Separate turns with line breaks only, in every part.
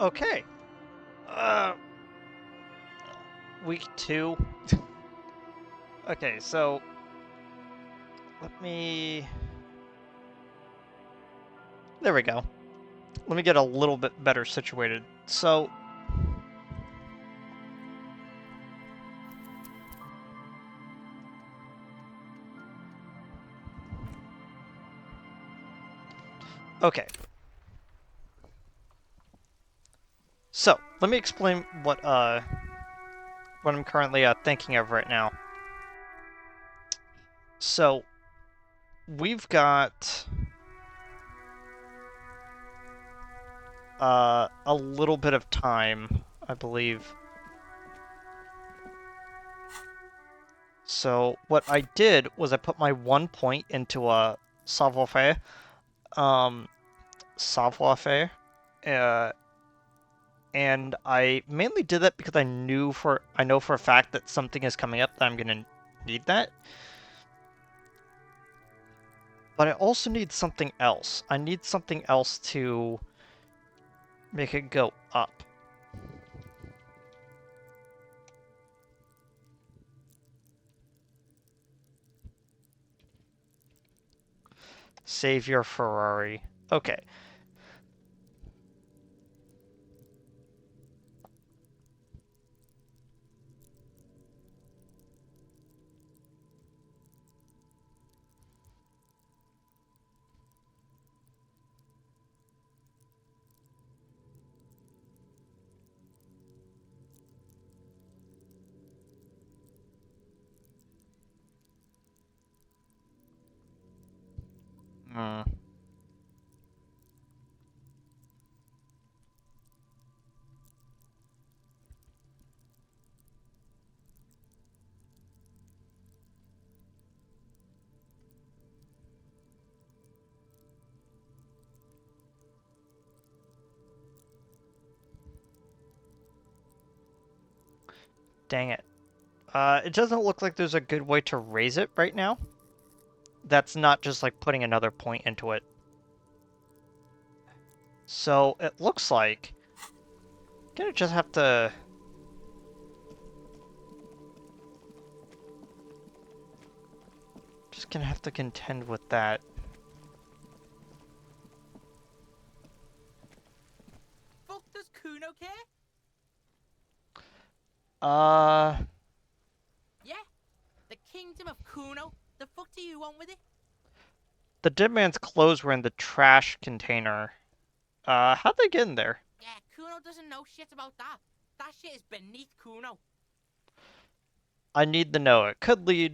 Okay. Uh, week 2. Okay, so let me... There we go. Let me get a little bit better situated. So, okay. So, let me explain what I'm currently thinking of right now. So, we've got a little bit of time, I believe. So, what I did was I put my 1 point into a savoir-faire, um, savoir-faire, uh, and I mainly did that because I know for a fact that something is coming up that I'm gonna need that. But I also need something else. I need something else to make it go up. Save your Ferrari. Okay. Hmm. Dang it. It doesn't look like there's a good way to raise it right now. That's not just like putting another point into it. So it looks like I'm gonna just have to contend with that.
Fuck does Kuno care?
Uh,
Yeah? The kingdom of Kuno? The fuck do you want with it?
the dead man's clothes were in the trash container. How'd they get in there?
Yeah, Kuno doesn't know shit about that. That shit is beneath Kuno.
I need to know. It could be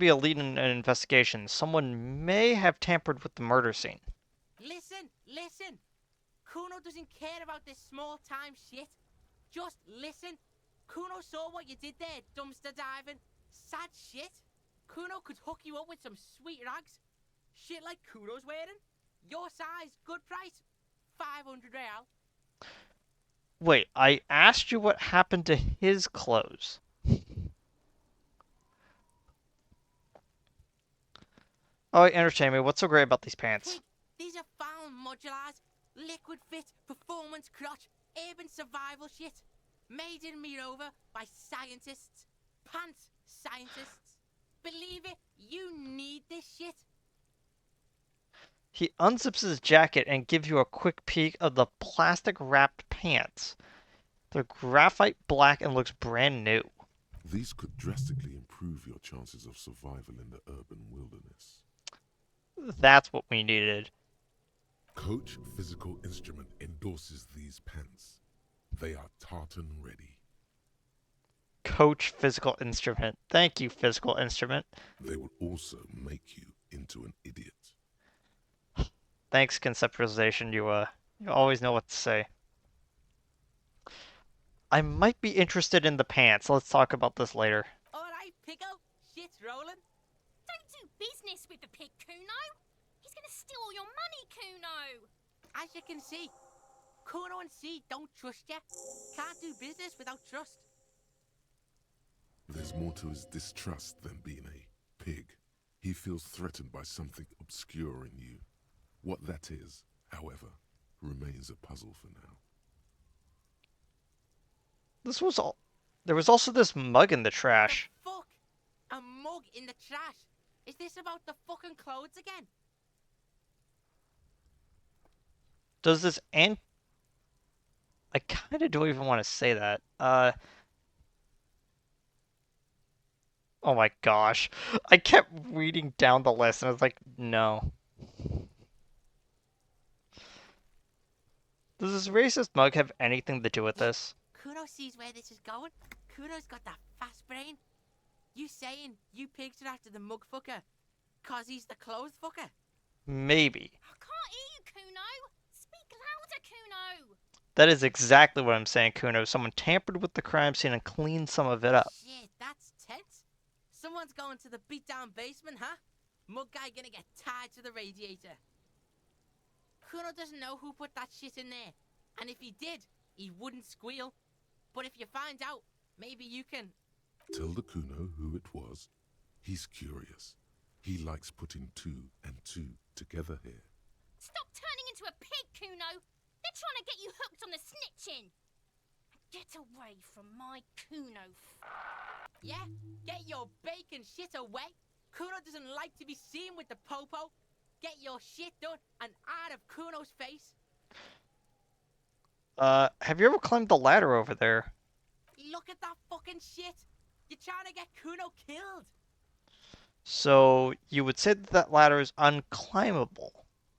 a lead in an investigation. Someone may have tampered with the murder scene.
Listen! Kuno doesn't care about this small time shit. Just listen. Kuno saw what you did there, dumpster diving. Sad shit. Kuno could hook you up with some sweet rags. Shit like Kuno's wearing. Your size, good price. 500 real.
Wait, I asked you what happened to his clothes. Oh, entertain me. What's so great about these pants?
Pig, these are found modulars. Liquid fit, performance crotch, urban survival shit. Made in Mirova by scientists. Pants scientists. Believe it, you need this shit.
He unzips his jacket and gives you a quick peek of the plastic wrapped pants. They're graphite black and looks brand new.
These could drastically improve your chances of survival in the urban wilderness.
That's what we needed.
Coach Physical Instrument endorses these pants. They are tartan ready.
Coach Physical Instrument. Thank you, Physical Instrument.
They will also make you into an idiot.
Thanks, conceptualization. You always know what to say. I might be interested in the pants. Let's talk about this later.
Alright, Pico, shit's rolling.
Don't do business with the pig, Kuno. He's gonna steal all your money, Kuno.
As you can see, Kuno and C don't trust you. Can't do business without trust.
There's more to his distrust than being a pig. He feels threatened by something obscure in you. What that is, however, remains a puzzle for now.
This was all. There was also this mug in the
The
trash.
fuck? A mug in the trash? Is this about the fucking clothes again?
Does this ant? I kind of don't even want to say that. Oh my gosh. I kept reading down the list and I was like, no. Does this racist mug have anything to do with this?
Kuno sees where this is going. Kuno's got that fast brain. You saying you picked it after the mug fucker? Cause he's the clothes fucker?
Maybe.
I can't hear you, Kuno. Speak louder, Kuno.
That is exactly what I'm saying, Kuno. Someone tampered with the crime scene and cleaned some of it up.
Shit, that's tense. Someone's going to the beat-down basement, huh? Mug guy gonna get tied to the radiator. Kuno doesn't know who put that shit in there. And if he did, he wouldn't squeal. But if you find out, maybe you can...
Tell the Kuno who it was. He's curious. He likes putting 2 and 2 together here.
Stop turning into a pig, Kuno. They're trying to get you hooked on the snitching. Get away from my Kuno.
Yeah? Get your bacon shit away. Kuno doesn't like to be seen with the popo. Get your shit done and out of Kuno's face.
Have you ever climbed the ladder over there?
Look at that fucking shit. You're trying to get Kuno killed.
So, you would say that that ladder is unclimbable.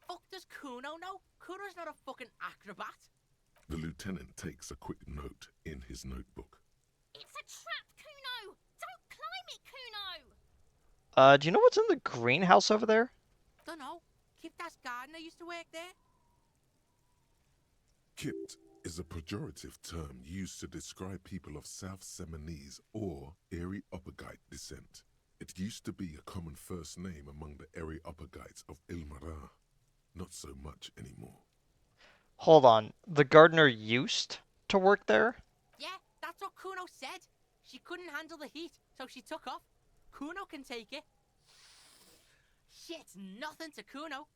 Fuck does Kuno know? Kuno's not a fucking acrobat.
The lieutenant takes a quick note in his notebook.
It's a trap, Kuno. Don't climb it, Kuno.
Do you know what's in the greenhouse over there?
Dunno. Kiptas gardener used to work there.
Kipt is a pejorative term used to describe people of South Seminese or Erie Uppergite descent. It used to be a common first name among the Erie Uppergites of Ilmara. Not so much anymore.
Hold on. The gardener used to work there?
Yeah, that's what Kuno said. She couldn't handle the heat, so she took off. Kuno can take it. Shit's nothing to Kuno.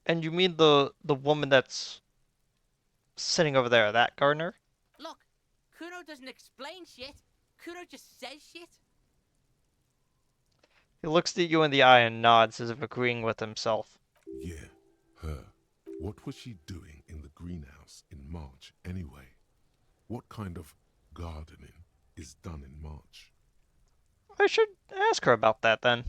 And you mean the woman that's sitting over there, that gardener?
Look, Kuno doesn't explain shit. Kuno just says shit.
He looks at you in the eye and nods as if agreeing with himself.
Yeah, her. What was she doing in the greenhouse in March anyway? What kind of gardening is done in March?
I should ask her about that then.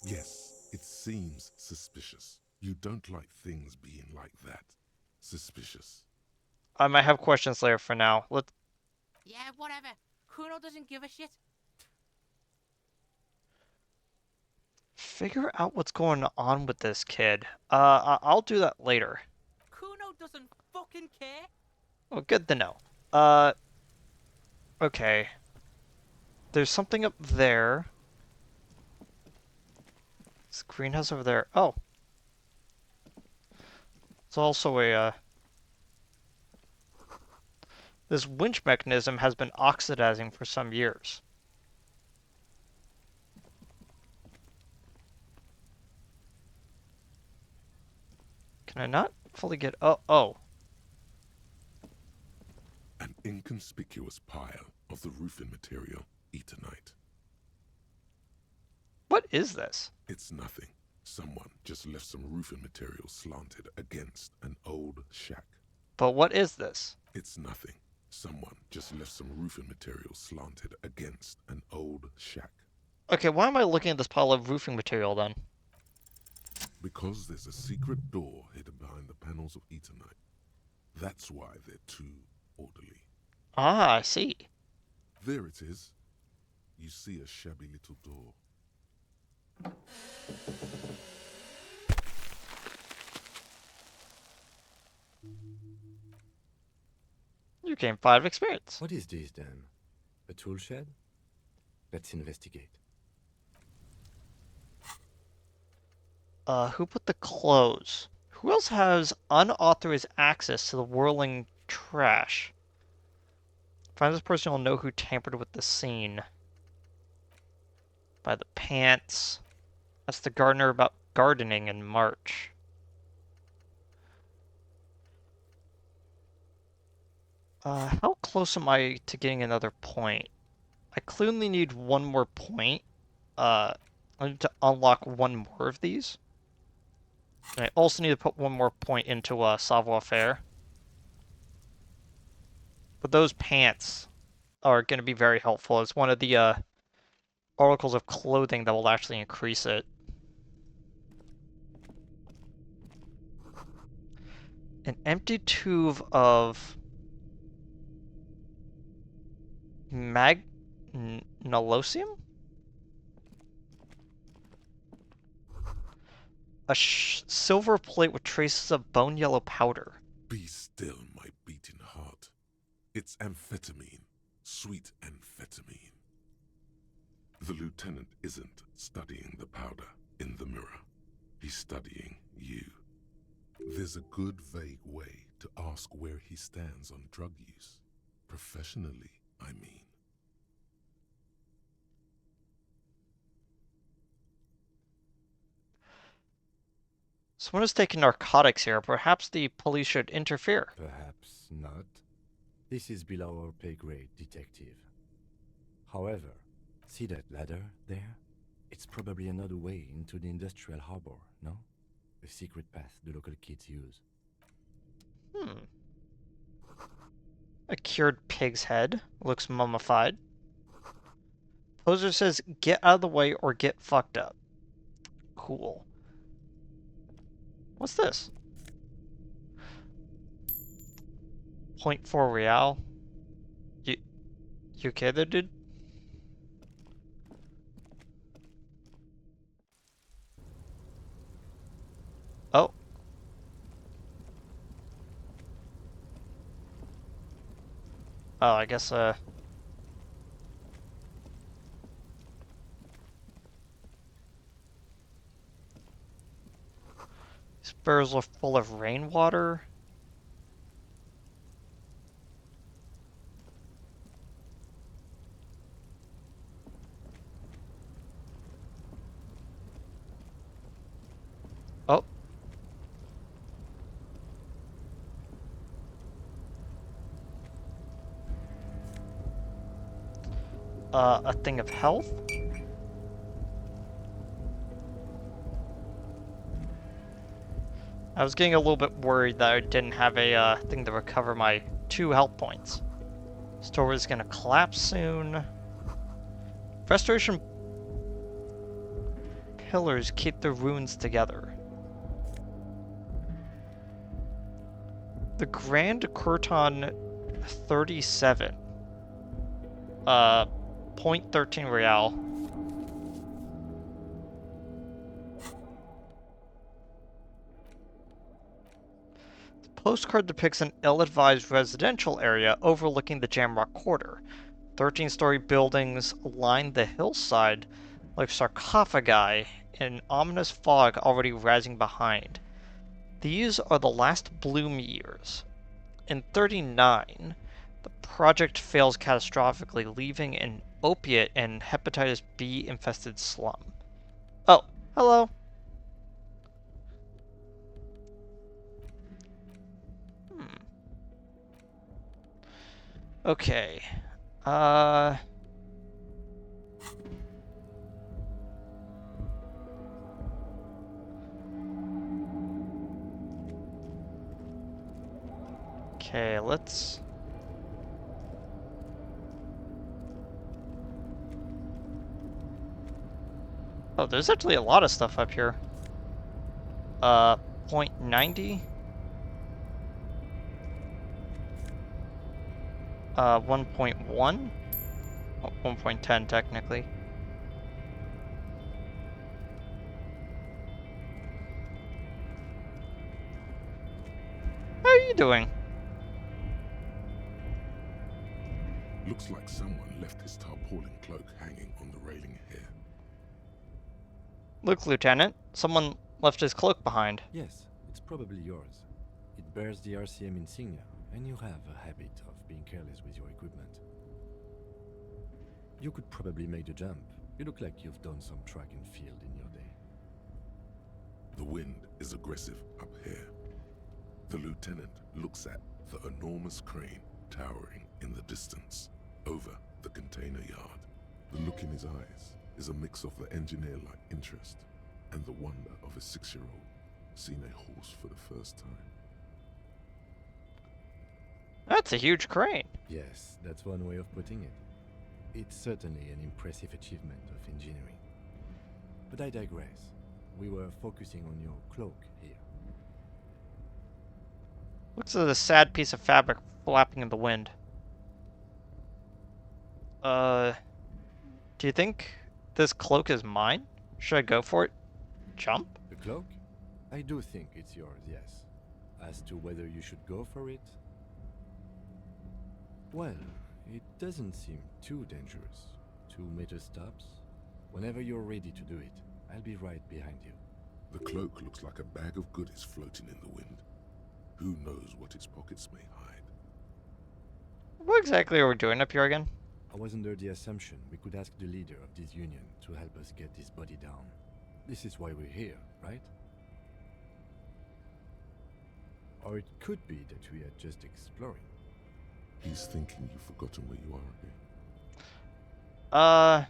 Yes, it seems suspicious. You don't like things being like that. Suspicious.
I might have questions later for now. Let's...
Yeah, whatever. Kuno doesn't give a shit.
figure out what's going on with this kid. I'll do that later.
Kuno doesn't fucking care.
Oh, good to know. Okay. There's something up there. This greenhouse over there. Oh. It's also a, this winch mechanism has been oxidizing for some years. Can I not fully get... Oh.
An inconspicuous pile of the roofing material, Eternite.
What is this?
It's nothing. Someone just left some roofing material slanted against an old shack.
But what is this?
It's nothing. Someone just left some roofing material slanted against an old shack.
Okay, why am I looking at this pile of roofing material then?
Because there's a secret door hidden behind the panels of Eternite. That's why they're too orderly.
Ah, I see.
There it is. You see a shabby little door.
You gained 5 experience.
What is this then? A tool shed? Let's investigate.
Who put the clothes? Who else has unauthorized access to the whirling trash? Find this person, you'll know who tampered with the scene. By the pants. That's the gardener about gardening in March. How close am I to getting another point? I clearly need one more point. I need to unlock one more of these. And I also need to put one more point into savoir-faire. But those pants are going to be very helpful as one of the articles of clothing that will actually increase it. An empty tube of magnesium? A silver plate with traces of bone yellow powder.
Be still, my beating heart. It's amphetamine. Sweet amphetamine. The lieutenant isn't studying the powder in the mirror. He's studying you. There's a good vague way to ask where he stands on drug use. Professionally, I mean.
Someone is taking narcotics here. Perhaps the police should interfere.
Perhaps not. This is below our pay grade, detective. However, see that ladder there? It's probably another way into the industrial harbor, no? A secret path the local kids use.
A cured pig's head. Looks mummified. Poser says, get out of the way or get fucked up. Cool. What's this? 0.4 real. You okay there, dude? Oh. Oh, I guess, these barrels are full of rainwater. Oh. A thing of health? I was getting a little bit worried that I didn't have a thing to recover my 2 health points. Store is gonna collapse soon. Restoration pillars keep the ruins together. The Grand Curton 37. 0.13 real. Postcard depicts an ill-advised residential area overlooking the Jamrock Quarter. 13-story buildings line the hillside like sarcophagi, an ominous fog already rising behind. These are the last bloom years. In 39, the project fails catastrophically, leaving an opiate and hepatitis B infested slum. Oh, hello. Okay. Okay, let's... Oh, there's actually a lot of stuff up here. 0.90. 1.1? Oh, 1.10 technically. How are you doing?
Looks like someone left his tarpaulin cloak hanging on the railing here.
Look, Lieutenant, someone left his cloak behind.
Yes, it's probably yours. It bears the RCM insignia, and you have a habit of being careless with your equipment. You could probably make the jump. You look like you've done some track and field in your day.
The wind is aggressive up here. The lieutenant looks at the enormous crane towering in the distance, over the container yard. The look in his eyes is a mix of the engineer-like interest and the wonder of a 6-year-old seeing a horse for the first time.
That's a huge crane.
Yes, that's one way of putting it. It's certainly an impressive achievement of engineering. But I digress. We were focusing on your cloak here.
Looks like a sad piece of fabric flapping in the wind. Do you think this cloak is mine? Should I go for it? Jump?
The cloak? I do think it's yours, yes. As to whether you should go for it? Well, it doesn't seem too dangerous. 2 meter stops. Whenever you're ready to do it, I'll be right behind you.
The cloak looks like a bag of goodies floating in the wind. Who knows what its pockets may hide?
What exactly are we doing up here again?
I was under the assumption we could ask the leader of this union to help us get this body down. This is why we're here, right? Or it could be that we are just exploring.
He's thinking you've forgotten where you are again.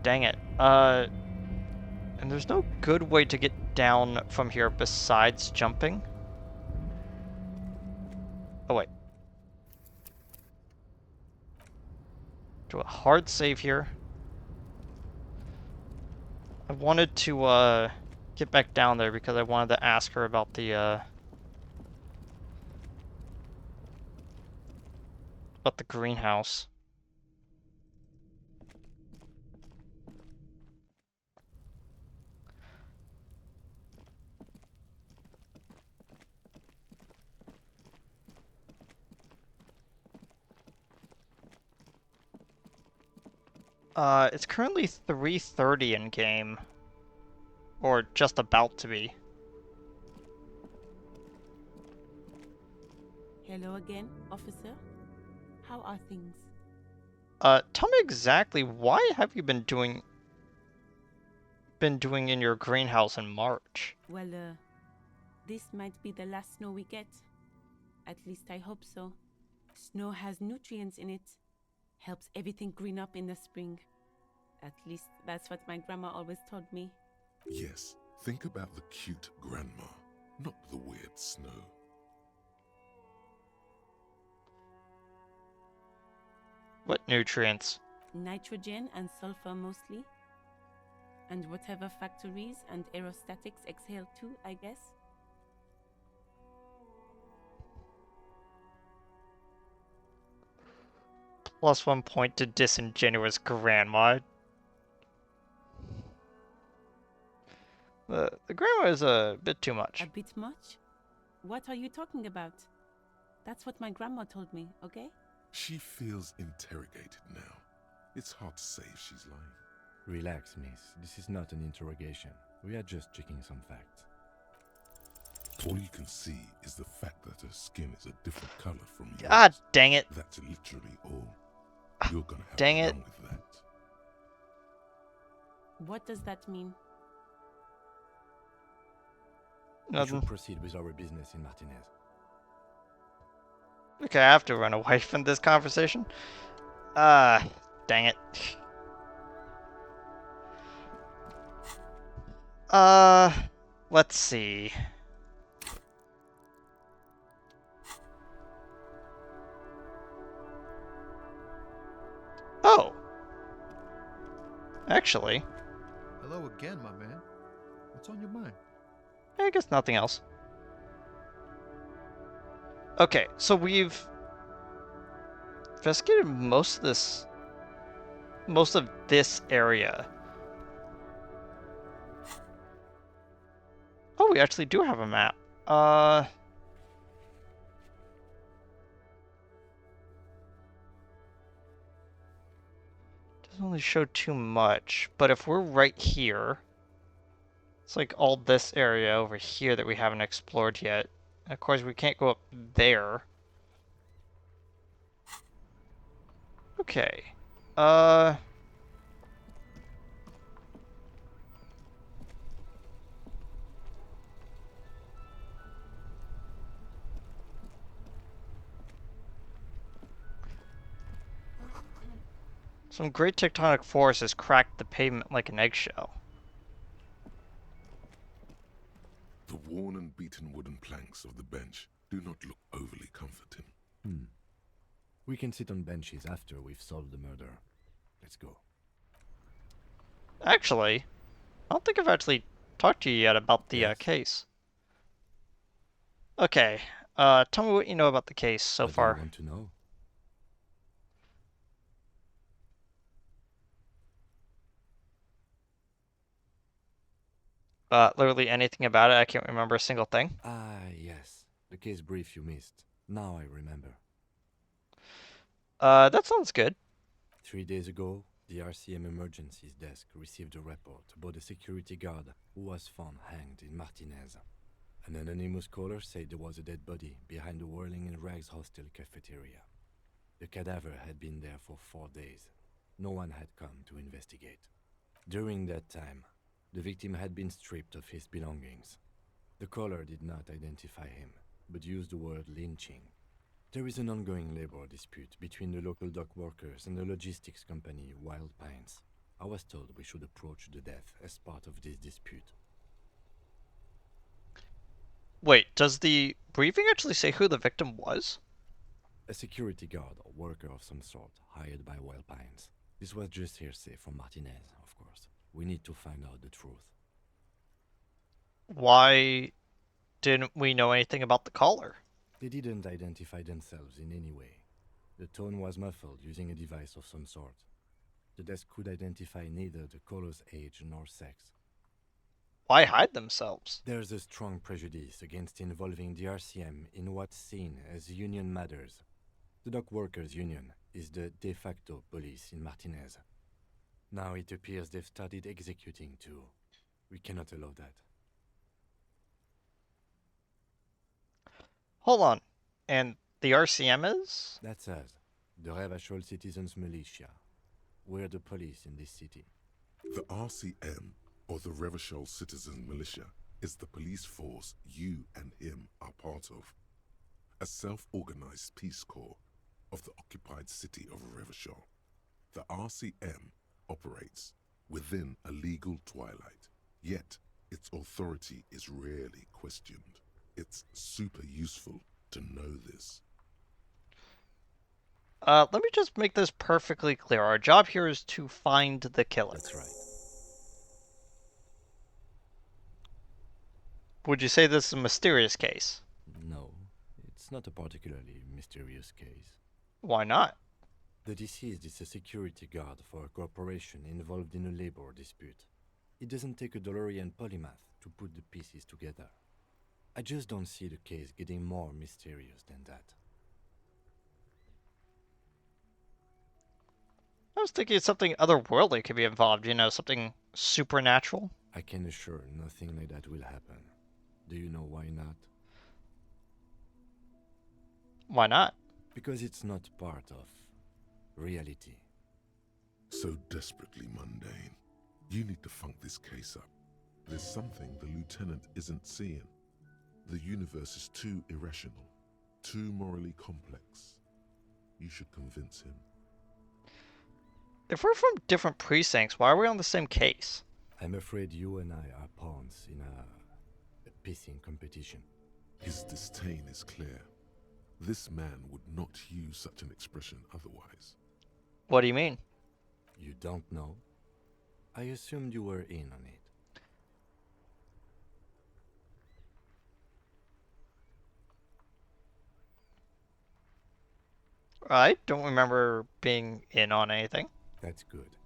Dang it. And there's no good way to get down from here besides jumping. Oh, wait. Do a hard save here. I wanted to, get back down there because I wanted to ask her about the greenhouse. It's currently 3:30 in game. Or just about to be.
Hello again, officer. How are things?
Tell me exactly why have you been doing in your greenhouse in March?
Well, this might be the last snow we get. At least I hope so. Snow has nutrients in it. Helps everything green up in the spring. At least that's what my grandma always told me.
Yes, think about the cute grandma, not the weird snow.
What nutrients?
Nitrogen and sulfur mostly. And whatever factories and aerostatics exhale too, I guess.
+1 point to disingenuous grandma. The grandma is a bit too much.
A bit much? What are you talking about? That's what my grandma told me, okay?
She feels interrogated now. It's hard to say if she's lying.
Relax, miss. This is not an interrogation. We are just checking some facts.
All you can see is the fact that her skin is a different color from yours.
God dang it.
That's literally all. You're gonna have
Dang
to
it.
run with that.
What does that mean?
We
Nothing.
should proceed with our business in Martinez.
Okay, I have to run away from this conversation. Dang it. Let's see. Oh. Actually,
Hello again, my man. What's on your mind?
I guess nothing else. Okay, so we've investigated most of this area. Oh, we actually do have a map. Doesn't really show too much, but if we're right here, it's like all this area over here that we haven't explored yet. And of course, we can't go up there. Okay. Some great tectonic force has cracked the pavement like an eggshell.
The worn and beaten wooden planks of the bench do not look overly comforting.
We can sit on benches after we've solved the murder. Let's go.
Actually, I don't think I've actually talked to you yet about the
Yes?
case. Okay, tell me what you know about the case so
What do you
far.
want to know?
Literally anything about it. I can't remember a single thing.
Ah, yes. The case brief you missed. Now I remember.
That sounds good.
3 days ago, the RCM emergencies desk received a report about a security guard who was found hanged in Martinez. An anonymous caller said there was a dead body behind the Whirling in Rags Hostel cafeteria. The cadaver had been there for 4 days. No one had come to investigate. During that time, the victim had been stripped of his belongings. The caller did not identify him, but used the word lynching. There is an ongoing labor dispute between the local dock workers and the logistics company Wild Pines. I was told we should approach the death as part of this dispute.
Wait, does the briefing actually say who the victim was?
A security guard or worker of some sort hired by Wild Pines. This was just hearsay from Martinez, of course. We need to find out the truth.
Why didn't we know anything about the caller?
They didn't identify themselves in any way. The tone was muffled using a device of some sort. The desk could identify neither the caller's age nor sex.
Why hide themselves?
There's a strong prejudice against involving the RCM in what's seen as union matters. The dock workers' union is the de facto police in Martinez. Now it appears they've started executing too. We cannot allow that.
Hold on. And the RCM is?
That's us, the Revachol Citizens Militia. We're the police in this city.
The RCM, or the Revachol Citizen Militia, is the police force you and him are part of. A self-organized peace corps of the occupied city of Revachol. The RCM operates within a legal twilight, yet its authority is rarely questioned. It's super useful to know this.
Let me just make this perfectly clear. Our job here is to find the killer.
That's right.
Would you say this is a mysterious case?
No, it's not a particularly mysterious case.
Why not?
The deceased is a security guard for a corporation involved in a labor dispute. It doesn't take a DeLorean polymath to put the pieces together. I just don't see the case getting more mysterious than that.
I was thinking something otherworldly could be involved, something supernatural.
I can assure nothing like that will happen. Do you know why not?
Why not?
Because it's not part of reality.
So desperately mundane. You need to funk this case up. There's something the lieutenant isn't seeing. The universe is too irrational, too morally complex. You should convince him.
If we're from different precincts, why are we on the same case?
I'm afraid you and I are pawns in a pissing competition.
His disdain is clear. This man would not use such an expression otherwise.
What do you mean?
You don't know? I assumed you were in on it.
I don't remember being in on anything.
That's good.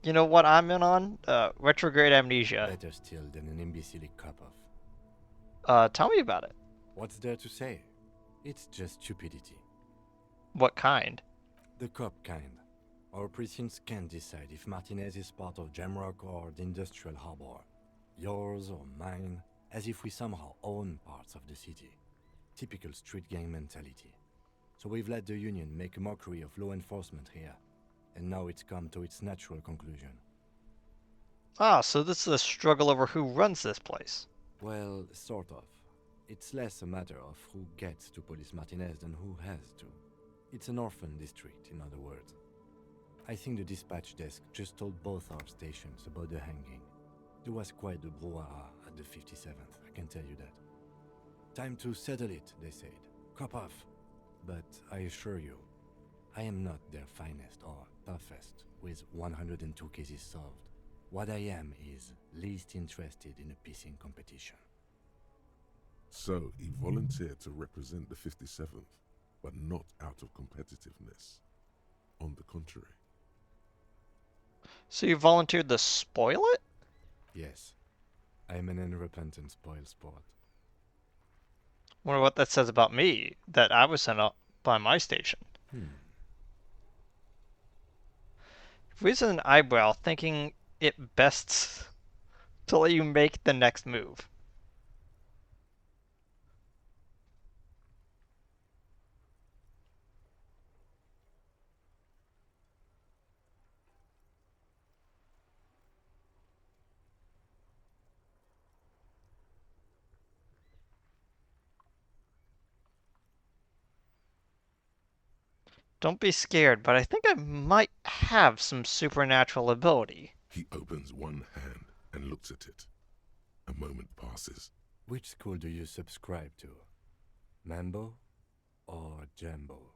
You know what I'm in on? Retrograde amnesia.
Better still than an imbecilic cop-off.
Tell me about it.
What's there to say? It's just stupidity.
What kind?
The cop kind. Our precincts can't decide if Martinez is part of Jamrock or the Industrial Harbor. Yours or mine, as if we somehow own parts of the city. Typical street gang mentality. So we've let the Union make a mockery of law enforcement here. And now it's come to its natural conclusion.
Ah, so this is a struggle over who runs this place.
Well, sort of. It's less a matter of who gets to police Martinez than who has to. It's an orphan district, in other words. I think the dispatch desk just told both our stations about the hanging. There was quite the brouhaha at the 57th, I can tell you that. Time to settle it, they said. Cop off. But I assure you, I am not their finest or toughest, with 102 cases solved. What I am is least interested in a pissing competition.
So he volunteered to represent the 57th, but not out of competitiveness. On the contrary.
So you volunteered to spoil it?
Yes, I am an unrepentant spoil sport.
Wonder what that says about me, that I was sent up by my station. Raises an eyebrow, thinking it best to let you make the next move. Don't be scared, but I think I might have some supernatural ability.
He opens one hand and looks at it. A moment passes.
Which school do you subscribe to? Mambo or Jambo?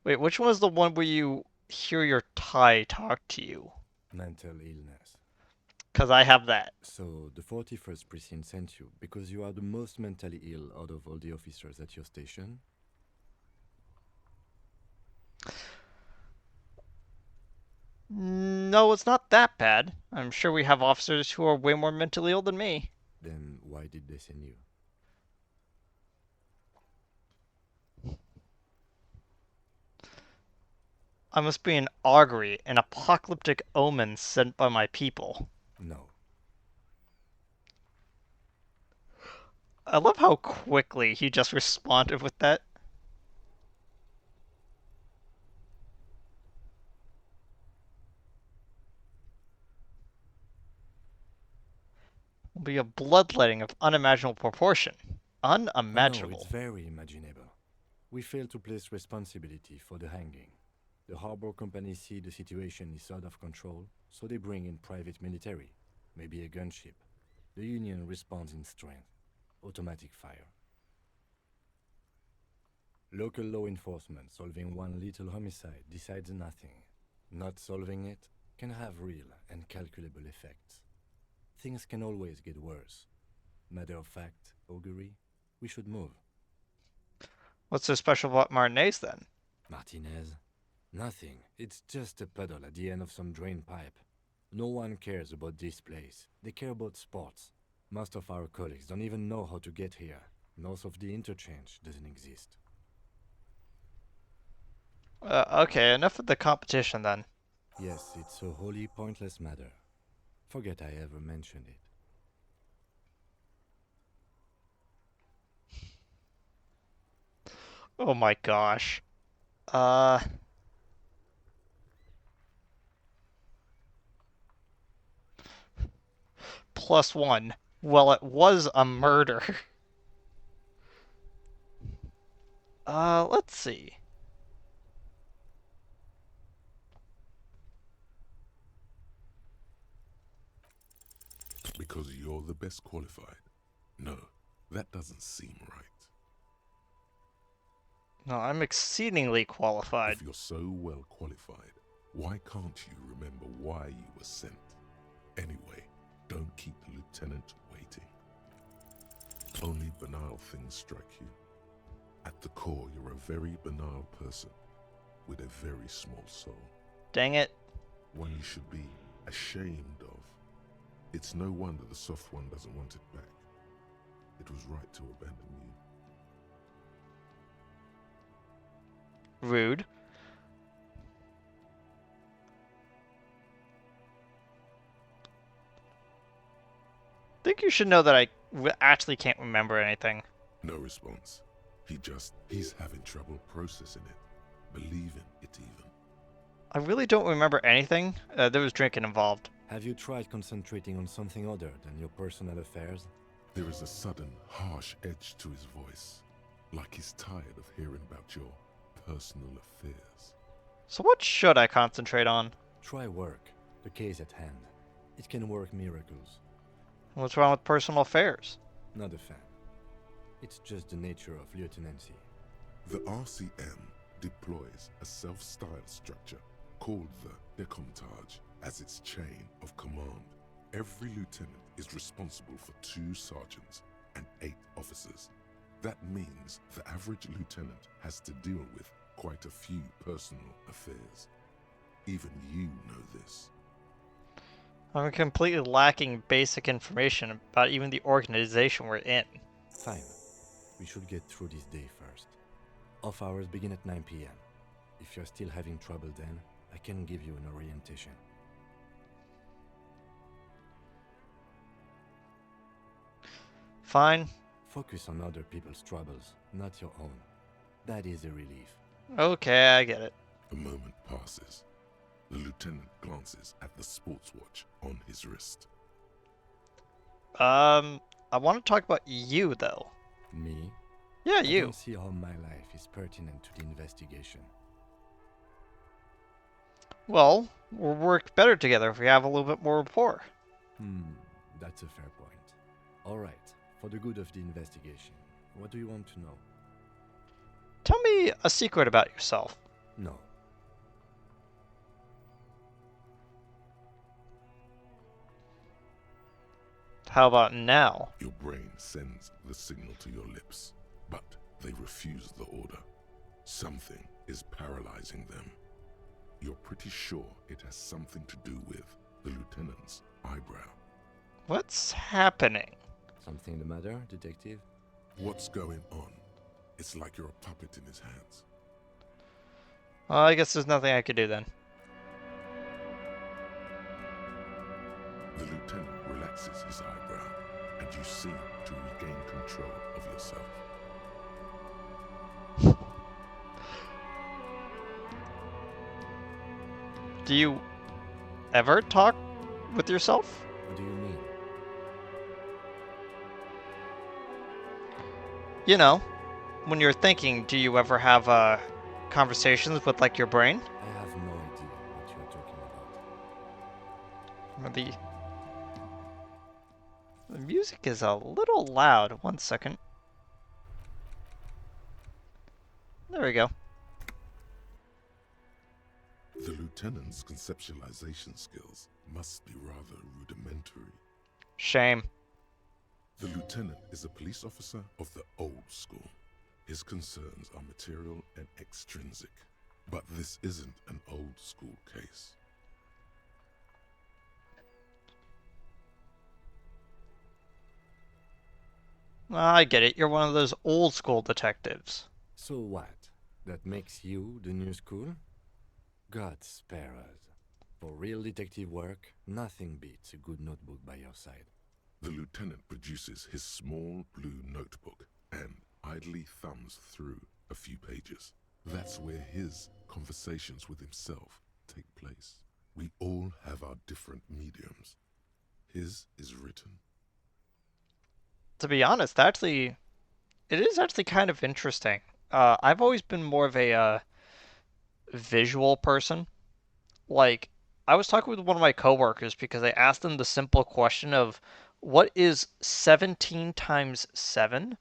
Wait, which one is the one where you hear your Thai talk to you?
Mental illness.
Because I have that.
So the 41st precinct sent you because you are the most mentally ill out of all the officers at your station?
No, it's not that bad. I'm sure we have officers who are way more mentally ill than me.
Then why did they send you?
I must be an augury, an apocalyptic omen sent by my people.
No.
I love how quickly he just responded with that. Will be a bloodletting of unimaginable proportion. Unimaginable.
No, it's very imaginable. We failed to place responsibility for the hanging. The harbor company see the situation is out of control, so they bring in private military, maybe a gunship. The Union responds in strength. Automatic fire. Local law enforcement solving one little homicide decides nothing. Not solving it can have real and calculable effects. Things can always get worse. Matter of fact, augury, we should move.
What's so special about Martinez then?
Martinez? Nothing. It's just a puddle at the end of some drain pipe. No one cares about this place. They care about sports. Most of our colleagues don't even know how to get here. North of the interchange doesn't exist.
Okay, enough of the competition then.
Yes, it's a wholly pointless matter. Forget I ever mentioned it.
Oh my gosh. +1. Well, it was a murder. Let's see.
Because you're the best qualified. No, that doesn't seem right.
No, I'm exceedingly qualified.
If you're so well qualified, why can't you remember why you were sent? Anyway, don't keep the lieutenant waiting. Only banal things strike you. At the core, you're a very banal person with a very small soul.
Dang it.
One you should be ashamed of. It's no wonder the soft one doesn't want it back. It was right to abandon you.
Rude. Think you should know that I actually can't remember anything.
No response. He's having trouble processing it, believing it even.
I really don't remember anything. There was drinking involved.
Have you tried concentrating on something other than your personal affairs?
There is a sudden, harsh edge to his voice, like he's tired of hearing about your personal affairs.
So what should I concentrate on?
Try work, the case at hand. It can work miracles.
What's wrong with personal affairs?
Not a fan. It's just the nature of lieutenancy.
The RCM deploys a self-styled structure called the Decomptage as its chain of command. Every lieutenant is responsible for 2 sergeants and 8 officers. That means the average lieutenant has to deal with quite a few personal affairs. Even you know this.
I'm completely lacking basic information about even the organization we're in.
Fine. We should get through this day first. Off hours begin at 9 p.m. If you're still having trouble then, I can give you an orientation.
Fine.
Focus on other people's troubles, not your own. That is a relief.
Okay, I get it.
A moment passes. The lieutenant glances at the sports watch on his wrist.
I want to talk about you, though.
Me?
Yeah,
I
you.
don't see how my life is pertinent to the investigation.
Well, we'll work better together if we have a little bit more rapport.
That's a fair point. Alright, for the good of the investigation, what do you want to know?
Tell me a secret about yourself.
No.
How about now?
Your brain sends the signal to your lips, but they refuse the order. Something is paralyzing them. You're pretty sure it has something to do with the lieutenant's eyebrow.
What's happening?
Something the matter, detective?
What's going on? It's like you're a puppet in his hands.
Well, I guess there's nothing I could do then.
The lieutenant relaxes his eyebrow, and you seem to regain control of yourself.
Do you ever talk with yourself?
What do you mean?
You know, when you're thinking, do you ever have conversations with like your brain?
I have no idea what you're talking about.
Maybe the music is a little loud. 1 second. There we go.
The lieutenant's conceptualization skills must be rather rudimentary.
Shame.
The lieutenant is a police officer of the old school. His concerns are material and extrinsic. But this isn't an old school case.
I get it. You're one of those old school detectives.
So what? That makes you the new school? God spare us. For real detective work, nothing beats a good notebook by your side.
The lieutenant produces his small blue notebook and idly thumbs through a few pages. That's where his conversations with himself take place. We all have our different mediums. His is written.
To be honest, it is actually kind of interesting. I've always been more of a visual person. Like, I was talking with one of my coworkers because I asked them the simple question of what is 17 times 7?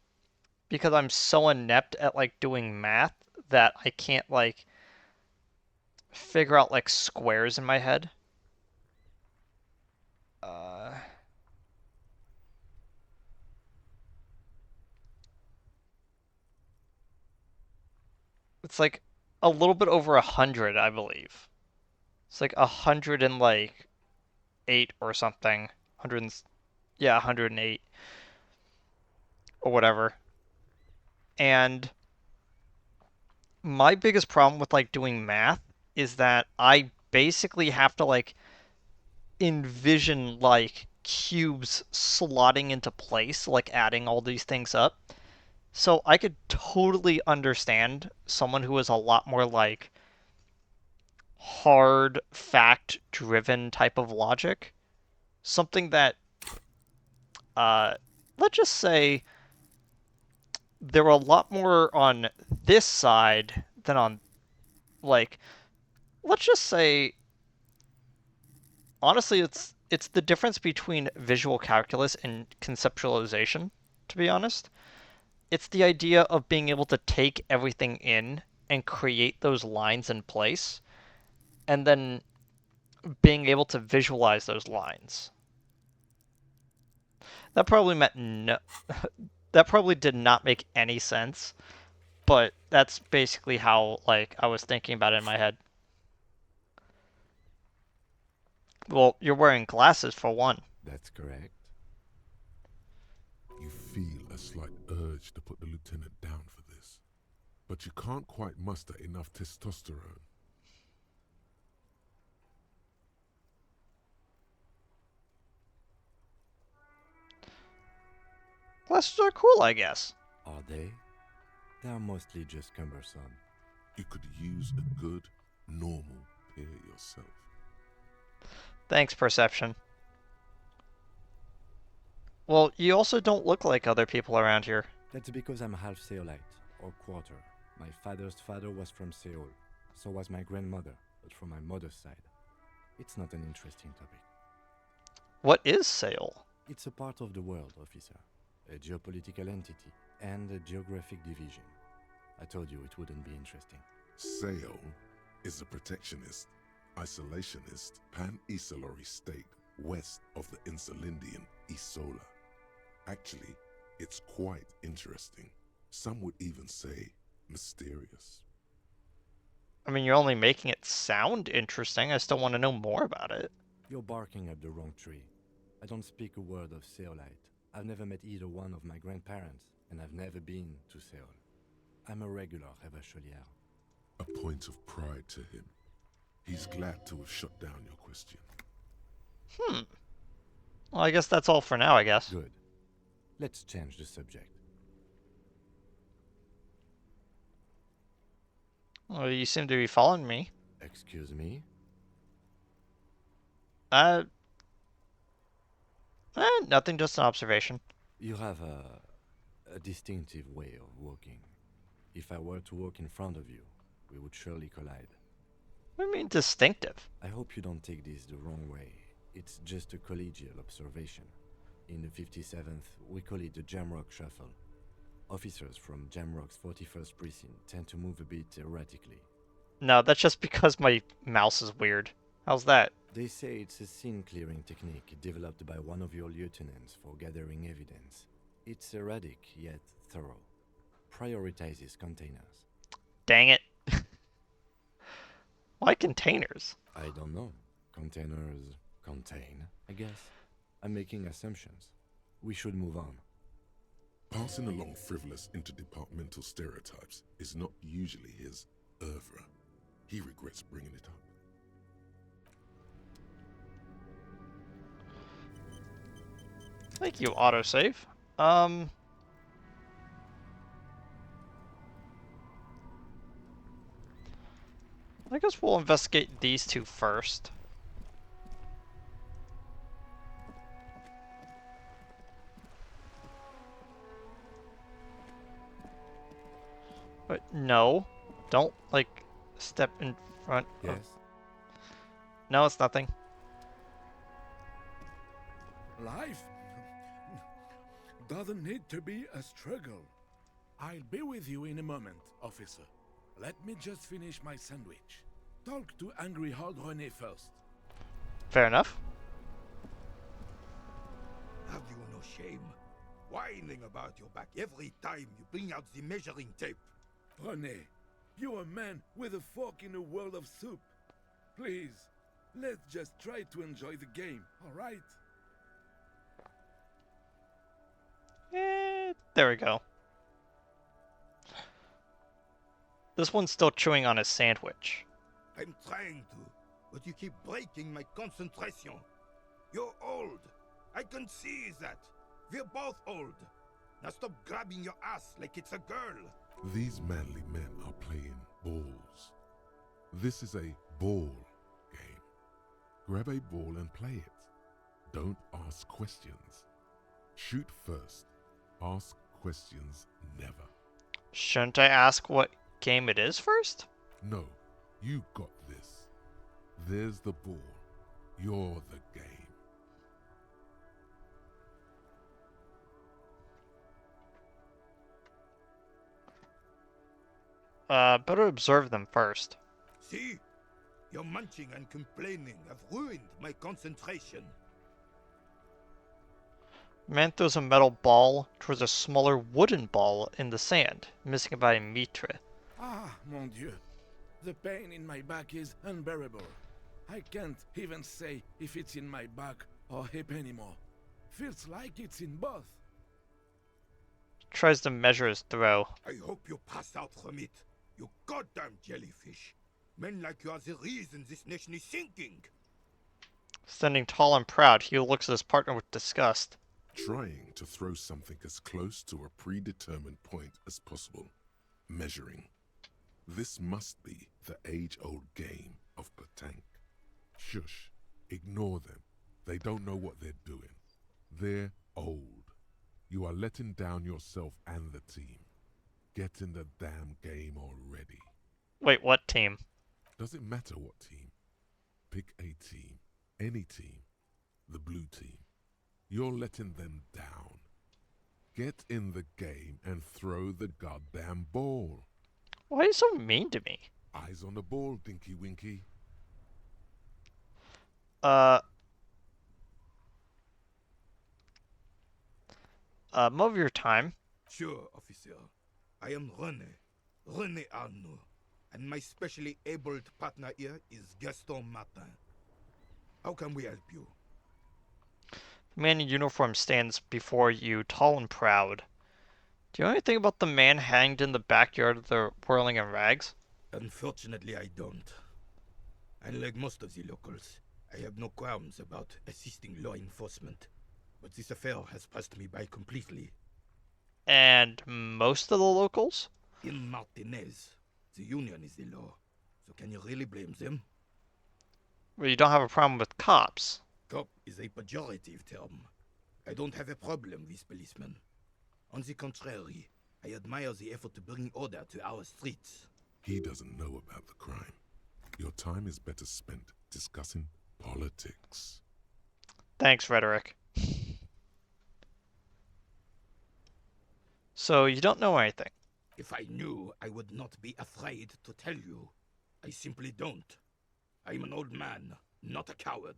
Because I'm so inept at like doing math that I can't like figure out like squares in my head. It's like a little bit over 100, I believe. It's like 108 or something. 100, yeah, 108 or whatever. And my biggest problem with like doing math is that I basically have to like envision like cubes slotting into place, like adding all these things up. So I could totally understand someone who is a lot more like hard fact driven type of logic. Something that let's just say there were a lot more on this side than on, like, let's just say, honestly, it's the difference between visual calculus and conceptualization, to be honest. It's the idea of being able to take everything in and create those lines in place, and then being able to visualize those lines. That probably meant no. That probably did not make any sense, but that's basically how, like, I was thinking about it in my head. Well, you're wearing glasses for one.
That's correct.
You feel a slight urge to put the lieutenant down for this, but you can't quite muster enough testosterone.
Glasses are cool, I guess.
Are they? They are mostly just cumbersome.
You could use a good, normal pair yourself.
Thanks, Perception. Well, you also don't look like other people around here.
That's because I'm half Seolite, or quarter. My father's father was from Seoul. So was my grandmother, but from my mother's side. It's not an interesting topic.
What is Seoul?
It's a part of the world, officer. A geopolitical entity and a geographic division. I told you it wouldn't be interesting.
Seoul is a protectionist, isolationist, pan-Isolari state west of the Insulindian Isola. Actually, it's quite interesting. Some would even say mysterious.
I mean, you're only making it sound interesting. I still want to know more about it.
You're barking up the wrong tree. I don't speak a word of Seolite. I've never met either one of my grandparents, and I've never been to Seoul. I'm a regular Revacholier.
A point of pride to him. He's glad to have shut down your question.
Well, I guess that's all for now, I guess.
Good. Let's change the subject.
Well, you seem to be following me.
Excuse me?
Nothing, just an observation.
You have a distinctive way of walking. If I were to walk in front of you, we would surely collide.
What do you mean distinctive?
I hope you don't take this the wrong way. It's just a collegial observation. In the 57th, we call it the Jamrock Shuffle. Officers from Jamrock's 41st Precinct tend to move a bit erratically.
No, that's just because my mouse is weird. How's that?
They say it's a scene-clearing technique developed by one of your lieutenants for gathering evidence. It's erratic, yet thorough. Prioritizes containers.
Dang it. Why containers?
I don't know. Containers contain, I guess. I'm making assumptions. We should move on.
Passing along frivolous interdepartmental stereotypes is not usually his oeuvre. He regrets bringing it up.
Thank you, autosave. I guess we'll investigate these two first. But no, don't, like, step in front of...
Yes?
No, it's nothing.
Life doesn't need to be a struggle. I'll be with you in a moment, officer. Let me just finish my sandwich. Talk to Angry Hard René first.
Fair enough.
Have you no shame? Whining about your back every time you bring out the measuring tape.
René, you're a man with a fork in a world of soup. Please, let's just try to enjoy the game, alright?
There we go. This one's still chewing on his sandwich.
I'm trying to, but you keep breaking my concentration. You're old. I can see that. We're both old. Now stop grabbing your ass like it's a girl.
These manly men are playing balls. This is a ball game. Grab a ball and play it. Don't ask questions. Shoot first. Ask questions never.
Shouldn't I ask what game it is first?
No, you got this. There's the ball. You're the game.
Better observe them first.
See? Your munching and complaining have ruined my concentration.
Man throws a metal ball towards a smaller wooden ball in the sand, missing by a metre.
Ah, mon Dieu. The pain in my back is unbearable. I can't even say if it's in my back or hip anymore. Feels like it's in both.
Tries to measure his throw.
I hope you pass out from it. You goddamn jellyfish. Men like you are the reason this nation is sinking.
Standing tall and proud, he looks at his partner with disgust.
Trying to throw something as close to a predetermined point as possible. Measuring. This must be the age-old game of petanque. Shush. Ignore them. They don't know what they're doing. They're old. You are letting down yourself and the team. Get in the damn game already.
Wait, what team?
Doesn't matter what team. Pick a team. Any team. The blue team. You're letting them down. Get in the game and throw the goddamn ball.
Why are you so mean to me?
Eyes on the ball, Dinky Winky.
Move your time.
Sure, officer. I am René Arnaud. And my specially abled partner here is Gaston Martin. How can we help you?
The man in uniform stands before you, tall and proud. Do you know anything about the man hanged in the backyard of the Whirling in Rags?
Unfortunately, I don't. Unlike most of the locals, I have no qualms about assisting law enforcement. But this affair has passed me by completely.
And most of the locals?
In Martinez, the union is the law. So can you really blame them?
Well, you don't have a problem with cops.
Cop is a pejorative term. I don't have a problem with policemen. On the contrary, I admire the effort to bring order to our streets.
He doesn't know about the crime. Your time is better spent discussing politics.
Thanks, Rhetoric. So, you don't know anything?
If I knew, I would not be afraid to tell you. I simply don't. I'm an old man, not a coward.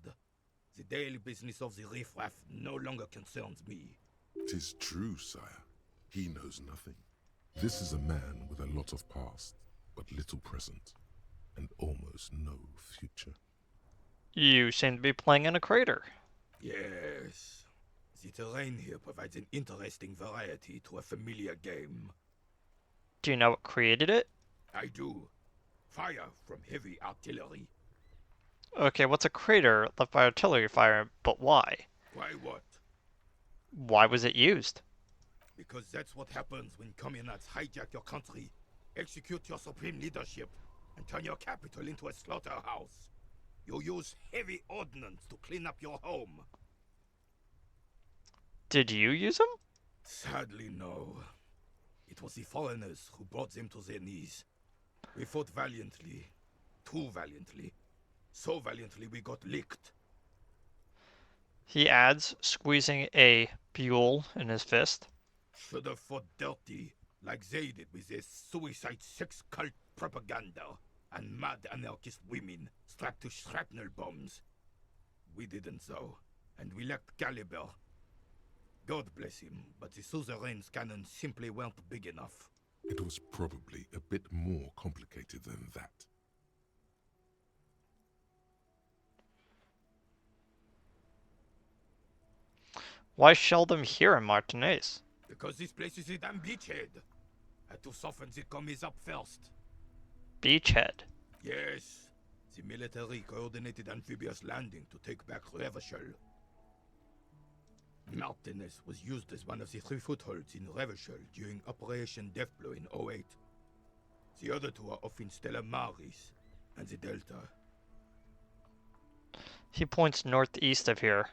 The daily business of the riffraff no longer concerns me.
'Tis true, sire. He knows nothing. This is a man with a lot of past, but little present, and almost no future.
You seem to be playing in a crater.
Yes. The terrain here provides an interesting variety to a familiar game.
Do you know what created it?
I do. Fire from heavy artillery.
Okay, what's a crater left by artillery fire, but why?
Why what?
Why was it used?
Because that's what happens when communists hijack your country, execute your supreme leadership, and turn your capital into a slaughterhouse. You use heavy ordnance to clean up your home.
Did you use them?
Sadly, no. It was the foreigners who brought them to their knees. We fought valiantly. Too valiantly. So valiantly we got licked.
He adds, squeezing a buell in his fist.
Should have fought dirty, like they did with their suicide sex cult propaganda and mad anarchist women strapped to shrapnel bombs. We didn't though, and we lacked caliber. God bless him, but the suzerain's cannons simply weren't big enough.
It was probably a bit more complicated than that.
Why shell them here in Martinez?
Because this place is a damn beachhead. Had to soften the commies up first.
Beachhead.
Yes, the military coordinated amphibious landing to take back Revachol. Martinez was used as one of the 3 footholds in Revachol during Operation Deathblow in '08. The other 2 are off in Stella Maris and the Delta.
He points northeast of here.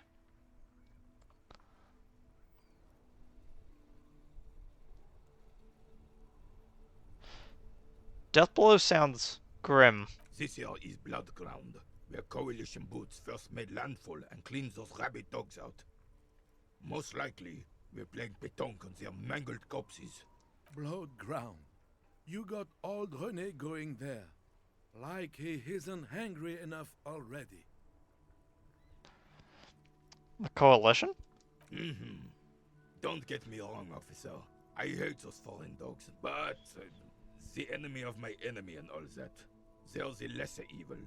Deathblow sounds grim.
This here is Blood Ground, where Coalition boots first made landfall and cleaned those rabid dogs out. Most likely, we're playing pétanque on their mangled corpses.
Blood ground. You got old René going there. Like he isn't hungry enough already.
The Coalition?
Mm-hmm. Don't get me wrong, officer. I hate those foreign dogs, but the enemy of my enemy and all that. They're the lesser evil.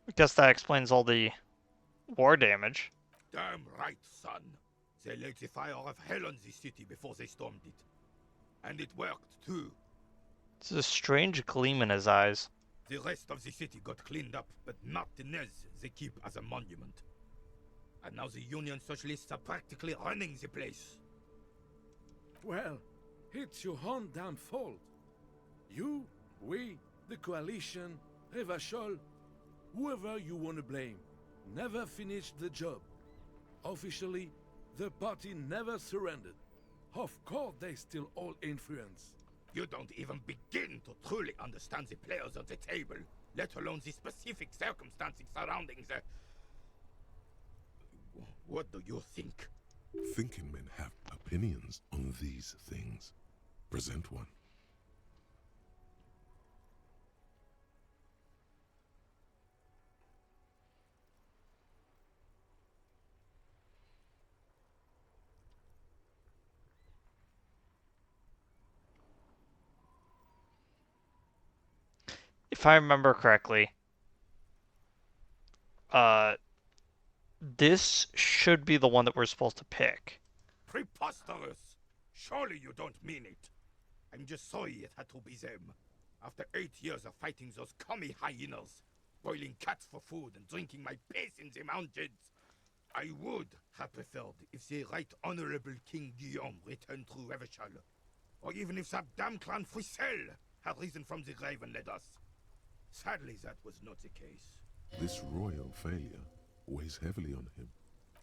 I guess that explains all the war damage.
Damn right, son. They lit the fire of hell on the city before they stormed it. And it worked, too.
There's a strange gleam in his eyes.
The rest of the city got cleaned up, but Martinez they keep as a monument. And now the Union Socialists are practically running the place.
Well, it's your own damn fault. You, we, the Coalition, Revachol, whoever you want to blame, never finished the job. Officially, the party never surrendered. Of course they still hold influence.
You don't even begin to truly understand the players at the table, let alone the specific circumstances surrounding the... What do you think?
Thinking men have opinions on these things. Present one.
If I remember correctly, this should be the one that we're supposed to pick.
Preposterous! Surely you don't mean it. I'm just sorry it had to be them. After 8 years of fighting those commie hyenas, boiling cats for food and drinking my piss in the mountains, I would have preferred if the Right Honorable King Guillaume returned through Revachol, or even if that damn clan Frisel had risen from the grave and led us. Sadly, that was not the case.
This royal failure weighs heavily on him.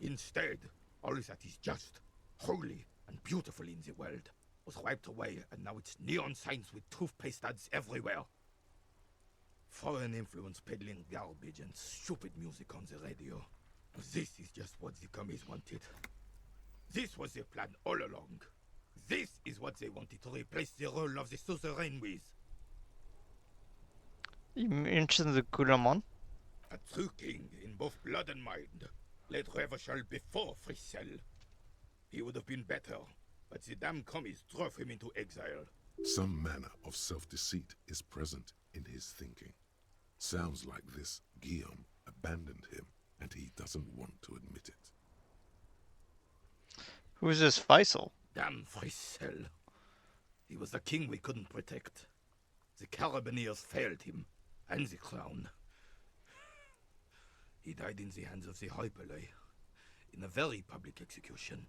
Instead, all that is just, holy, and beautiful in the world was wiped away, and now it's neon signs with toothpaste ads everywhere. Foreign influence peddling garbage and stupid music on the radio. This is just what the commies wanted. This was their plan all along. This is what they wanted to replace the role of the suzerain with.
You mentioned the Gouramon?
A true king in both blood and mind led Revachol before Frisel. He would have been better, but the damn commies drove him into exile.
Some manner of self-deceit is present in his thinking. Sounds like this Guillaume abandoned him, and he doesn't want to admit it.
Who's this Faisal?
Damn Frisel. He was the king we couldn't protect. The Carabineers failed him, and the crown. He died in the hands of the Hyperlay, in a very public execution.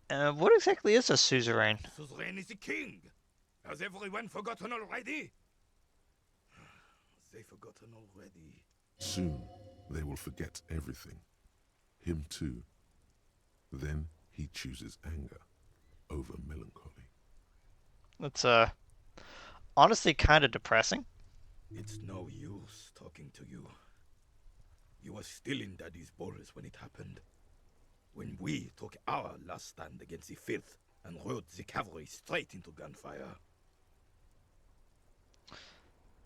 What exactly is a suzerain?
Suzerain is the king! Has everyone forgotten already? They forgotten already.
Soon, they will forget everything. Him too. Then he chooses anger over melancholy.
That's, honestly kind of depressing.
It's no use talking to you. You were still in Daddy's balls when it happened. When we took our last stand against the filth and rode the cavalry straight into gunfire.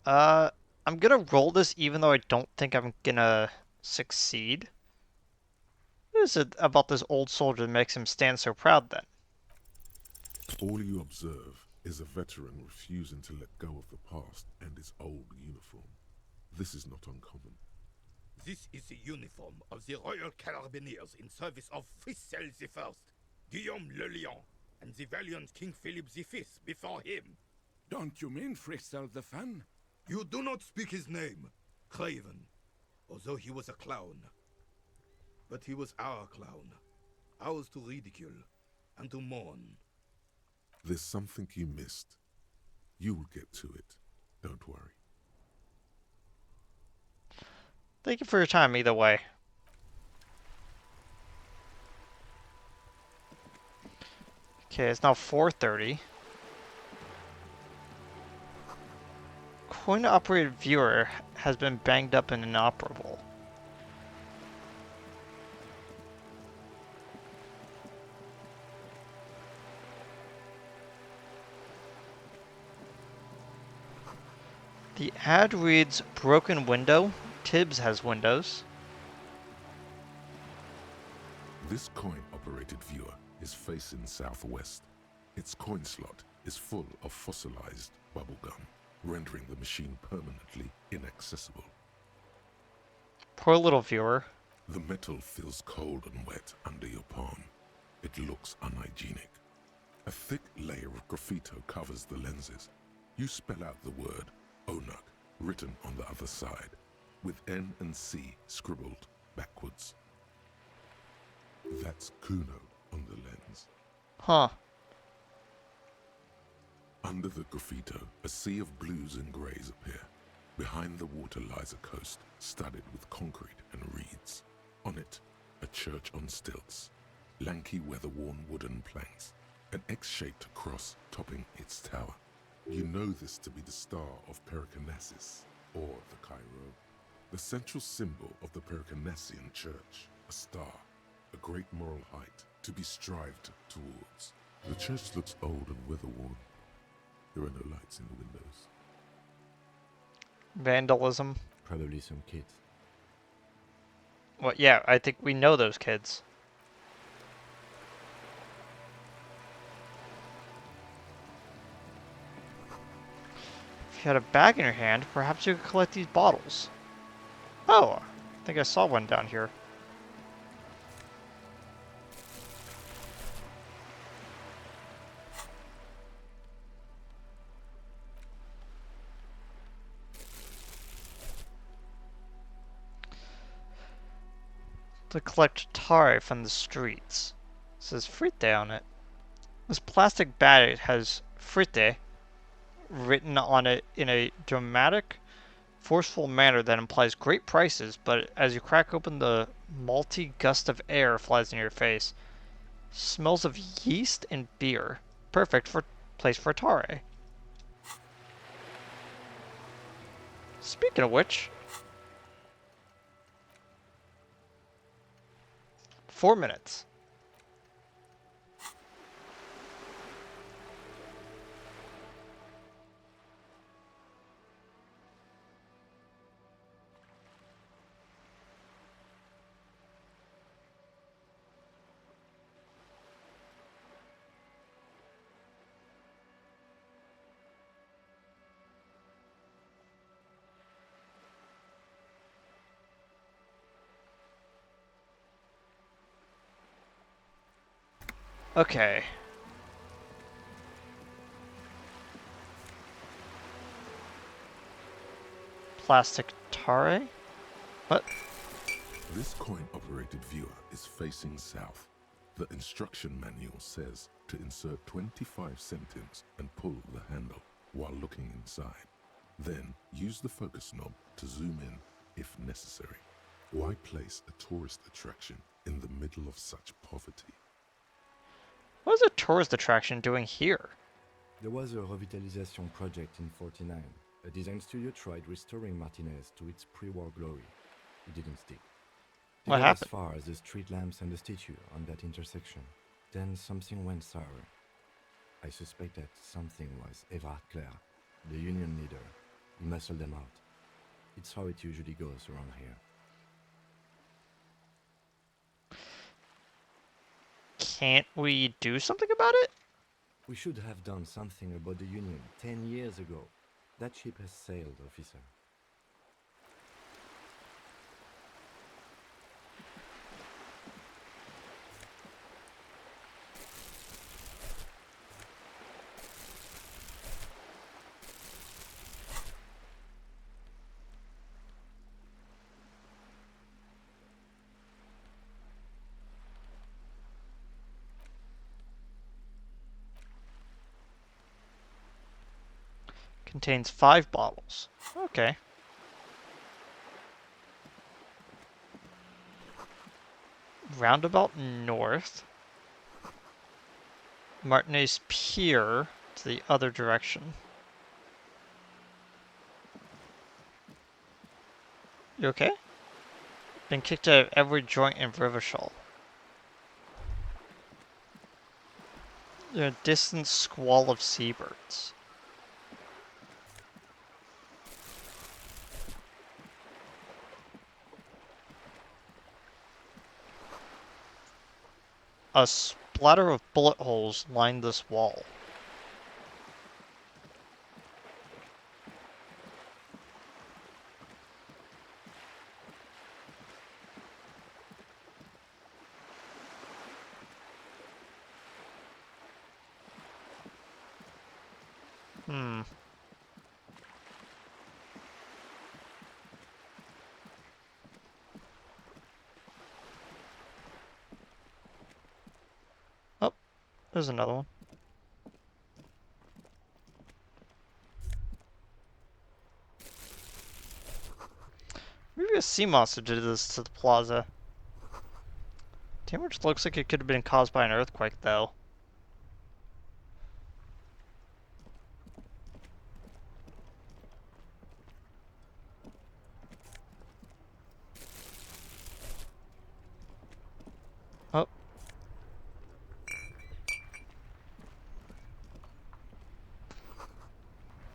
I'm gonna roll this even though I don't think I'm gonna succeed. What is it about this old soldier that makes him stand so proud then?
All you observe is a veteran refusing to let go of the past and his old uniform. This is not uncommon.
This is the uniform of the Royal Carabineers in service of Frisel I, Guillaume le Lion, and the valiant King Philip V before him.
Don't you mean Frisel the Fan?
You do not speak his name, Craven, although he was a clown. But he was our clown, ours to ridicule and to mourn.
There's something you missed. You will get to it. Don't worry.
Thank you for your time either way. Okay, it's now 4:30. Coin-operated viewer has been banged up and inoperable. The ad reads broken window. Tibbs has windows.
This coin-operated viewer is facing southwest. Its coin slot is full of fossilized bubblegum, rendering the machine permanently inaccessible.
Poor little viewer.
The metal feels cold and wet under your palm. It looks unhygienic. A thick layer of graffito covers the lenses. You spell out the word Onuk written on the other side, with N and C scribbled backwards. That's Kuno on the lens.
Huh.
Under the graffito, a sea of blues and greys appear. Behind the water lies a coast studded with concrete and reeds. On it, a church on stilts, lanky weather-worn wooden planks, an X-shaped cross topping its tower. You know this to be the Star of Pericarnassus, or the Cairo, the central symbol of the Pericarnassian Church, a star, a great moral height to be strived towards. The church looks old and weather-worn. There are no lights in the windows.
Vandalism.
Probably some kids.
Well, yeah, I think we know those kids. If you had a bag in your hand, perhaps you could collect these bottles. Oh, I think I saw one down here. To collect tar from the streets. It says fritte on it. This plastic bag has fritte written on it in a dramatic, forceful manner that implies great prices, but as you crack open, the malty gust of air flies in your face. Smells of yeast and beer. Perfect for place for tare. Speaking of which, 4 minutes. Okay. Plastic tare? What?
This coin-operated viewer is facing south. The instruction manual says to insert 25 centimes and pull the handle while looking inside. Then use the focus knob to zoom in if necessary. Why place a tourist attraction in the middle of such poverty?
What is a tourist attraction doing here?
There was a revitalization project in 49. A design studio tried restoring Martinez to its pre-war glory. It didn't stick. They
What
got
happened?
as far as the street lamps and the statue on that intersection. Then something went sour. I suspect that something was Everard Clare, the union leader. He muscled them out. It's how it usually goes around here.
Can't we do something about it?
We should have done something about the union 10 years ago. That ship has sailed, officer.
Contains 5 bottles. Okay. roundabout north. Martinez Pier to the other direction. You okay? Been kicked out of every joint in Rivershall. There's a distant squall of seabirds. A splatter of bullet holes line this wall. Oh, there's another one. Maybe a sea monster did this to the plaza. Damage looks like it could have been caused by an earthquake, though. Oh.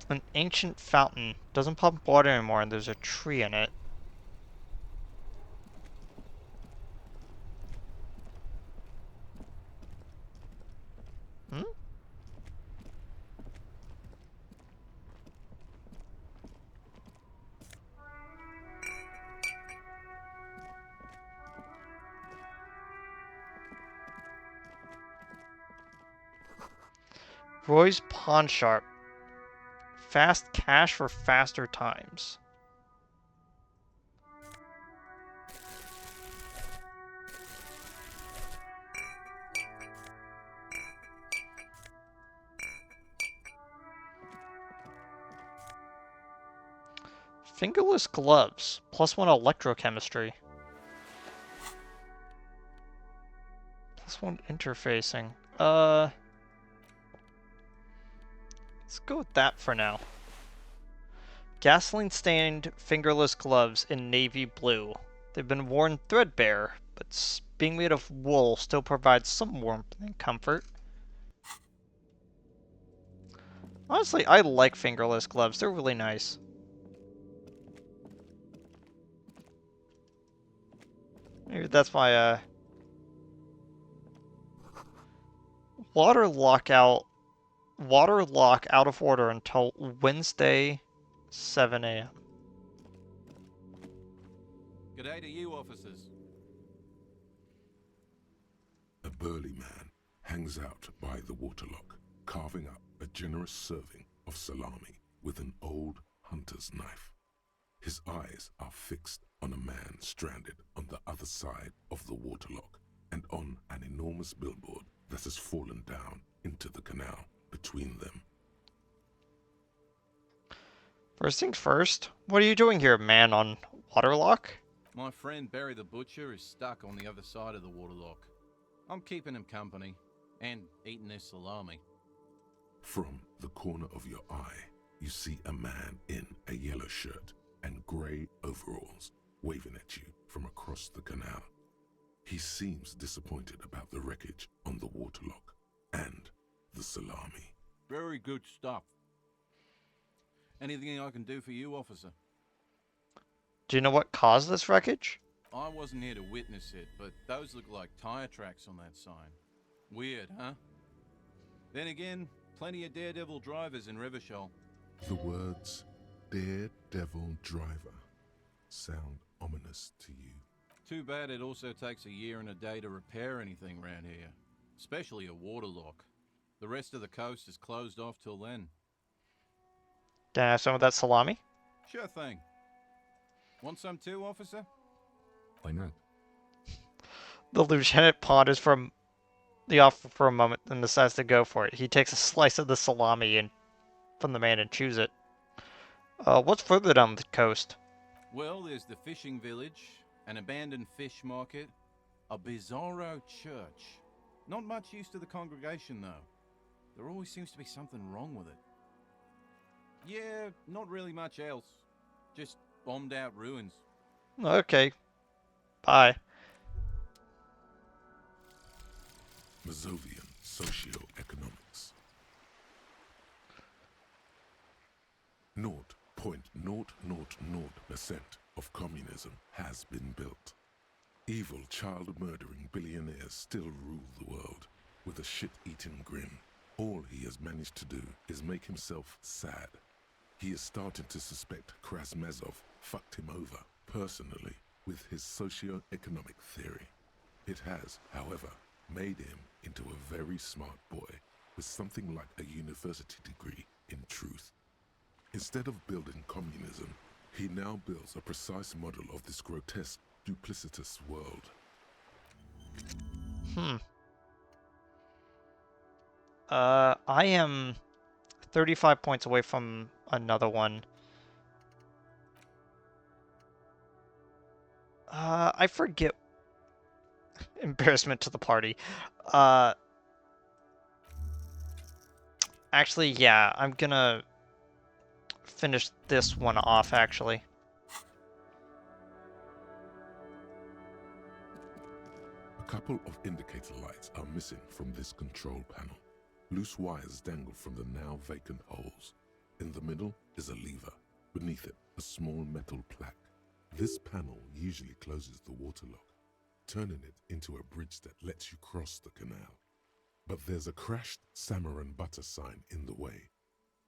An ancient fountain. Doesn't pump water anymore, and there's a tree in it. Hmm? Roy's Pawn Shop. Fast cash for faster times. Fingerless gloves. +1 electrochemistry. +1 interfacing. Let's go with that for now. Gasoline-stained fingerless gloves in navy blue. They've been worn threadbare, but being made of wool still provides some warmth and comfort. Honestly, I like fingerless gloves. They're really nice. Maybe that's my, water lock out of order until Wednesday, 7 a.m.
G'day to you, officers.
A burly man hangs out by the waterlock, carving up a generous serving of salami with an old hunter's knife. His eyes are fixed on a man stranded on the other side of the waterlock and on an enormous billboard that has fallen down into the canal between them.
First things first, what are you doing here, man on waterlock?
My friend Barry the Butcher is stuck on the other side of the waterlock. I'm keeping him company and eating his salami.
From the corner of your eye, you see a man in a yellow shirt and grey overalls waving at you from across the canal. He seems disappointed about the wreckage on the waterlock and the salami.
Very good stuff. Anything I can do for you, officer?
Do you know what caused this wreckage?
I wasn't here to witness it, but those look like tire tracks on that sign. Weird, huh? Then again, plenty of daredevil drivers in Rivershall.
The words daredevil driver sound ominous to you.
Too bad it also takes a year and a day to repair anything around here, especially a waterlock. The rest of the coast is closed off till then.
Can I have some of that salami?
Sure thing. Want some too, officer?
Why not?
The lieutenant ponders from the offer for a moment, then decides to go for it. He takes a slice of the salami and from the man and chews it. What's further down the coast?
Well, there's the fishing village, an abandoned fish market, A bizarro church. Not much use to the congregation, though. There always seems to be something wrong with it. Yeah, not really much else. Just bombed out ruins.
Okay. Bye.
Mazovian Socioeconomics. 0.000% of communism has been built. Evil child-murdering billionaires still rule the world with a shit-eating grin. All he has managed to do is make himself sad. He is starting to suspect Krasmezov fucked him over personally with his socio-economic theory. It has, however, made him into a very smart boy with something like a university degree in truth. Instead of building communism, he now builds a precise model of this grotesque, duplicitous world.
I am 35 points away from another one. I forget. Embarrassment to the party. Actually, yeah, I'm gonna finish this one off, actually.
A couple of indicator lights are missing from this control panel. Loose wires dangle from the now vacant holes. In the middle is a lever. Beneath it, a small metal plaque. This panel usually closes the waterlock, turning it into a bridge that lets you cross the canal. But there's a crashed salmon and butter sign in the way.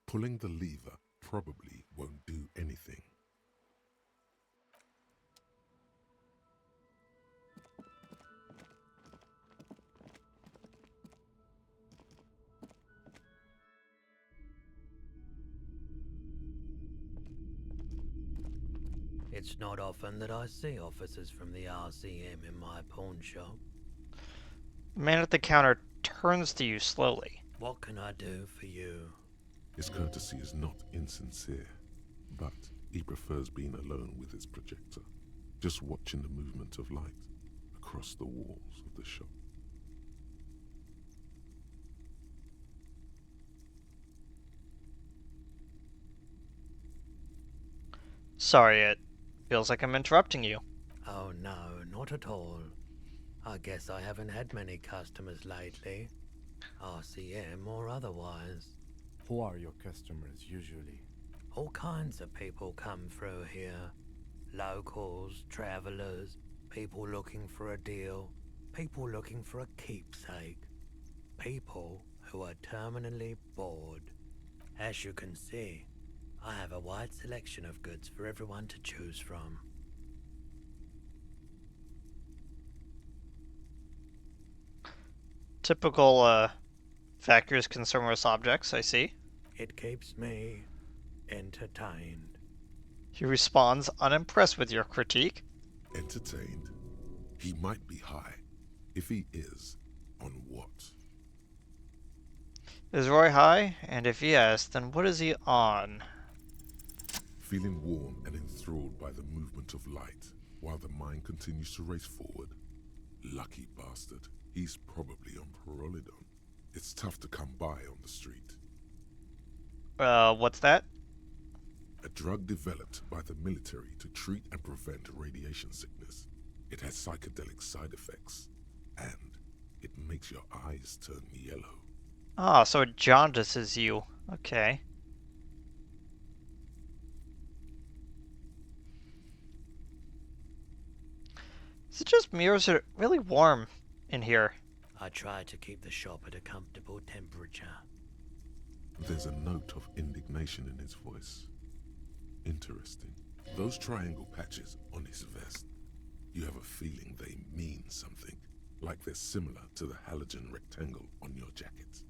Pulling the lever probably won't do anything.
It's not often that I see officers from the RCM in my pawn shop.
The man at the counter turns to you slowly.
What can I do for you?
His courtesy is not insincere, but he prefers being alone with his projector, just watching the movement of light across the walls of the shop.
Sorry, it feels like I'm interrupting you.
Oh no, not at all. I guess I haven't had many customers lately. RCM or otherwise.
Who are your customers usually?
All kinds of people come through here. Locals, travelers, people looking for a deal, people looking for a keepsake. People who are terminally bored. As you can see, I have a wide selection of goods for everyone to choose from.
Typical, factors consumerist objects, I see.
It keeps me entertained.
He responds, unimpressed with your critique.
Entertained? He might be high. If he is, on what?
Is Roy high? And if yes, then what is he on?
Feeling warm and enthralled by the movement of light, while the mind continues to race forward. Lucky bastard. He's probably on Prolidon. It's tough to come by on the street.
What's that?
A drug developed by the military to treat and prevent radiation sickness. It has psychedelic side effects, and it makes your eyes turn yellow.
Ah, so it jaundices you. Okay. Is it just me, or is it really warm in here?
I try to keep the shop at a comfortable temperature.
There's a note of indignation in his voice. Interesting. Those triangle patches on his vest, you have a feeling they mean something, like they're similar to the halogen rectangle on your jacket.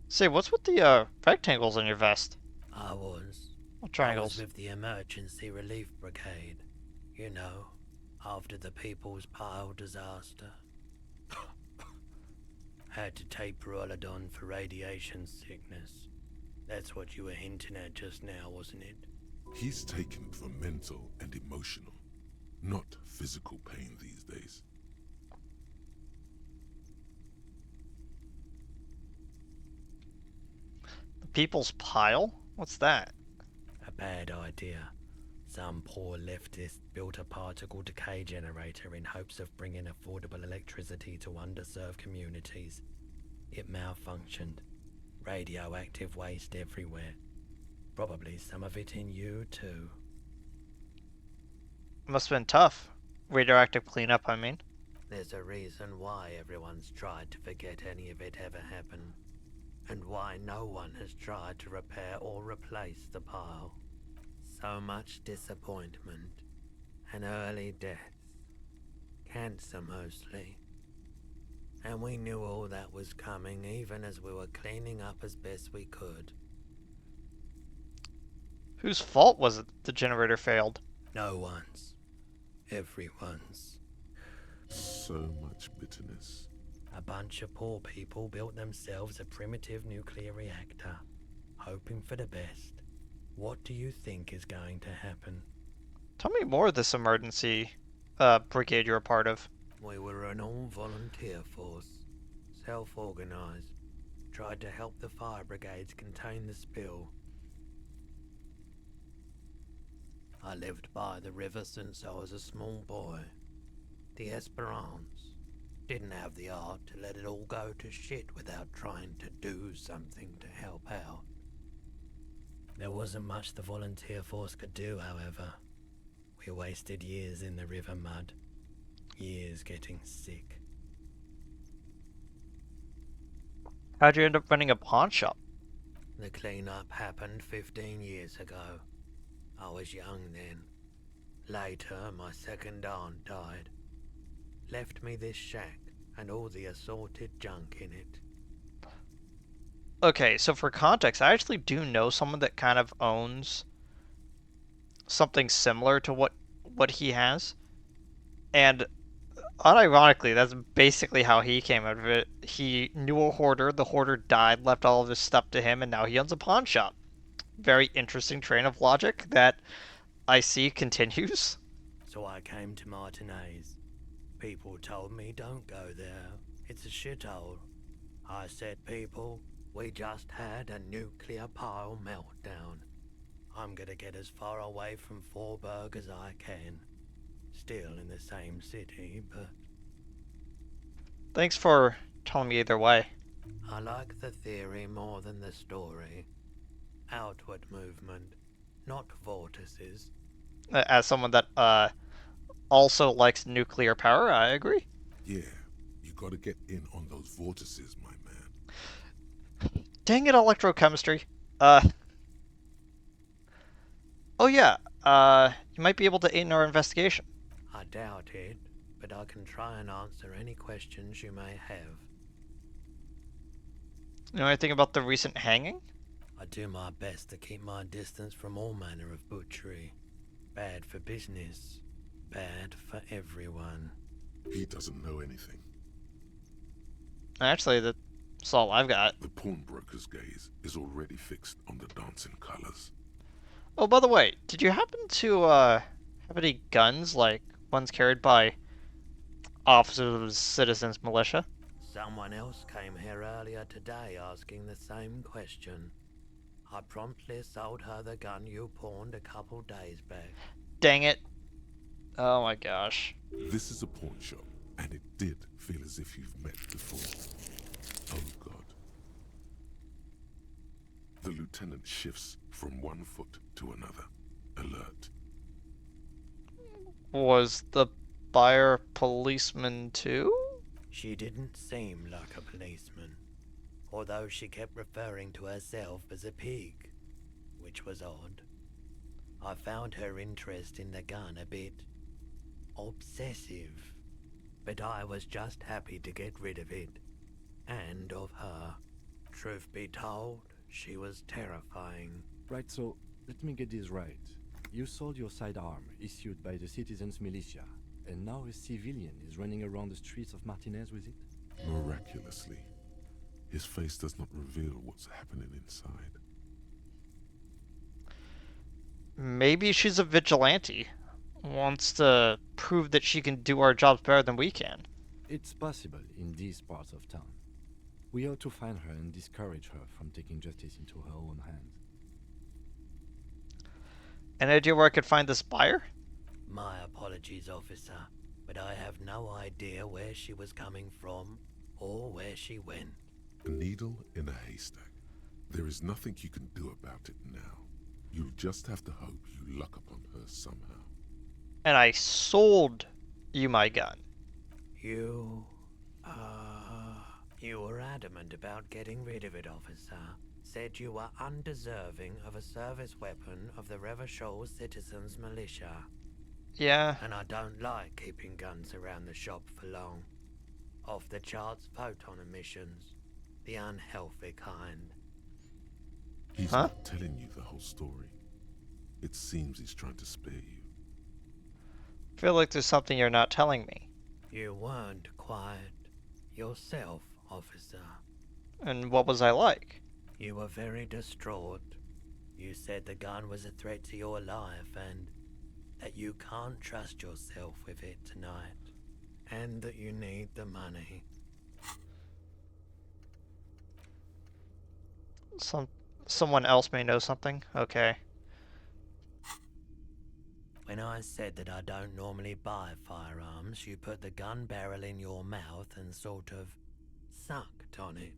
Say, what's with the, rectangles on your vest?
I was
Triangles.
with the Emergency Relief Brigade. You know, after the People's Pile disaster. Had to take Prolidon for radiation sickness. That's what you were hinting at just now, wasn't it?
He's taken for mental and emotional. not physical pain these days.
The People's Pile? What's that?
A bad idea. Some poor leftist built a particle decay generator in hopes of bringing affordable electricity to underserved communities. It malfunctioned. Radioactive waste everywhere. Probably some of it in you too.
Must have been tough. Radioactive cleanup, I mean.
There's a reason why everyone's tried to forget any of it ever happened, and why no one has tried to repair or replace the pile. So much disappointment, and early deaths. Cancer mostly. And we knew all that was coming even as we were cleaning up as best we could.
Whose fault was it the generator failed?
No one's. Everyone's.
So much bitterness.
A bunch of poor people built themselves a primitive nuclear reactor, hoping for the best. What do you think is going to happen?
Tell me more of this emergency brigade you're a part of.
We were an all-volunteer force, self-organized, tried to help the fire brigades contain the spill. I lived by the river since I was a small boy. The Esperance didn't have the art to let it all go to shit without trying to do something to help out. There wasn't much the volunteer force could do, however. We wasted years in the river mud. Years getting sick.
How'd you end up running a pawn shop?
The cleanup happened 15 years ago. I was young then. Later, my second aunt died. Left me this shack and all the assorted junk in it.
Okay, so for context, I actually do know someone that kind of owns something similar to what he has. And unironically, that's basically how he came out of it. He knew a hoarder, the hoarder died, left all of his stuff to him, and now he owns a pawn shop. Very interesting train of logic that I see continues.
So I came to Martinez. People told me don't go there. It's a shithole. I said, people, we just had a nuclear pile meltdown. I'm gonna get as far away from Forburg as I can. Still in the same city, but...
Thanks for telling me either way.
I like the theory more than the story. Outward movement, not vortices.
As someone that also likes nuclear power, I agree.
Yeah, you gotta get in on those vortices, my man.
Dang it, electrochemistry. Oh yeah, you might be able to aid in our investigation.
I doubt it, but I can try and answer any questions you may have.
You know anything about the recent hanging?
I do my best to keep my distance from all manner of butchery. Bad for business. Bad for everyone.
He doesn't know anything.
Actually, that's all I've got.
The pawnbroker's gaze is already fixed on the dancing colors.
Oh, by the way, did you happen to have any guns, like ones carried by officers of the Citizens Militia?
Someone else came here earlier today asking the same question. I promptly sold her the gun you pawned a couple days back.
Dang it. Oh my gosh.
This is a pawn shop, and it did feel as if you've met before. Oh god. The lieutenant shifts from one foot to another. Alert.
Was the buyer policeman too?
She didn't seem like a policeman, although she kept referring to herself as a pig, which was odd. I found her interest in the gun a bit obsessive, but I was just happy to get rid of it, and of her. Truth be told, she was terrifying.
Right, so let me get this right. You sold your sidearm, issued by the Citizens Militia, and now a civilian is running around the streets of Martinez with it?
Miraculously, his face does not reveal what's happening inside.
Maybe she's a vigilante. wants to prove that she can do our jobs better than we can.
It's possible in these parts of town. We ought to find her and discourage her from taking justice into her own hands.
An idea where I could find this buyer?
My apologies, officer, but I have no idea where she was coming from or where she went.
A needle in a haystack. There is nothing you can do about it now. You'll just have to hope you luck upon her somehow.
And I sold you my gun.
You were adamant about getting rid of it, officer. Said you were undeserving of a service weapon of the Revachol Citizens Militia.
Yeah.
And I don't like keeping guns around the shop for long. Off the charts photon emissions. The unhealthy kind.
He's not telling you the whole story. It seems he's trying to spare you.
Feel like there's something you're not telling me.
You weren't quiet yourself, officer.
And what was I like?
You were very distraught. You said the gun was a threat to your life and that you can't trust yourself with it tonight. And that you need the money.
Someone else may know something? Okay.
When I said that I don't normally buy firearms, you put the gun barrel in your mouth and sort of sucked on it.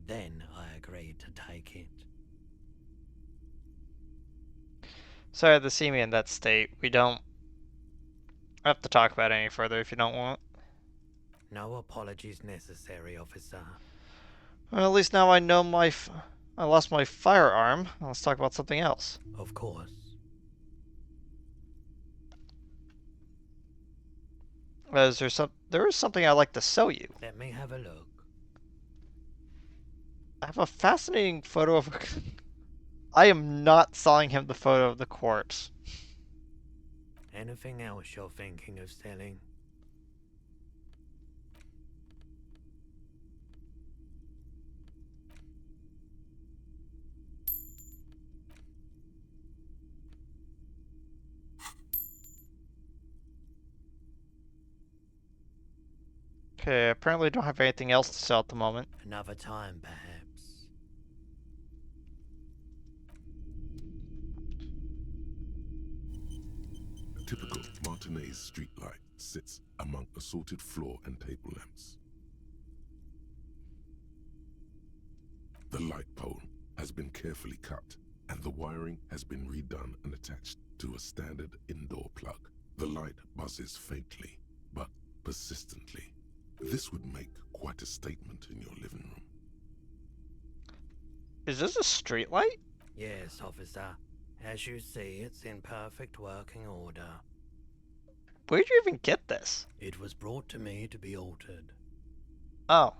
Then I agreed to take it.
Sorry to see me in that state. We don't have to talk about it any further if you don't want.
No apologies necessary, officer.
Well, at least now I know I lost my firearm. Let's talk about something else.
Of course.
There is something I'd like to sell you.
Let me have a look.
I have a fascinating photo of... I am not selling him the photo of the corpse.
Anything else you're thinking of selling?
Okay, apparently don't have anything else to sell at the moment.
Another time, perhaps.
A typical Martinez streetlight sits among assorted floor and table lamps. The light pole has been carefully cut, and the wiring has been redone and attached to a standard indoor plug. The light buzzes faintly, but persistently. This would make quite a statement in your living room.
Is this a street light?
Yes, officer. As you see, it's in perfect working order.
Where'd you even get this?
It was brought to me to be altered.
Oh.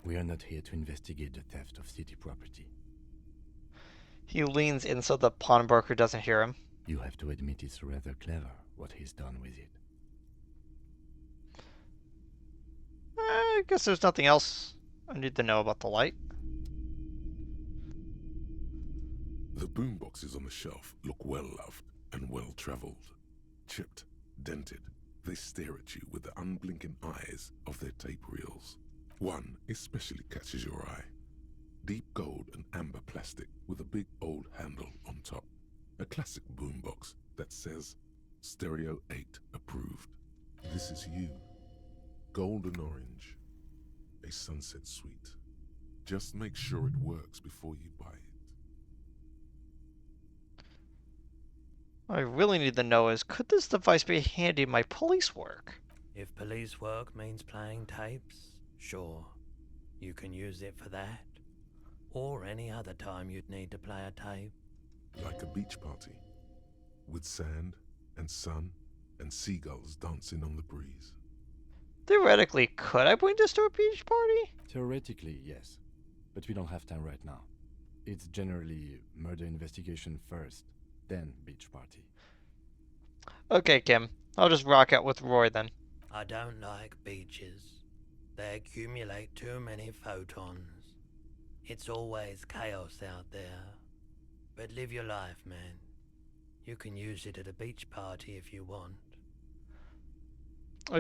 We are not here to investigate the theft of city property.
He leans in so the pawnbroker doesn't hear him.
You have to admit it's rather clever what he's done with it.
I guess there's nothing else I need to know about the light.
The boomboxes on the shelf look well-loved and well-traveled. Chipped, dented, they stare at you with the unblinking eyes of their tape reels. One especially catches your eye. Deep gold and amber plastic with a big old handle on top. A classic boombox that says, Stereo 8 approved. This is you. Golden orange. A sunset suite. Just make sure it works before you buy it.
What I really need to know is, could this device be handy in my police work?
If police work means playing tapes, sure. You can use it for that. Or any other time you'd need to play a tape.
Like a beach party. With sand and sun and seagulls dancing on the breeze.
Theoretically, could I bring this to a beach party?
Theoretically, yes. But we don't have time right now. It's generally murder investigation first, then beach party.
Okay, Kim. I'll just rock out with Roy then.
I don't like beaches. They accumulate too many photons. It's always chaos out there. But live your life, man. You can use it at a beach party if you want.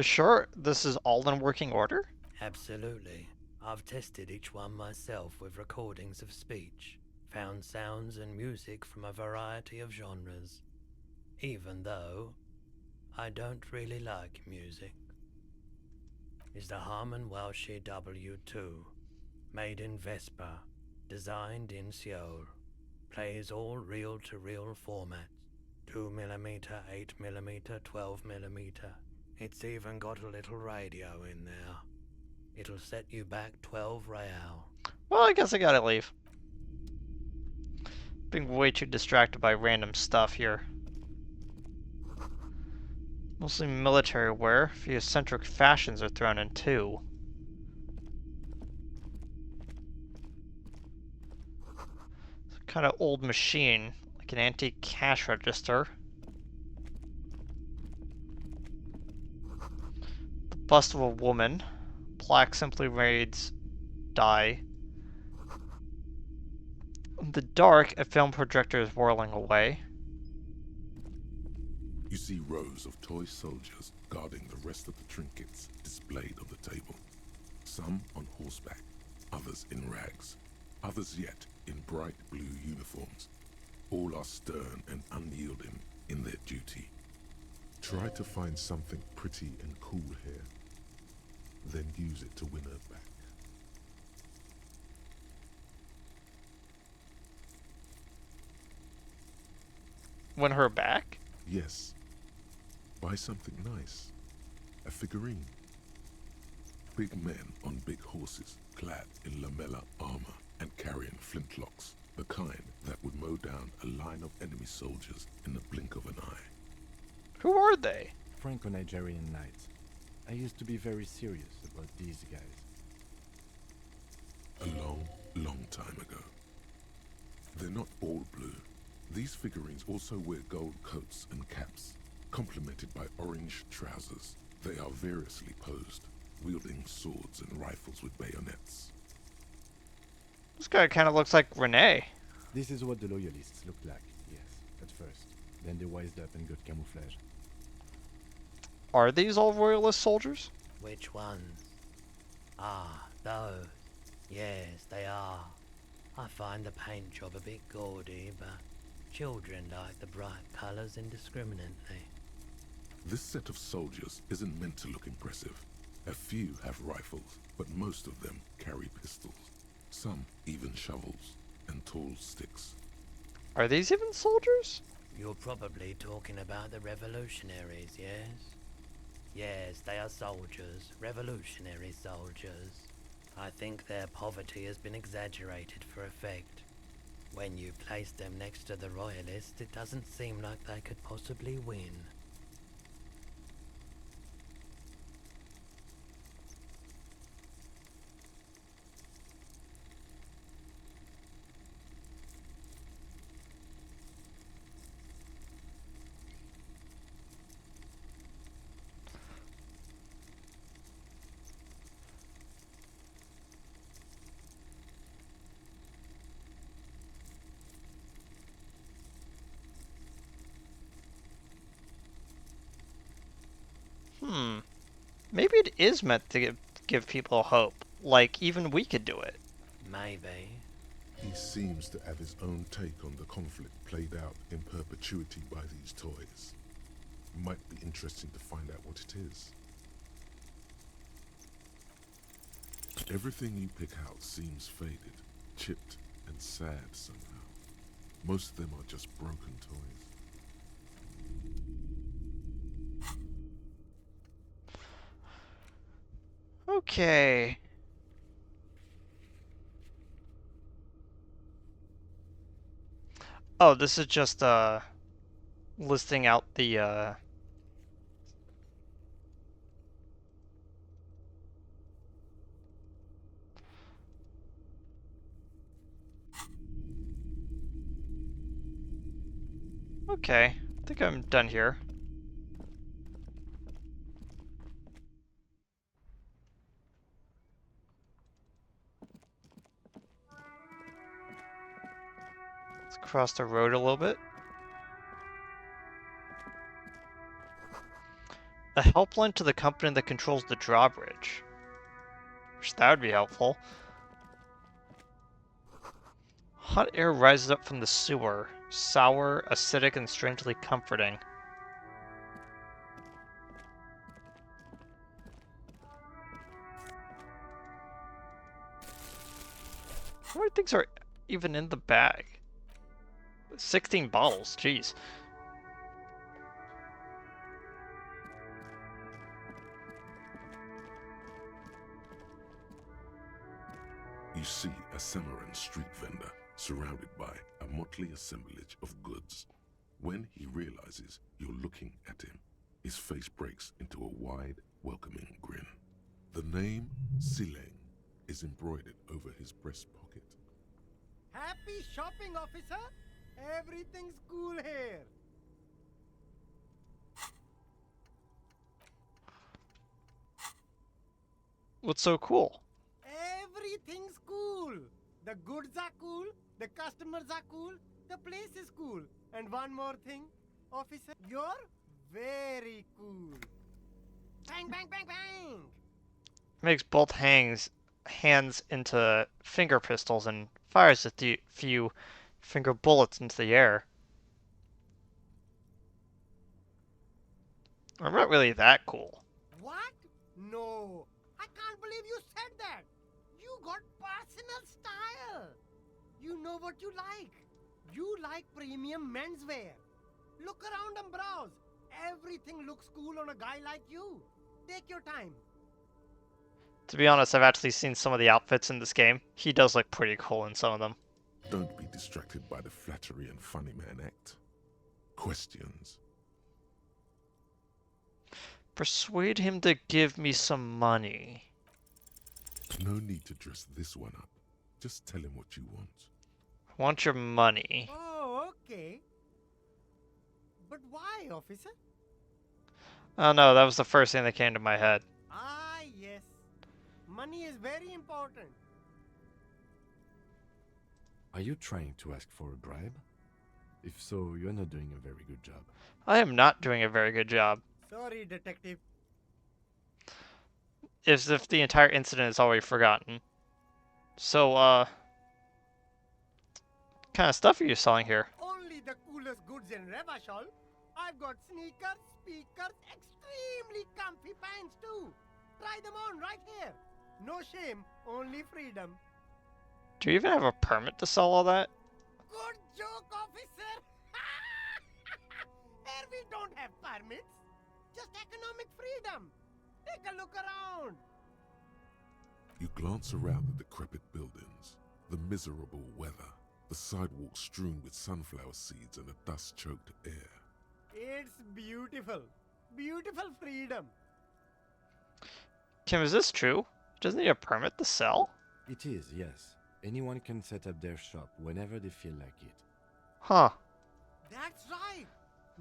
Sure, this is all in working order?
Absolutely. I've tested each one myself with recordings of speech, found sounds and music from a variety of genres, even though I don't really like music. Is the Harman Welshie W2, made in Vespa, designed in Seoul, plays all reel-to-reel formats, 2mm, 8mm, 12mm. It's even got a little radio in there. It'll set you back 12 real.
Well, I guess I gotta leave. Being way too distracted by random stuff here. Mostly military wear. A few eccentric fashions are thrown in too. It's a kind of old machine, like an antique cash register. The bust of a woman. Plaque simply reads, "Die." In the dark, a film projector is whirling away.
You see rows of toy soldiers guarding the rest of the trinkets displayed on the table. Some on horseback, others in rags, others yet in bright blue uniforms. All are stern and unyielding in their duty. Try to find something pretty and cool here, then use it to win her back.
Win her back?
Yes. Buy something nice. A figurine. Big men on big horses, clad in lamella armor and carrying flintlocks, the kind that would mow down a line of enemy soldiers in the blink of an eye.
Who are they?
Franco-Nigerian knights. I used to be very serious about these guys.
A long, long time ago. They're not all blue. These figurines also wear gold coats and caps, complemented by orange trousers. They are variously posed, wielding swords and rifles with bayonets.
This guy kind of looks like Renee.
This is what the loyalists looked like, yes, at first. Then they wised up and got camouflage.
Are these all royalist soldiers?
Which ones? Ah, those. Yes, they are. I find the paint job a bit gaudy, but children like the bright colours indiscriminately.
This set of soldiers isn't meant to look impressive. A few have rifles, but most of them carry pistols. Some even shovels and tall sticks.
Are these even soldiers?
You're probably talking about the revolutionaries, yes? Yes, they are soldiers, revolutionary soldiers. I think their poverty has been exaggerated for effect. When you place them next to the royalists, it doesn't seem like they could possibly win.
Maybe it is meant to give people hope. Like, even we could do it.
Maybe.
He seems to have his own take on the conflict played out in perpetuity by these toys. Might be interesting to find out what it is. Everything you pick out seems faded, chipped, and sad somehow. Most of them are just broken toys.
Okay. Oh, this is just listing out the Okay, I think I'm done here. Let's cross the road a little bit. A helpline to the company that controls the drawbridge. Which that would be helpful. Hot air rises up from the sewer. Sour, acidic, and strangely comforting. How many things are even in the bag? 16 bottles, jeez.
You see a Samaran street vendor surrounded by a motley assemblage of goods. When he realizes you're looking at him, his face breaks into a wide, welcoming grin. The name Sileng is embroidered over his breast pocket.
Happy shopping, officer! Everything's cool here.
What's so cool?
Everything's cool. The goods are cool, the customers are cool, the place is cool. And one more thing, officer, you're very cool. Bang, bang, bang, bang!
Makes both hands into finger pistols and fires a few finger bullets into the air. I'm not really that cool.
What? No, I can't believe you said that. You got personal style. You know what you like. You like premium menswear. Look around and browse. Everything looks cool on a guy like you. Take your time.
To be honest, I've actually seen some of the outfits in this game. He does look pretty cool in some of them.
Don't be distracted by the flattery and funny man act. Questions?
Persuade him to give me some money.
No need to dress this one up. Just tell him what you want.
I want your money.
Oh, okay. But why, officer?
Oh no, that was the first thing that came to my head.
Ah, yes. Money is very important.
Are you trying to ask for a bribe? If so, you're not doing a very good job.
I am not doing a very good job.
Sorry, detective.
As if the entire incident is already forgotten. So, kind of stuff are you selling here?
Only the coolest goods in Revachol. I've got sneakers, speakers, extremely comfy pants too. Try them on right here. No shame, only freedom.
Do you even have a permit to sell all that?
Good joke, officer. Here we don't have permits. Just economic freedom. Take a look around.
You glance around the decrepit buildings, the miserable weather, the sidewalks strewn with sunflower seeds and a dust-choked air.
It's beautiful. Beautiful freedom.
Kim, is this true? Doesn't he have a permit to sell?
It is, yes. Anyone can set up their shop whenever they feel like it.
Huh.
That's right.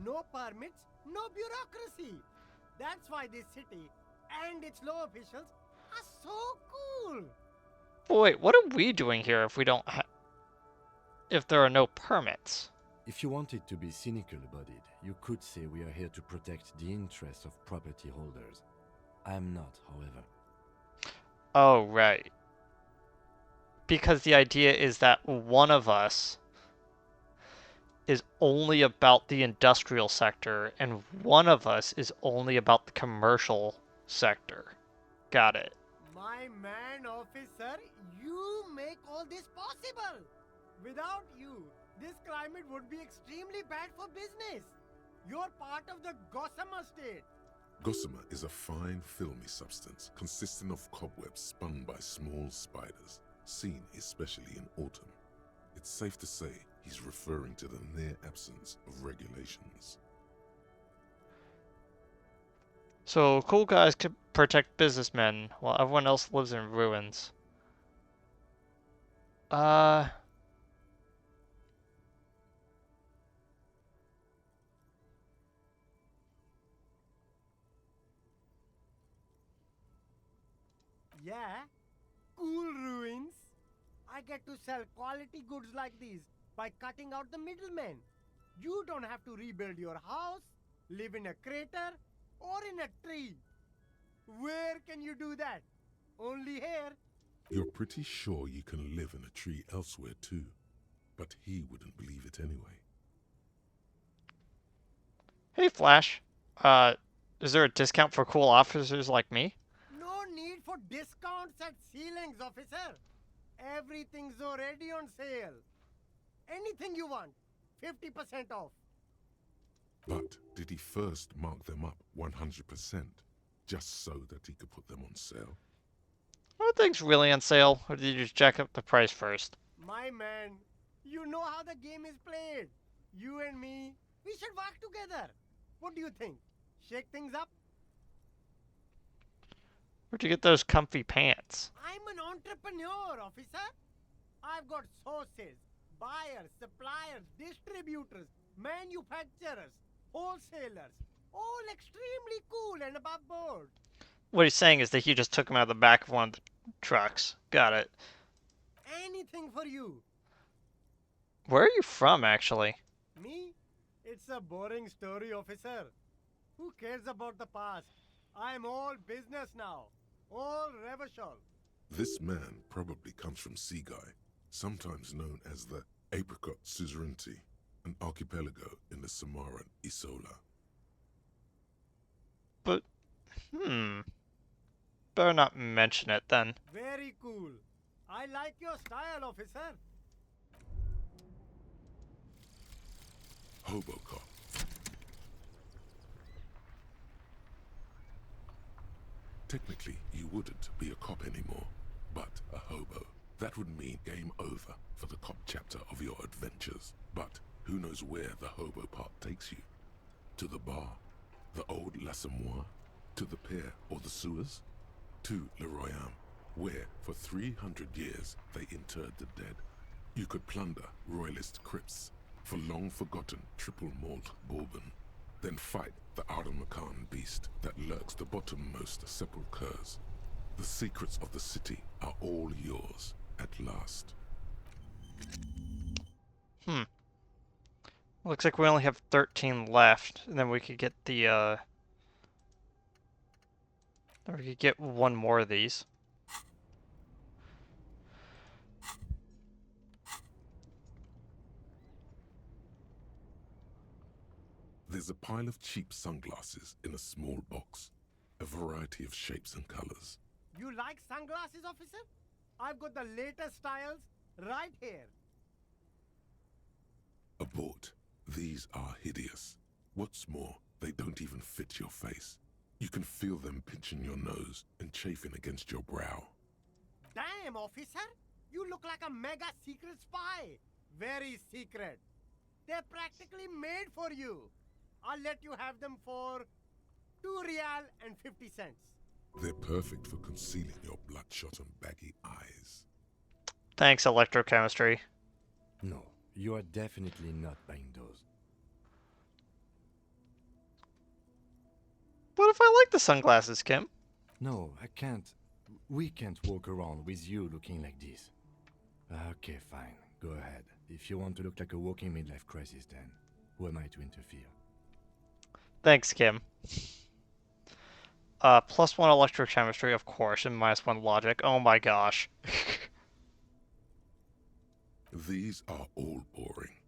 No permits, no bureaucracy. That's why this city and its law officials are so cool.
But wait, what are we doing here if we don't if there are no permits?
If you wanted to be cynical about it, you could say we are here to protect the interests of property holders. I'm not, however.
Oh, right. Because the idea is that one of us is only about the industrial sector, and one of us is only about the commercial sector. Got it.
My man, officer, you make all this possible. Without you, this climate would be extremely bad for business. You're part of the gossamer state.
Gossamer is a fine, filmy substance consisting of cobwebs spun by small spiders, seen especially in autumn. It's safe to say he's referring to the near absence of regulations.
So, cool guys can protect businessmen, while everyone else lives in ruins.
Yeah, cool ruins. I get to sell quality goods like these by cutting out the middlemen. You don't have to rebuild your house, live in a crater, or in a tree. Where can you do that? Only here.
You're pretty sure you can live in a tree elsewhere too, but he wouldn't believe it anyway.
Hey, Flash. Is there a discount for cool officers like me?
No need for discounts at ceilings, officer. Everything's already on sale. Anything you want, 50% off.
But did he first mark them up 100%, just so that he could put them on sale?
Are things really on sale, or did you just jack up the price first?
My man, you know how the game is played. You and me, we should work together. What do you think? Shake things up?
Where'd you get those comfy pants?
I'm an entrepreneur, officer. I've got sources, buyers, suppliers, distributors, manufacturers, wholesalers, all extremely cool and above board.
What he's saying is that he just took them out of the back of one of the trucks. Got it.
Anything for you.
Where are you from, actually?
Me? It's a boring story, officer. Who cares about the past? I'm all business now. All Revachol.
This man probably comes from Seaguy, sometimes known as the Apricot Suzerainty, an archipelago in the Samaran Isola.
But, better not mention it then.
Very cool. I like your style, officer.
Hobocop. Technically, you wouldn't be a cop anymore, but a hobo. That would mean game over for the cop chapter of your adventures. But who knows where the hobo part takes you? To the bar? The old L'Assommoir? To the pier or the sewers? To Le Royaume, where for 300 years they interred the dead. You could plunder royalist crypts for long-forgotten triple malt bourbon, then fight the Aramakan beast that lurks the bottommost sepulchres. The secrets of the city are all yours at last.
Looks like we only have 13 left, and then we could get the, then we could get one more of these.
There's a pile of cheap sunglasses in a small box, a variety of shapes and colors.
You like sunglasses, officer? I've got the latest styles right here.
Abort. These are hideous. What's more, they don't even fit your face. You can feel them pinching your nose and chafing against your brow.
Damn, officer! You look like a mega secret spy. Very secret. They're practically made for you. I'll let you have them for 2 real and 50 cents.
They're perfect for concealing your bloodshot and baggy eyes.
Thanks, electrochemistry.
No, you are definitely not buying those.
What if I like the sunglasses, Kim?
No, I can't. We can't walk around with you looking like this. Okay, fine. Go ahead. If you want to look like a walking midlife crisis, then who am I to interfere?
Thanks, Kim. +1 electrochemistry, of course, and -1 logic. Oh my gosh.
These are all boring.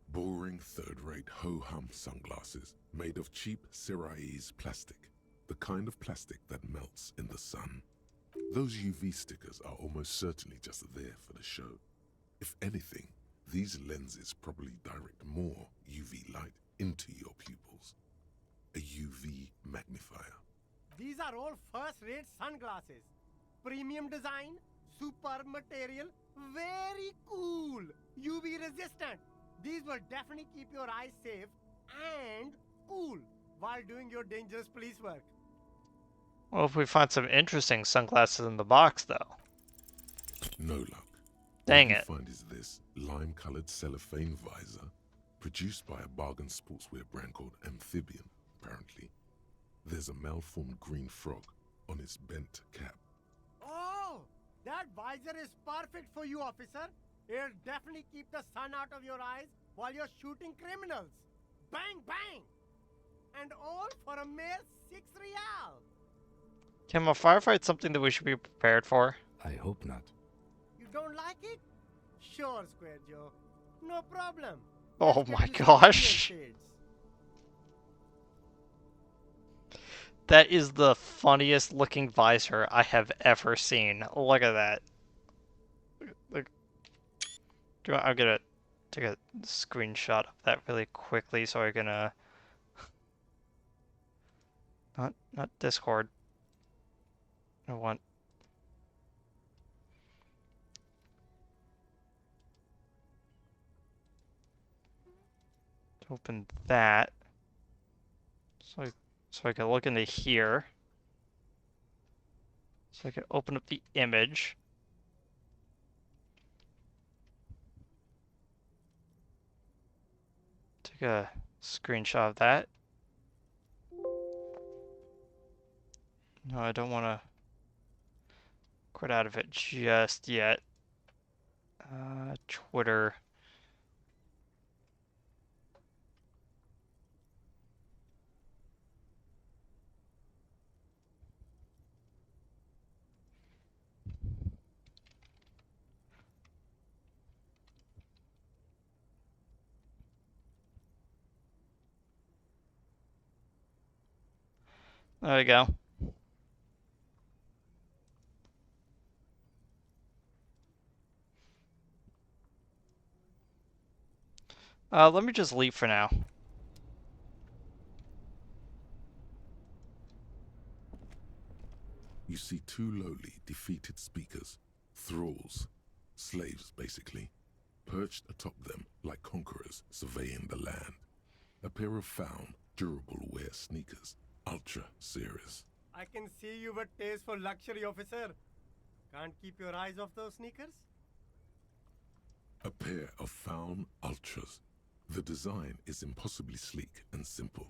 Boring third-rate ho-hum sunglasses made of cheap Syrahese plastic, the kind of plastic that melts in the sun. Those UV stickers are almost certainly just there for the show. If anything, these lenses probably direct more UV light into your pupils. A UV magnifier.
These are all first-rate sunglasses. Premium design, superb material, very cool. UV resistant. These will definitely keep your eyes safe and cool while doing your dangerous police work.
Well, if we find some interesting sunglasses in the box, though.
No luck.
Dang
What
it.
you find is this lime-colored cellophane visor, produced by a bargain sportswear brand called Amphibian, apparently. There's a malformed green frog on its bent cap.
Oh, that visor is perfect for you, officer. It'll definitely keep the sun out of your eyes while you're shooting criminals. Bang, bang! And all for a mere 6 real.
Can a firefight something that we should be prepared for?
I hope not.
You don't like it? Sure, Square Joe. No problem.
Oh
Let's get
my
you some
gosh.
onion shades.
That is the funniest looking visor I have ever seen. Look at that. Look. I'm gonna take a screenshot of that really quickly so I can not Discord. I want to open that so I can look into here. So I can open up the image. Take a screenshot of that. No, I don't want to quit out of it just yet. Twitter. There we go. Let me just leave for now.
You see two lowly, defeated speakers, thralls, slaves basically, perched atop them like conquerors surveying the land. A pair of found, durable wear sneakers, ultra series.
I can see you've a taste for luxury, officer. Can't keep your eyes off those sneakers?
A pair of found ultras. The design is impossibly sleek and simple.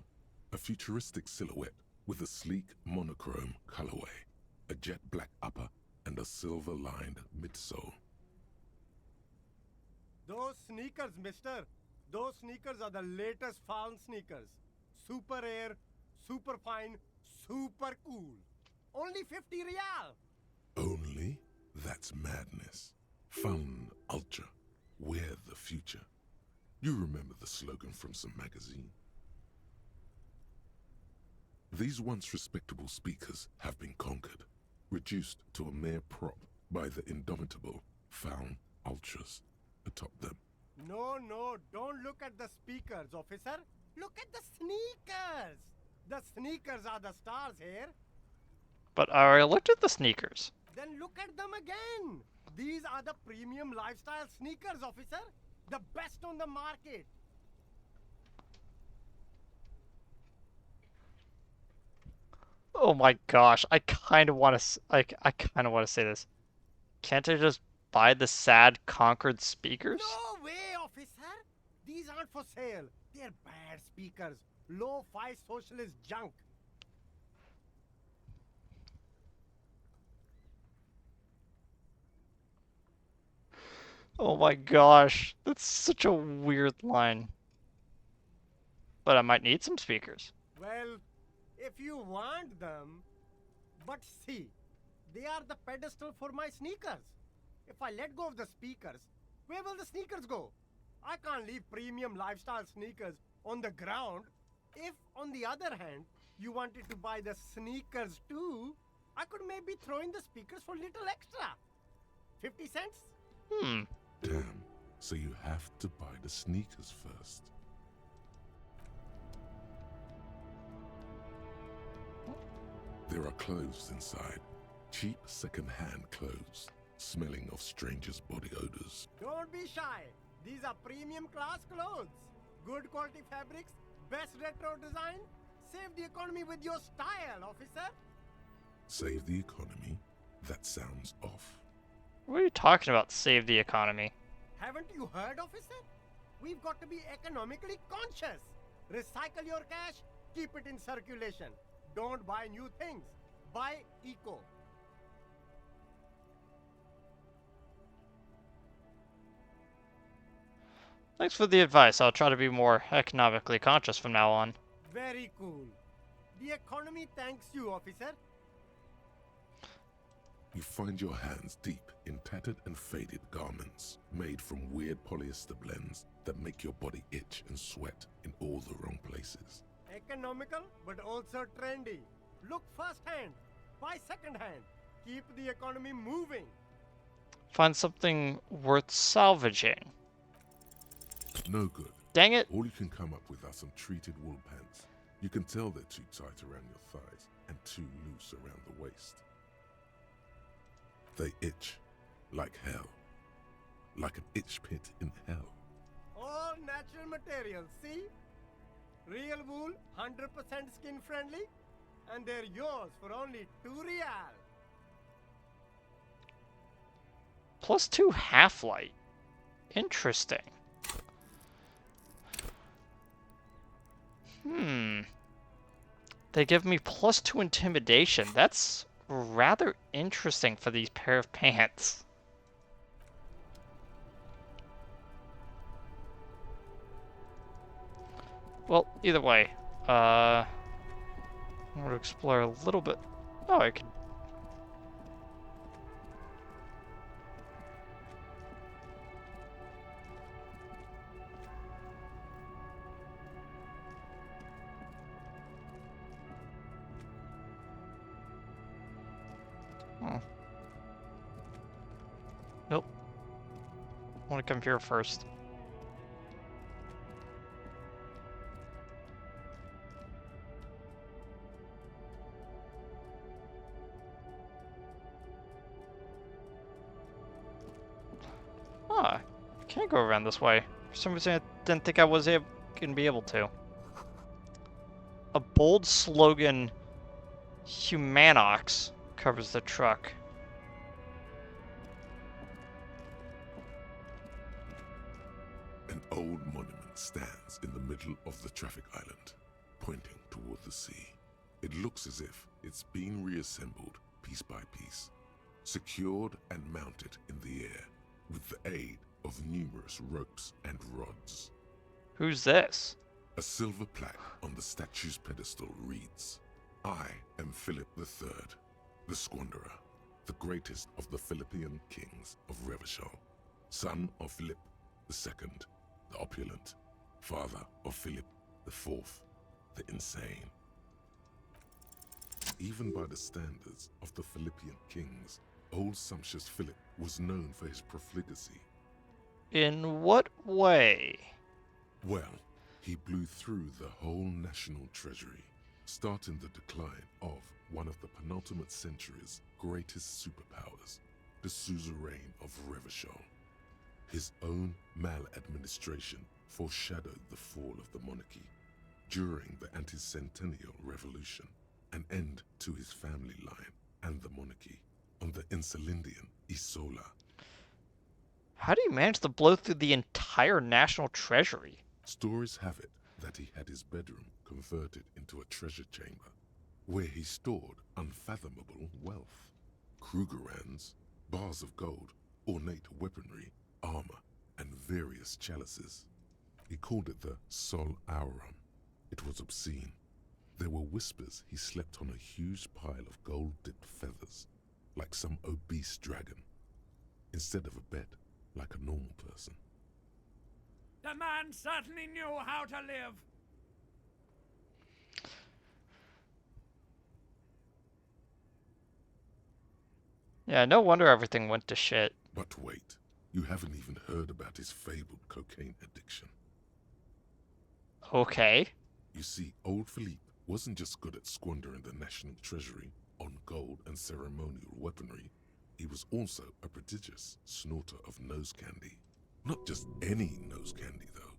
A futuristic silhouette with a sleek monochrome colorway, a jet black upper, and a silver-lined midsole.
Those sneakers, mister. Those sneakers are the latest found sneakers. Super air, super fine, super cool. Only 50 real.
Only? That's madness. Fun ultra. Wear the future. You remember the slogan from some magazine? These once respectable speakers have been conquered, reduced to a mere prop by the indomitable found ultras atop them.
No, don't look at the speakers, officer. Look at the sneakers. The sneakers are the stars here.
But I already looked at the sneakers.
Then look at them again. These are the premium lifestyle sneakers, officer. The best on the market.
Oh my gosh, I kind of want to I kind of want to say this. Can't I just buy the sad conquered speakers?
No way, officer. These aren't for sale. They're bad speakers. Low-fi socialist junk.
Oh my gosh, that's such a weird line. But I might need some speakers.
Well, if you want them, but see, they are the pedestal for my sneakers. If I let go of the speakers, where will the sneakers go? I can't leave premium lifestyle sneakers on the ground. If, on the other hand, you wanted to buy the sneakers too, I could maybe throw in the speakers for little extra. 50 cents?
Damn, so you have to buy the sneakers first. There are clothes inside. Cheap second-hand clothes, smelling of strangers' body odors.
Don't be shy. These are premium class clothes. Good quality fabrics, best retro design. Save the economy with your style, officer.
Save the economy? That sounds off.
What are you talking about, save the economy?
Haven't you heard, officer? We've got to be economically conscious. Recycle your cash, keep it in circulation. Don't buy new things. Buy eco.
Thanks for the advice. I'll try to be more economically conscious from now on.
Very cool. The economy thanks you, officer.
You find your hands deep in tattered and faded garments made from weird polyester blends that make your body itch and sweat in all the wrong places.
Economical, but also trendy. Look first hand, buy second hand. Keep the economy moving.
Find something worth salvaging.
No good.
Dang it.
All you can come up with are some treated wool pants. You can tell they're too tight around your thighs and too loose around the waist. They itch like hell. Like an itch pit in hell.
All natural materials, see? Real wool, 100% skin friendly, and they're yours for only 2 real.
+2 half-light. Interesting. They give me +2 intimidation. That's rather interesting for these pair of pants. Well, either way, I want to explore a little bit. Oh, I could. Nope. I want to come here first. Ah, I can't go around this way. For some reason, I didn't think I was gonna be able to. A bold slogan, Humanox, covers the truck.
An old monument stands in the middle of the traffic island, pointing toward the sea. It looks as if it's been reassembled piece by piece, secured and mounted in the air with the aid of numerous ropes and rods.
Who's this?
A silver plaque on the statue's pedestal reads, "I am Philip III, the Squanderer, the greatest of the Philippian kings of Revachol, son of Philip II, the opulent, father of Philip IV, the insane." Even by the standards of the Philippian kings, old sumptuous Philip was known for his profligacy.
In what way?
Well, he blew through the whole national treasury, starting the decline of one of the penultimate century's greatest superpowers, the suzerain of Revachol. His own maladministration foreshadowed the fall of the monarchy during the anti-centennial revolution, an end to his family line and the monarchy on the Insulindian Isola.
How do you manage to blow through the entire national treasury?
Stories have it that he had his bedroom converted into a treasure chamber, where he stored unfathomable wealth. Krugerrands, bars of gold, ornate weaponry, armor, and various chalices. He called it the Sol Aurum. It was obscene. There were whispers he slept on a huge pile of gold-dipped feathers, like some obese dragon, instead of a bed, like a normal person.
The man certainly knew how to live.
Yeah, no wonder everything went to shit.
But wait, you haven't even heard about his fabled cocaine addiction.
Okay.
You see, old Philippe wasn't just good at squandering the national treasury on gold and ceremonial weaponry. He was also a prodigious snorter of nose candy. Not just any nose candy, though.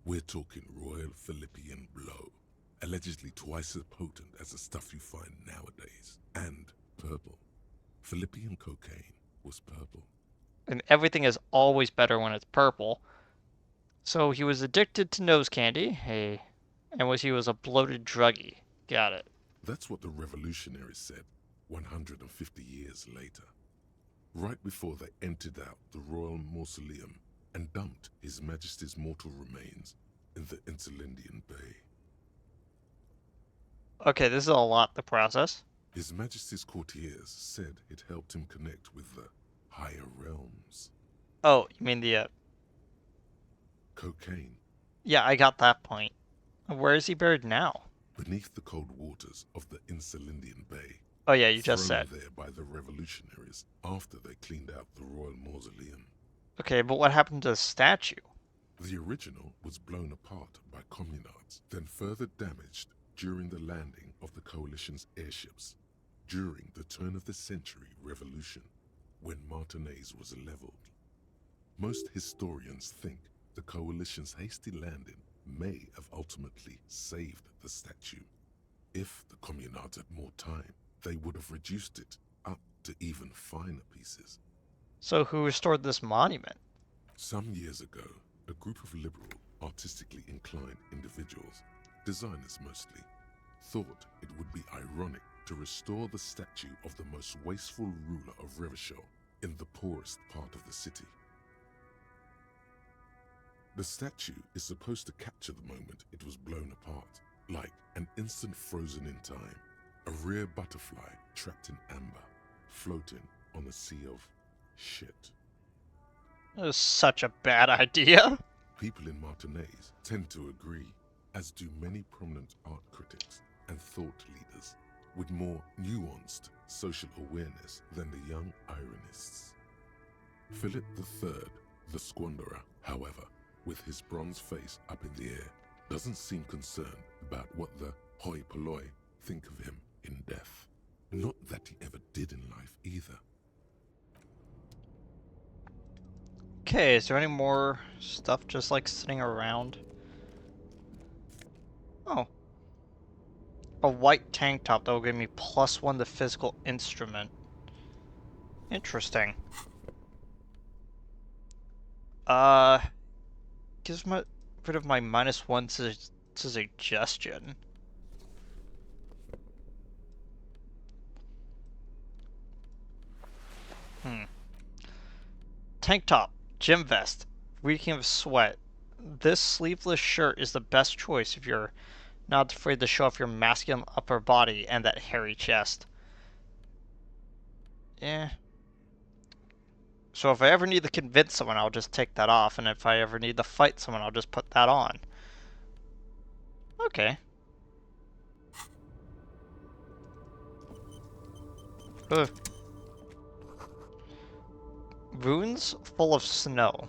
We're talking Royal Philippian Blow, allegedly twice as potent as the stuff you find nowadays, and purple. Philippian cocaine was purple.
And everything is always better when it's purple. So he was addicted to nose candy, hey, and he was a bloated druggie. Got it.
That's what the revolutionaries said 150 years later. Right before they emptied out the royal mausoleum and dumped His Majesty's mortal remains in the Insulindian Bay.
Okay, this is a lot to process.
His Majesty's courtiers said it helped him connect with the higher realms.
Oh, you mean the,
Cocaine.
Yeah, I got that point. Where is he buried now?
Beneath the cold waters of the Insulindian Bay.
Oh yeah, you just
thrown
said.
there by the revolutionaries after they cleaned out the royal mausoleum.
Okay, but what happened to the statue?
The original was blown apart by communards, then further damaged during the landing of the coalition's airships during the turn-of-the-century revolution, when Martinez was leveled. Most historians think the coalition's hasty landing may have ultimately saved the statue. If the communards had more time, they would have reduced it up to even finer pieces.
So who restored this monument?
Some years ago, a group of liberal, artistically inclined individuals, designers mostly, thought it would be ironic to restore the statue of the most wasteful ruler of Revachol in the poorest part of the city. The statue is supposed to capture the moment it was blown apart, like an instant frozen in time, a rare butterfly trapped in amber, floating on a sea of shit.
That was such a bad idea.
People in Martinez tend to agree, as do many prominent art critics and thought leaders with more nuanced social awareness than the young ironists. Philip III, the squanderer, however, with his bronze face up in the air, doesn't seem concerned about what the hoi polloi think of him in death. Not that he ever did in life either.
Okay, is there any more stuff just like sitting around? Oh. A white tank top that will give me +1 to physical instrument. Interesting. Gives me rid of my -1 to suggestion. Tank top, gym vest, reeking of sweat. This sleeveless shirt is the best choice if you're not afraid to show off your masculine upper body and that hairy chest. Eh. So if I ever need to convince someone, I'll just take that off, and if I ever need to fight someone, I'll just put that on. Okay. Ugh. Ruins full of snow.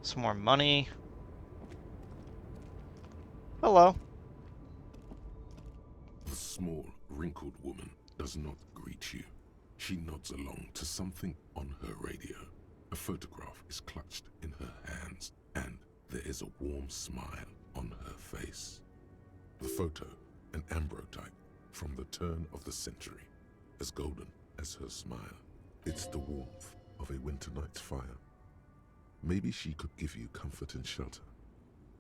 Some more money. Hello.
The small, wrinkled woman does not greet you. She nods along to something on her radio. A photograph is clutched in her hands, and there is a warm smile on her face. The photo, an ambrotype from the turn of the century, as golden as her smile. It's the warmth of a winter night's fire. Maybe she could give you comfort and shelter,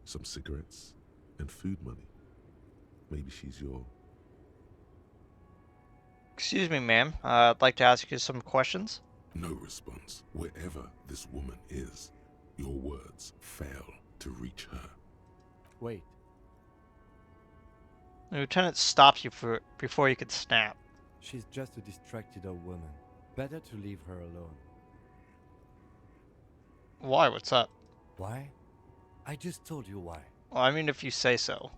some cigarettes and food money. Maybe she's your...
Excuse me, ma'am. I'd like to ask you some questions.
No response. Wherever this woman is, your words fail to reach her.
Wait.
The lieutenant stops you before you could snap.
She's just a distracted old woman. Better to leave her alone.
Why? What's up?
Why? I just told you why.
Well, I mean, if you say so.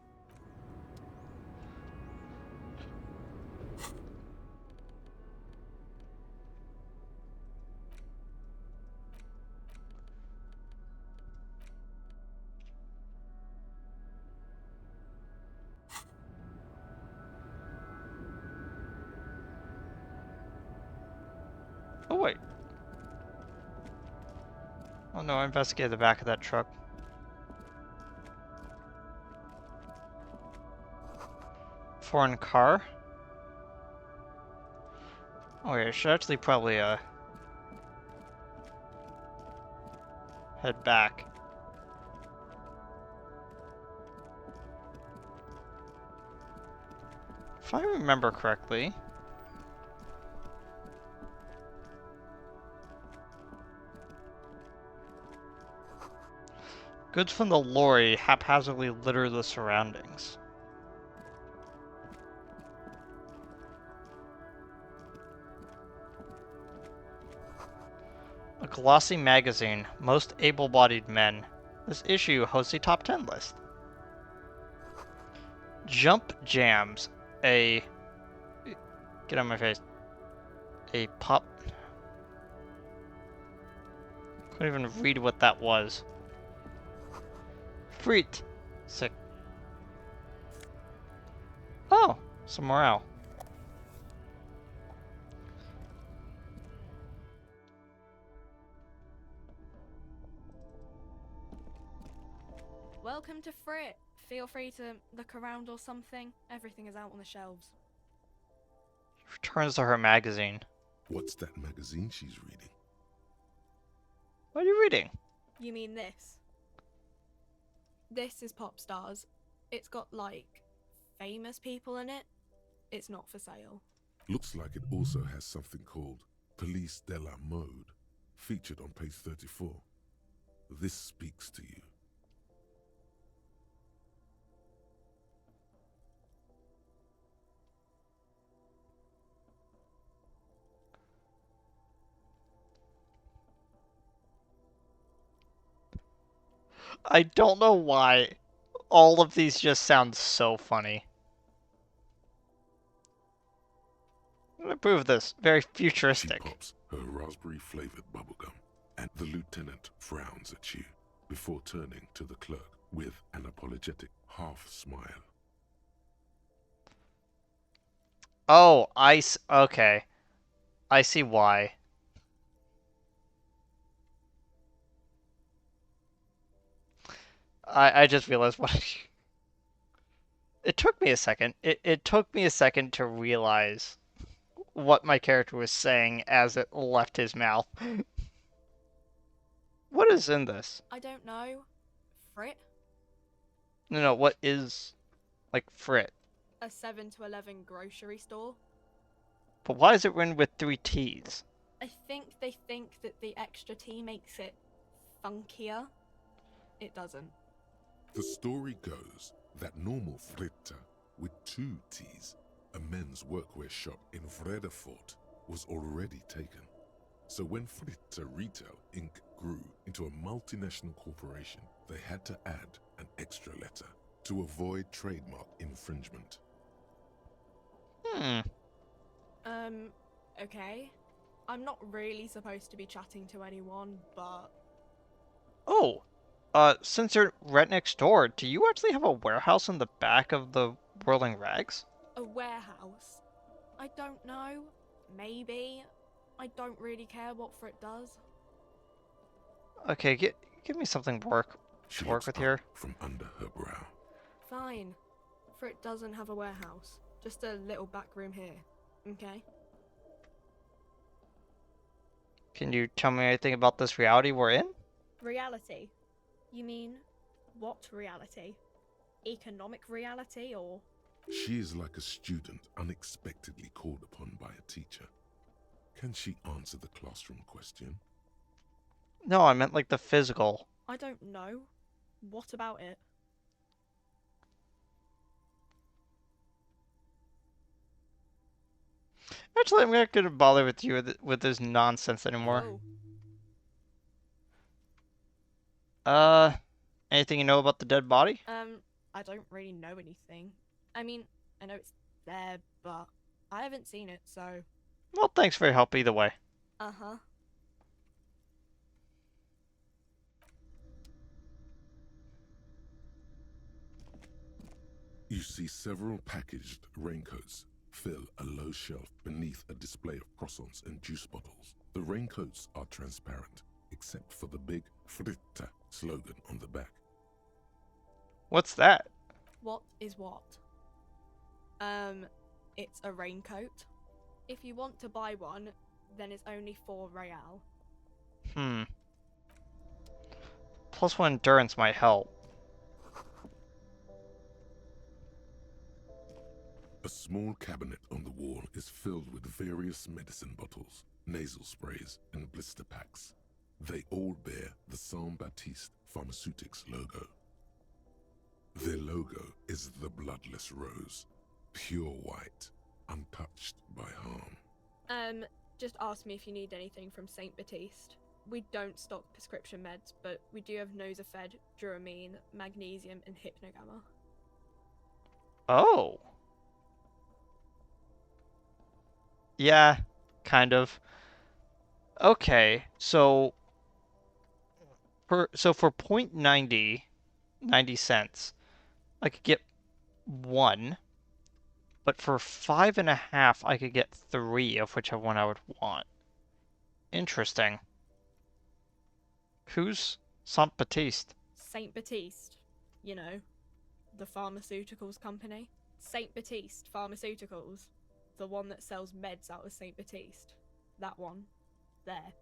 Oh, wait. Oh no, I investigated the back of that truck. Foreign car? Oh yeah, I should actually probably, head back. If I remember correctly... Goods from the lorry haphazardly litter the surroundings. A glossy magazine, most able-bodied men. This issue hosts a top 10 list. Jump Jams, a... Get on my face. A pop... Couldn't even read what that was. Freet. Sick. Oh, some morale.
Welcome to Frit. Feel free to look around or something. Everything is out on the shelves.
Returns to her magazine.
What's that magazine she's reading?
What are you reading?
You mean this? This is Pop Stars. It's got, like, famous people in it. It's not for sale.
Looks like it also has something called Police de la Mode, featured on page 34. This speaks to you.
I don't know why all of these just sound so funny. I'm gonna prove this. Very futuristic.
She pops her raspberry-flavored bubblegum, and the lieutenant frowns at you before turning to the clerk with an apologetic half-smile.
Oh, okay. I see why. I just realized what... It took me a second. It took me a second to realize what my character was saying as it left his mouth. What is in this?
I don't know. Frit?
No, what is, like, Frit?
A 7 to 11 grocery store.
But why is it written with 3 T's?
I think they think that the extra T makes it funkier. It doesn't.
The story goes that normal Fritta, with 2 T's, a men's workwear shop in Vredefort, was already taken. So when Fritta Retail Inc. grew into a multinational corporation, they had to add an extra letter to avoid trademark infringement.
Okay. I'm not really supposed to be chatting to anyone, but...
Oh, since you're right next door, do you actually have a warehouse in the back of the Whirling Rags?
A warehouse? I don't know. Maybe. I don't really care what Frit does.
Okay, give me something to work with here.
From under her brow.
Fine. Frit doesn't have a warehouse. Just a little back room here. Okay?
Can you tell me anything about this reality we're in?
Reality? You mean, what reality? Economic reality, or...?
She is like a student unexpectedly called upon by a teacher. Can she answer the classroom question?
No, I meant like the physical.
I don't know. What about it?
Actually, I'm not gonna bother with you with this nonsense anymore.
Oh.
Anything you know about the dead body?
I don't really know anything. I mean, I know it's there, but I haven't seen it, so...
Well, thanks for your help either way.
Uh-huh.
You see several packaged raincoats fill a low shelf beneath a display of croissants and juice bottles. The raincoats are transparent, except for the big Fritta slogan on the back.
What's that?
What is what? It's a raincoat. If you want to buy one, then it's only 4 real.
+1 endurance might help.
A small cabinet on the wall is filled with various medicine bottles, nasal sprays, and blister packs. They all bear the Saint Baptiste Pharmaceutics logo. Their logo is the bloodless rose, pure white, untouched by harm.
Just ask me if you need anything from Saint Baptiste. We don't stock prescription meds, but we do have Nosafed, Duramine, Magnesium, and Hypnogamma.
Oh. Yeah, kind of. Okay, so for point 90 cents, I could get 1, but for 5.5 I could get 3 of whichever one I would want. Interesting. Who's Saint Baptiste?
Saint Baptiste, you know, the pharmaceuticals company. Saint Baptiste Pharmaceuticals, the one that sells meds out of Saint Baptiste. That one. There.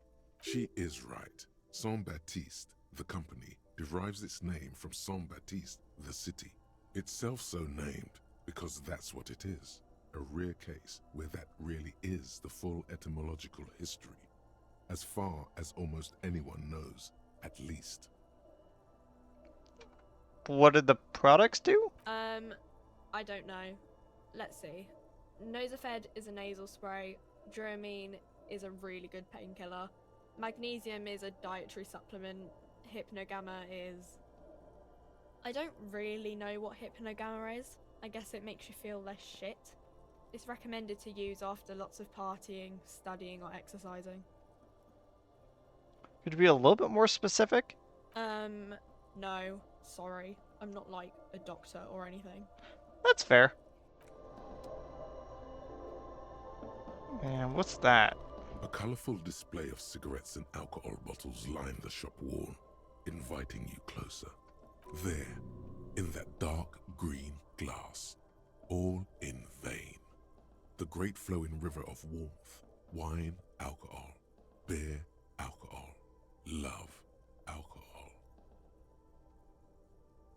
She is right. Saint Baptiste, the company, derives its name from Saint Baptiste, the city. Itself so named because that's what it is. A rare case where that really is the full etymological history. As far as almost anyone knows, at least.
What did the products do?
I don't know. Let's see. Nosafed is a nasal spray. Duramine is a really good painkiller. Magnesium is a dietary supplement. Hypnogamma is... I don't really know what Hypnogamma is. I guess it makes you feel less shit. It's recommended to use after lots of partying, studying, or exercising.
Could you be a little bit more specific?
No. Sorry. I'm not like a doctor or anything.
That's fair. And what's that?
A colorful display of cigarettes and alcohol bottles line the shop wall, inviting you closer. There, in that dark green glass, all in vain. The great flowing river of warmth, wine, alcohol, beer, alcohol, love, alcohol.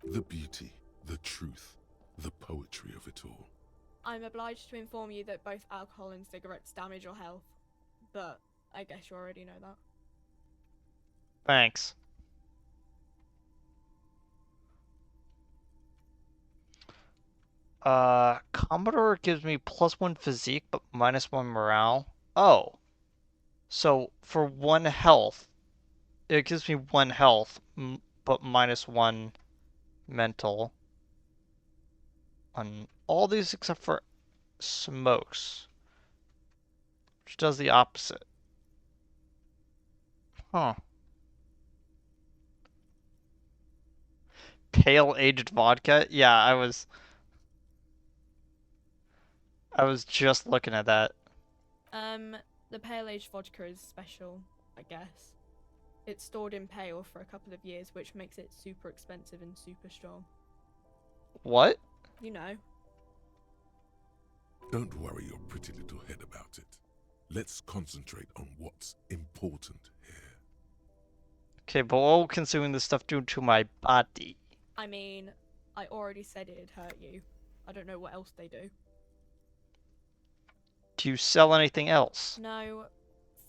The beauty, the truth, the poetry of it all.
I'm obliged to inform you that both alcohol and cigarettes damage your health, but I guess you already know that.
Thanks. Commodore gives me +1 physique, but -1 morale. Oh. So, for 1 health, it gives me 1 health, but -1 mental. On all these except for smokes, which does the opposite. Huh. Pale aged vodka? Yeah, I was just looking at that.
The pale aged vodka is special, I guess. It's stored in pale for a couple of years, which makes it super expensive and super strong.
What?
You know.
Don't worry your pretty little head about it. Let's concentrate on what's important here.
Okay, but what will consuming this stuff do to my body?
I mean, I already said it'd hurt you. I don't know what else they do.
Do you sell anything else?
No,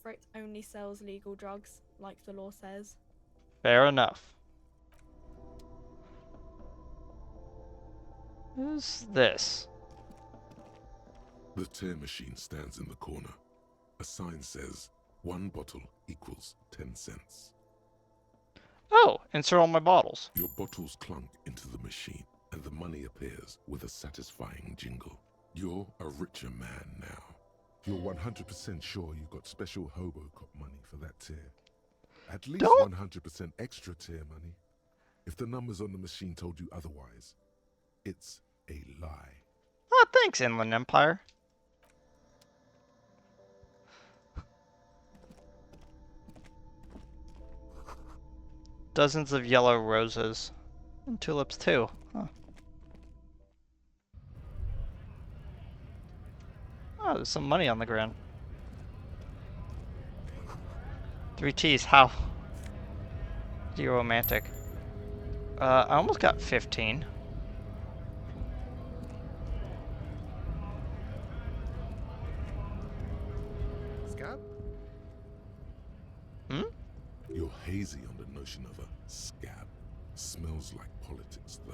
Frit only sells legal drugs, like the law says.
Fair enough. Who's this?
The tear machine stands in the corner. A sign says, 1 bottle equals 10 cents.
Oh, insert all my bottles.
Your bottles clunk into the machine, and the money appears with a satisfying jingle. You're a richer man now. You're 100% sure you got special Hobocop money for that tear. At least 100% extra tear money. If the numbers on the machine told you otherwise, it's a lie.
Oh, thanks, Inland Empire. Dozens of yellow roses. And tulips too. Huh. Oh, there's some money on the ground. 3 T's, how? You're romantic. I almost got 15.
Scab?
Hmm?
Your hazy on the notion of a scab. Smells like politics, though.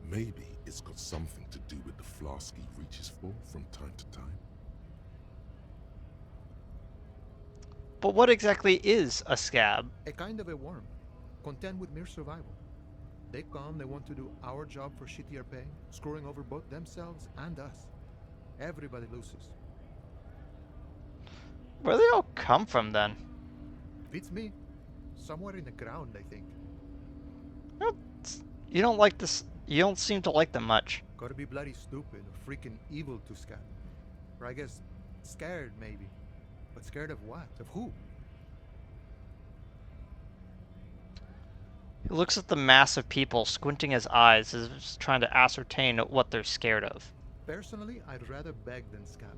Maybe it's got something to do with the flask he reaches for from time to time.
But what exactly is a scab?
A kind of a worm, content with mere survival. They come, they want to do our job for shittier pay, screwing over both themselves and us. Everybody loses.
Where do they all come from then?
Beats me. Somewhere in the ground, I think.
Well, you don't like this. You don't seem to like them much.
Gotta be bloody stupid or freaking evil to scab. Or I guess scared, maybe. But scared of what? Of who?
He looks at the mass of people, squinting his eyes, as if trying to ascertain what they're scared of.
Personally, I'd rather beg than scab.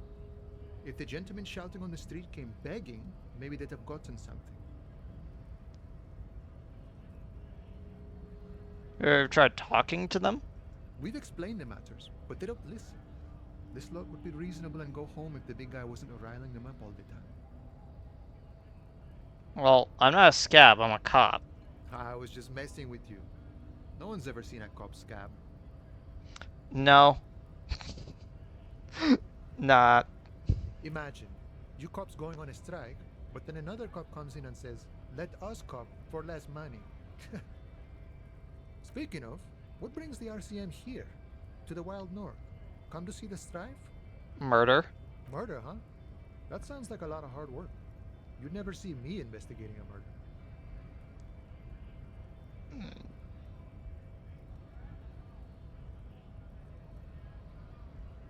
If the gentleman shouting on the street came begging, maybe they'd have gotten something.
You ever tried talking to them?
We've explained the matters, but they don't listen. This lot would be reasonable and go home if the big guy wasn't riling them up all the time.
Well, I'm not a scab, I'm a cop.
I was just messing with you. No one's ever seen a cop scab.
No. Nah.
Imagine, you cops going on a strike, but then another cop comes in and says, let us cop for less money. Speaking of, what brings the RCM here? To the Wild North? Come to see the strife?
Murder.
Murder, huh? That sounds like a lot of hard work. You'd never see me investigating a murder.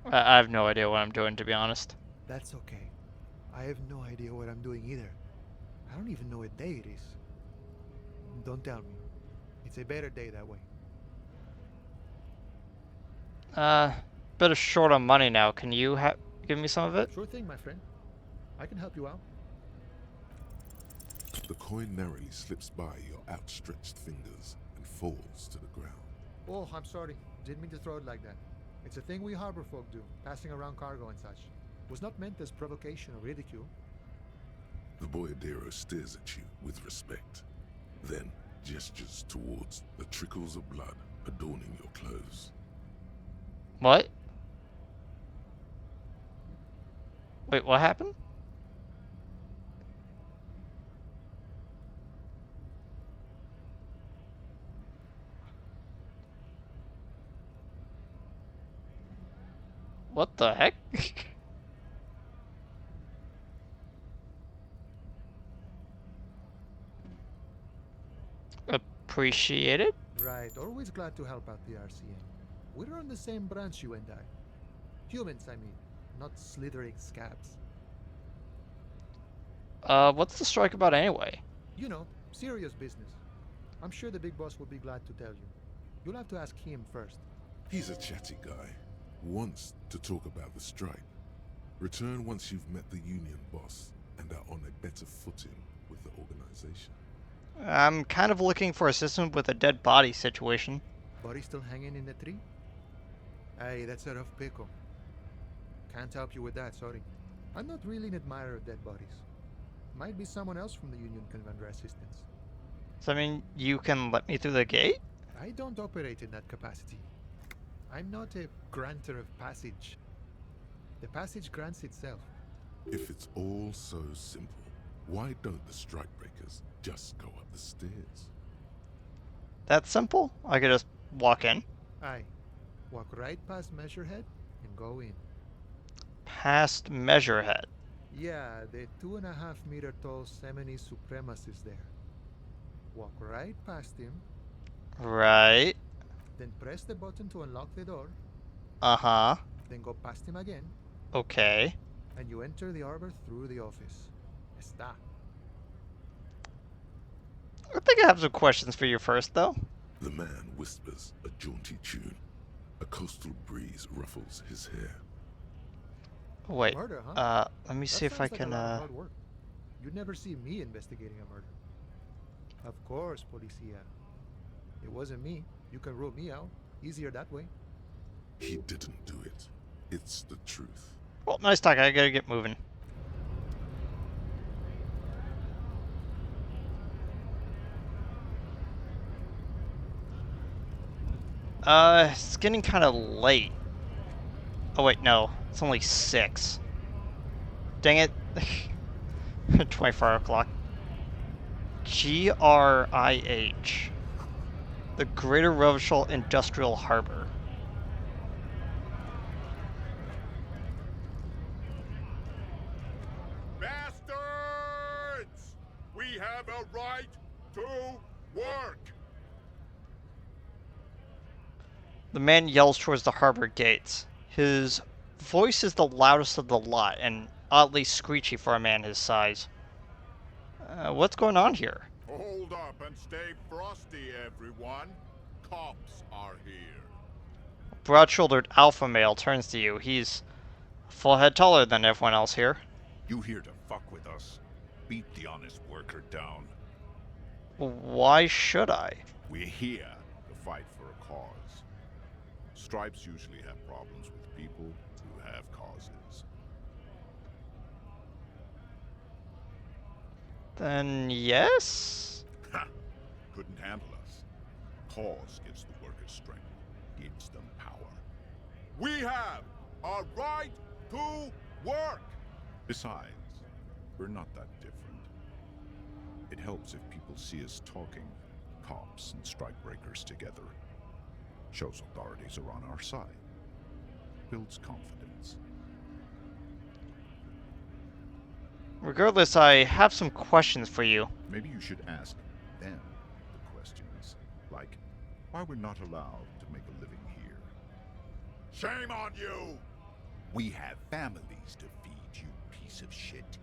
I have no idea what I'm doing, to be honest.
That's okay. I have no idea what I'm doing either. I don't even know what day it is. Don't tell me. It's a better day that way.
Bit of short on money now. Can you give me some of it?
Sure thing, my friend. I can help you out.
The coin narrowly slips by your outstretched fingers and falls to the ground.
Oh, I'm sorry. Didn't mean to throw it like that. It's a thing we harbor folk do, passing around cargo and such. Was not meant as provocation or ridicule.
The boyadero stares at you with respect, then gestures towards the trickles of blood adorning your clothes.
What? Wait, what happened? What the heck? Appreciate it.
Right, always glad to help out the RCM. We're on the same branch, you and I. Humans, I mean, not slithering scabs.
What's the strike about anyway?
You know, serious business. I'm sure the big boss will be glad to tell you. You'll have to ask him first.
He's a chatty guy. Wants to talk about the strike. Return once you've met the union boss and are on a better footing with the organization.
I'm kind of looking for assistance with a dead body situation.
Body still hanging in the tree? Hey, that's a rough pickle. Can't help you with that, sorry. I'm not really an admirer of dead bodies. Might be someone else from the union can render assistance.
So, I mean, you can let me through the gate?
I don't operate in that capacity. I'm not a granter of passage. The passage grants itself.
If it's all so simple, why don't the strikebreakers just go up the stairs?
That's simple? I could just walk in?
Aye. Walk right past Measurehead and go in.
Past Measurehead.
Yeah, the 2.5 meter tall Semini supremacist there. Walk right past him.
Right.
Then press the button to unlock the door.
Uh-huh.
Then go past him again.
Okay.
And you enter the arbor through the office. Está.
I think I have some questions for you first, though.
The man whispers a jaunty tune. A coastal breeze ruffles his hair.
Wait.
Murder, huh?
Let me
That
see if I
sounds like a
can,
lot of hard work. You'd never see me investigating a murder. Of course, Policia. It wasn't me. You can rule me out. Easier that way.
He didn't do it. It's the truth.
Well, nice talk. I gotta get moving. It's getting kind of late. Oh wait, no. It's only 6. Dang it. 24 o'clock. GRIH. The Greater Rovichal Industrial Harbor.
Bastards! We have a right to work!
The man yells towards the harbor gates. His voice is the loudest of the lot, and oddly screechy for a man his size. What's going on here?
Hold up and stay frosty, everyone. Cops are here.
A broad-shouldered alpha male turns to you. He's a full head taller than everyone else here.
You here to fuck with us? Beat the honest worker down.
Why should I?
We're here to fight for a cause. Stripes usually have problems with people who have causes.
Then yes?
Ha! Couldn't handle us. Cause gives the workers strength, gives them power.
We have a right to work!
Besides, we're not that different. It helps if people see us talking, cops and strikebreakers together. Shows authorities are on our side. Builds confidence.
Regardless, I have some questions for you.
Maybe you should ask them the questions. Like, why we're not allowed to make a living here.
Shame on you!
We have families to feed, you piece of shit.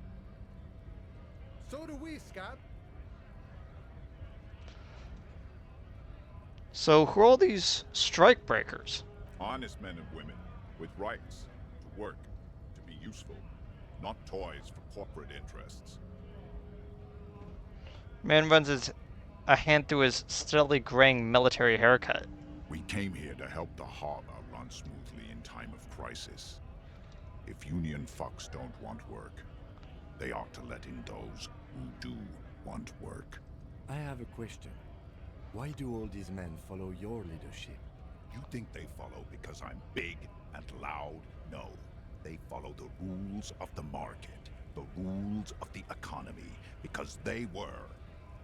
So do we, Scott.
So who are all these strike breakers?
Honest men and women with rights to work, to be useful, not toys for corporate interests.
Man runs a hand through his steadily graying military haircut.
We came here to help the harbor run smoothly in time of crisis. If union fucks don't want work, they ought to let in those who do want work.
I have a question. Why do all these men follow your leadership?
You think they follow because I'm big and loud? No. They follow the rules of the market, the rules of the economy, because they were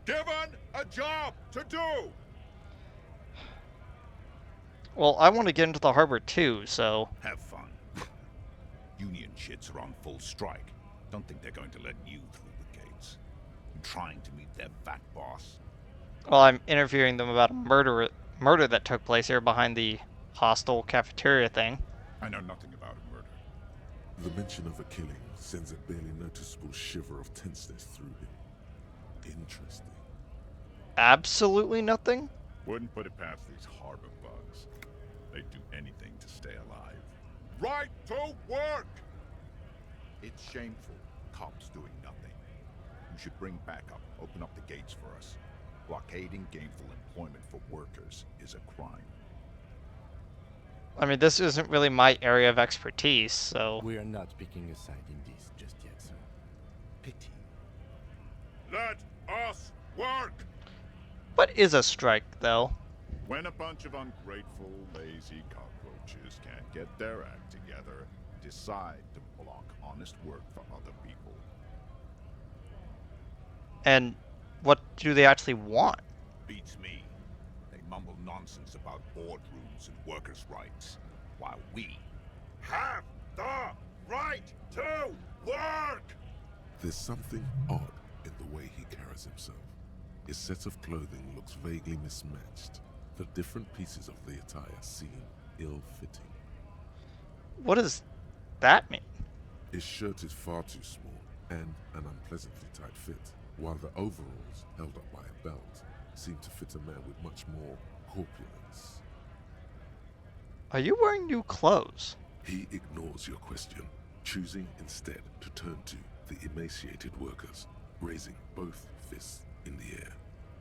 given a job to do!
Well, I want to get into the harbor too, so...
Have fun. Union shits are on full strike. Don't think they're going to let you through the gates. I'm trying to meet their fat boss.
Well, I'm interviewing them about a murder that took place here behind the hostel cafeteria thing.
I know nothing about a murder.
The mention of a killing sends a barely noticeable shiver of tenseness through him. Interesting.
Absolutely nothing?
Wouldn't put it past these harbor bugs. They'd do anything to stay alive.
Right to work!
It's shameful. Cops doing nothing. You should bring backup. Open up the gates for us. Blockading gainful employment for workers is a crime.
I mean, this isn't really my area of expertise, so...
We are not picking a side in this just yet, sir.
Pity.
Let us work!
What is a strike, though?
When a bunch of ungrateful, lazy cockroaches can't get their act together, decide to block honest work for other people.
And what do they actually want?
Beats me. They mumble nonsense about boardrooms and workers' rights, while we
have the right to work! There's something odd in the way he carries himself. His set of clothing looks vaguely mismatched. The different pieces of the attire seem ill-fitting.
What does that mean?
His shirt is far too small and an unpleasantly tight fit, while the overalls, held up by a belt, seem to fit a man with much more corpulence.
Are you wearing new clothes?
He ignores your question, choosing instead to turn to the emaciated workers, raising both fists in the air.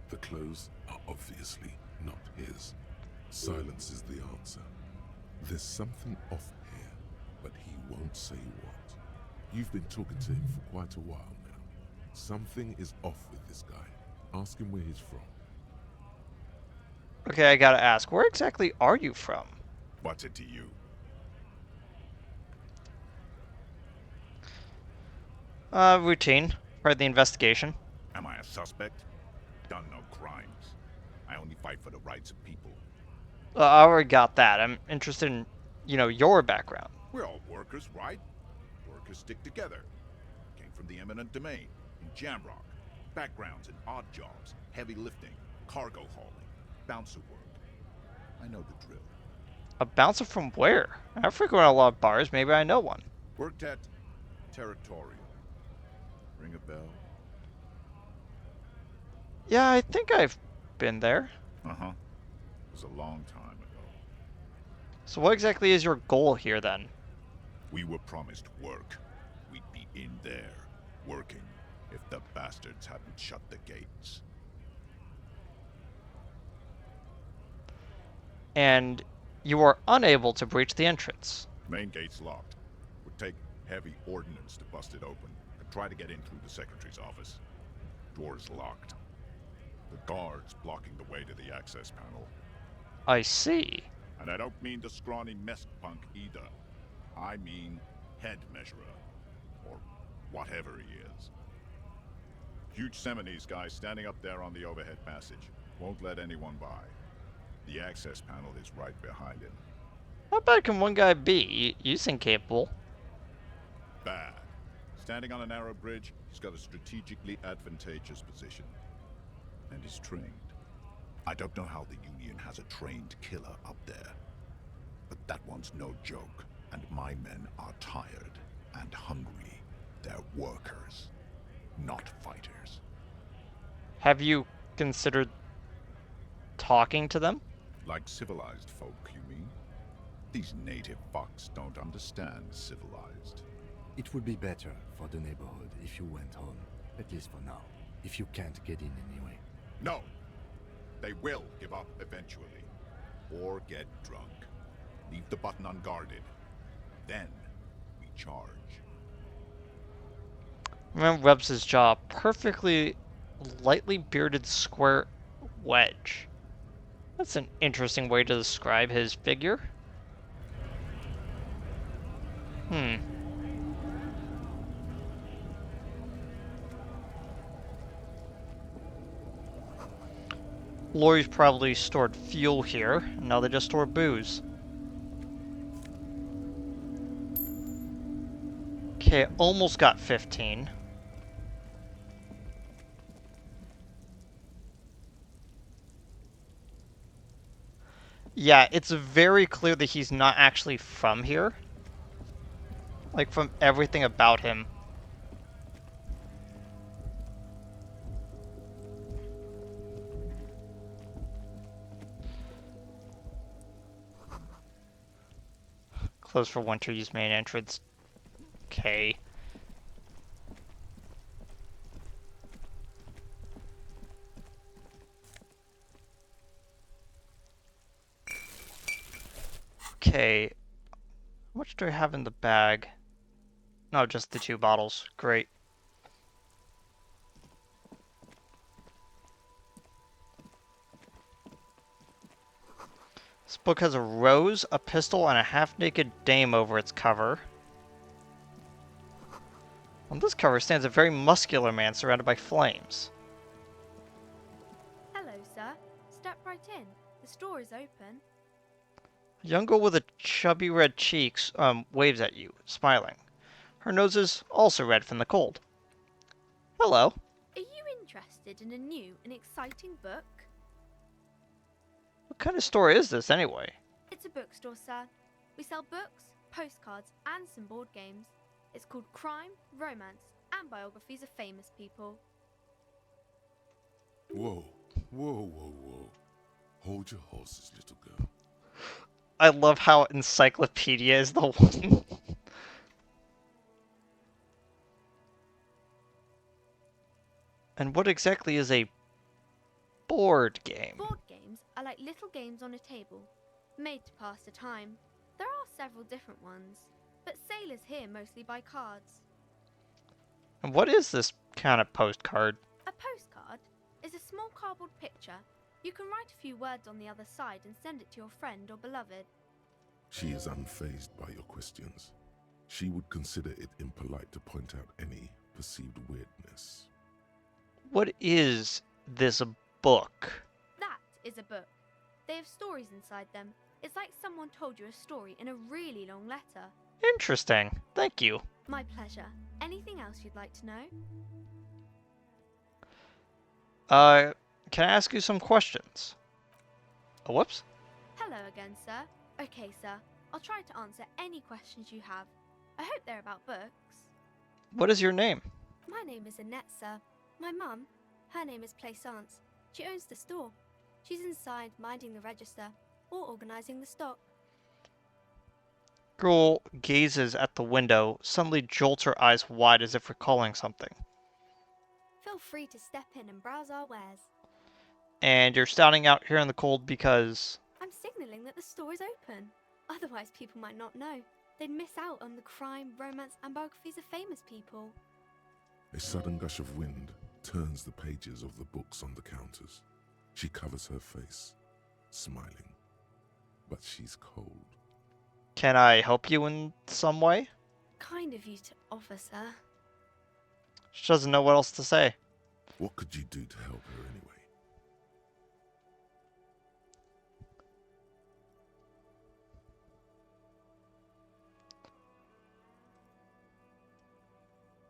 The clothes are obviously not his. Silence is the answer. There's something off here, but he won't say what. You've been talking to him for quite a while now. Something is off with this guy. Ask him where he's from.
Okay, I gotta ask, where exactly are you from?
What's it to you?
Routine. Part of the investigation.
Am I a suspect? Done no crimes. I only fight for the rights of people.
I already got that. I'm interested in, your background.
We're all workers, right? Workers stick together. Came from the eminent domain, in Jamrock. Backgrounds in odd jobs, heavy lifting, cargo hauling, bouncer work. I know the drill.
A bouncer from where? I frequent a lot of bars. Maybe I know one.
Worked at Territorial. Ring a bell?
Yeah, I think I've been there.
Uh-huh. It was a long time ago.
So what exactly is your goal here, then?
We were promised work. We'd be in there, working, if the bastards hadn't shut the gates.
And you were unable to breach the entrance.
Main gate's locked. Would take heavy ordnance to bust it open. Could try to get in through the secretary's office. Door's locked. The guards blocking the way to the access panel.
I see.
And I don't mean the scrawny mess punk either. I mean head measurer. Or whatever he is. Huge Seminese guy standing up there on the overhead passage. Won't let anyone by. The access panel is right behind him.
How bad can one guy be? You seem capable.
Bad. Standing on a narrow bridge, he's got a strategically advantageous position. And he's trained. I don't know how the Union has a trained killer up there. But that one's no joke. And my men are tired and hungry. They're workers, not fighters.
Have you considered talking to them?
Like civilized folk, you mean? These native fucks don't understand civilized.
It would be better for the neighborhood if you went home, at least for now, if you can't get in anyway.
No! They will give up eventually. Or get drunk. Leave the button unguarded. Then, we charge.
Man rubs his jaw. Perfectly lightly bearded square wedge. That's an interesting way to describe his figure. Lori's probably stored fuel here, and now they just store booze. Okay, almost got 15. Yeah, it's very clear that he's not actually from here. Like, from everything about him. Closed for winter, use main entrance. Okay. Okay. How much do I have in the bag? No, just the 2 bottles. Great. This book has a rose, a pistol, and a half-naked dame over its cover. On this cover stands a very muscular man surrounded by flames.
Hello, sir. Step right in. The store is open.
A young girl with a chubby red cheeks waves at you, smiling. Her nose is also red from the cold. Hello.
Are you interested in a new and exciting book?
What kind of store is this, anyway?
It's a bookstore, sir. We sell books, postcards, and some board games. It's called Crime, Romance, and Biographies of Famous People.
Whoa, whoa, whoa, whoa. Hold your horses, little girl.
I love how encyclopedia is the one. And what exactly is a board game?
Board games are like little games on a table, made to pass the time. There are several different ones, but sailors here mostly buy cards.
And what is this kind of postcard?
A postcard is a small cardboard picture You can write a few words on the other side and send it to your friend or beloved.
She is unfazed by your questions. She would consider it impolite to point out any perceived weirdness.
What is this book?
That is a book. They have stories inside them. It's like someone told you a story in a really long letter.
Interesting. Thank you.
My pleasure. Anything else you'd like to know?
Can I ask you some questions? Oh, whoops.
Hello again, sir. Okay, sir. I'll try to answer any questions you have. I hope they're about books.
What is your name?
My name is Annette, sir. My mum, her name is Plaisance. She owns the store. She's inside minding the register or organising the stock.
Girl gazes at the window, suddenly jolts her eyes wide as if recalling something.
Feel free to step in and browse our wares.
And you're standing out here in the cold because...
I'm signalling that the store is open. Otherwise, people might not know. They'd miss out on the crime, romance, and biographies of famous people.
A sudden gush of wind turns the pages of the books on the counters. She covers her face, smiling. But she's cold.
Can I help you in some way?
Kind of you to offer, sir.
She doesn't know what else to say.
What could you do to help her anyway?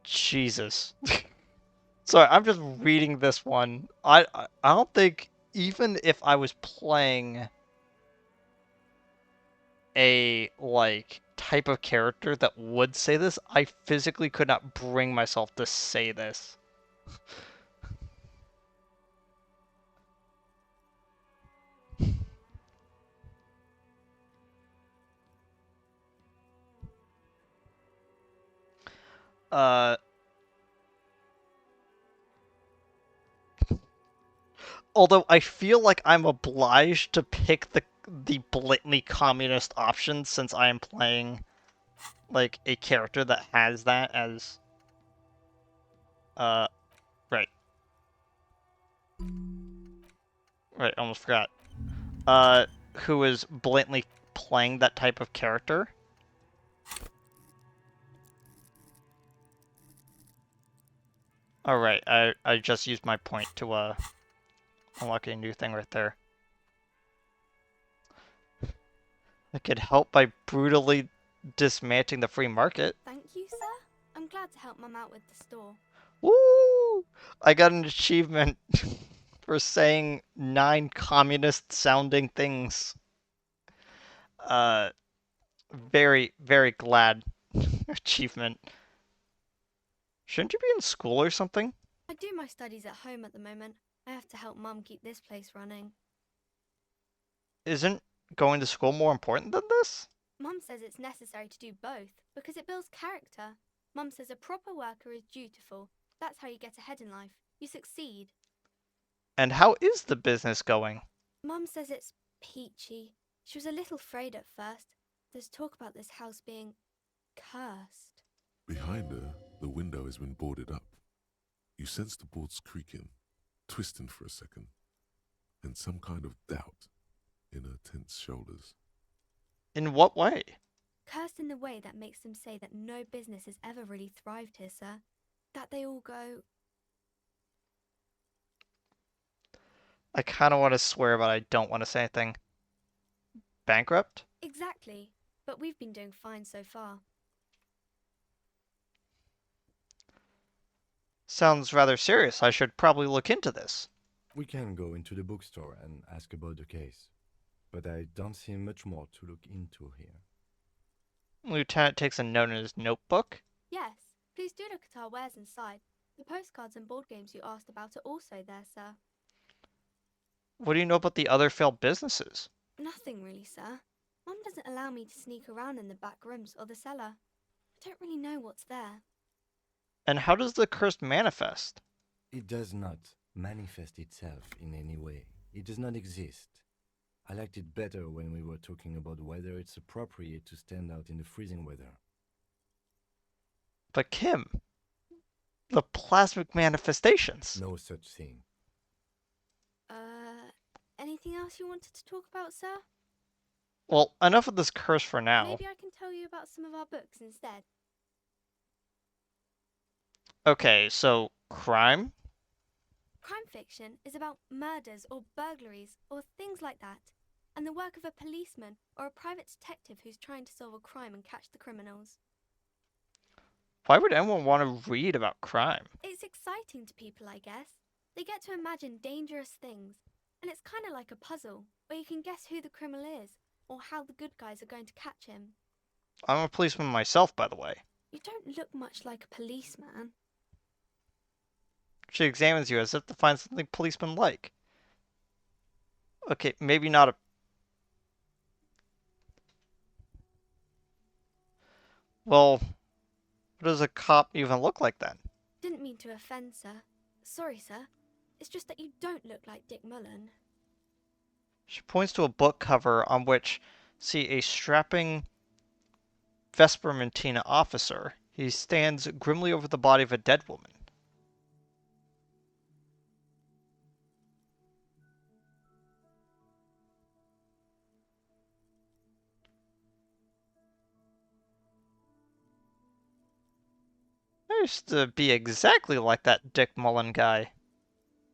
Jesus. Sorry, I'm just reading this one. I don't think, even if I was playing a, like, type of character that would say this, I physically could not bring myself to say this. Although I feel like I'm obliged to pick the blatantly communist option since I am playing like a character that has that as right. Right, almost forgot. Who is blatantly playing that type of character. Alright, I just used my point to unlock a new thing right there. I could help by brutally dismantling the free market.
Thank you, sir. I'm glad to help Mum out with the store.
Woo! I got an achievement for saying 9 communist-sounding things. Very, very glad achievement. Shouldn't you be in school or something?
I do my studies at home at the moment. I have to help Mum keep this place running.
Isn't going to school more important than this?
Mum says it's necessary to do both because it builds character. Mum says a proper worker is dutiful. That's how you get ahead in life. You succeed.
And how is the business going?
Mum says it's peachy. She was a little afraid at first. There's talk about this house being cursed.
Behind her, the window has been boarded up. You sense the boards creaking, twisting for a second, and some kind of doubt in her tense shoulders.
In what way?
Cursed in the way that makes them say that no business has ever really thrived here, sir. That they all go...
I kind of want to swear, but I don't want to say anything. Bankrupt?
Exactly. But we've been doing fine so far.
Sounds rather serious. I should probably look into this.
We can go into the bookstore and ask about the case. But I don't see much more to look into here.
Lieutenant takes a note in his notebook.
Yes, please do look at our wares inside. The postcards and board games you asked about are also there, sir.
What do you know about the other failed businesses?
Nothing really, sir. Mum doesn't allow me to sneak around in the back rooms or the cellar. I don't really know what's there.
And how does the curse manifest?
It does not manifest itself in any way. It does not exist. I liked it better when we were talking about whether it's appropriate to stand out in the freezing weather.
But Kim, the plasmic manifestations.
No such thing.
Anything else you wanted to talk about, sir?
Well, enough of this curse for now.
Maybe I can tell you about some of our books instead.
Okay, so crime?
Crime fiction is about murders or burglaries or things like that, and the work of a policeman or a private detective who's trying to solve a crime and catch the criminals.
Why would anyone want to read about crime?
It's exciting to people, I guess. They get to imagine dangerous things, and it's kind of like a puzzle, where you can guess who the criminal is, or how the good guys are going to catch him.
I'm a policeman myself, by the way.
You don't look much like a policeman.
She examines you as if to find something policemen like. Okay, maybe not a... Well, what does a cop even look like then?
Didn't mean to offend, sir. Sorry, sir. It's just that you don't look like Dick Mullen.
She points to a book cover on which see a strapping Vespermentina officer. He stands grimly over the body of a dead woman. I used to be exactly like that Dick Mullen guy.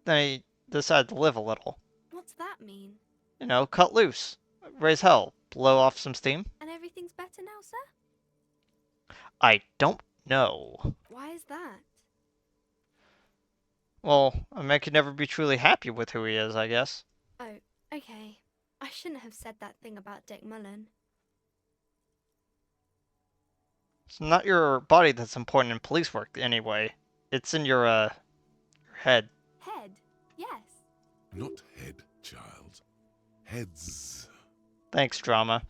Then he decided to live a little.
What's that mean?
You know, cut loose. Raise hell. Blow off some steam.
And everything's better now, sir?
I don't know.
Why is that?
Well, a man can never be truly happy with who he is, I guess.
Oh, okay. I shouldn't have said that thing about Dick Mullen.
It's not your body that's important in police work, anyway. It's in your head.
Head? Yes.
Not head, child. Heads.
Thanks, drama.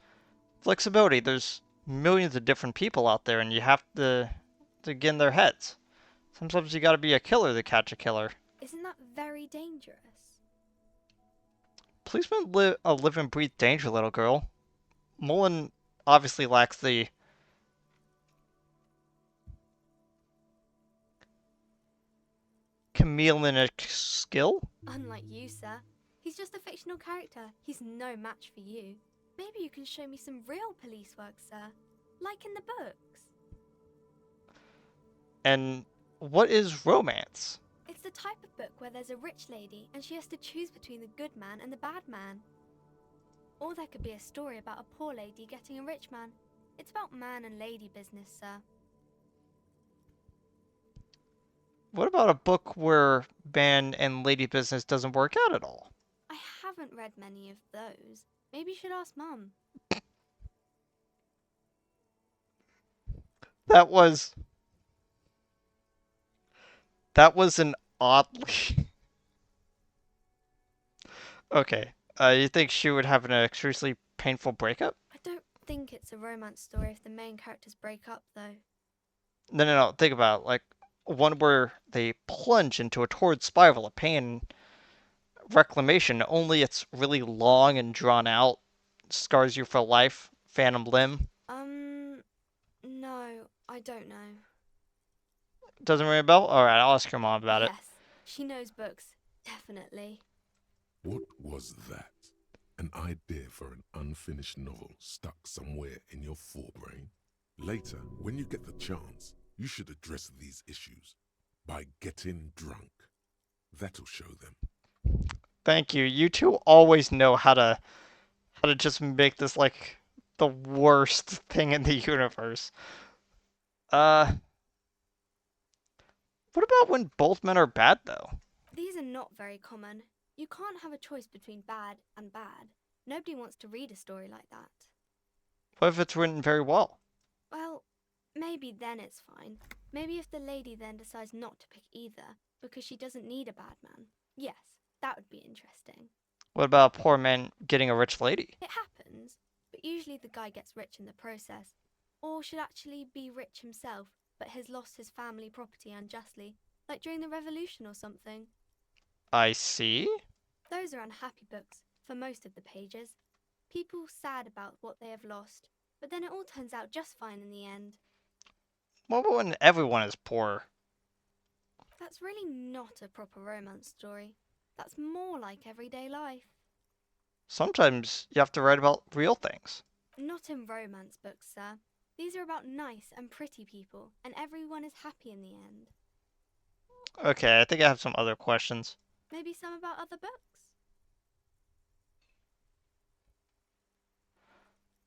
Flexibility. There's millions of different people out there, and you have to get in their heads. Sometimes you gotta be a killer to catch a killer.
Isn't that very dangerous?
Policemen live and breathe danger, little girl. Mullen obviously lacks the chameleonic skill.
Unlike you, sir. He's just a fictional character. He's no match for you. Maybe you can show me some real police work, sir. Like in the books.
And what is romance?
It's the type of book where there's a rich lady and she has to choose between the good man and the bad man. Or there could be a story about a poor lady getting a rich man. It's about man and lady business, sir.
What about a book where man and lady business doesn't work out at all?
I haven't read many of those. Maybe you should ask Mum.
That was an oddly... Okay. You think she would have an extremely painful breakup?
I don't think it's a romance story if the main characters break up, though.
No. Think about it. Like, one where they plunge into a torrid spiral of pain reclamation, only it's really long and drawn out, scars you for life, phantom limb.
No, I don't know.
Doesn't ring a bell? Alright, I'll ask your mom about it.
Yes, she knows books, definitely.
What was that? An idea for an unfinished novel stuck somewhere in your forebrain? Later, when you get the chance, you should address these issues by getting drunk. That'll show them.
Thank you. You two always know how to just make this like the worst thing in the universe. What about when both men are bad though?
These are not very common. You can't have a choice between bad and bad. Nobody wants to read a story like that.
What if it's written very well?
Well, maybe then it's fine. Maybe if the lady then decides not to pick either, because she doesn't need a bad man. Yes, that would be interesting.
What about a poor man getting a rich lady?
It happens, but usually the guy gets rich in the process. Or should actually be rich himself, but has lost his family property unjustly, like during the revolution or something.
I see.
Those are unhappy books, for most of the pages. People sad about what they have lost, but then it all turns out just fine in the end.
What about when everyone is poor?
That's really not a proper romance story. That's more like everyday life.
Sometimes you have to write about real things.
Not in romance books, sir. These are about nice and pretty people, and everyone is happy in the end.
Okay, I think I have some other questions.
Maybe some about other books?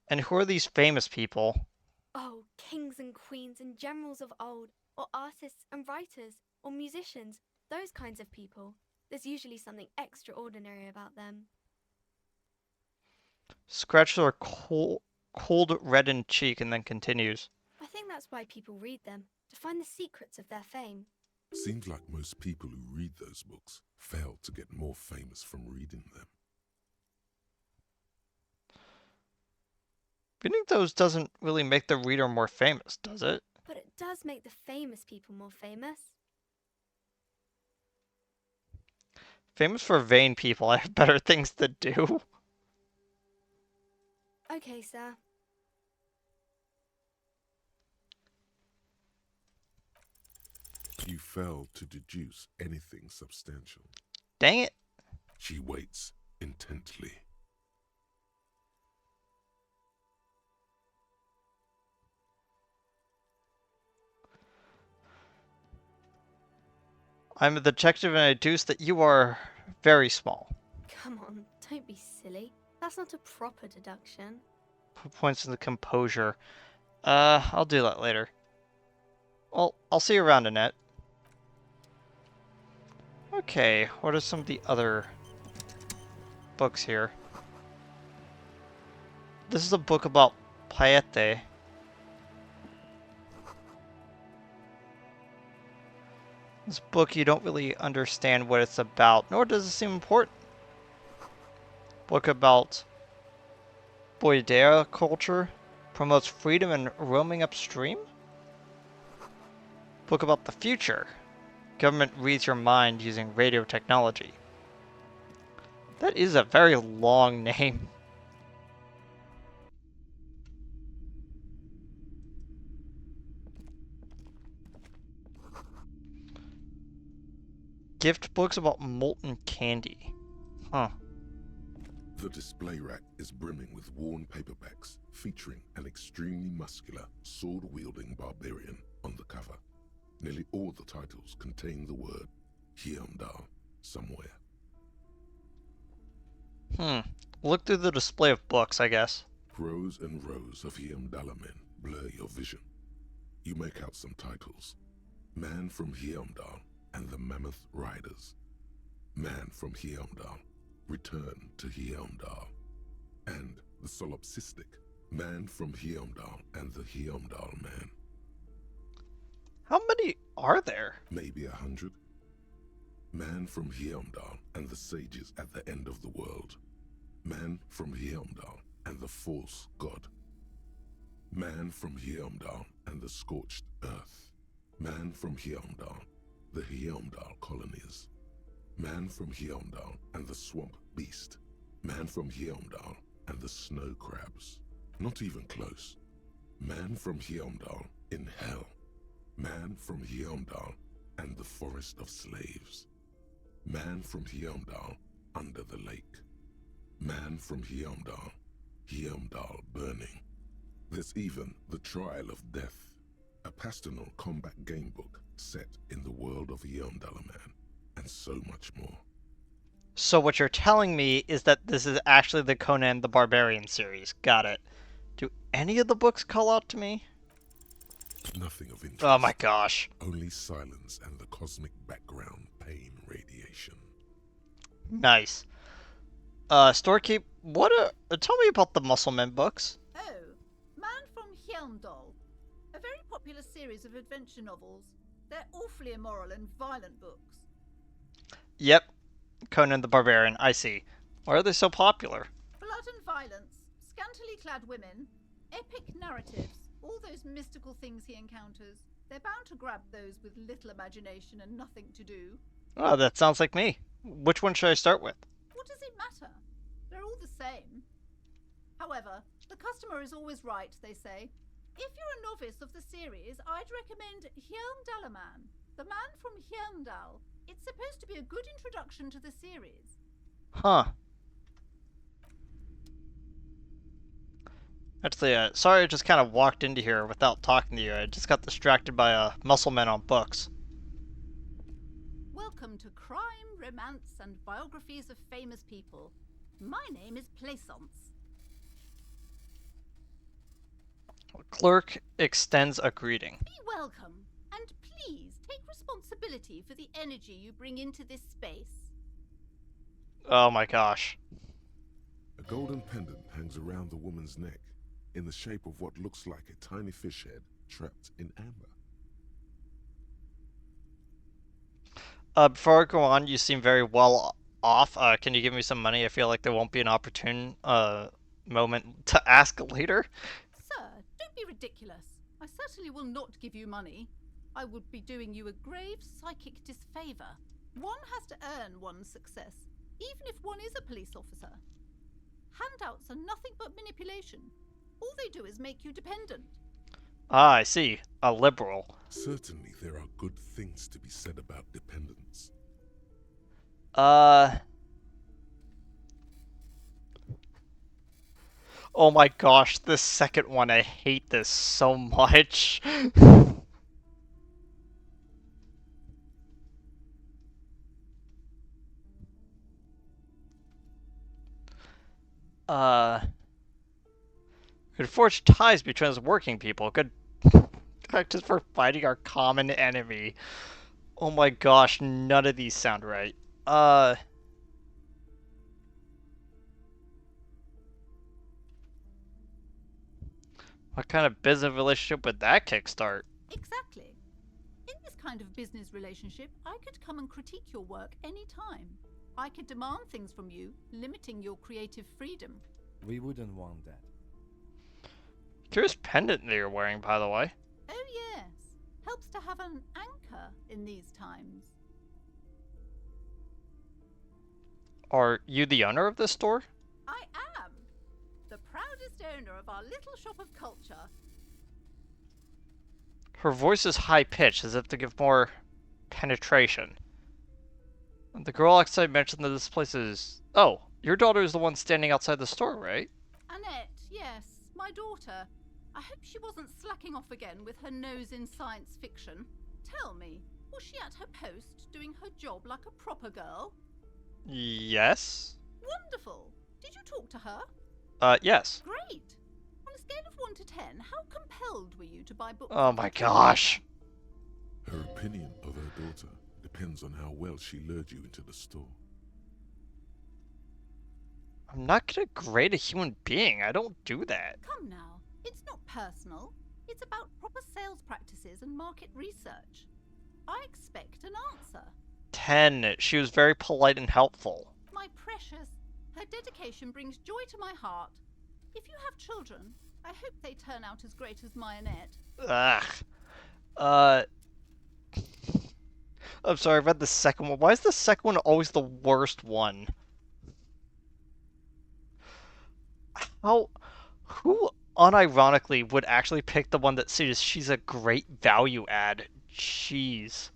And who are these famous people?
Oh, kings and queens and generals of old, or artists and writers, or musicians, those kinds of people. There's usually something extraordinary about them.
Scratches her cold reddened cheek and then continues.
I think that's why people read them, to find the secrets of their fame.
Seems like most people who read those books fail to get more famous from reading them.
Reading those doesn't really make the reader more famous, does it?
But it does make the famous people more famous.
Famous for vain people, I have better things to do.
Okay, sir.
You fail to deduce anything substantial.
Dang it.
She waits intently.
I'm a detective and I deduce that you are very small.
Come on, don't be silly. That's not a proper deduction.
Points in the composure. I'll do that later. Well, I'll see you around, Annette. Okay, what are some of the other books here? This is a book about Paete. This book, you don't really understand what it's about, nor does it seem important. Book about Boyadera culture, promotes freedom and roaming upstream. Book about the future. Government reads your mind using radio technology. That is a very long name. Gift books about molten candy. Huh.
The display rack is brimming with worn paperbacks featuring an extremely muscular, sword-wielding barbarian on the cover. Nearly all the titles contain the word Hyundai somewhere.
Look through the display of books, I guess.
Rows and rows of Hyundala men blur your vision. You make out some titles. Man from Hyundai and the Mammoth Riders. Man from Hyundai, Return to Hyundai. And the solipsistic Man from Hyundai and the Hyundai Man.
How many are there?
Maybe 100. Man from Hyundai and the sages at the end of the world. Man from Hyundai and the false god. Man from Hyundai and the scorched earth. Man from Hyundai, the Hyundai colonies. Man from Hyundai and the swamp beast. Man from Hyundai and the snow crabs. Not even close. Man from Hyundai in hell. Man from Hyundai and the forest of slaves. Man from Hyundai under the lake. Man from Hyundai, Hyundai burning. There's even the Trial of Death, a pastoral combat game book set in the world of Hyundai Man, and so much more.
So what you're telling me is that this is actually the Conan the Barbarian series. Got it. Do any of the books call out to me?
Nothing of interest.
Oh my gosh.
Only silence and the cosmic background pain radiation.
Nice. Storekeep, tell me about the Musclemen books.
Oh, Man from Hyundai. A very popular series of adventure novels. They're awfully immoral and violent books.
Yep. Conan the Barbarian, I see. Why are they so popular?
Blood and violence, scantily clad women, epic narratives, all those mystical things he encounters. They're bound to grab those with little imagination and nothing to do.
Oh, that sounds like me. Which one should I start with?
What does it matter? They're all the same. However, the customer is always right, they say. If you're a novice of the series, I'd recommend Hyundalaman, the Man from Hyundal. It's supposed to be a good introduction to the series.
Huh. Actually, sorry I just kind of walked into here without talking to you. I just got distracted by muscle men on books.
Welcome to Crime, Romance, and Biographies of Famous People. My name is Plaisance.
Clerk extends a greeting.
Be welcome, and please take responsibility for the energy you bring into this space.
Oh my gosh.
A golden pendant hangs around the woman's neck, in the shape of what looks like a tiny fish head trapped in amber.
Before I go on, you seem very well off. Can you give me some money? I feel like there won't be an opportune moment to ask later.
Sir, don't be ridiculous. I certainly will not give you money. I would be doing you a grave psychic disfavor. One has to earn one's success, even if one is a police officer. Handouts are nothing but manipulation. All they do is make you dependent.
Ah, I see. A liberal.
Certainly there are good things to be said about dependence.
Oh my gosh, this second one, I hate this so much. Could forge ties between us working people. Good practice for fighting our common enemy. Oh my gosh, none of these sound right. What kind of business relationship would that kickstart?
Exactly. In this kind of business relationship, I could come and critique your work any time. I could demand things from you, limiting your creative freedom.
We wouldn't want that.
Curious pendant that you're wearing, by the way.
Oh yes, helps to have an anchor in these times.
Are you the owner of this store?
I am the proudest owner of our little shop of culture.
Her voice is high-pitched, as if to give more penetration. The girl outside mentioned that this place is... Oh, your daughter is the one standing outside the store, right?
Annette, yes, my daughter. I hope she wasn't slacking off again with her nose in science fiction. Tell me, was she at her post doing her job like a proper girl?
Yes.
Wonderful. Did you talk to her?
Yes.
Great. On a scale of 1 to 10, how compelled were you to buy books?
Oh my gosh.
Her opinion of her daughter depends on how well she lured you into the store.
I'm not gonna grade a human being. I don't do that.
Come now. It's not personal. It's about proper sales practices and market research. I expect an answer.
10. She was very polite and helpful.
My precious, her dedication brings joy to my heart. If you have children, I hope they turn out as great as my Annette.
Ugh. I'm sorry, I read the second one. Why is the second one always the worst one? Who unironically would actually pick the one that says she's a great value add? Jeez.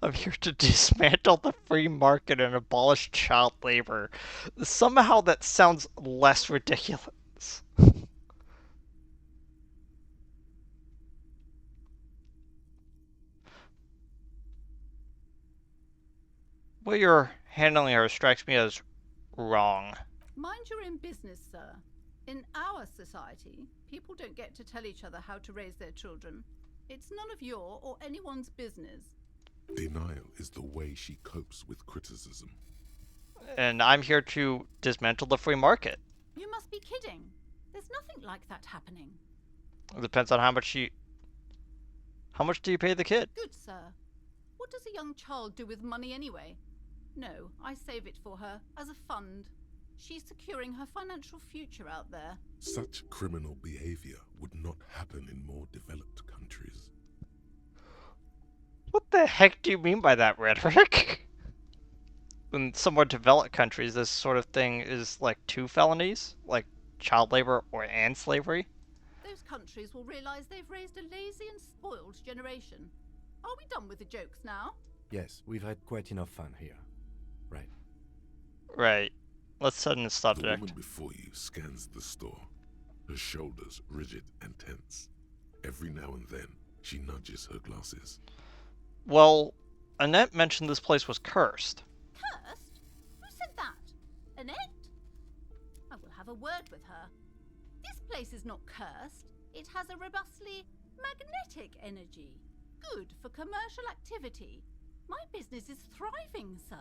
I'm here to dismantle the free market and abolish child labor. Somehow that sounds less ridiculous. The way you're handling her strikes me as wrong.
Mind your own business, sir. In our society, people don't get to tell each other how to raise their children. It's none of your or anyone's business.
Denial is the way she copes with criticism.
And I'm here to dismantle the free market.
You must be kidding. There's nothing like that happening.
It depends on how much you... How much do you pay the kid?
Good, sir. What does a young child do with money anyway? No, I save it for her as a fund. She's securing her financial future out there.
Such criminal behavior would not happen in more developed countries.
What the heck do you mean by that rhetoric? In some more developed countries, this sort of thing is like 2 felonies, like child labor and slavery.
Those countries will realize they've raised a lazy and spoiled generation. Are we done with the jokes now?
Yes, we've had quite enough fun here. Right.
Right. Let's set in the
The
subject.
woman before you scans the store, her shoulders rigid and tense. Every now and then, she nudges her glasses.
Well, Annette mentioned this place was cursed.
Cursed? Who said that? Annette? I will have a word with her. This place is not cursed. It has a robustly magnetic energy. Good for commercial activity. My business is thriving, sir.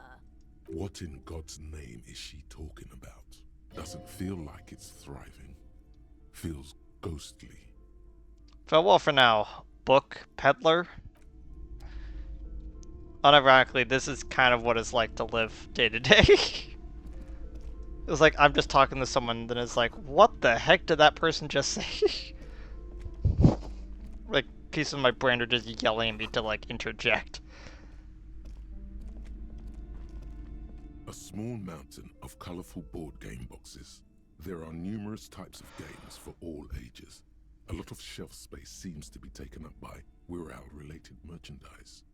What in God's name is she talking about? Doesn't feel like it's thriving. Feels ghostly.
Farewell for now, book peddler. Unironically, this is kind of what it's like to live day to day. It's like I'm just talking to someone, then it's like, what the heck did that person just say? Like, pieces of my brain are just yelling at me to, like, interject.
A small mountain of colorful board game boxes. There are numerous types of games for all ages. A lot of shelf space seems to be taken up by Wirral-related merchandise.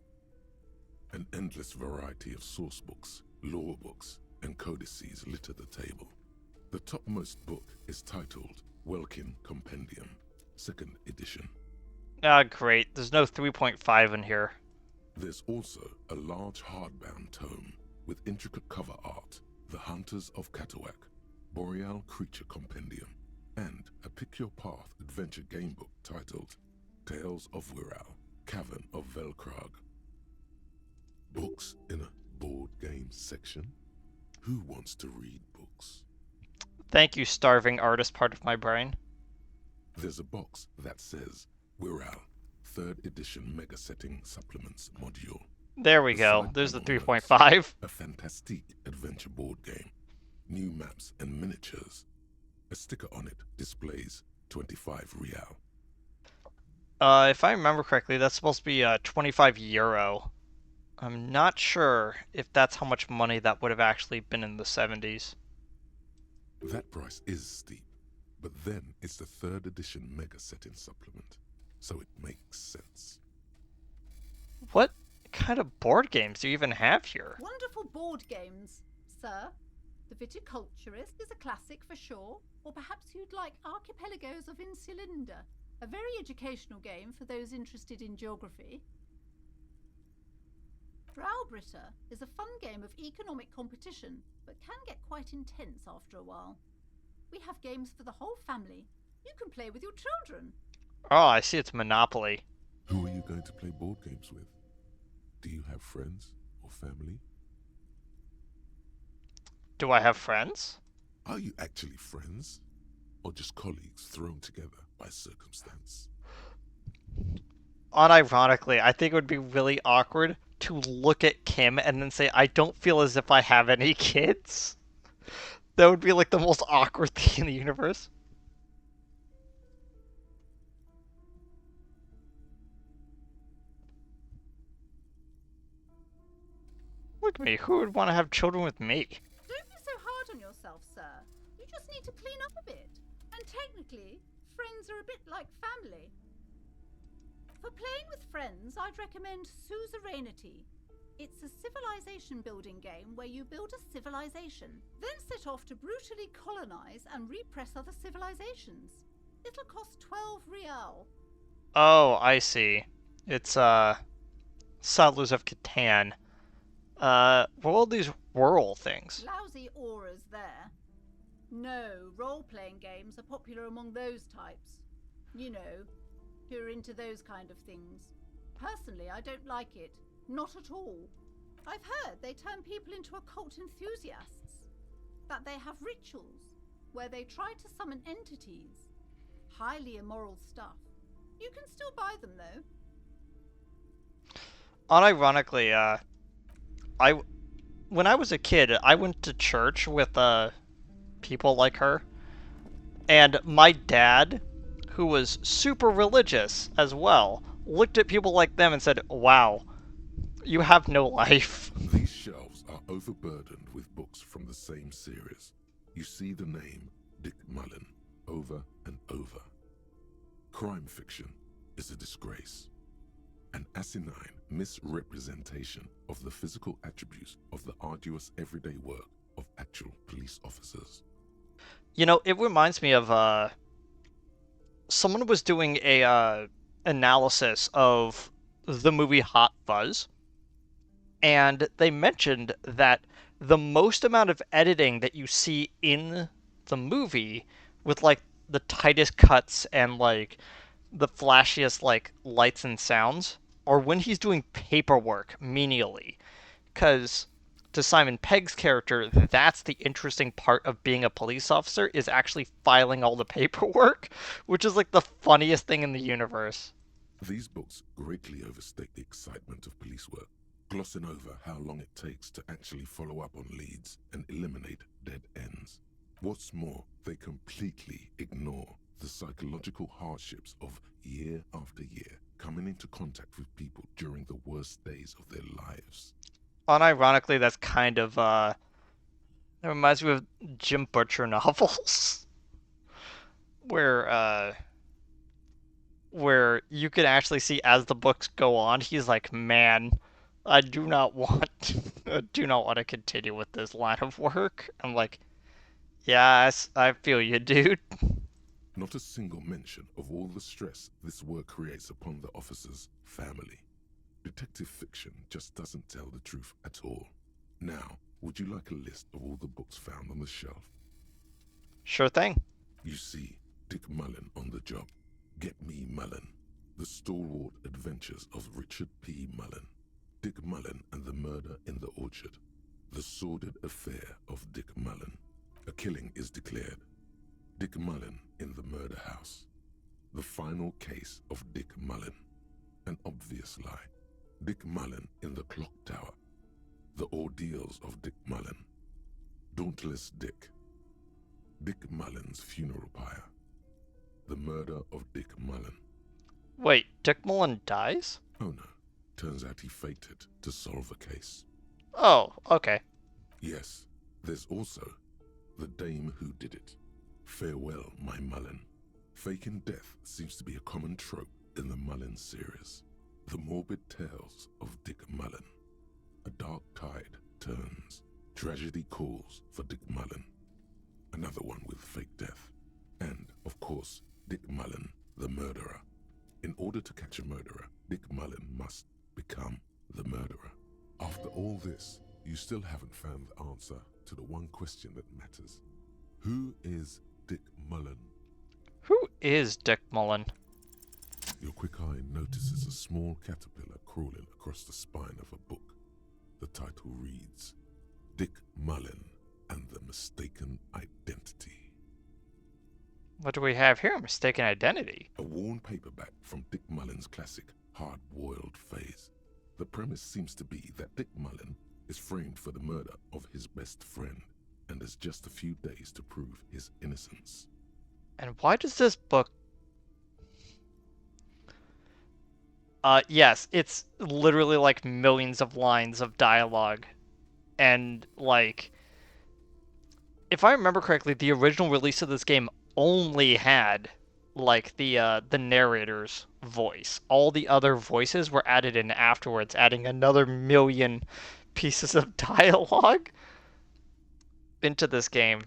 An endless variety of source books, lore books, and codices litter the table. The topmost book is titled Welkin Compendium, 2nd edition.
Ah, great. There's no 3.5 in here.
There's also a large hardbound tome with intricate cover art, The Hunters of Catawak, Boreal Creature Compendium, and a Pick Your Path adventure game book titled Tales of Wirral, Cavern of Velkrag. Books in a board game section? Who wants to read books?
Thank you, starving artist part of my brain.
There's a box that says Wirral, 3rd edition Mega Setting Supplements Module.
There we
The
go.
side
There's the
panel
3.5.
notes, a fantastique adventure board game. New maps and miniatures. A sticker on it displays 25 real.
If I remember correctly, that's supposed to be 25 euro. I'm not sure if that's how much money that would have actually been in the 70s.
That price is steep, but then it's the 3rd edition Mega Setting Supplement, so it makes sense.
What kind of board games do you even have here?
Wonderful board games, sir. The Viticulturist is a classic for sure, or perhaps you'd like Archipelagos of Insulinda, a very educational game for those interested in geography. Browbritter is a fun game of economic competition, but can get quite intense after a while. We have games for the whole family. You can play with your children.
Oh, I see it's Monopoly.
Who are you going to play board games with? Do you have friends or family?
Do I have friends?
Are you actually friends? Or just colleagues thrown together by circumstance?
Unironically, I think it would be really awkward to look at Kim and then say, I don't feel as if I have any kids. That would be like the most awkward thing in the universe. Look at me, who would want to have children with me?
Don't be so hard on yourself, sir. You just need to clean up a bit. And technically, friends are a bit like family. For playing with friends, I'd recommend Suzerainty. It's a civilization building game where you build a civilization, then set off to brutally colonize and repress other civilizations. It'll cost 12 real.
Oh, I see. It's, Settlers of Catan. What are all these whirl things?
Lousy auras there. No, role-playing games are popular among those types. You know, who are into those kind of things. Personally, I don't like it. Not at all. I've heard they turn people into occult enthusiasts. That they have rituals where they try to summon entities. Highly immoral stuff. You can still buy them, though.
Unironically, when I was a kid, I went to church with, people like her. And my dad, who was super religious as well, looked at people like them and said, wow, you have no life.
These shelves are overburdened with books from the same series. You see the name Dick Mullen over and over. Crime fiction is a disgrace. An asinine misrepresentation of the physical attributes of the arduous everyday work of actual police officers.
You know, it reminds me of someone was doing a analysis of the movie Hot Fuzz, and they mentioned that the most amount of editing that you see in the movie, with like the tightest cuts and like the flashiest like lights and sounds, are when he's doing paperwork menially. Because to Simon Pegg's character, that's the interesting part of being a police officer, is actually filing all the paperwork, which is like the funniest thing in the universe.
These books greatly overstate the excitement of police work, glossing over how long it takes to actually follow up on leads and eliminate dead ends. What's more, they completely ignore the psychological hardships of year after year coming into contact with people during the worst days of their lives.
Unironically, that's kind of it reminds me of Jim Butcher novels, where you can actually see as the books go on, he's like, man, I do not want to continue with this line of work. I'm like, yes, I feel you, dude.
Not a single mention of all the stress this work creates upon the officer's family. Detective fiction just doesn't tell the truth at all. Now, would you like a list of all the books found on the shelf?
Sure thing.
You see Dick Mullen on the job. Get Me Mullen. The Stalwart Adventures of Richard P. Mullen. Dick Mullen and the Murder in the Orchard. The Sordid Affair of Dick Mullen. A killing is declared. Dick Mullen in the Murder House. The Final Case of Dick Mullen. An Obvious Lie. Dick Mullen in the Clock Tower. The Ordeals of Dick Mullen. Dauntless Dick. Dick Mullen's Funeral Pyre. The Murder of Dick Mullen.
Wait, Dick Mullen dies?
Oh no, turns out he faked it to solve a case.
Oh, okay.
Yes, there's also The Dame Who Did It. Farewell, My Mullen. Faking death seems to be a common trope in the Mullen series. The morbid tales of Dick Mullen. A dark tide turns. Tragedy calls for Dick Mullen. Another one with fake death. And, of course, Dick Mullen, the murderer. In order to catch a murderer, Dick Mullen must become the murderer. After all this, you still haven't found the answer to the one question that matters. Who is Dick Mullen?
Who is Dick Mullen?
Your quick eye notices a small caterpillar crawling across the spine of a book. The title reads, Dick Mullen and the Mistaken Identity.
What do we have here? Mistaken Identity.
A worn paperback from Dick Mullen's classic hard-boiled phase. The premise seems to be that Dick Mullen is framed for the murder of his best friend and has just a few days to prove his innocence.
And why does this book... yes, it's literally like millions of lines of dialogue. And, like, if I remember correctly, the original release of this game only had, like, the narrator's voice. All the other voices were added in afterwards, adding another million pieces of dialogue into this game.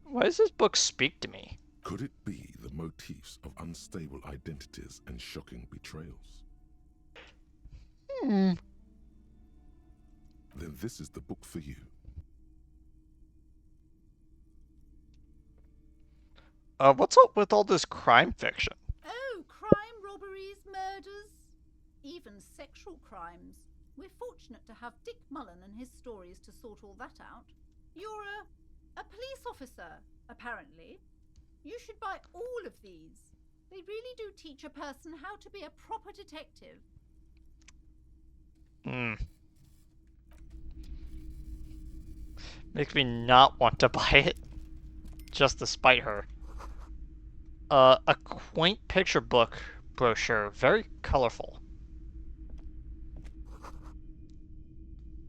Why does this book speak to me?
Could it be the motifs of unstable identities and shocking betrayals? Then this is the book for you.
What's up with all this crime fiction?
Oh, crime, robberies, murders, even sexual crimes. We're fortunate to have Dick Mullen and his stories to sort all that out. You're a police officer, apparently. You should buy all of these. They really do teach a person how to be a proper detective.
Makes me not want to buy it, just to spite her. A quaint picture book brochure, very colorful.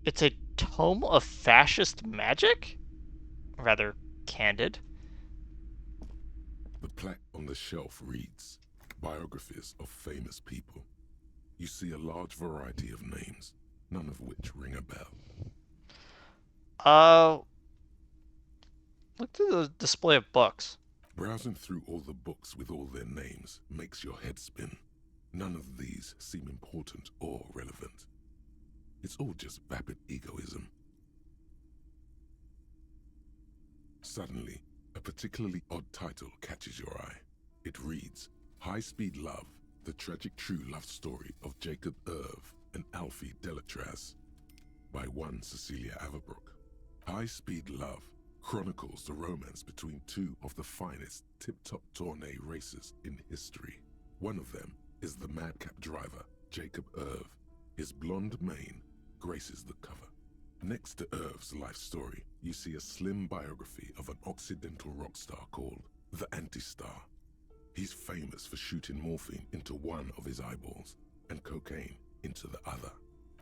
It's a tome of fascist magic? Rather candid.
The plaque on the shelf reads, Biographies of Famous People. You see a large variety of names, none of which ring a bell.
Look through the display of books.
Browsing through all the books with all their names makes your head spin. None of these seem important or relevant. It's all just vapid egoism. Suddenly, a particularly odd title catches your eye. It reads, High Speed Love, the tragic true love story of Jacob Irv and Alfie Delatraz, by one Cecilia Averbrook. High Speed Love chronicles the romance between two of the finest tip-top tourney racers in history. One of them is the madcap driver, Jacob Irv. His blonde mane graces the cover. Next to Irv's life story, you see a slim biography of an Occidental rock star called the Anti-Star. He's famous for shooting morphine into one of his eyeballs and cocaine into the other.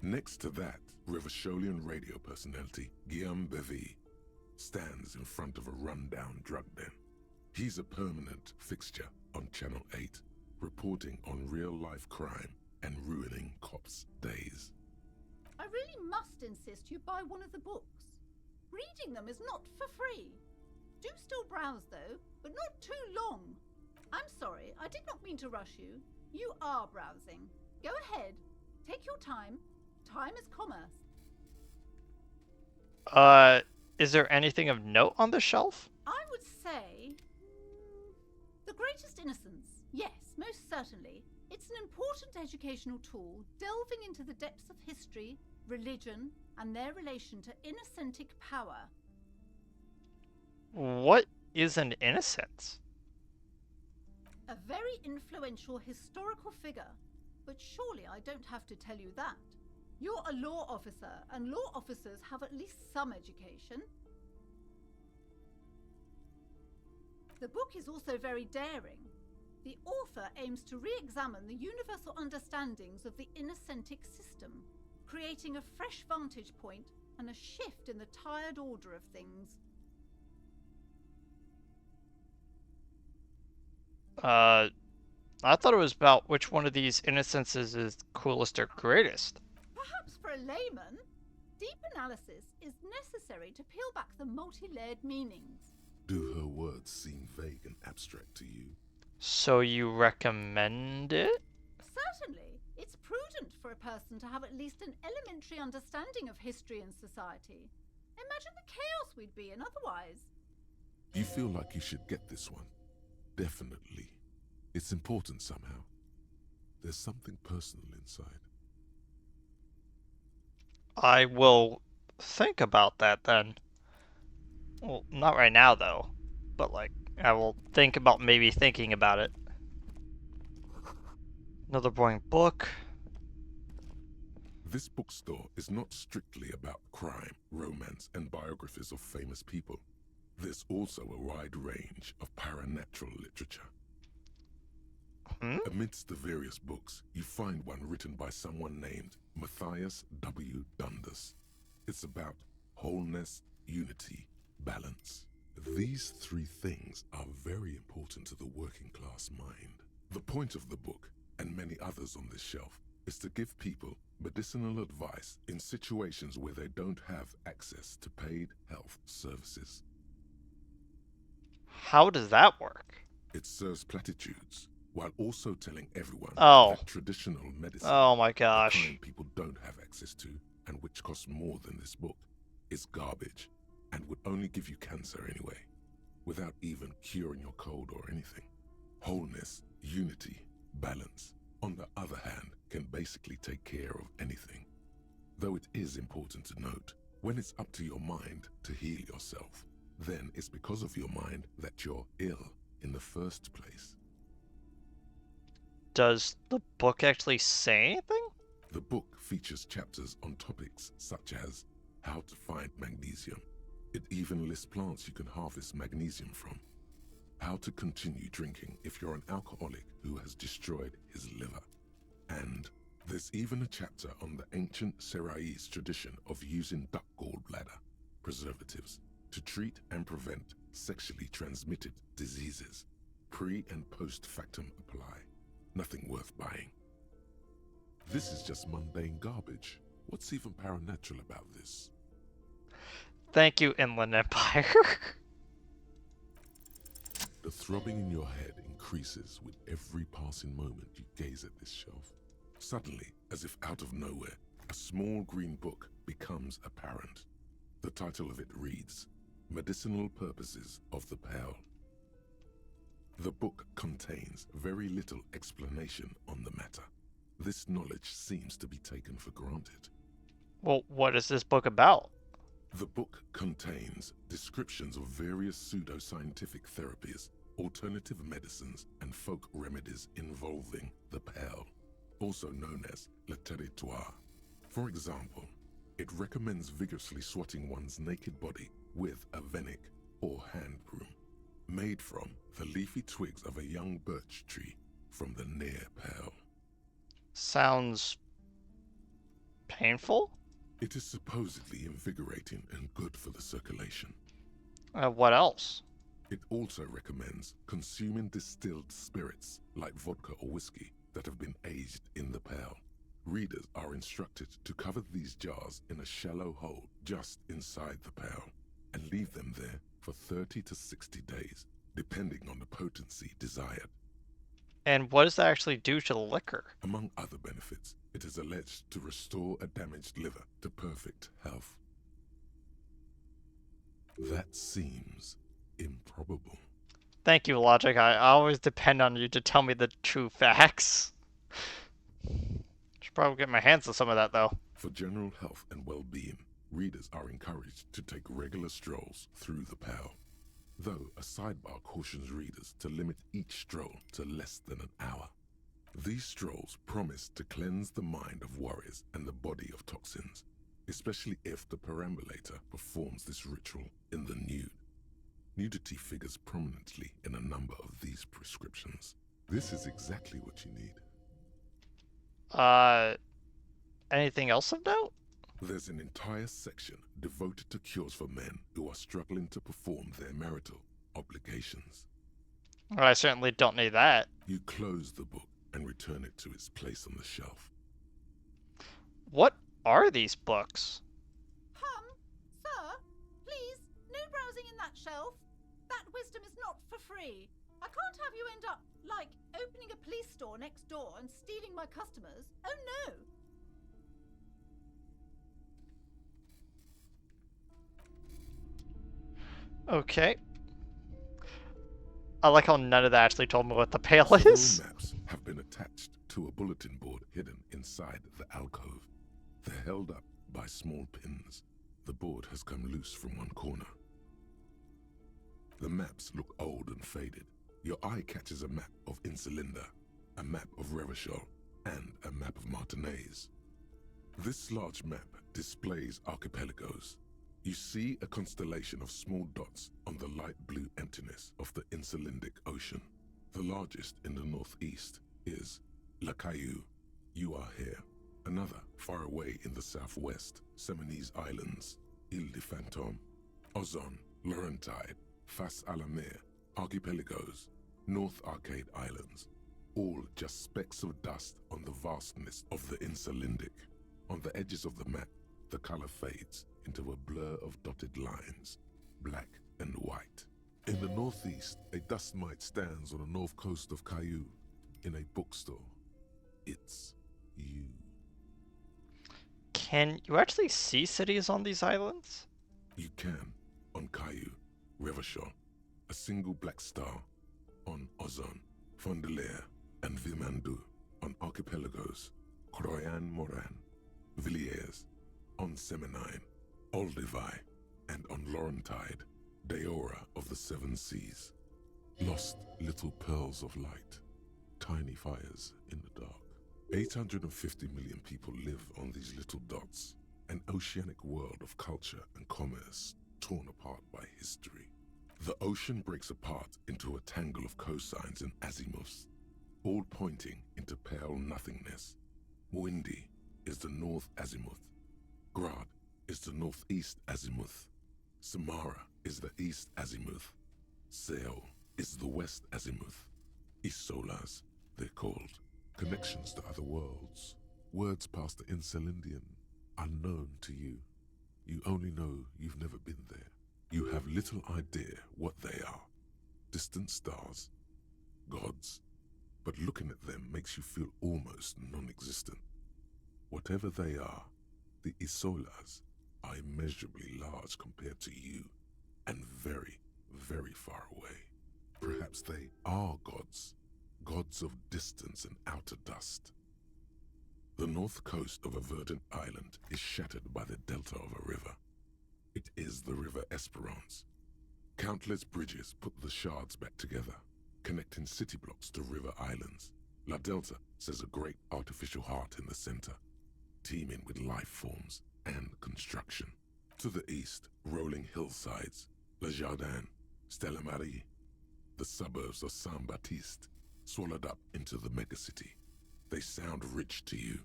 Next to that, Rivasholian radio personality Guillaume Bevy stands in front of a rundown drug den. He's a permanent fixture on Channel 8, reporting on real-life crime and ruining cops' days.
I really must insist you buy one of the books. Reading them is not for free. Do still browse though, but not too long. I'm sorry, I did not mean to rush you. You are browsing. Go ahead. Take your time. Time is commerce.
Is there anything of note on the shelf?
I would say... The Greatest Innocence. Yes, most certainly. It's an important educational tool, delving into the depths of history, religion, and their relation to innocentic power.
What is an innocence?
A very influential historical figure. But surely I don't have to tell you that. You're a law officer, and law officers have at least some education. The book is also very daring. The author aims to re-examine the universal understandings of the innocentic system, creating a fresh vantage point and a shift in the tired order of things.
I thought it was about which one of these innocences is coolest or greatest.
Perhaps for a layman, deep analysis is necessary to peel back the multi-layered meanings.
Do her words seem vague and abstract to you?
So you recommend it?
Certainly. It's prudent for a person to have at least an elementary understanding of history and society. Imagine the chaos we'd be in otherwise.
You feel like you should get this one? Definitely. It's important somehow. There's something personal inside.
I will think about that then. Well, not right now though, but like, I will think about maybe thinking about it. Another boring book.
This bookstore is not strictly about crime, romance, and biographies of famous people. There's also a wide range of paranatural literature. Amidst the various books, you find one written by someone named Matthias W. Dundas. It's about wholeness, unity, balance. These three things are very important to the working class mind. The point of the book, and many others on this shelf, is to give people medicinal advice in situations where they don't have access to paid health services.
How does that work?
It serves platitudes, while also telling everyone
that
traditional medicine,
oh my gosh,
the kind people don't have access to, and which costs more than this book, is garbage, and would only give you cancer anyway, without even curing your cold or anything. Wholeness, unity, balance, on the other hand, can basically take care of anything. Though it is important to note, when it's up to your mind to heal yourself, then it's because of your mind that you're ill in the first place.
Does the book actually say anything?
The book features chapters on topics such as how to find magnesium. It even lists plants you can harvest magnesium from. How to continue drinking if you're an alcoholic who has destroyed his liver. And there's even a chapter on the ancient Seraïs tradition of using duck gallbladder preservatives to treat and prevent sexually transmitted diseases. Pre and post factum apply. Nothing worth buying. This is just mundane garbage. What's even paranatural about this?
Thank you, Inland Empire.
The throbbing in your head increases with every passing moment you gaze at this shelf. Suddenly, as if out of nowhere, a small green book becomes apparent. The title of it reads, Medicinal Purposes of the Pearl. The book contains very little explanation on the matter. This knowledge seems to be taken for granted.
Well, what is this book about?
The book contains descriptions of various pseudoscientific therapies, alternative medicines, and folk remedies involving the pearl, also known as le territoire. For example, it recommends vigorously swatting one's naked body with a venik or hand broom, made from the leafy twigs of a young birch tree from the near pearl.
Sounds painful?
It is supposedly invigorating and good for the circulation.
What else?
It also recommends consuming distilled spirits like vodka or whiskey that have been aged in the pearl. Readers are instructed to cover these jars in a shallow hole just inside the pearl and leave them there for 30 to 60 days, depending on the potency desired.
And what does that actually do to the liquor?
Among other benefits, it is alleged to restore a damaged liver to perfect health. That seems improbable.
Thank you, Logic. I always depend on you to tell me the true facts. Should probably get my hands on some of that, though.
For general health and well-being, readers are encouraged to take regular strolls through the pearl, though a sidebar cautions readers to limit each stroll to less than an hour. These strolls promise to cleanse the mind of worries and the body of toxins, especially if the perambulator performs this ritual in the nude. Nudity figures prominently in a number of these prescriptions. This is exactly what you need.
Anything else of note?
There's an entire section devoted to cures for men who are struggling to perform their marital obligations.
Well, I certainly don't need that.
You close the book and return it to its place on the shelf.
What are these books?
Sir, please, no browsing in that shelf. That wisdom is not for free. I can't have you end up, like, opening a police store next door and stealing my customers. Oh no!
Okay. I like how none of that actually told me what the pail
Several
is.
maps have been attached to a bulletin board hidden inside the alcove. They're held up by small pins. The board has come loose from one corner. The maps look old and faded. Your eye catches a map of Insulinda, a map of Revachol, and a map of Martinaise. This large map displays archipelagos. You see a constellation of small dots on the light blue emptiness of the Insulindic Ocean. The largest in the northeast is La Caillou. You are here. Another, far away in the southwest, Seminese Islands, Ile de Fantôme, Ozon, Laurentide, Fas à la Mer, Archipelagos, North Arcade Islands, all just specks of dust on the vastness of the Insulindic. On the edges of the map, the color fades into a blur of dotted lines, black and white. In the northeast, a dust mite stands on the north coast of Caillou, in a bookstore. It's you.
Can you actually see cities on these islands?
You can, on Caillou, Revachol, a single black star, on Ozon, Fondelier, and Vilmandu, on Archipelagos, Croyan Moran, Villiers, on Seminine, Olduvai, and on Laurentide, Deora of the Seven Seas. Lost little pearls of light, tiny fires in the dark. 850 million people live on these little dots, an oceanic world of culture and commerce torn apart by history. The ocean breaks apart into a tangle of cosines and azimuths, all pointing into pale nothingness. Windy is the north azimuth. Grad is the northeast azimuth. Samara is the east azimuth. Seol is the west azimuth. Isolas, they're called. Connections to other worlds. Words past the Insulindian, unknown to you. You only know you've never been there. You have little idea what they are. distant stars, gods, but looking at them makes you feel almost non-existent. Whatever they are, the Isolas are immeasurably large compared to you, and very, very far away. Perhaps they are gods, gods of distance and outer dust. The north coast of a verdant island is shattered by the delta of a river. It is the River Esperance. Countless bridges put the shards back together, connecting city blocks to river islands. La Delta says a great artificial heart in the center, teeming with life forms and construction. To the east, rolling hillsides, Le Jardin, Stella Marie, the suburbs of Saint-Baptiste, swallowed up into the megacity. They sound rich to you.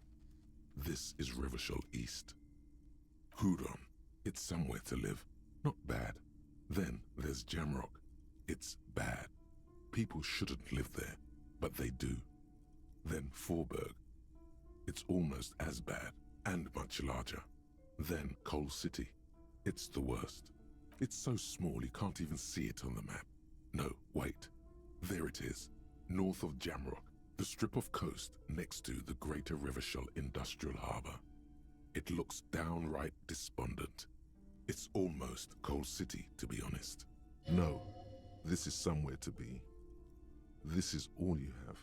This is Rivershell East. Hudon, it's somewhere to live, not bad. Then there's Jamrock. It's bad. People shouldn't live there, but they do. Then Forburg. It's almost as bad, and much larger. Then Coal City. It's the worst. It's so small you can't even see it on the map. No, wait. There it is, north of Jamrock, the strip of coast next to the Greater Rivershell Industrial Harbour. It looks downright despondent. It's almost Coal City, to be honest. No, this is somewhere to be. This is all you have,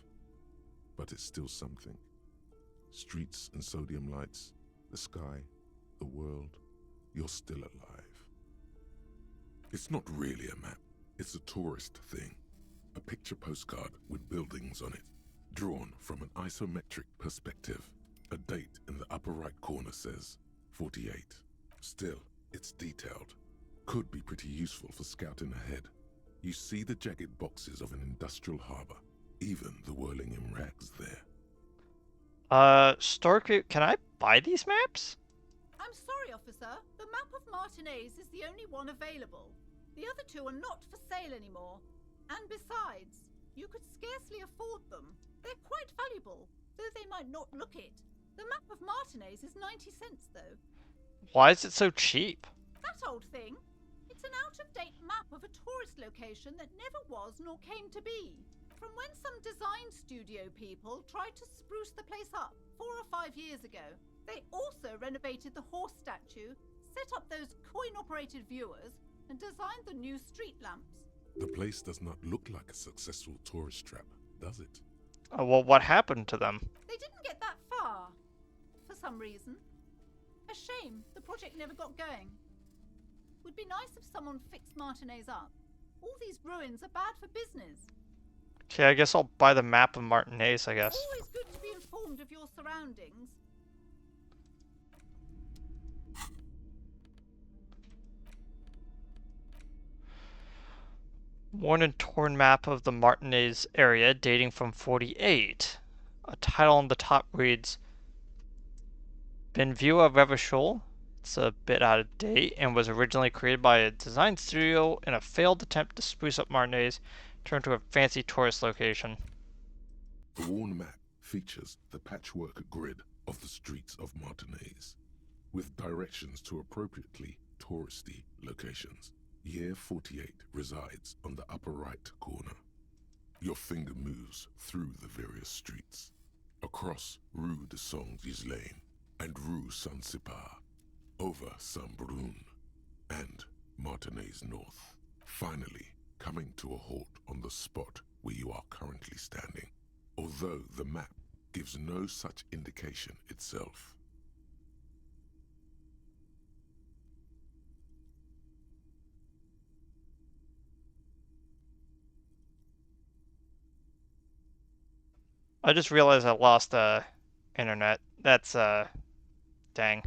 but it's still something. Streets and sodium lights, the sky, the world, you're still alive. It's not really a map, it's a tourist thing. A picture postcard with buildings on it, drawn from an isometric perspective. A date in the upper right corner says 48. Still, it's detailed. Could be pretty useful for scouting ahead. You see the jagged boxes of an industrial harbour, even the whirling in rags there.
Stork, can I buy these maps?
I'm sorry, officer. The map of Martinez is the only one available. The other two are not for sale anymore. And besides, you could scarcely afford them. They're quite valuable, though they might not look it. The map of Martinez is 90 cents, though.
Why is it so cheap?
That old thing. It's an out-of-date map of a tourist location that never was nor came to be. From when some design studio people tried to spruce the place up 4 or 5 years ago. They also renovated the horse statue, set up those coin-operated viewers, and designed the new street lamps.
The place does not look like a successful tourist trap, does it?
Well, what happened to them?
They didn't get that far, for some reason. A shame the project never got going. Would be nice if someone fixed Martinez up. All these ruins are bad for business.
Okay, I guess I'll buy the map of Martinez, I guess.
Always good to be informed of your surroundings.
Worn and torn map of the Martinez area dating from 48. A title on the top reads Benvua Revachol. It's a bit out of date and was originally created by a design studio in a failed attempt to spruce up Martinez, turned to a fancy tourist location.
The worn map features the patchwork grid of the streets of Martinez, with directions to appropriately touristy locations. Year 48 resides on the upper right corner. Your finger moves through the various streets, across Rue de Saint-Ghislain and Rue Saint-Sipar, over Saint-Brun and Martinez North, finally coming to a halt on the spot where you are currently standing, although the map gives no such indication itself.
I just realized I lost internet. That's dang.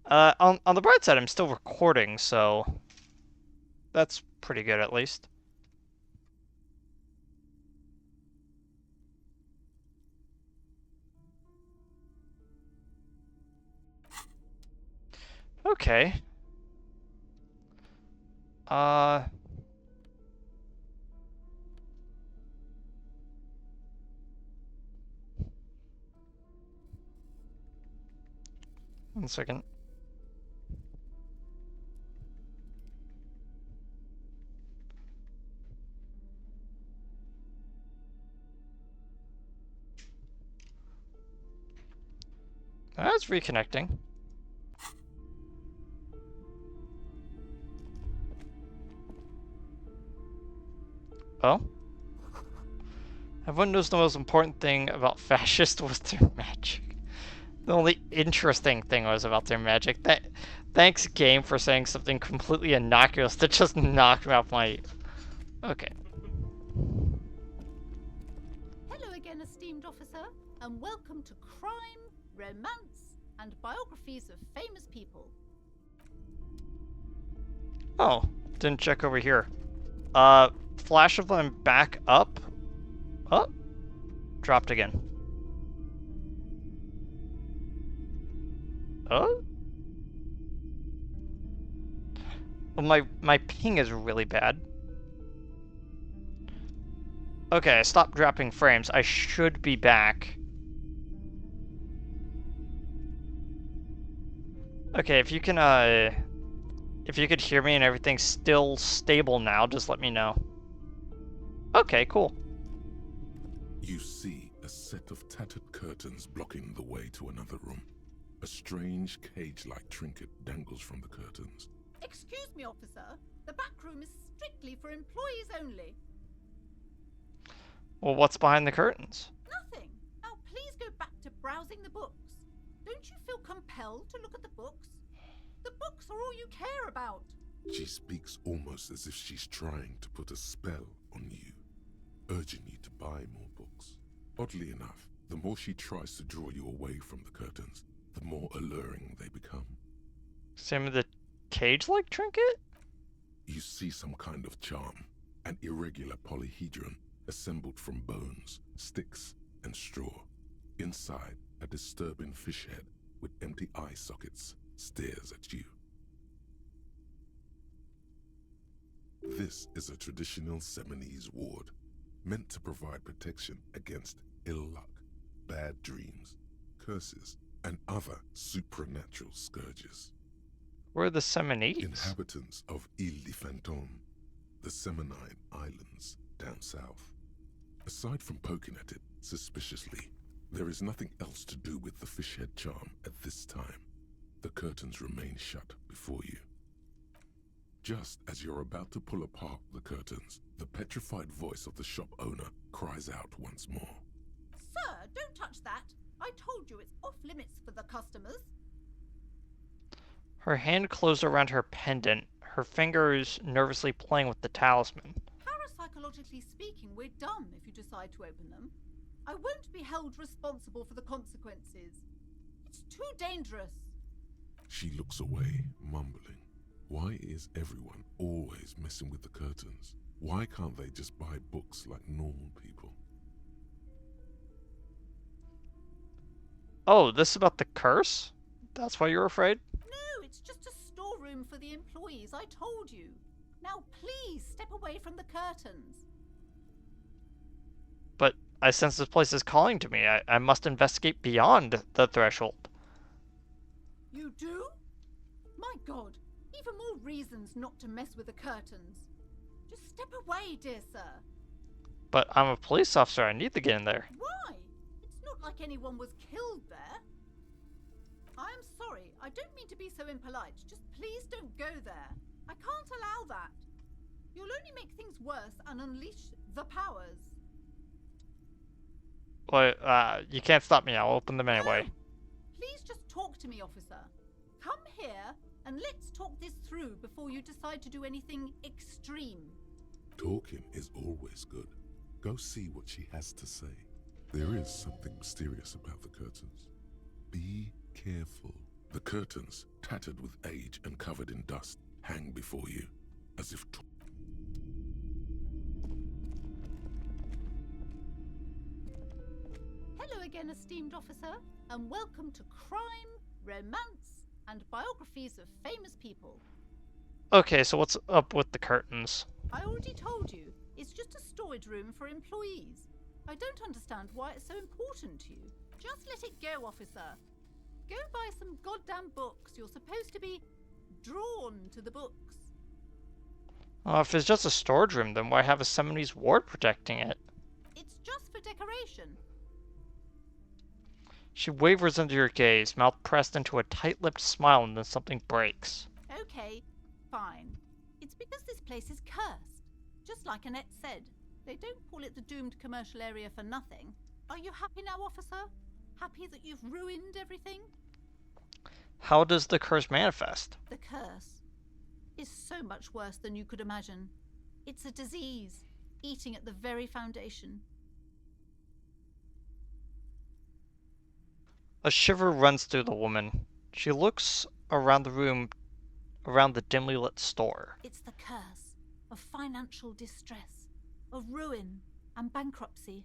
On the bright side, I'm still recording, so that's pretty good at least. Okay. 1 second. That's reconnecting. Oh? Everyone knows the most important thing about fascists was their magic. The only interesting thing was about their magic. Thanks, game, for saying something completely innocuous that just knocked me off my... Okay.
Hello again, esteemed officer, and welcome to Crime, Romance, and Biographies of Famous People.
Oh, didn't check over here. Flash of them back up. Oh, dropped again. Oh? Well, my ping is really bad. Okay, I stopped dropping frames. I should be back. Okay, if you can, if you could hear me and everything's still stable now, just let me know. Okay, cool.
You see a set of tattered curtains blocking the way to another room. A strange cage-like trinket dangles from the curtains.
Excuse me, officer. The back room is strictly for employees only.
Well, what's behind the curtains?
Nothing. Now please go back to browsing the books. Don't you feel compelled to look at the books? The books are all you care about.
She speaks almost as if she's trying to put a spell on you, urging you to buy more books. Oddly enough, the more she tries to draw you away from the curtains, the more alluring they become.
Same with the cage-like trinket?
You see some kind of charm, an irregular polyhedron assembled from bones, sticks, and straw. Inside, a disturbing fish head with empty eye sockets stares at you. This is a traditional Seminese ward, meant to provide protection against ill luck, bad dreams, curses, and other supernatural scourges.
We're the Seminese.
Inhabitants of Ile de Fantôme, the Seminine Islands down south. Aside from poking at it suspiciously, there is nothing else to do with the fish head charm at this time. The curtains remain shut before you. Just as you're about to pull apart the curtains, the petrified voice of the shop owner cries out once more.
Sir, don't touch that. I told you it's off limits for the customers.
Her hand closed around her pendant, her fingers nervously playing with the talisman.
Parapsychologically speaking, we're done if you decide to open them. I won't be held responsible for the consequences. It's too dangerous.
She looks away, mumbling. Why is everyone always messing with the curtains? Why can't they just buy books like normal people?
Oh, this is about the curse? That's why you're afraid?
No, it's just a storeroom for the employees, I told you. Now please step away from the curtains.
But I sense this place is calling to me. I must investigate beyond the threshold.
You do? My God, even more reasons not to mess with the curtains. Just step away, dear sir.
But I'm a police officer. I need to get in there.
Why? It's not like anyone was killed there. I am sorry. I don't mean to be so impolite. Just please don't go there. I can't allow that. You'll only make things worse and unleash the powers.
Well, you can't stop me. I'll open them anyway.
Please just talk to me, officer. Come here and let's talk this through before you decide to do anything extreme.
Talking is always good. Go see what she has to say. There is something mysterious about the curtains. Be careful. The curtains, tattered with age and covered in dust, hang before you, as if
Hello again, esteemed officer, and welcome to Crime, Romance, and Biographies of Famous People.
Okay, so what's up with the curtains?
I already told you, it's just a storage room for employees. I don't understand why it's so important to you. Just let it go, officer. Go buy some goddamn books. You're supposed to be drawn to the books.
If it's just a storage room, then why have a Seminese ward protecting it?
It's just for decoration.
She wavers under your gaze, mouth pressed into a tight-lipped smile, and then something breaks.
Okay, fine. It's because this place is cursed. Just like Annette said, they don't call it the doomed commercial area for nothing. Are you happy now, officer? Happy that you've ruined everything?
How does the curse manifest?
The curse is so much worse than you could imagine. It's a disease, eating at the very foundation.
A shiver runs through the woman. She looks around the room, around the dimly lit store.
It's the curse of financial distress, of ruin and bankruptcy.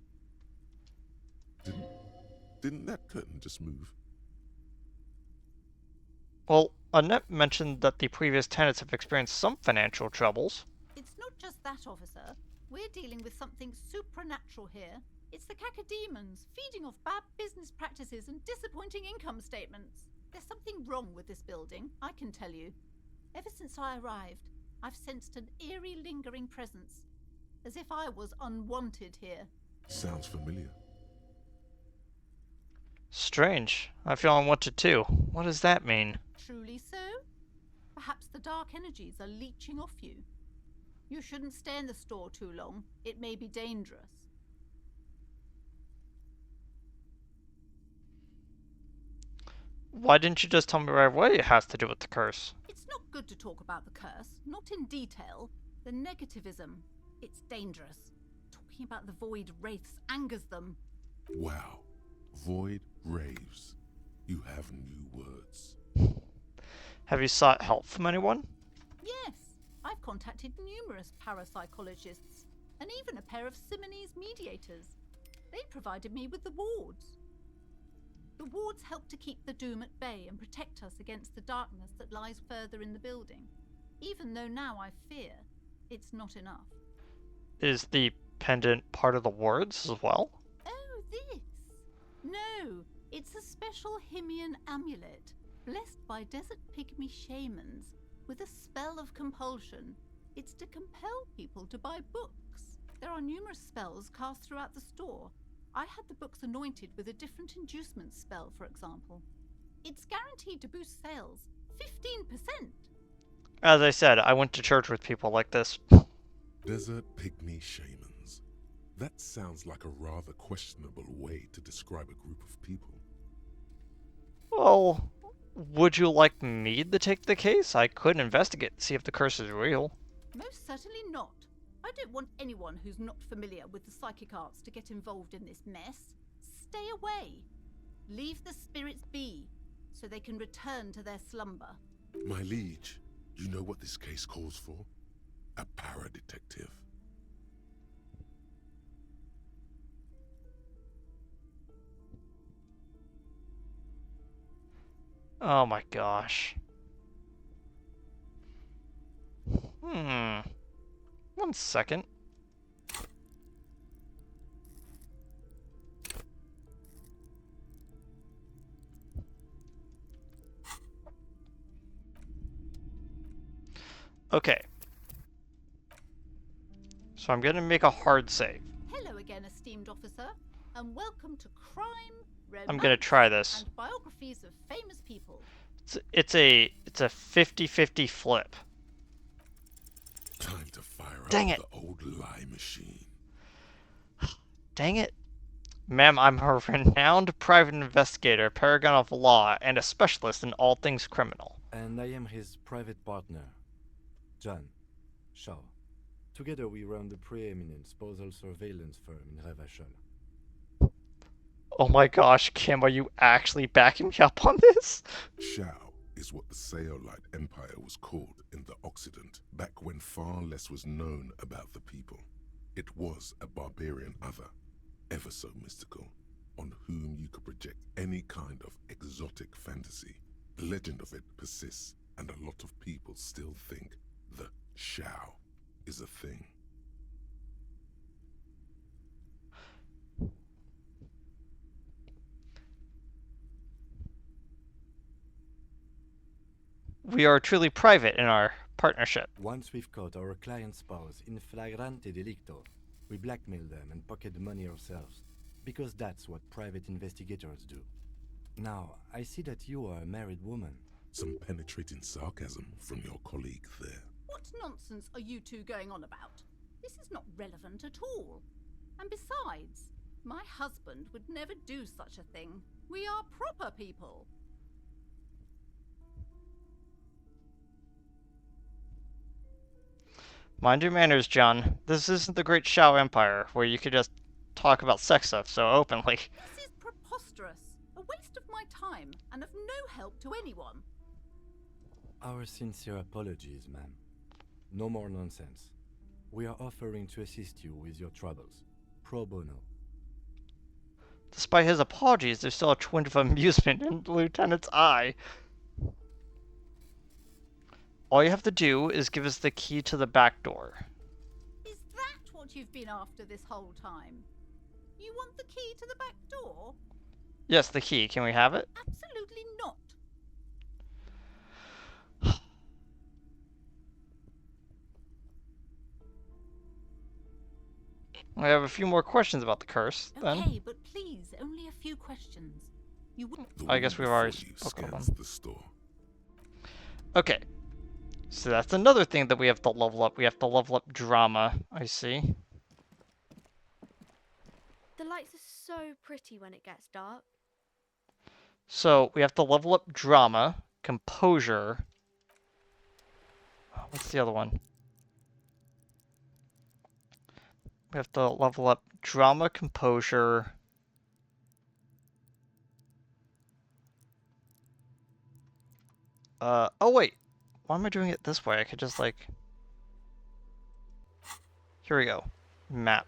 Didn't that curtain just move?
Well, Annette mentioned that the previous tenants have experienced some financial troubles.
It's not just that, officer. We're dealing with something supernatural here. It's the cacodemons feeding off bad business practices and disappointing income statements. There's something wrong with this building, I can tell you. Ever since I arrived, I've sensed an eerie lingering presence, as if I was unwanted here.
Sounds familiar.
Strange. I feel unwanted too. What does that mean?
Truly so? Perhaps the dark energies are leeching off you. You shouldn't stay in the store too long. It may be dangerous.
Why didn't you just tell me right away it has to do with the curse?
It's not good to talk about the curse, not in detail. The negativism, it's dangerous. Talking about the void wraiths angers them.
Wow. Void raves. You have new words.
Have you sought help from anyone?
Yes, I've contacted numerous parapsychologists, and even a pair of Simonese mediators. They provided me with the wards. The wards help to keep the doom at bay and protect us against the darkness that lies further in the building. Even though now I fear, it's not enough.
Is the pendant part of the wards as well?
Oh, this? No, it's a special Himian amulet, blessed by desert pygmy shamans, with a spell of compulsion. It's to compel people to buy books. There are numerous spells cast throughout the store. I had the books anointed with a different inducement spell, for example. It's guaranteed to boost sales 15%.
As I said, I went to church with people like this.
Desert pygmy shamans. That sounds like a rather questionable way to describe a group of people.
Well, would you like me to take the case? I could investigate and see if the curse is real.
Most certainly not. I don't want anyone who's not familiar with the psychic arts to get involved in this mess. Stay away. Leave the spirits be, so they can return to their slumber.
My liege, you know what this case calls for? A para-detective.
Oh my gosh. One second. Okay. So I'm gonna make a hard save.
Hello again, esteemed officer, and welcome to Crime, Romance,
I'm gonna try this.
and Biographies of Famous People.
It's a 50-50 flip.
Time to fire
Dang
up
it.
the old lie machine.
Dang it. Ma'am, I'm a renowned private investigator, paragon of law, and a specialist in all things criminal.
And I am his private partner, John Shaw. Together we run the preeminent postal surveillance firm in Revachol.
Oh my gosh, Kim, are you actually backing me up on this?
Shao is what the Saolite Empire was called in the Occident, back when far less was known about the people. It was a barbarian other, ever so mystical, on whom you could project any kind of exotic fantasy. The legend of it persists, and a lot of people still think the Shao is a thing.
We are truly private in our partnership.
Once we've caught our client's spouse in flagrante delicto, we blackmail them and pocket the money ourselves, because that's what private investigators do. Now, I see that you are a married woman.
Some penetrating sarcasm from your colleague there.
What nonsense are you two going on about? This is not relevant at all. And besides, my husband would never do such a thing. We are proper people.
Mind your manners, John. This isn't the Great Shao Empire, where you could just talk about sex stuff so openly.
This is preposterous. A waste of my time and of no help to anyone.
Our sincere apologies, ma'am. No more nonsense. We are offering to assist you with your troubles. Pro bono.
Despite his apologies, there's still a twinge of amusement in the lieutenant's eye. All you have to do is give us the key to the back door.
Is that what you've been after this whole time? You want the key to the back door?
Yes, the key. Can we have it?
Absolutely not.
I have a few more questions about the curse, then.
Okay, but please, only a few questions. You wouldn't.
I guess we've already spoken about them.
The store.
Okay. So that's another thing that we have to level up. We have to level up drama, I see.
The lights are so pretty when it gets dark.
So we have to level up drama, composure. What's the other one? We have to level up drama, composure. Oh wait. Why am I doing it this way? I could just like... Here we go. Map.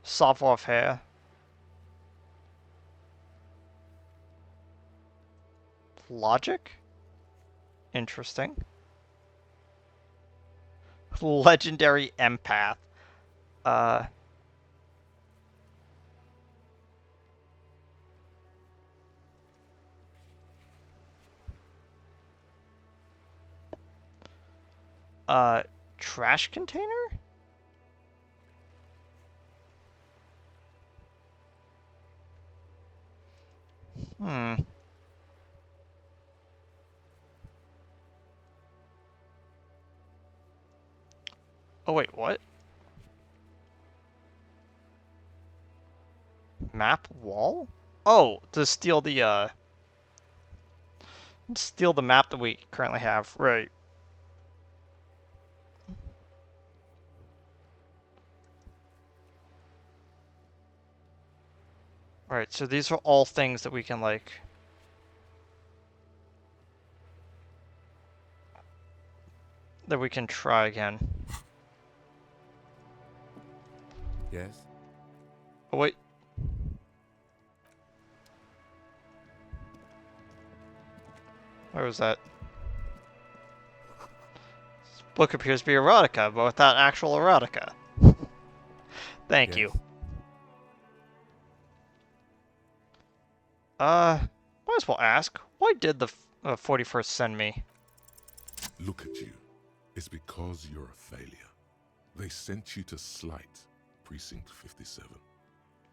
Savoir-faire. Logic? Interesting. Legendary empath. Trash container? Hmm. Oh wait, what? Map wall? Oh, to steal the map that we currently have, right. Alright, so these are all things that we can, like... that we can try again.
Yes?
Oh, wait. Where was that? This book appears to be erotica, but without actual erotica. Thank you. Might as well ask, why did the 41st send me?
Look at you. It's because you're a failure. They sent you to Slight, Precinct 57.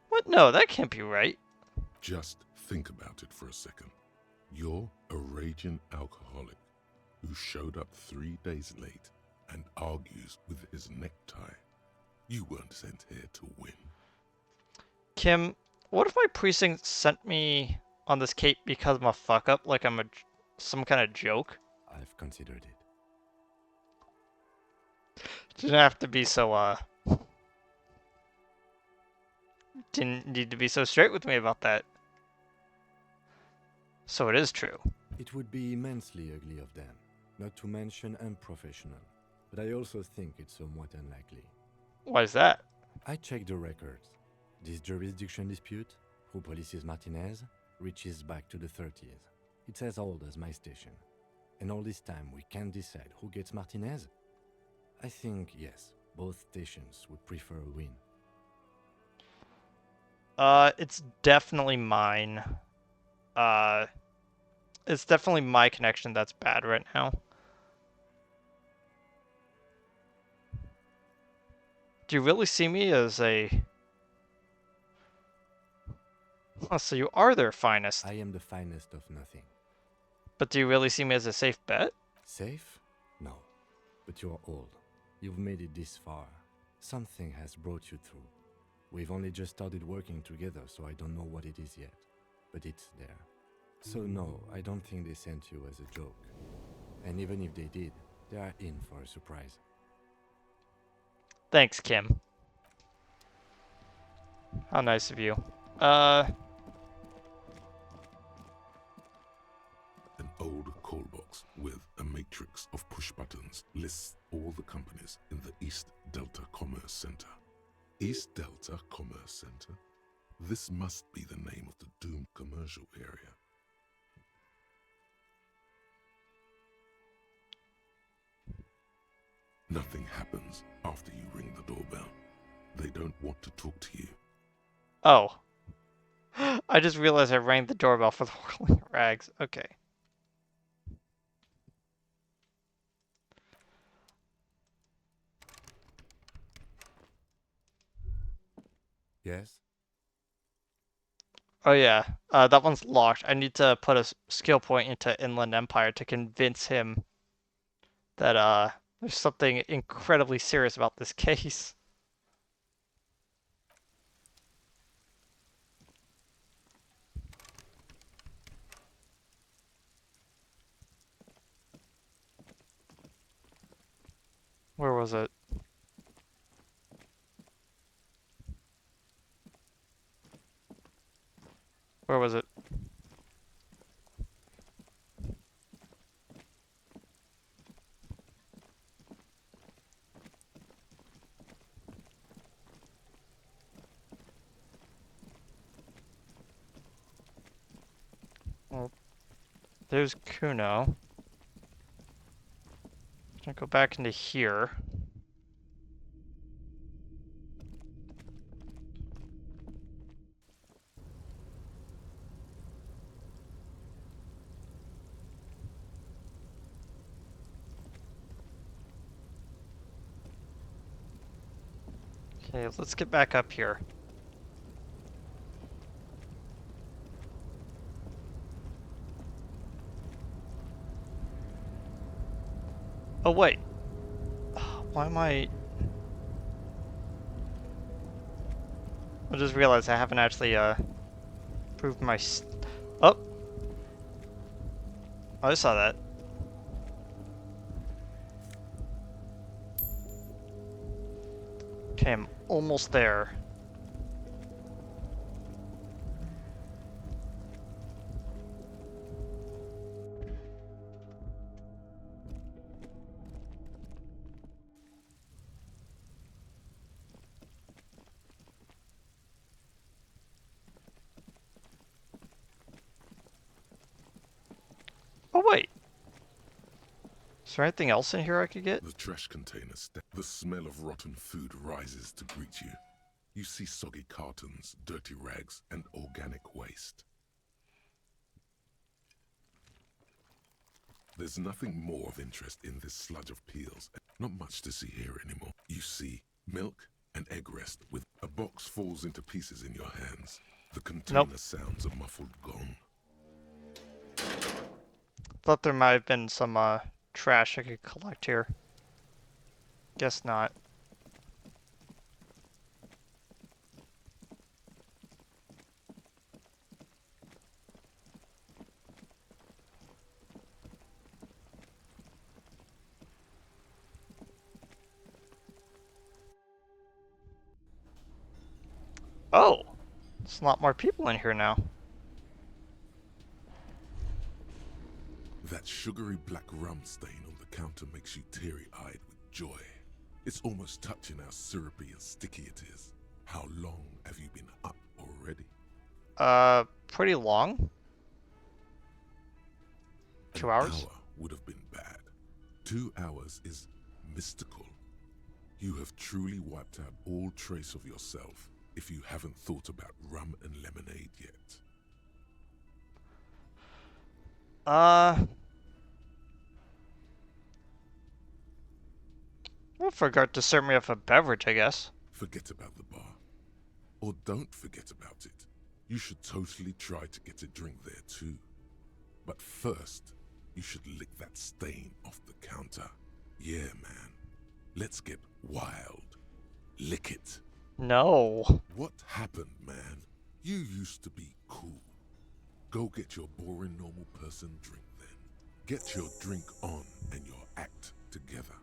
What? No, that can't be right.
Just think about it for a second. You're a raging alcoholic who showed up 3 days late and argues with his necktie. You weren't sent here to win.
Kim, what if my precinct sent me on this cape because I'm a fuck up, like I'm some kind of joke?
I've considered it.
Didn't have to be so, didn't need to be so straight with me about that. So it is true.
It would be immensely ugly of them, not to mention unprofessional. But I also think it's somewhat unlikely.
Why is that?
I checked the records. This jurisdiction dispute, who polices Martinez, reaches back to the 30s. It's as old as my station. And all this time we can't decide who gets Martinez? I think, yes, both stations would prefer a win.
It's definitely mine. It's definitely my connection that's bad right now. Do you really see me as a... Oh, so you are their finest.
I am the finest of nothing.
But do you really see me as a safe bet?
Safe? No. But you're old. You've made it this far. Something has brought you through. We've only just started working together, so I don't know what it is yet. But it's there. So no, I don't think they sent you as a joke. And even if they did, they are in for a surprise.
Thanks, Kim. How nice of you.
An old call box with a matrix of push buttons lists all the companies in the East Delta Commerce Center. East Delta Commerce Center? This must be the name of the doomed commercial area. Nothing happens after you ring the doorbell. They don't want to talk to you.
Oh. I just realized I rang the doorbell for the whirling rags. Okay.
Yes?
Oh yeah, that one's locked. I need to put a skill point into Inland Empire to convince him that there's something incredibly serious about this case. Where was it? Where was it? Well, there's Kuno. Gonna go back into here. Okay, let's get back up here. Oh wait. Why am I... I just realized I haven't actually proved my... Oh! I saw that. Okay, I'm almost there. Oh wait. Is there anything else in here I could get?
The trash container the smell of rotten food rises to greet you. You see soggy cartons, dirty rags, and organic waste. There's nothing more of interest in this sludge of peels. Not much to see here anymore. You see milk and egg rest with a box falls into pieces in your hands. The container sounds a muffled gong.
Thought there might have been some trash I could collect here. Guess not. Oh! There's a lot more people in here now.
That sugary black rum stain on the counter makes you teary-eyed with joy. It's almost touching how syrupy and sticky it is. How long have you been up already?
Pretty long. 2 hours?
An hour would have been bad. 2 hours is mystical. You have truly wiped out all trace of yourself if you haven't thought about rum and lemonade yet.
Well, forgot to serve me up a beverage, I guess.
Forget about the bar. Or don't forget about it. You should totally try to get a drink there too. But first, you should lick that stain off the counter. Yeah, man. Let's get wild. Lick it.
No.
What happened, man? You used to be cool. Go get your boring normal person drink then. Get your drink on and your act together.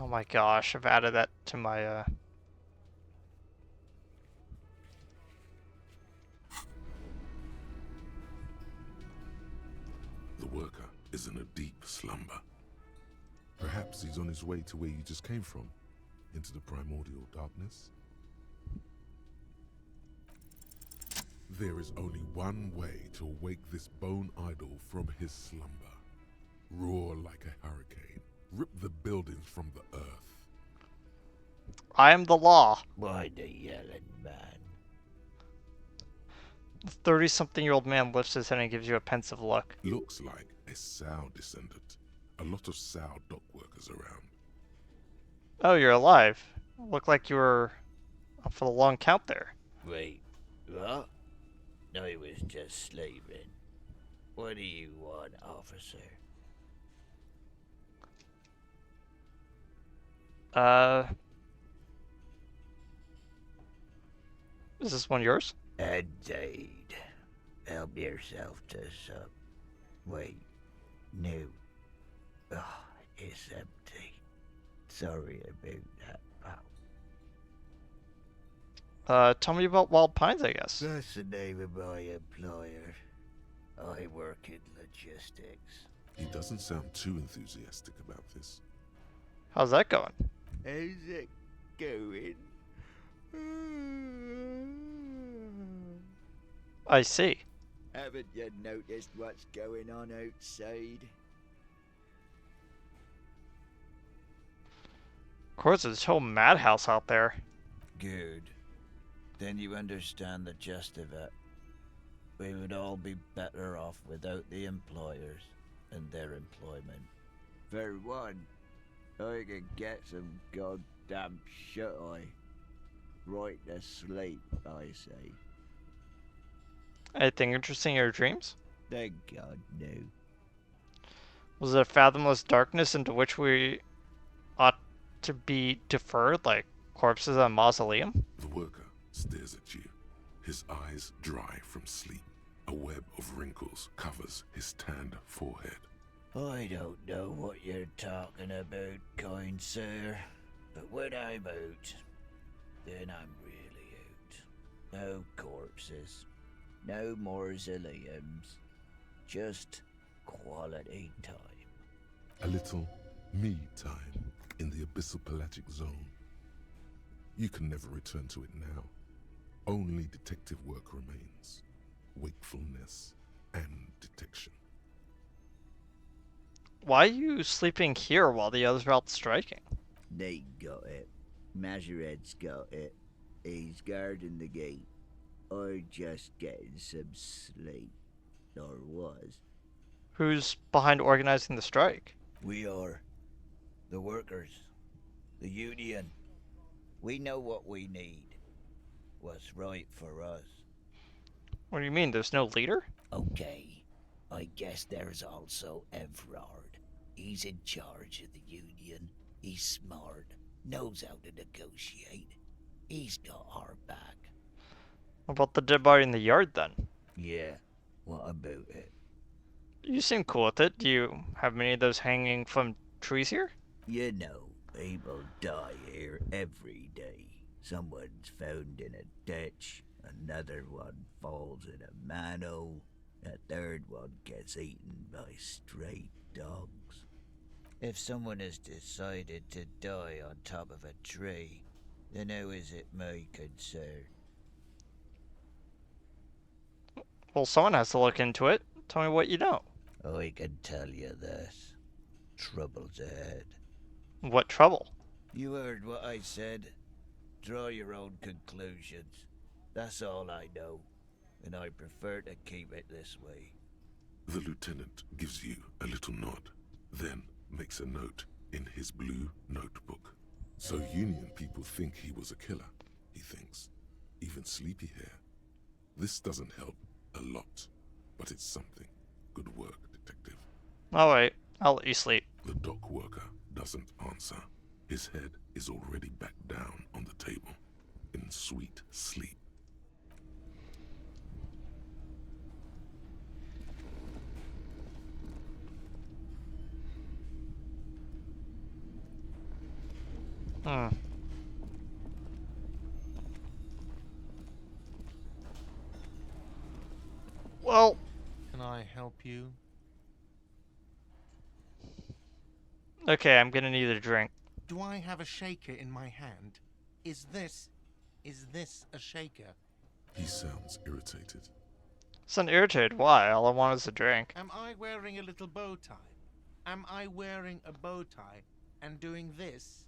Oh my gosh, I've added that to my
The worker is in a deep slumber. Perhaps he's on his way to where you just came from, into the primordial darkness. There is only one way to wake this bone idol from his slumber. Roar like a hurricane. Rip the buildings from the earth.
I am the law.
Why the yelling, man?
The 30-something-year-old man lifts his head and gives you a pensive look.
Looks like a Sow descendant. A lot of Sow dock workers around.
Oh, you're alive. Looked like you were up for the long count there.
Wait, what? I was just sleeping. What do you want, officer?
Is this one yours?
Indeed. Help yourself to some. Wait, no. Oh, it's empty. Sorry about that, pal.
Tell me about Wild Pines, I guess.
That's the name of my employer. I work in logistics.
He doesn't sound too enthusiastic about this.
How's that going?
How's it going?
I see.
Haven't you noticed what's going on outside?
Of course, there's a whole madhouse out there.
Good. Then you understand the gist of it. We would all be better off without the employers and their employment.
For one, I can get some goddamn shut-eye. Right to sleep, I say.
Anything interesting in your dreams?
Thank God, no.
Was it a fathomless darkness into which we ought to be deferred, like corpses in a mausoleum?
The worker stares at you, his eyes dry from sleep. A web of wrinkles covers his tanned forehead.
I don't know what you're talking about, kind sir, but when I'm out, then I'm really out. No corpses, no mausoleums, just quality time.
A little me time in the abyssal pelagic zone. You can never return to it now. Only detective work remains. Wakefulness and detection.
Why are you sleeping here while the others are out striking?
They got it. Majoret's got it. He's guarding the gate. Or just getting some sleep. Or was.
Who's behind organizing the strike?
We are. The workers. The union. We know what we need. What's right for us.
What do you mean, there's no leader?
Okay. I guess there's also Everard. He's in charge of the union. He's smart. Knows how to negotiate. He's got our back.
What about the dead body in the yard, then?
Yeah. What about it?
You seem cool with it. Do you have many of those hanging from trees here?
You know, people die here every day. Someone's found in a ditch. Another one falls in a manhole. A third one gets eaten by stray dogs.
If someone has decided to die on top of a tree, then how is it my concern?
Well, someone has to look into it. Tell me what you know.
I can tell you this. Trouble's ahead.
What trouble?
You heard what I said. Draw your own conclusions. That's all I know, and I prefer to keep it this way.
The lieutenant gives you a little nod, then makes a note in his blue notebook. So Union people think he was a killer, he thinks. Even sleepy hair. This doesn't help a lot, but it's something. Good work, detective.
Alright, I'll let you sleep.
The dock worker doesn't answer. His head is already back down on the table, in sweet sleep.
Hmm. Well,
Can I help you?
okay, I'm gonna need a drink.
Do I have a shaker in my hand? Is this a shaker?
He sounds irritated.
Son irritated. Why? All I want is a drink.
Am I wearing a little bow tie? Am I wearing a bow tie and doing this?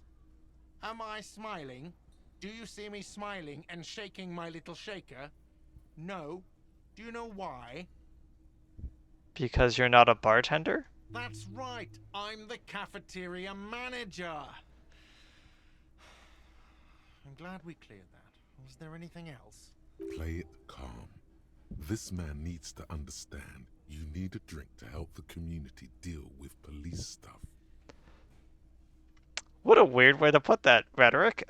Am I smiling? Do you see me smiling and shaking my little shaker? No. Do you know why?
Because you're not a bartender?
That's right. I'm the cafeteria manager. I'm glad we cleared that. Was there anything else?
Play it calm. This man needs to understand you need a drink to help the community deal with police stuff.
What a weird way to put that, Rhetoric.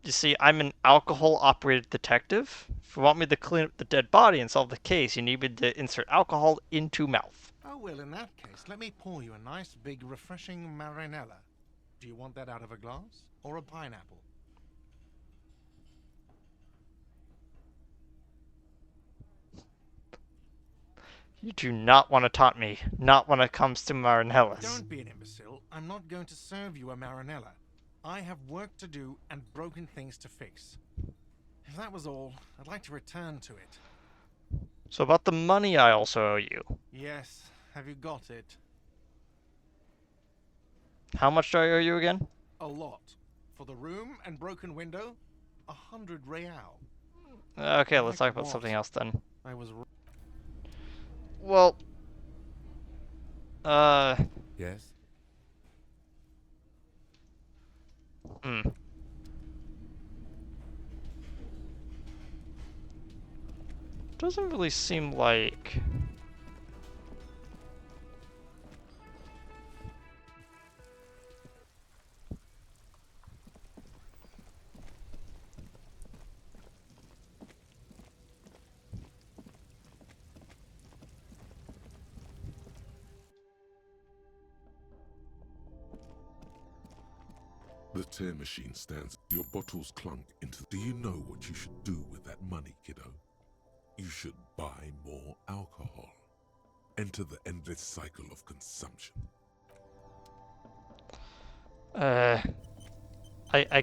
You see, I'm an alcohol-operated detective. If you want me to clean up the dead body and solve the case, you need me to insert alcohol into mouth.
Oh, well, in that case, let me pour you a nice, big, refreshing marinella. Do you want that out of a glass or a pineapple?
You do not want to taunt me. Not when it comes to Marinellas.
Don't be an imbecile. I'm not going to serve you a marinella. I have work to do and broken things to fix. If that was all, I'd like to return to it.
So about the money I also owe you.
Yes. Have you got it?
How much do I owe you again?
A lot. For the room and broken window, 100 real.
Okay, let's
Like
talk about
what?
something else then.
I was...
Well...
Yes?
Hmm. Doesn't really seem like...
The tear machine stands. Your bottles clunk into... Do you know what you should do with that money, kiddo? You should buy more alcohol. Enter the endless cycle of consumption.
I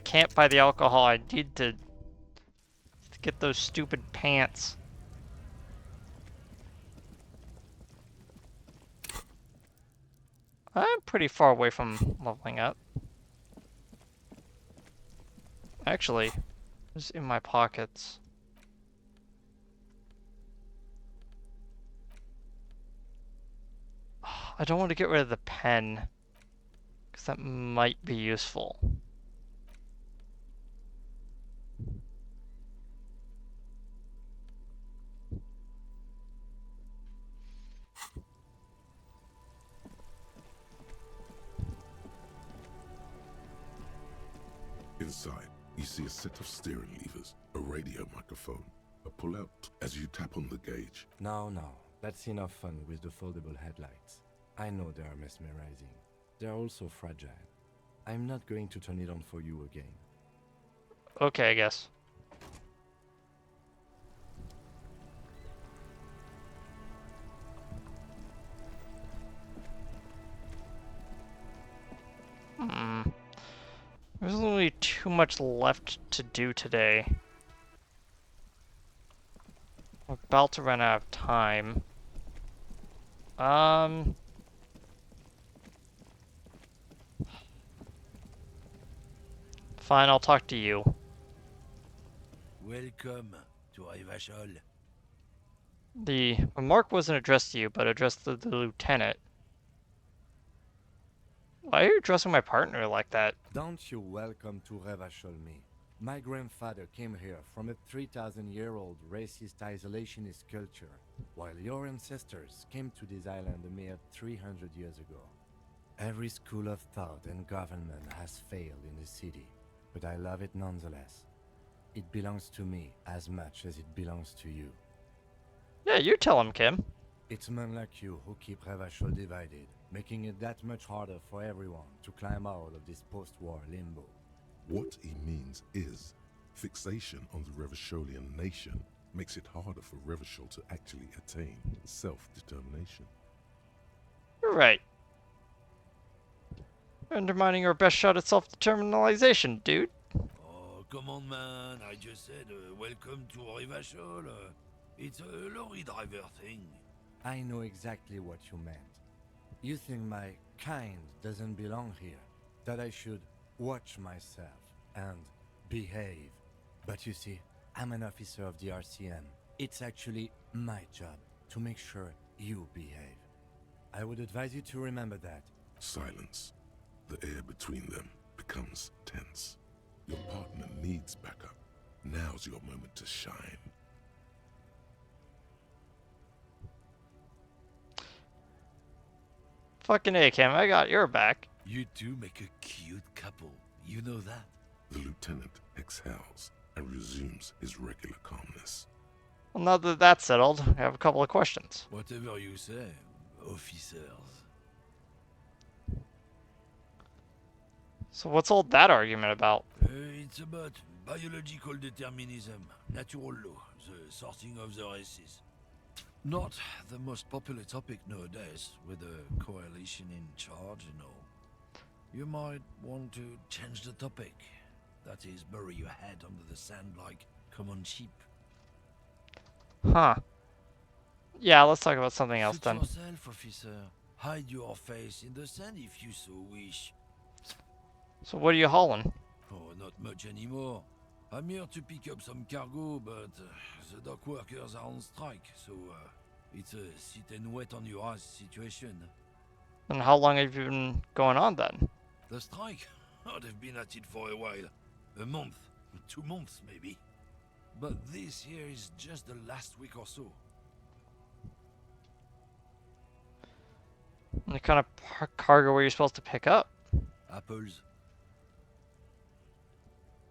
can't buy the alcohol. I need to get those stupid pants. I'm pretty far away from leveling up. Actually, it's in my pockets. I don't want to get rid of the pen, because that might be useful.
Inside, you see a set of steering levers, a radio microphone, a pull-out as you tap on the gauge.
No, that's enough fun with the foldable headlights. I know they are mesmerizing. They're also fragile. I'm not going to turn it on for you again.
Okay, I guess. There's only too much left to do today. We're about to run out of time. Fine, I'll talk to you.
Welcome to Hostel.
The remark wasn't addressed to you, but addressed to the lieutenant. Why are you addressing my partner like that?
Don't you welcome to Revacholmi. My grandfather came here from a 3,000-year-old racist isolationist culture, while your ancestors came to this island a mere 300 years ago. Every school of thought and government has failed in the city, but I love it nonetheless. It belongs to me as much as it belongs to you.
Yeah, you tell him, Kim.
It's men like you who keep Revachol divided, making it that much harder for everyone to climb out of this post-war limbo.
What he means is, fixation on the Revacholian nation makes it harder for Revachol to actually attain self-determination.
You're right. Undermining your best shot at self-determinalization, dude.
Oh, come on, man. I just said, welcome to Revachol. It's a lorry driver thing.
I know exactly what you meant. You think my kind doesn't belong here, that I should watch myself and behave. But you see, I'm an officer of the RCM. It's actually my job to make sure you behave. I would advise you to remember that.
Silence. The air between them becomes tense. Your partner needs backup. Now's your moment to shine.
Fucking A, Kim, I got your back.
You two make a cute couple. You know that?
The lieutenant exhales and resumes his regular calmness.
Well, now that that's settled, I have a couple of questions.
Whatever you say, officers.
So what's all that argument about?
It's about biological determinism, natural law, the sorting of the races. Not the most popular topic nowadays, with the coalition in charge and all. You might want to change the topic. That is, bury your head under the sand like common sheep.
Huh. Yeah, let's talk about something else
Suit
then.
yourself, officer. Hide your face in the sand if you so wish.
So what are you hauling?
Oh, not much anymore. I'm here to pick up some cargo, but the dock workers are on strike, so it's a sit and wait on your ass situation.
And how long have you been going on then?
The strike? Oh, they've been at it for a while. A month, 2 months maybe. But this here is just the last week or so.
And the kind of cargo were you supposed to pick up?
Apples.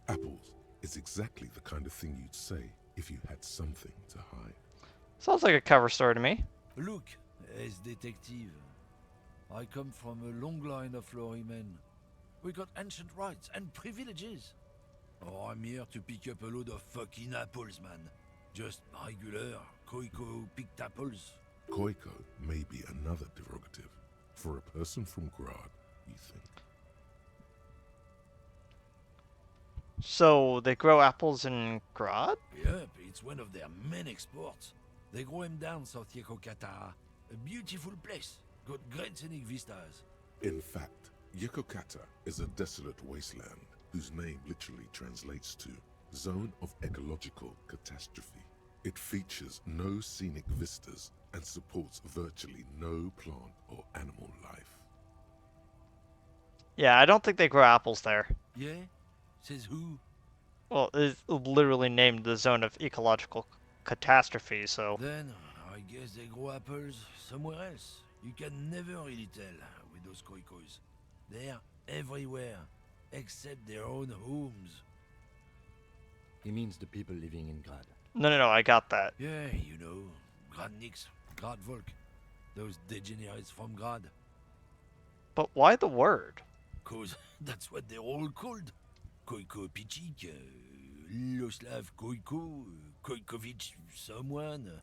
Apples is exactly the kind of thing you'd say if you had something to hide.
Sounds like a cover story to me.
Look, as detective, I come from a long line of lorrymen. We got ancient rights and privileges. Oh, I'm here to pick up a load of fucking apples, man. Just regular, Koiko picked apples.
Koiko may be another derogative. For a person from Grad, you think.
So they grow apples in Grad?
Yep, it's one of their main exports. They grow them down South Yekokata. A beautiful place. Got great scenic vistas.
In fact, Yekokata is a desolate wasteland whose name literally translates to Zone of Ecological Catastrophe. It features no scenic vistas and supports virtually no plant or animal life.
Yeah, I don't think they grow apples there.
Yeah? Says who?
Well, it's literally named the Zone of Ecological Catastrophe, so...
Then, I guess they grow apples somewhere else. You can never really tell with those koikos. They're everywhere, except their own homes.
He means the people living in Grad.
No, I got that.
Yeah, you know, Gradniks, Gradvolk, those degenerates from Grad.
But why the word?
'Cause that's what they're all called. Koiko Pichik, Loslav Koiko, Koikovich someone.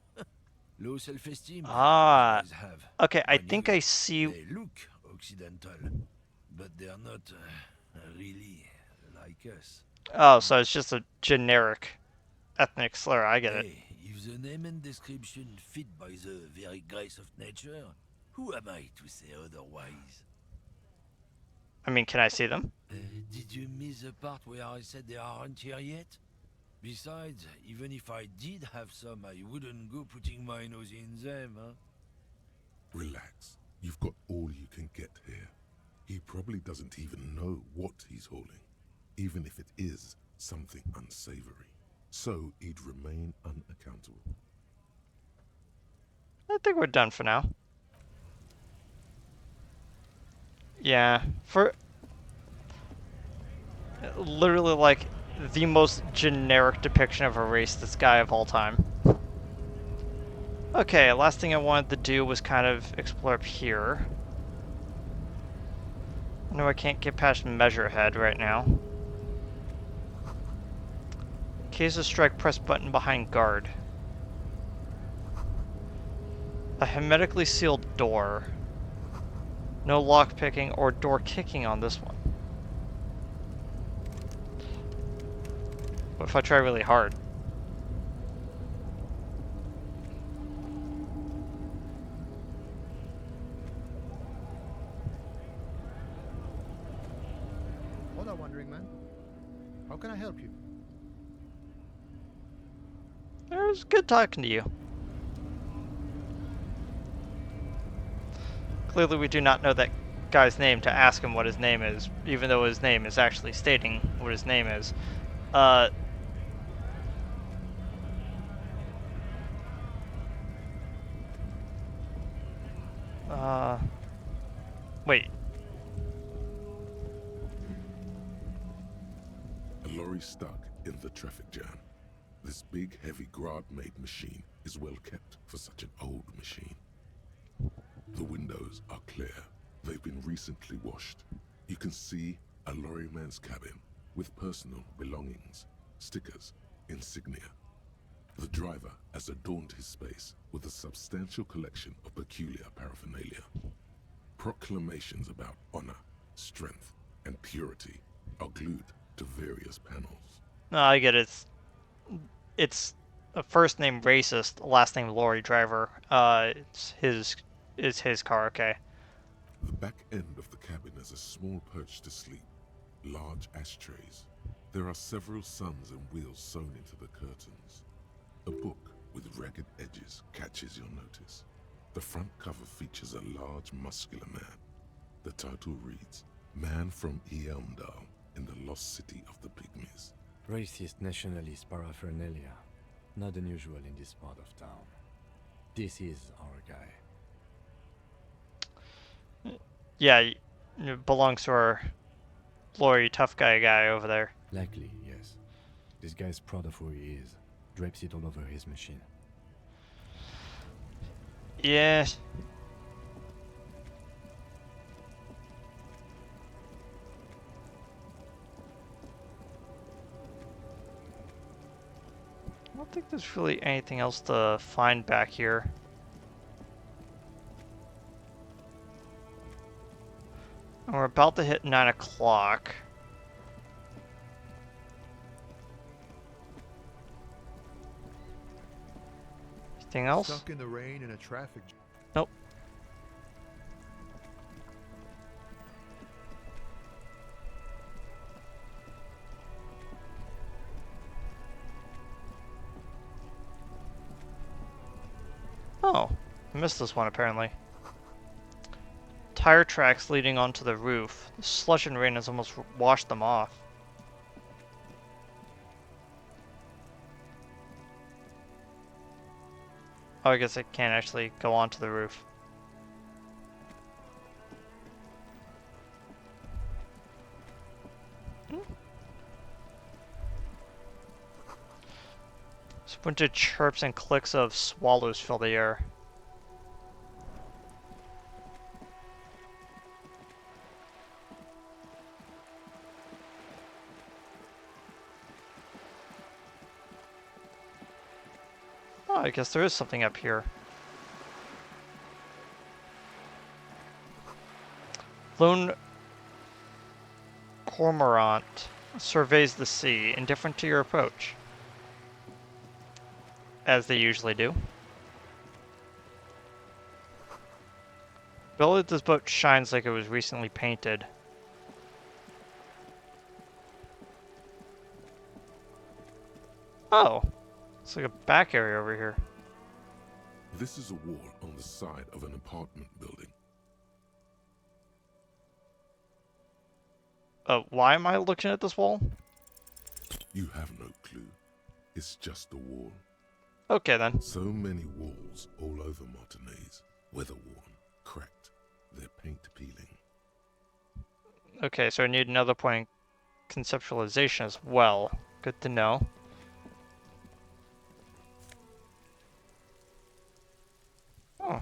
Low self-esteem.
Ah,
Have.
okay, I think I see...
They look occidental, but they're not really like us.
Oh, so it's just a generic ethnic slur, I get it.
Hey, if the name and description fit by the very grace of nature, who am I to say otherwise?
I mean, can I see them?
Did you miss the part where I said they aren't here yet? Besides, even if I did have some, I wouldn't go putting my nose in them, huh?
Relax. You've got all you can get here. He probably doesn't even know what he's hauling, even if it is something unsavory. So he'd remain unaccountable.
I think we're done for now. Yeah, for literally like the most generic depiction of a racist guy of all time. Okay, last thing I wanted to do was kind of explore up here. No, I can't get past Measurehead right now. Case of strike, press button behind guard. A hermetically sealed door. No lock picking or door kicking on this one. What if I try really hard?
Hola, wandering man. How can I help you?
It was good talking to you. Clearly we do not know that guy's name to ask him what his name is, even though his name is actually stating what his name is. Wait.
A lorry stuck in the traffic jam. This big, heavy Grad-made machine is well kept for such an old machine. The windows are clear. They've been recently washed. You can see a lorryman's cabin with personal belongings, stickers, insignia. The driver has adorned his space with a substantial collection of peculiar paraphernalia. Proclamations about honor, strength, and purity are glued to various panels.
No, I get it. It's a first name racist, last name lorry driver. It's his car, okay.
The back end of the cabin has a small perch to sleep, large ashtrays. There are several suns and wheels sewn into the curtains. A book with ragged edges catches your notice. The front cover features a large, muscular man. The title reads, Man from Eamdal in the Lost City of the Pygmies.
Racist nationalist paraphernalia. Not unusual in this part of town. This is our guy.
Yeah, it belongs to our lorry tough guy over there.
Likely, yes. This guy's proud of who he is. Drapes it all over his machine.
Yeah. I don't think there's really anything else to find back here. And we're about to hit 9 o'clock. Anything else?
Stuck in the rain in a traffic jam.
Nope. Oh, I missed this one apparently. Tire tracks leading onto the roof. The slush and rain has almost washed them off. Oh, I guess I can't actually go onto the roof. Splintered chirps and clicks of swallows fill the air. Oh, I guess there is something up here. Lone cormorant surveys the sea, indifferent to your approach. As they usually do. Billy, this boat shines like it was recently painted. Oh, it's like a back area over here.
This is a wall on the side of an apartment building.
Why am I looking at this wall?
You have no clue. It's just a wall.
Okay then.
So many walls all over Martinez. Weather-worn, cracked, their paint peeling.
Okay, so I need another point in conceptualization as well. Good to know. Oh.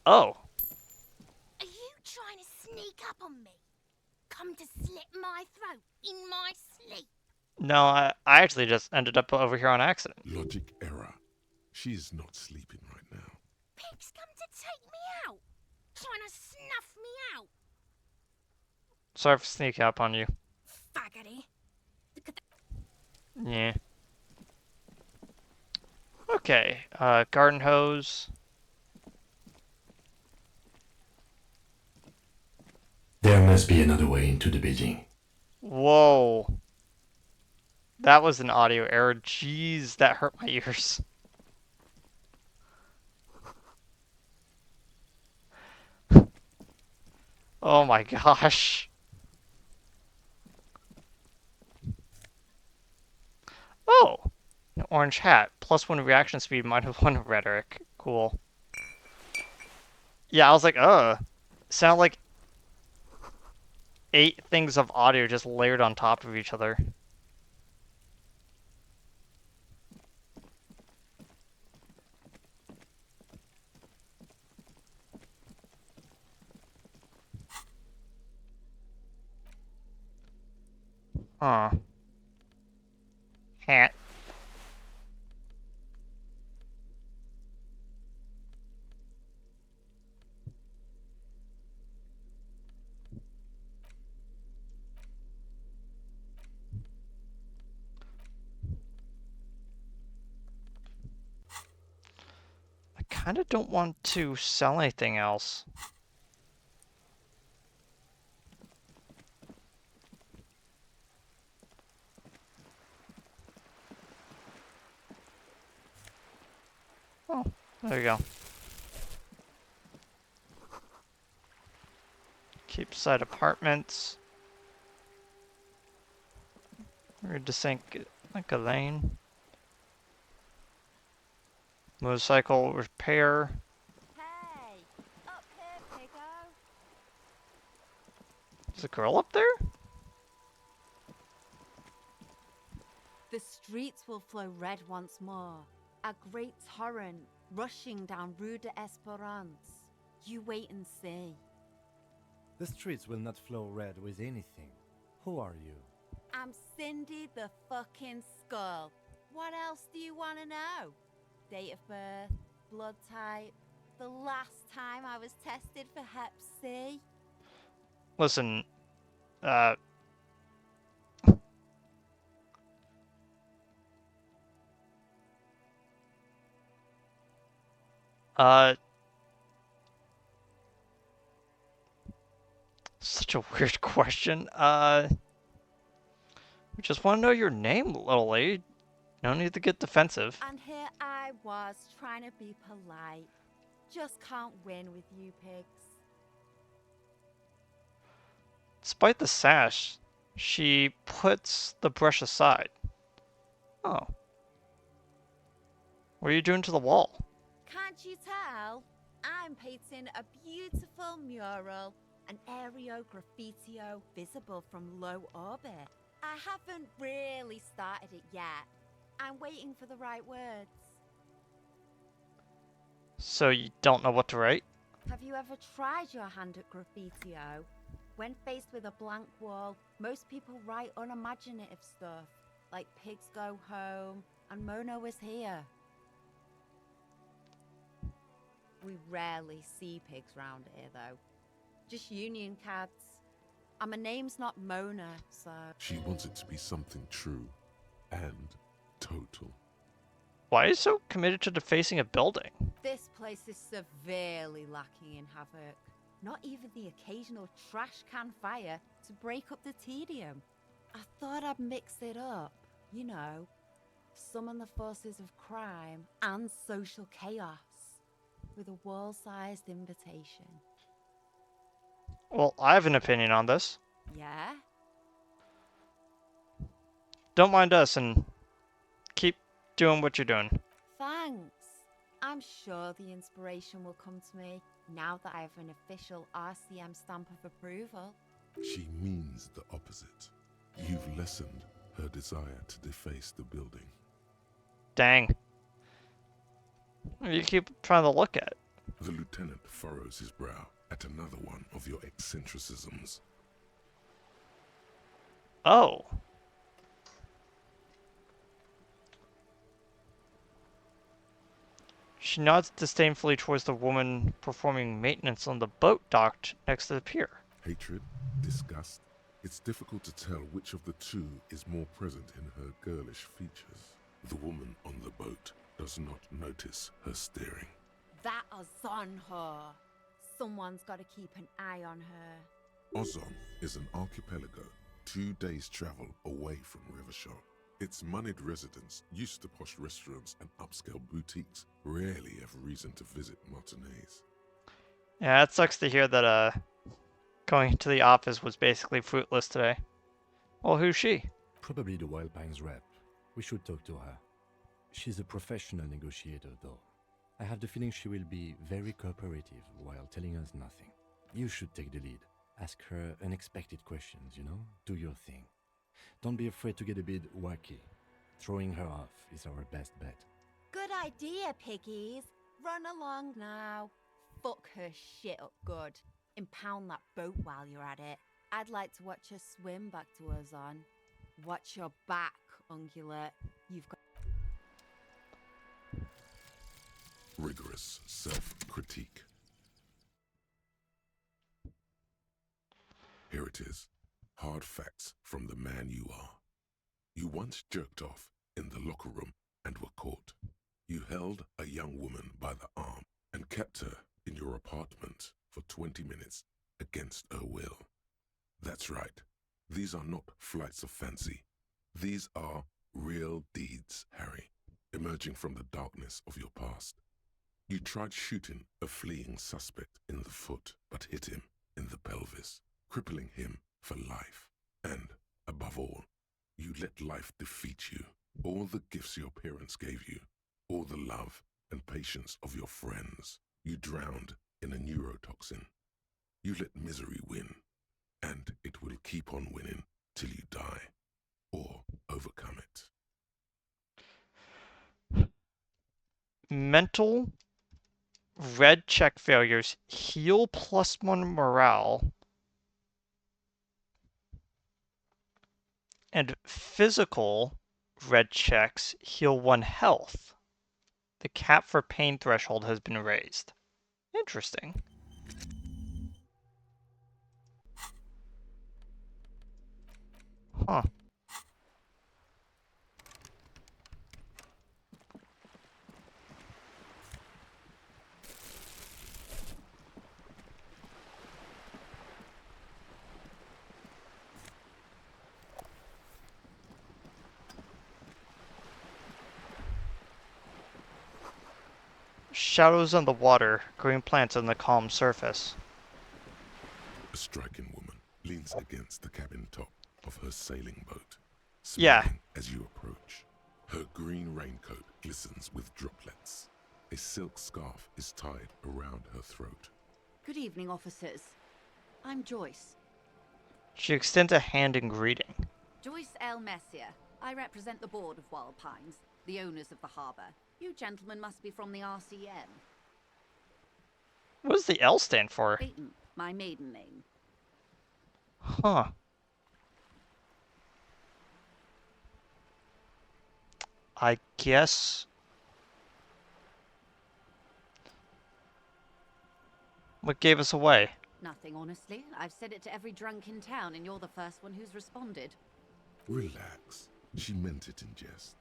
Oh.
Are you trying to sneak up on me? Come to slit my throat in my sleep?
No, I actually just ended up over here on accident.
Logic error. She is not sleeping right now.
Pigs come to take me out, trying to snuff me out.
Sorry for sneaking up on you.
Faggoty.
Yeah. Okay, garden hose.
There must be another way into the building.
Whoa. That was an audio error. Jeez, that hurt my ears. Oh my gosh. Oh! An orange hat. +1 reaction speed, -1 rhetoric. Cool. Yeah, I was like, sound like 8 things of audio just layered on top of each other. Huh. Hat. I kind of don't want to sell anything else. Oh, there you go. Keepside apartments. We're to sink like a lane. Motorcycle repair.
Hey, up here, piggo.
There's a girl up there?
The streets will flow red once more. A great torrent rushing down Rue de Esperance. You wait and see.
The streets will not flow red with anything. Who are you?
I'm Cindy the fucking Skull. What else do you want to know? Date of birth, blood type, the last time I was tested for Hep C.
Listen, such a weird question. We just want to know your name, little lady. No need to get defensive.
And here I was trying to be polite. Just can't win with you pigs.
Despite the sash, she puts the brush aside. Oh. What are you doing to the wall?
Can't you tell? I'm painting a beautiful mural, an aereo graffitio visible from low orbit. I haven't really started it yet. I'm waiting for the right words.
So you don't know what to write?
Have you ever tried your hand at graffitio? When faced with a blank wall, most people write unimaginative stuff, like pigs go home and Mona was here. We rarely see pigs round here, though. Just union cats. And my name's not Mona, so...
She wants it to be something true and total.
Why are you so committed to defacing a building?
This place is severely lacking in havoc. Not even the occasional trash can fire to break up the tedium. I thought I'd mix it up, you know. Summon the forces of crime and social chaos with a wall-sized invitation.
Well, I have an opinion on this.
Yeah?
Don't mind us and keep doing what you're doing.
Thanks. I'm sure the inspiration will come to me now that I have an official RCM stamp of approval.
She means the opposite. You've lessened her desire to deface the building.
Dang. You keep trying to look at it.
The lieutenant furrows his brow at another one of your eccentricisms.
Oh. She nods disdainfully towards the woman performing maintenance on the boat docked next to the pier.
Hatred, disgust. It's difficult to tell which of the two is more present in her girlish features. The woman on the boat does not notice her staring.
That is on her. Someone's got to keep an eye on her.
Ozon is an archipelago 2 days' travel away from Rivershore. Its moneyed residents, used to posh restaurants and upscale boutiques, rarely have reason to visit Martinez.
Yeah, it sucks to hear that going to the office was basically fruitless today. Well, who's she?
Probably the Wild Pines rep. We should talk to her. She's a professional negotiator, though. I have the feeling she will be very cooperative while telling us nothing. You should take the lead. Ask her unexpected questions, you know? Do your thing. Don't be afraid to get a bit wacky. Throwing her off is our best bet.
Good idea, piggies. Run along now. Fuck her shit up good. Impound that boat while you're at it. I'd like to watch her swim back to Ozon. Watch your back, ungulate. You've got...
Rigorous self-critique. Here it is. Hard facts from the man you are. You once jerked off in the locker room and were caught. You held a young woman by the arm and kept her in your apartment for 20 minutes against her will. That's right. These are not flights of fancy. These are real deeds, Harry, emerging from the darkness of your past. You tried shooting a fleeing suspect in the foot, but hit him in the pelvis, crippling him for life. And, above all, you let life defeat you. All the gifts your parents gave you, all the love and patience of your friends, you drowned in a neurotoxin. You let misery win, and it will keep on winning till you die, or overcome it.
Mental red check failures heal +1 morale. And physical red checks heal 1 health. The cap for pain threshold has been raised. Interesting. Huh. Shadows on the water, green plants on the calm surface.
A striking woman leans against the cabin top of her sailing boat,
Yeah.
smiling as you approach. Her green raincoat glistens with droplets. A silk scarf is tied around her throat.
Good evening, officers. I'm Joyce.
She extends a hand in greeting.
Joyce L. Messier. I represent the board of Wild Pines, the owners of the harbour. You gentlemen must be from the RCM.
What does the L stand for?
Clayton, my maiden name.
Huh. I guess... What gave us away?
Nothing, honestly. I've said it to every drunk in town, and you're the first one who's responded.
Relax. She meant it in jest.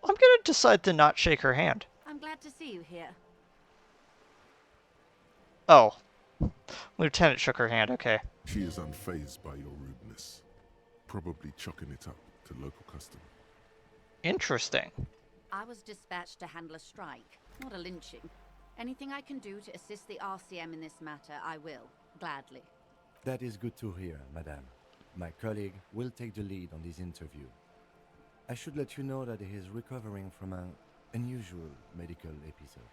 I'm gonna decide to not shake her hand.
I'm glad to see you here.
Oh. Lieutenant shook her hand, okay.
She is unfazed by your rudeness, probably chalking it up to local custom.
Interesting.
I was dispatched to handle a strike, not a lynching. Anything I can do to assist the RCM in this matter, I will, gladly.
That is good to hear, madame. My colleague will take the lead on this interview. I should let you know that he is recovering from an unusual medical episode.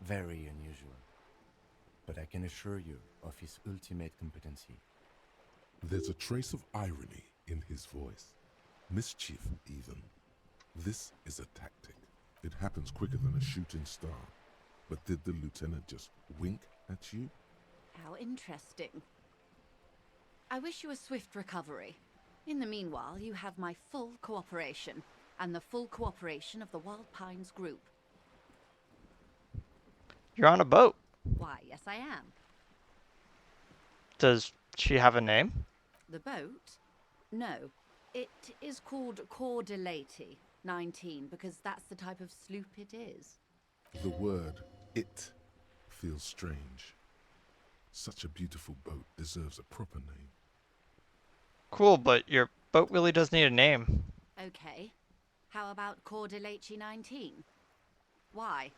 Very unusual. But I can assure you of his ultimate competency.
There's a trace of irony in his voice. Mischief, even. This is a tactic. It happens quicker than a shooting star. But did the lieutenant just wink at you?
How interesting. I wish you a swift recovery. In the meanwhile, you have my full cooperation, and the full cooperation of the Wild Pines group.
You're on a boat.
Why, yes I am.
Does she have a name?
The boat? No. It is called Cordelati 19, because that's the type of sloop it is.
The word "it" feels strange. Such a beautiful boat deserves a proper name.
Cool, but your boat really does need a name.
Okay. How about Cordelati 19? Why?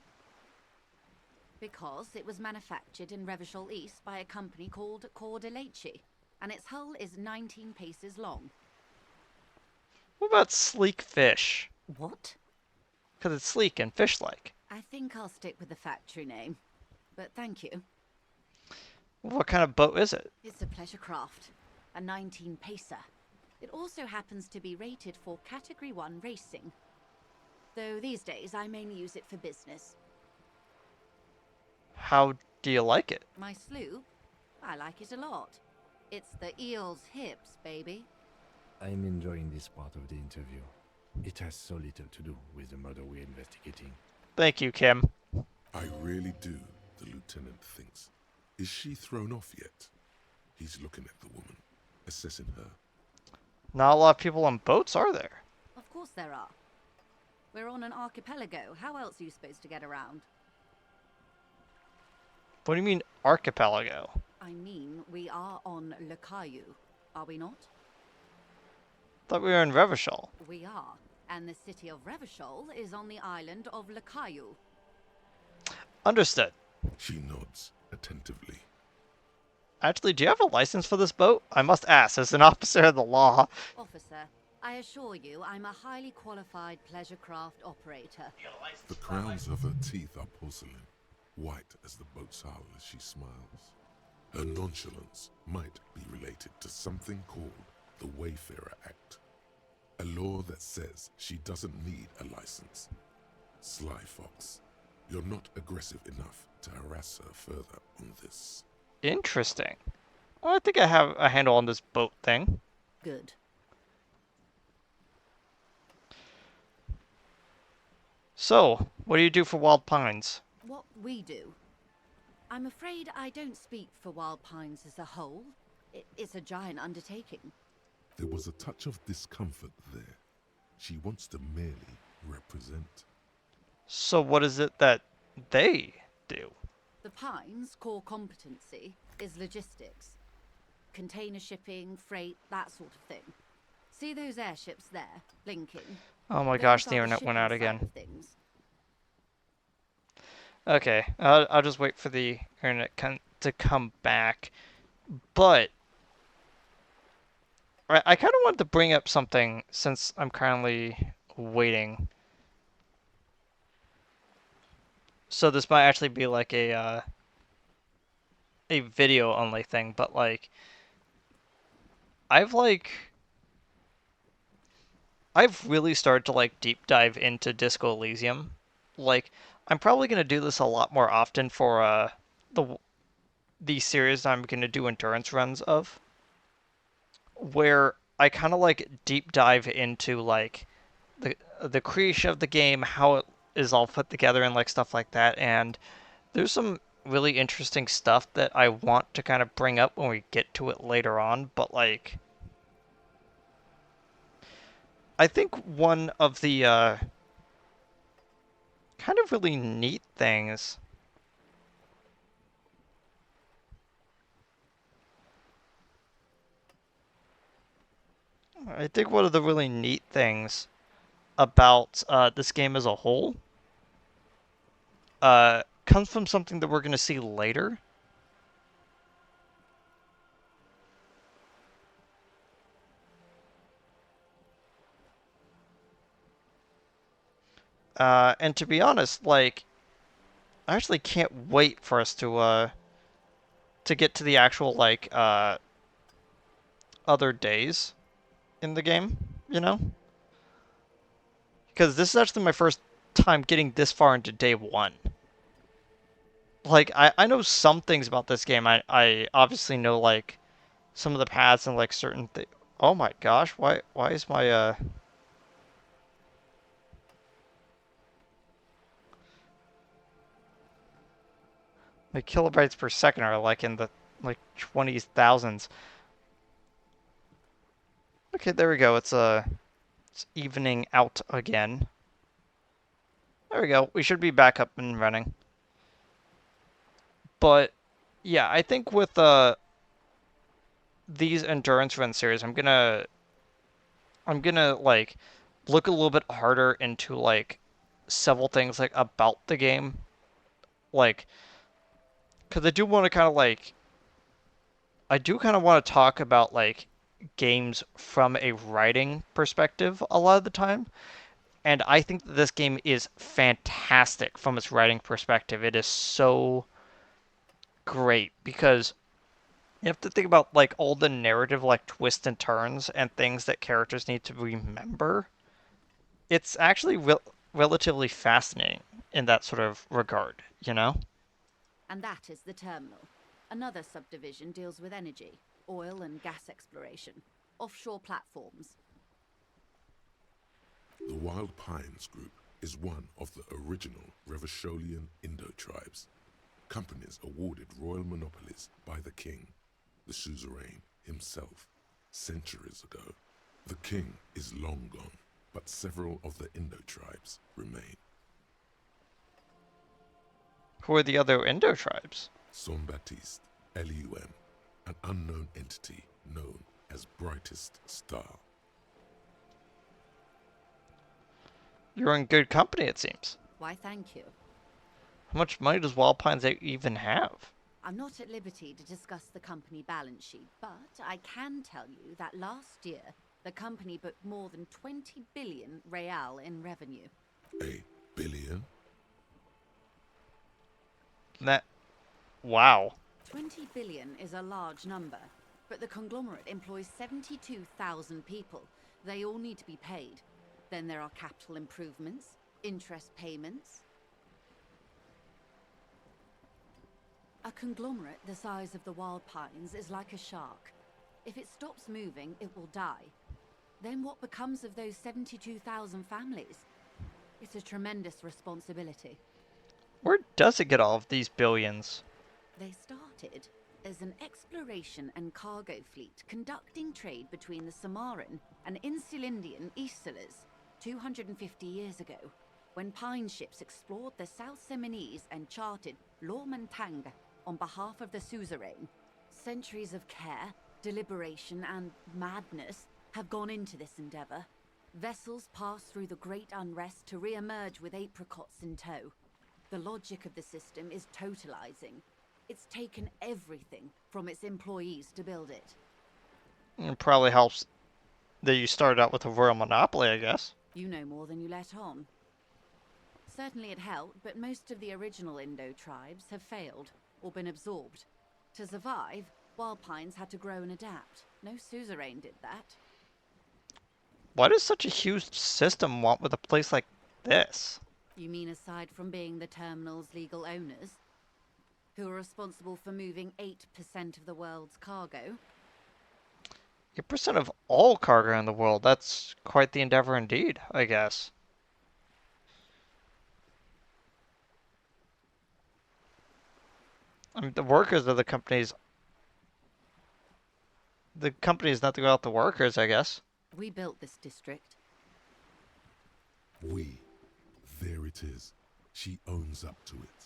Because it was manufactured in Revachol East by a company called Cordelati, and its hull is 19 paces long.
What about sleek fish?
What?
Because it's sleek and fish-like.
I think I'll stick with the factory name, but thank you.
What kind of boat is it?
It's a pleasure craft, a 19-pacer. It also happens to be rated for Category 1 racing, though these days I mainly use it for business.
How do you like it?
My sloop? I like it a lot. It's the eel's hips, baby.
I'm enjoying this part of the interview. It has so little to do with the murder we're investigating.
Thank you, Kim.
I really do, the lieutenant thinks. Is she thrown off yet? He's looking at the woman, assessing her.
Not a lot of people on boats, are there?
Of course there are. We're on an archipelago. How else are you supposed to get around?
What do you mean, archipelago?
I mean, we are on Le Caillou, are we not?
Thought we were in Revachol.
We are, and the city of Revachol is on the island of Le Caillou.
Understood.
She nods attentively.
Actually, do you have a license for this boat? I must ask, as an officer of the law.
Officer, I assure you I'm a highly qualified pleasure craft operator.
The crowns of her teeth are porcelain, white as the boat's hull as she smiles. Her nonchalance might be related to something called the Wayfarer Act, a law that says she doesn't need a license. Sly Fox, you're not aggressive enough to harass her further on this.
Interesting. Well, I think I have a handle on this boat thing.
Good.
So, what do you do for Wild Pines?
What we do? I'm afraid I don't speak for Wild Pines as a whole. It's a giant undertaking.
There was a touch of discomfort there. She wants to merely represent.
So what is it that they do?
The Pines' core competency is logistics. Container shipping, freight, that sort of thing. See those airships there, blinking?
Oh my
Those
gosh,
are
the internet went
shipping
out
side
again.
of things.
Okay, I'll just wait for the internet to come back. But I kind of wanted to bring up something since I'm currently waiting. So this might actually be like a video only thing, but like I've really started to like deep dive into Disco Elysium. Like I'm probably gonna do this a lot more often for the series I'm gonna do endurance runs of, where I kind of like deep dive into like the creation of the game, how it is all put together, and like stuff like that. And there's some really interesting stuff that I want to kind of bring up when we get to it later on. But like, I think one of the kind of really neat things about this game as a whole comes from something that we're going to see later. And to be honest, like, I actually can't wait for us to get to the actual, like, other days in the game, you know? Because this is actually my first time getting this far into day one. Like, I know some things about this game. I obviously know, like, some of the paths and, like, certain things. Oh my gosh, why is my, my kilobytes per second are, like, in the, like, 20,000s. Okay, there we go. It's evening out again. There we go. We should be back up and running. But yeah, I think with these endurance run series, I'm gonna like look a little bit harder into like several things like about the game, like because I do kind of want to talk about like games from a writing perspective a lot of the time. And I think that this game is fantastic from its writing perspective. It is so great because you have to think about like all the narrative like twists and turns and things that characters need to remember. It's actually relatively fascinating in that sort of regard, you know?
And that is the terminal. Another subdivision deals with energy, oil and gas exploration, offshore platforms.
The Wild Pines Group is one of the original Revacholian Indo-tribes. Companies awarded royal monopolies by the king, the suzerain himself, centuries ago. The king is long gone, but several of the Indo-tribes remain.
Who are the other Indo tribes?
Son-Baptiste, LUM, an unknown entity known as Brightest Star.
You're in good company, it seems.
Why, thank you.
How much money does Wild Pines even have?
I'm not at liberty to discuss the company balance sheet, but I can tell you that last year, the company booked more than 20 billion real in revenue.
A billion?
Wow.
20 billion is a large number, but the conglomerate employs 72,000 people. They all need to be paid. Then there are capital improvements, interest payments. A conglomerate the size of the Wild Pines is like a shark. If it stops moving, it will die. Then what becomes of those 72,000 families? It's a tremendous responsibility.
Where does it get all of these billions?
They started as an exploration and cargo fleet conducting trade between the Samaran and Insulindian Isolas 250 years ago, when pine ships explored the South Seminese and charted Lomantang on behalf of the suzerain. Centuries of care, deliberation, and madness have gone into this endeavor. Vessels pass through the great unrest to re-emerge with apricots in tow. The logic of the system is totalizing. It's taken everything from its employees to build it.
It probably helps that you started out with a royal monopoly, I guess.
You know more than you let on. Certainly it helped, but most of the original Indo tribes have failed or been absorbed. To survive, Wild Pines had to grow and adapt. No suzerain did that.
Why does such a huge system want with a place like this?
You mean aside from being the terminal's legal owners, who are responsible for moving 8% of the world's cargo?
8% of all cargo in the world. That's quite the endeavor indeed, I guess. I mean, the workers of the companies... The company is nothing without the workers, I guess.
We built this district.
We. There it is. She owns up to it.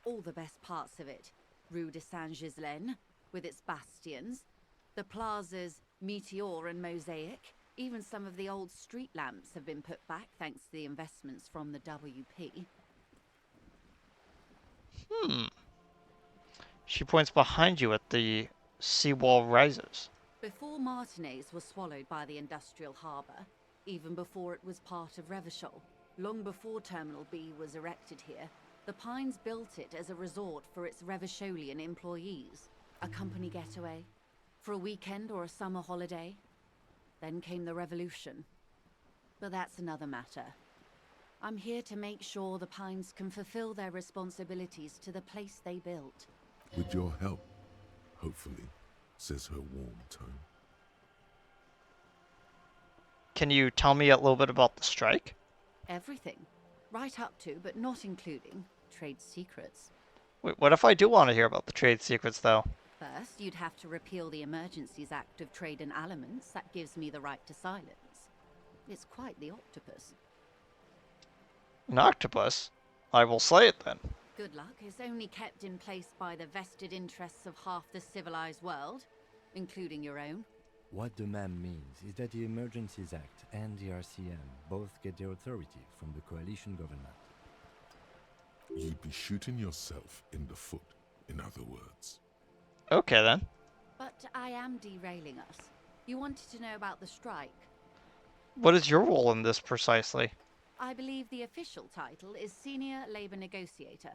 All the best parts of it. Rue de Saint-Ghislain, with its bastions. The plazas Meteor and Mosaic. Even some of the old street lamps have been put back thanks to the investments from the WP.
Hmm. She points behind you at the seawall rises.
Before Martinez was swallowed by the industrial harbour, even before it was part of Revachol, long before Terminal B was erected here, the Pines built it as a resort for its Revacholian employees. A company getaway, for a weekend or a summer holiday. Then came the revolution. But that's another matter. I'm here to make sure the Pines can fulfill their responsibilities to the place they built.
With your help, hopefully, says her warm tone.
Can you tell me a little bit about the strike?
Everything. Right up to, but not including, trade secrets.
Wait, what if I do want to hear about the trade secrets, though?
First, you'd have to repeal the Emergencies Act of Trade in Aliments. That gives me the right to silence. It's quite the octopus.
An octopus? I will say it then.
Good luck is only kept in place by the vested interests of half the civilized world, including your own.
What the ma'am means is that the Emergencies Act and the RCM both get their authority from the coalition government.
You'd be shooting yourself in the foot, in other words.
Okay, then.
But I am derailing us. You wanted to know about the strike.
What is your role in this precisely?
I believe the official title is Senior Labor Negotiator.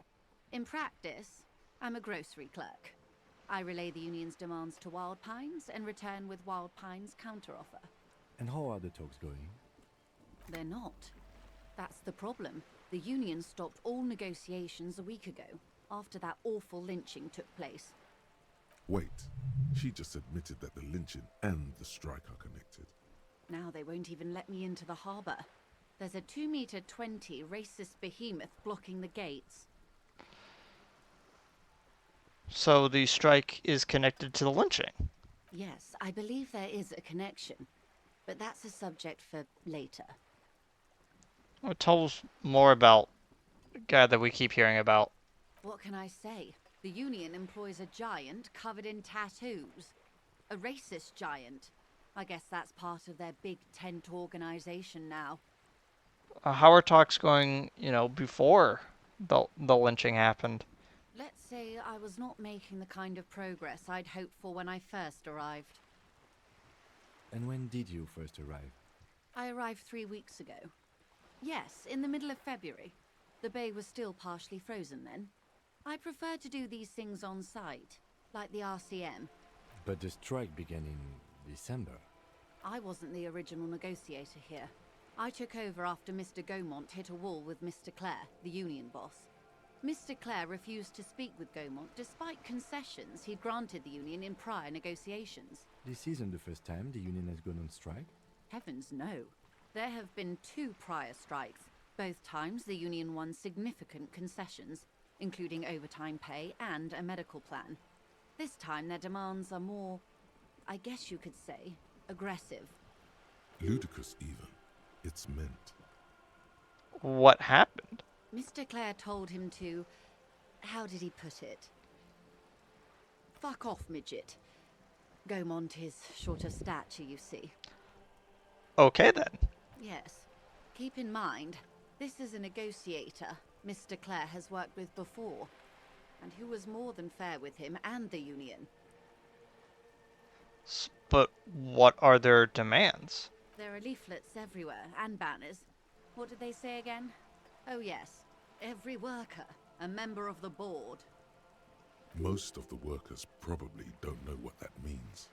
In practice, I'm a grocery clerk. I relay the union's demands to Wild Pines and return with Wild Pines' counteroffer.
And how are the talks going?
They're not. That's the problem. The union stopped all negotiations a week ago, after that awful lynching took place.
Wait, she just admitted that the lynching and the strike are connected.
Now they won't even let me into the harbour. There's a 2-meter 20 racist behemoth blocking the gates.
So the strike is connected to the lynching?
Yes, I believe there is a connection, but that's a subject for later.
Well, tell us more about the guy that we keep hearing about.
What can I say? The union employs a giant covered in tattoos. A racist giant. I guess that's part of their big tent organization now.
How are talks going, before the lynching happened?
Let's say I was not making the kind of progress I'd hoped for when I first arrived.
And when did you first arrive?
I arrived 3 weeks ago. Yes, in the middle of February. The bay was still partially frozen then. I prefer to do these things on site, like the RCM.
But the strike began in December.
I wasn't the original negotiator here. I took over after Mr. Gaumont hit a wall with Mr. Clare, the union boss. Mr. Clare refused to speak with Gaumont despite concessions he'd granted the union in prior negotiations.
This isn't the first time the union has gone on strike?
Heavens no. There have been 2 prior strikes. Both times the union won significant concessions, including overtime pay and a medical plan. This time their demands are more, I guess you could say, aggressive.
Ludicrous even. It's meant.
What happened?
Mr. Clare told him to... how did he put it? Fuck off, midget. Gaumont is short of stature, you see.
Okay, then.
Yes. Keep in mind, this is a negotiator Mr. Clare has worked with before, and who was more than fair with him and the union.
But what are their demands?
There are leaflets everywhere, and banners. What did they say again? Oh yes, every worker, a member of the board.
Most of the workers probably don't know what that means.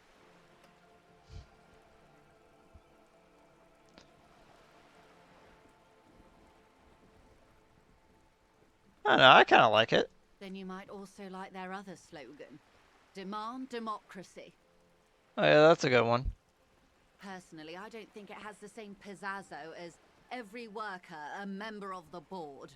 I don't know, I kind of like it.
Then you might also like their other slogan. Demand democracy.
Oh yeah, that's a good one.
Personally, I don't think it has the same pizzazzo as every worker a member of the board.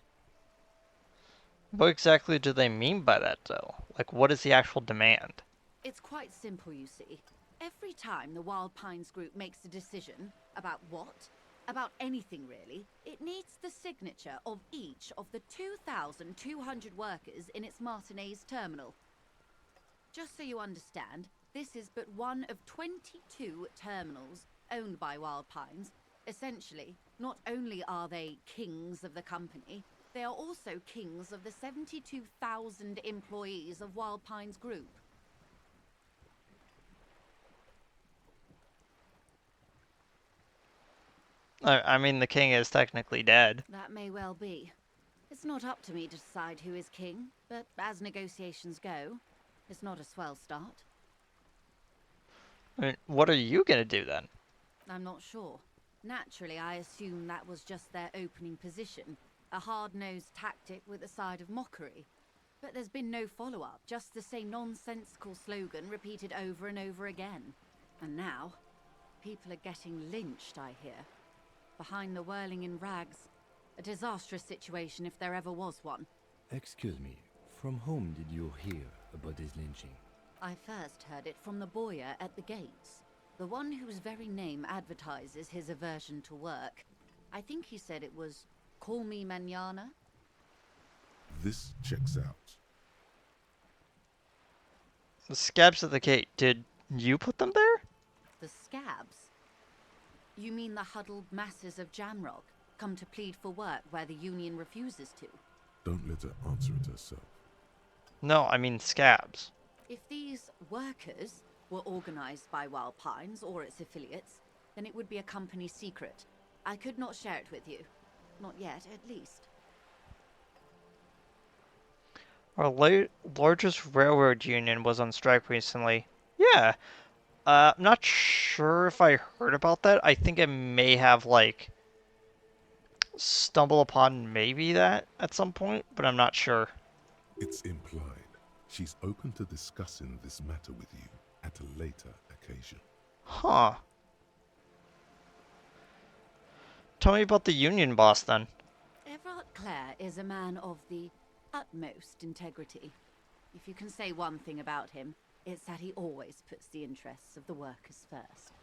What exactly do they mean by that, though? Like, what is the actual demand?
It's quite simple, you see. Every time the Wild Pines group makes a decision about what, about anything really, it needs the signature of each of the 2,200 workers in its Martinez terminal. Just so you understand, this is but one of 22 terminals owned by Wild Pines. Essentially, not only are they kings of the company, They are also kings of the 72,000 employees of Wild Pines Group.
I mean, the king is technically dead.
That may well be. It's not up to me to decide who is king, but as negotiations go, it's not a swell start.
I mean, what are you gonna do then?
I'm not sure. Naturally, I assume that was just their opening position, a hard-nosed tactic with a side of mockery. But there's been no follow-up, just the same nonsensical slogan repeated over and over again. And now, people are getting lynched, I hear. Behind the whirling in rags. A disastrous situation if there ever was one.
Excuse me, from whom did you hear about this lynching?
I first heard it from the bowyer at the gates. The one whose very name advertises his aversion to work. I think he said it was, "Call me mañana."
This checks out.
The scabs at the gate, did you put them there?
The scabs? You mean the huddled masses of Jamrock, come to plead for work where the union refuses to?
Don't let her answer it herself.
No, I mean scabs.
If these workers were organized by Wild Pines or its affiliates, then it would be a company secret. I could not share it with you. Not yet, at least.
Our largest railroad union was on strike recently. Yeah. I'm not sure if I heard about that. I think I may have, like, stumbled upon maybe that at some point, but I'm not sure.
It's implied. She's open to discussing this matter with you at a later occasion.
Huh. Tell me about the union boss, then.
Everard Clare is a man of the utmost integrity. If you can say one thing about him, it's that he always puts the interests of the workers first.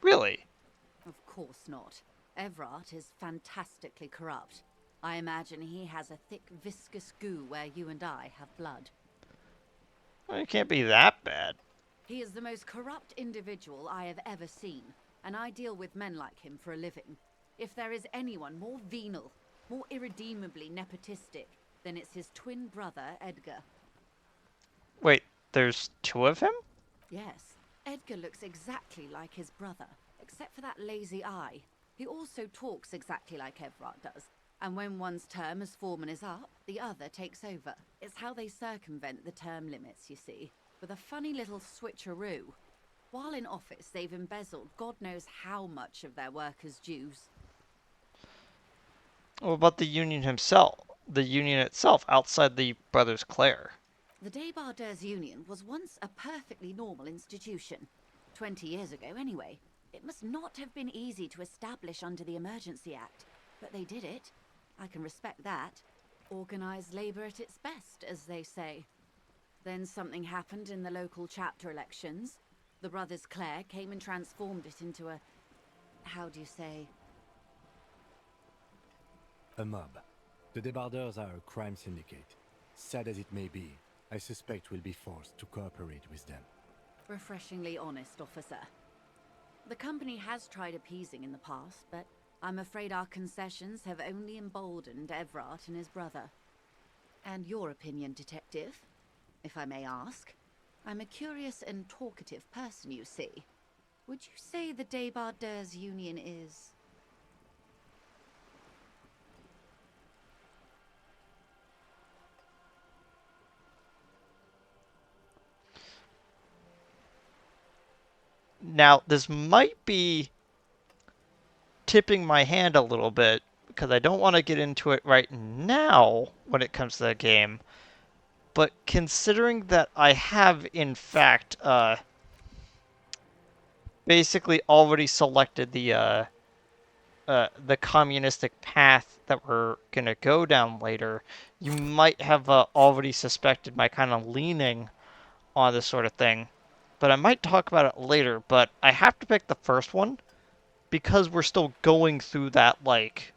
Really?
Of course not. Everard is fantastically corrupt. I imagine he has a thick, viscous goo where you and I have blood.
Well, it can't be that bad.
He is the most corrupt individual I have ever seen, and I deal with men like him for a living. If there is anyone more venal, more irredeemably nepotistic, then it's his twin brother, Edgar.
Wait, there's two of him?
Yes, Edgar looks exactly like his brother, except for that lazy eye. He also talks exactly like Everard does, and when one's term as foreman is up, the other takes over. It's how they circumvent the term limits, you see, with a funny little switcheroo. While in office, they've embezzled God knows how much of their workers' dues.
What about the union himself? The union itself, outside the Brothers Clare?
The Débardeurs Union was once a perfectly normal institution. 20 years ago, anyway. It must not have been easy to establish under the Emergency Act, but they did it. I can respect that. Organised labour at its best, as they say. Then something happened in the local chapter elections. The Brothers Clare came and transformed it into a... how do you say?
A mob. The Débardeurs are a crime syndicate. Sad as it may be, I suspect we'll be forced to cooperate with them.
Refreshingly honest, officer. The company has tried appeasing in the past, but I'm afraid our concessions have only emboldened Everard and his brother. And your opinion, detective, if I may ask? I'm a curious and talkative person, you see. Would you say the Débardeurs Union is...
Now, this might be tipping my hand a little bit, because I don't want to get into it right now when it comes to the game. But considering that I have, in fact, basically already selected the communistic path that we're going to go down later, you might have already suspected my kind of leaning on this sort of thing. But I might talk about it later, but I have to pick the first one because we're still going through that, like,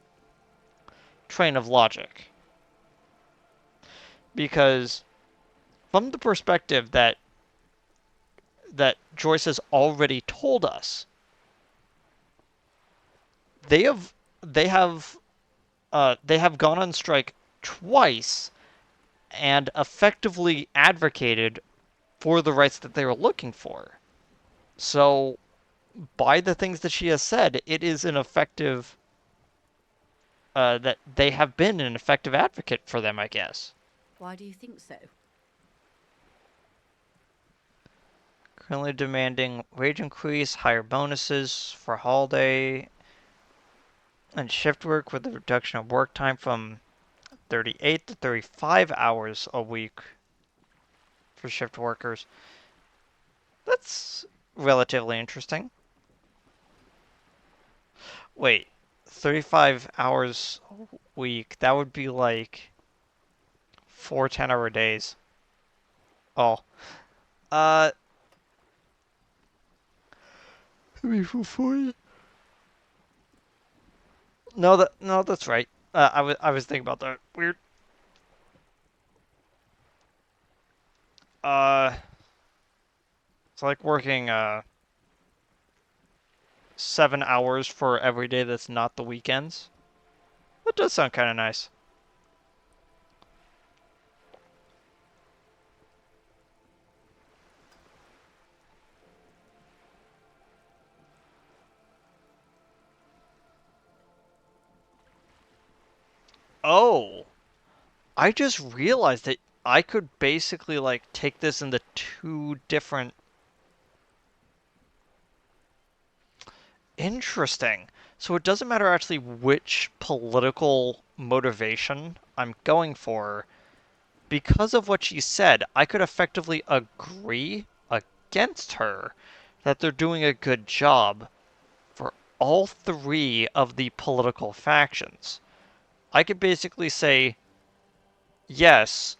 train of logic. Because from the perspective that Joyce has already told us, they have they have gone on strike twice and effectively advocated for the rights that they were looking for. So, by the things that she has said, it is an effective, that they have been an effective advocate for them, I guess.
Why do you think so?
Currently demanding wage increase, higher bonuses for holiday and shift work with a reduction of work time from 38 to 35 hours a week for shift workers. That's relatively interesting. Wait, 35 hours a week, that would be like 4 10-hour days. Oh. Uh, 40. No, that's right. I was thinking about that. Weird. It's like working 7 hours for every day that's not the weekends. That does sound kind of nice. Oh, I just realized that I could basically like take this into two different. Interesting. So it doesn't matter actually which political motivation I'm going for. Because of what she said, I could effectively agree against her that they're doing a good job for all three of the political factions. I could basically say, yes,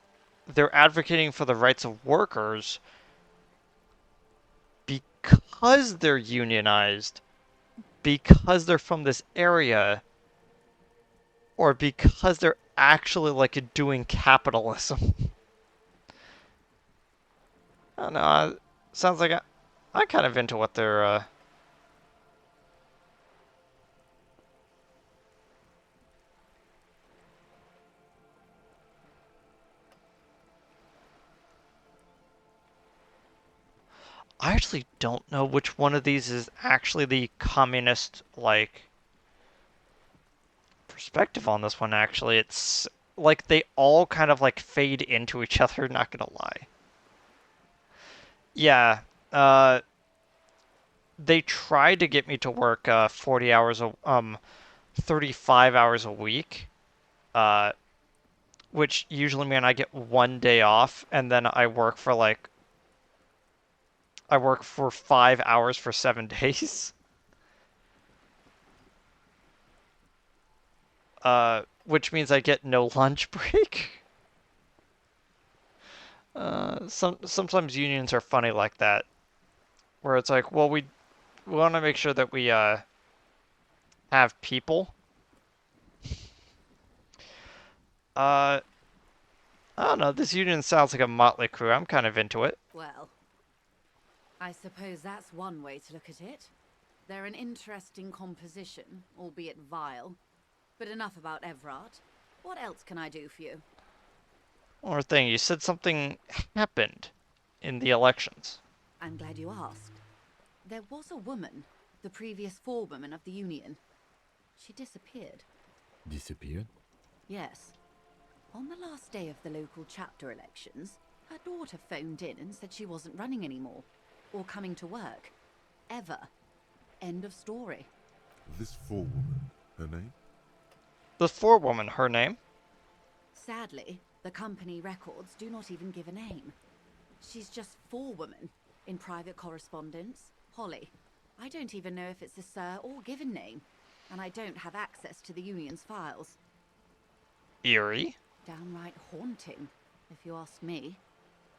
they're advocating for the rights of workers because they're unionized, because they're from this area, or because they're actually like doing capitalism. I don't know. Sounds like I'm kind of into what they're. I actually don't know which one of these is actually the communist like perspective on this one. Actually, it's like they all kind of like fade into each other. Not gonna lie. Yeah. They tried to get me to work 40 hours 35 hours a week. Uh, which usually mean I get 1 day off and then I work for 5 hours for 7 days. Which means I get no lunch break. Sometimes unions are funny like that, where it's like, well, we want to make sure that we have people. I don't know. This union sounds like a motley crew. I'm kind of into it.
Well, I suppose that's one way to look at it. They're an interesting composition, albeit vile. But enough about Everard. What else can I do for you?
One more thing. You said something happened in the elections.
I'm glad you asked. There was a woman, the previous forewoman of the Union. She disappeared.
Disappeared?
Yes. On the last day of the local chapter elections, her daughter phoned in and said she wasn't running anymore, or coming to work. Ever. End of story.
This forewoman, her name?
The forewoman, her name?
Sadly, the company records do not even give a name. She's just forewoman in private correspondence. Holly. I don't even know if it's a sir or given name, and I don't have access to the Union's files.
Eerie?
Downright haunting, if you ask me.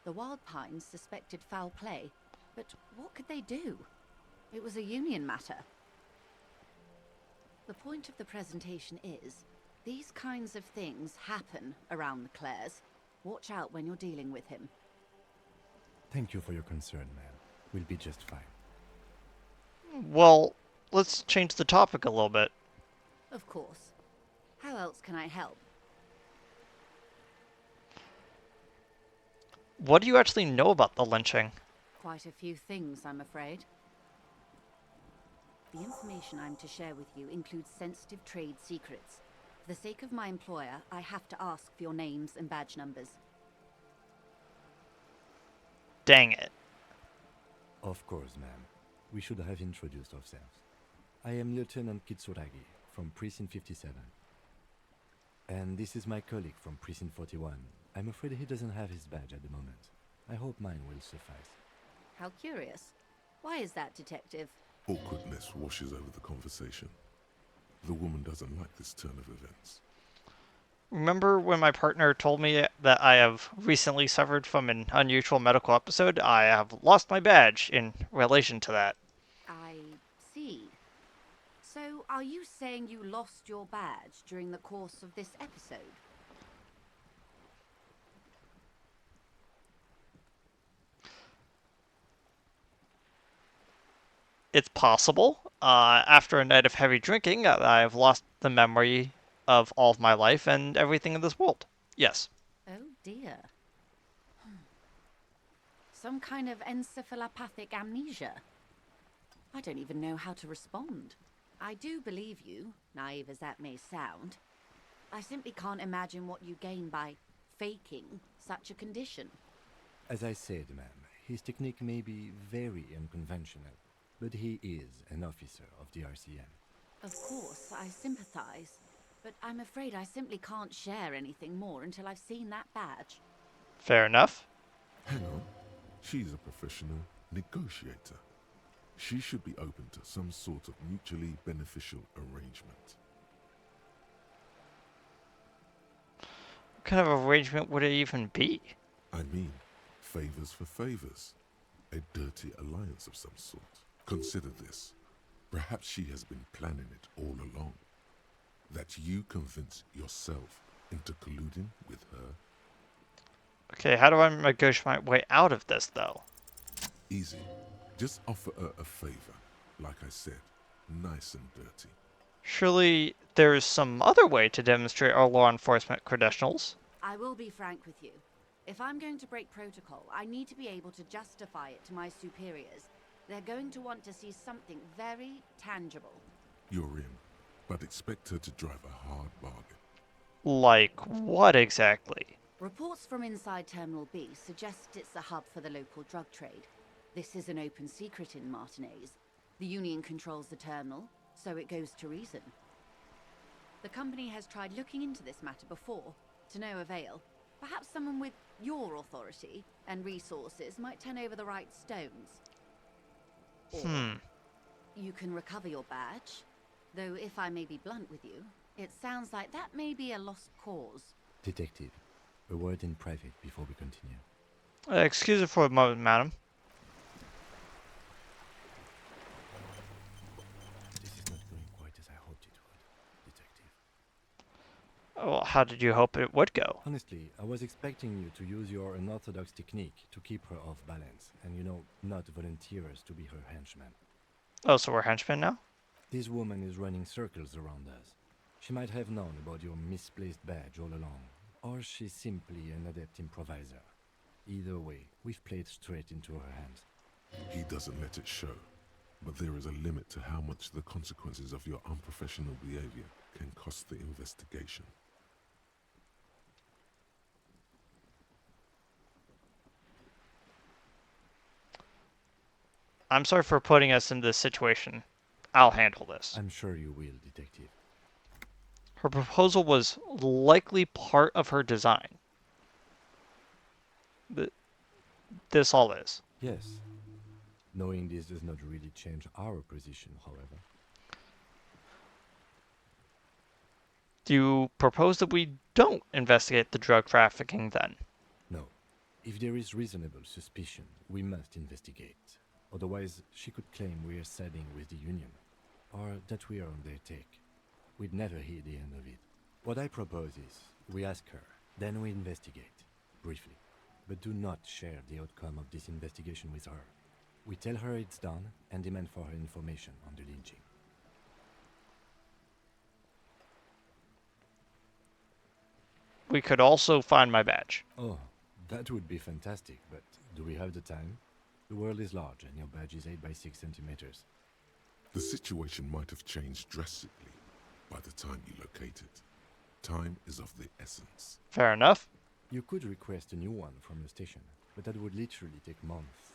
The Wild Pines suspected foul play, but what could they do? It was a Union matter. The point of the presentation is, these kinds of things happen around the Clares. Watch out when you're dealing with him.
Thank you for your concern, ma'am. We'll be just fine.
Well, let's change the topic a little bit.
Of course. How else can I help?
What do you actually know about the lynching?
Quite a few things, I'm afraid. The information I'm to share with you includes sensitive trade secrets. For the sake of my employer, I have to ask for your names and badge numbers.
Dang it.
Of course, ma'am. We should have introduced ourselves. I am Lieutenant Kitsuragi from Precinct 57. And this is my colleague from Precinct 41. I'm afraid he doesn't have his badge at the moment. I hope mine will suffice.
How curious. Why is that, Detective?
Awkwardness washes over the conversation. The woman doesn't like this turn of events.
Remember when my partner told me that I have recently suffered from an unusual medical episode? I have lost my badge in relation to that.
I see. So, are you saying you lost your badge during the course of this episode?
It's possible. After a night of heavy drinking, I've lost the memory of all of my life and everything in this world. Yes.
Oh dear. Some kind of encephalopathic amnesia. I don't even know how to respond. I do believe you, naive as that may sound. I simply can't imagine what you gain by faking such a condition.
As I said, ma'am, his technique may be very unconventional, but he is an officer of the RCM.
Of course, I sympathize, but I'm afraid I simply can't share anything more until I've seen that badge.
Fair enough.
Hang on. She's a professional negotiator. She should be open to some sort of mutually beneficial arrangement.
What kind of arrangement would it even be?
I mean, favors for favors. A dirty alliance of some sort. Consider this. Perhaps she has been planning it all along. That you convince yourself into colluding with her.
Okay, how do I negotiate my way out of this, though?
Easy. Just offer her a favor. Like I said, nice and dirty.
Surely there's some other way to demonstrate our law enforcement credentials.
I will be frank with you. If I'm going to break protocol, I need to be able to justify it to my superiors. They're going to want to see something very tangible.
You're in, but expect her to drive a hard bargain.
Like what exactly?
Reports from inside Terminal B suggest it's a hub for the local drug trade. This is an open secret in Martinez. The Union controls the terminal, so it goes to reason. The company has tried looking into this matter before, to no avail. Perhaps someone with your authority and resources might turn over the right stones. Or you can recover your badge, though if I may be blunt with you, it sounds like that may be a lost cause.
Detective, a word in private before we continue.
Excuse me for a moment, madam.
This is not going quite as I hoped it would, Detective.
Well, how did you hope it would go?
Honestly, I was expecting you to use your unorthodox technique to keep her off balance, and not volunteer us to be her henchman.
Oh, so we're henchmen now?
This woman is running circles around us. She might have known about your misplaced badge all along, or she's simply an adept improviser. Either way, we've played straight into her hands.
He doesn't let it show, but there is a limit to how much the consequences of your unprofessional behavior can cost the investigation.
I'm sorry for putting us in this situation. I'll handle this.
I'm sure you will, Detective.
Her proposal was likely part of her design. This all is.
Yes. Knowing this does not really change our position, however.
Do you propose that we don't investigate the drug trafficking then?
No. If there is reasonable suspicion, we must investigate. Otherwise, she could claim we are siding with the Union, or that we are on their take. We'd never hear the end of it. What I propose is, we ask her, then we investigate, briefly. But do not share the outcome of this investigation with her. We tell her it's done, and demand for her information on the lynching.
we could also find my badge.
Oh, that would be fantastic, but do we have the time? The world is large and your badge is 8 by 6 centimeters.
The situation might have changed drastically by the time you locate it. Time is of the essence.
Fair enough.
You could request a new one from the station, but that would literally take months.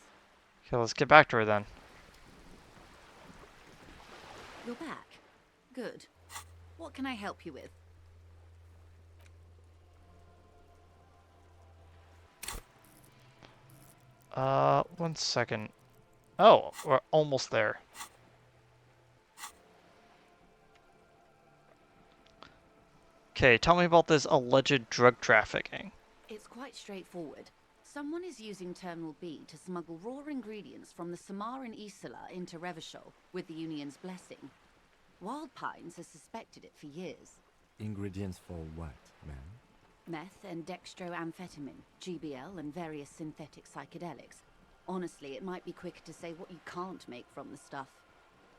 Okay, let's get back to her then.
You're back. Good. What can I help you with?
One second. Oh, we're almost there. Okay, tell me about this alleged drug trafficking.
It's quite straightforward. Someone is using Terminal B to smuggle raw ingredients from the Samaran Isola into Revachol with the Union's blessing. Wild Pines has suspected it for years.
Ingredients for what, ma'am?
Meth and dextroamphetamine, GBL and various synthetic psychedelics. Honestly, it might be quicker to say what you can't make from the stuff.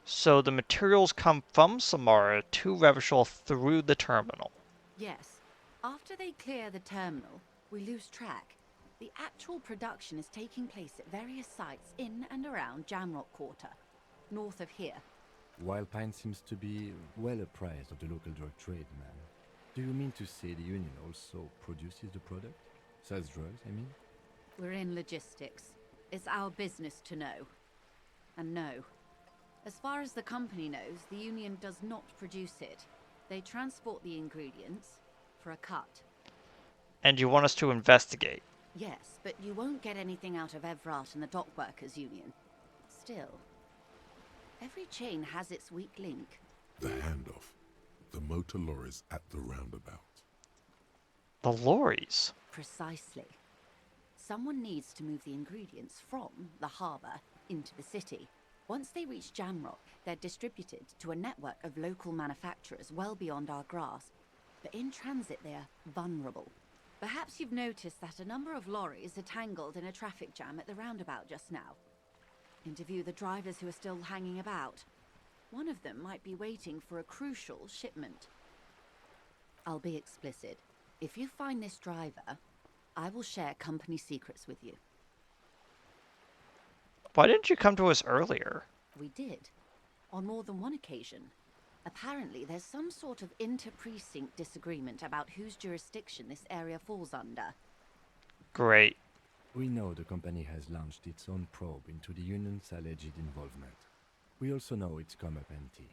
So the materials come from Samara to Revachol through the terminal.
Yes. After they clear the terminal, we lose track. The actual production is taking place at various sites in and around Jamrock Quarter, north of here.
Wild Pine seems to be well apprised of the local drug trade, ma'am. Do you mean to say the Union also produces the product? Sells drugs, I mean?
We're in logistics. It's our business to know. And no. As far as the company knows, the Union does not produce it. They transport the ingredients for a cut.
And you want us to investigate?
Yes, but you won't get anything out of Evrat and the Dockworkers Union. Still, every chain has its weak link.
The handoff. The motor lorries at the roundabout.
The lorries?
Precisely. Someone needs to move the ingredients from the harbour into the city. Once they reach Jamrock, they're distributed to a network of local manufacturers well beyond our grasp. But in transit, they're vulnerable. Perhaps you've noticed that a number of lorries are tangled in a traffic jam at the roundabout just now. Interview the drivers who are still hanging about. One of them might be waiting for a crucial shipment. I'll be explicit. If you find this driver, I will share company secrets with you.
Why didn't you come to us earlier?
We did. On more than one occasion. Apparently, there's some sort of inter-precinct disagreement about whose jurisdiction this area falls under.
Great.
We know the company has launched its own probe into the Union's alleged involvement. We also know it's come up empty.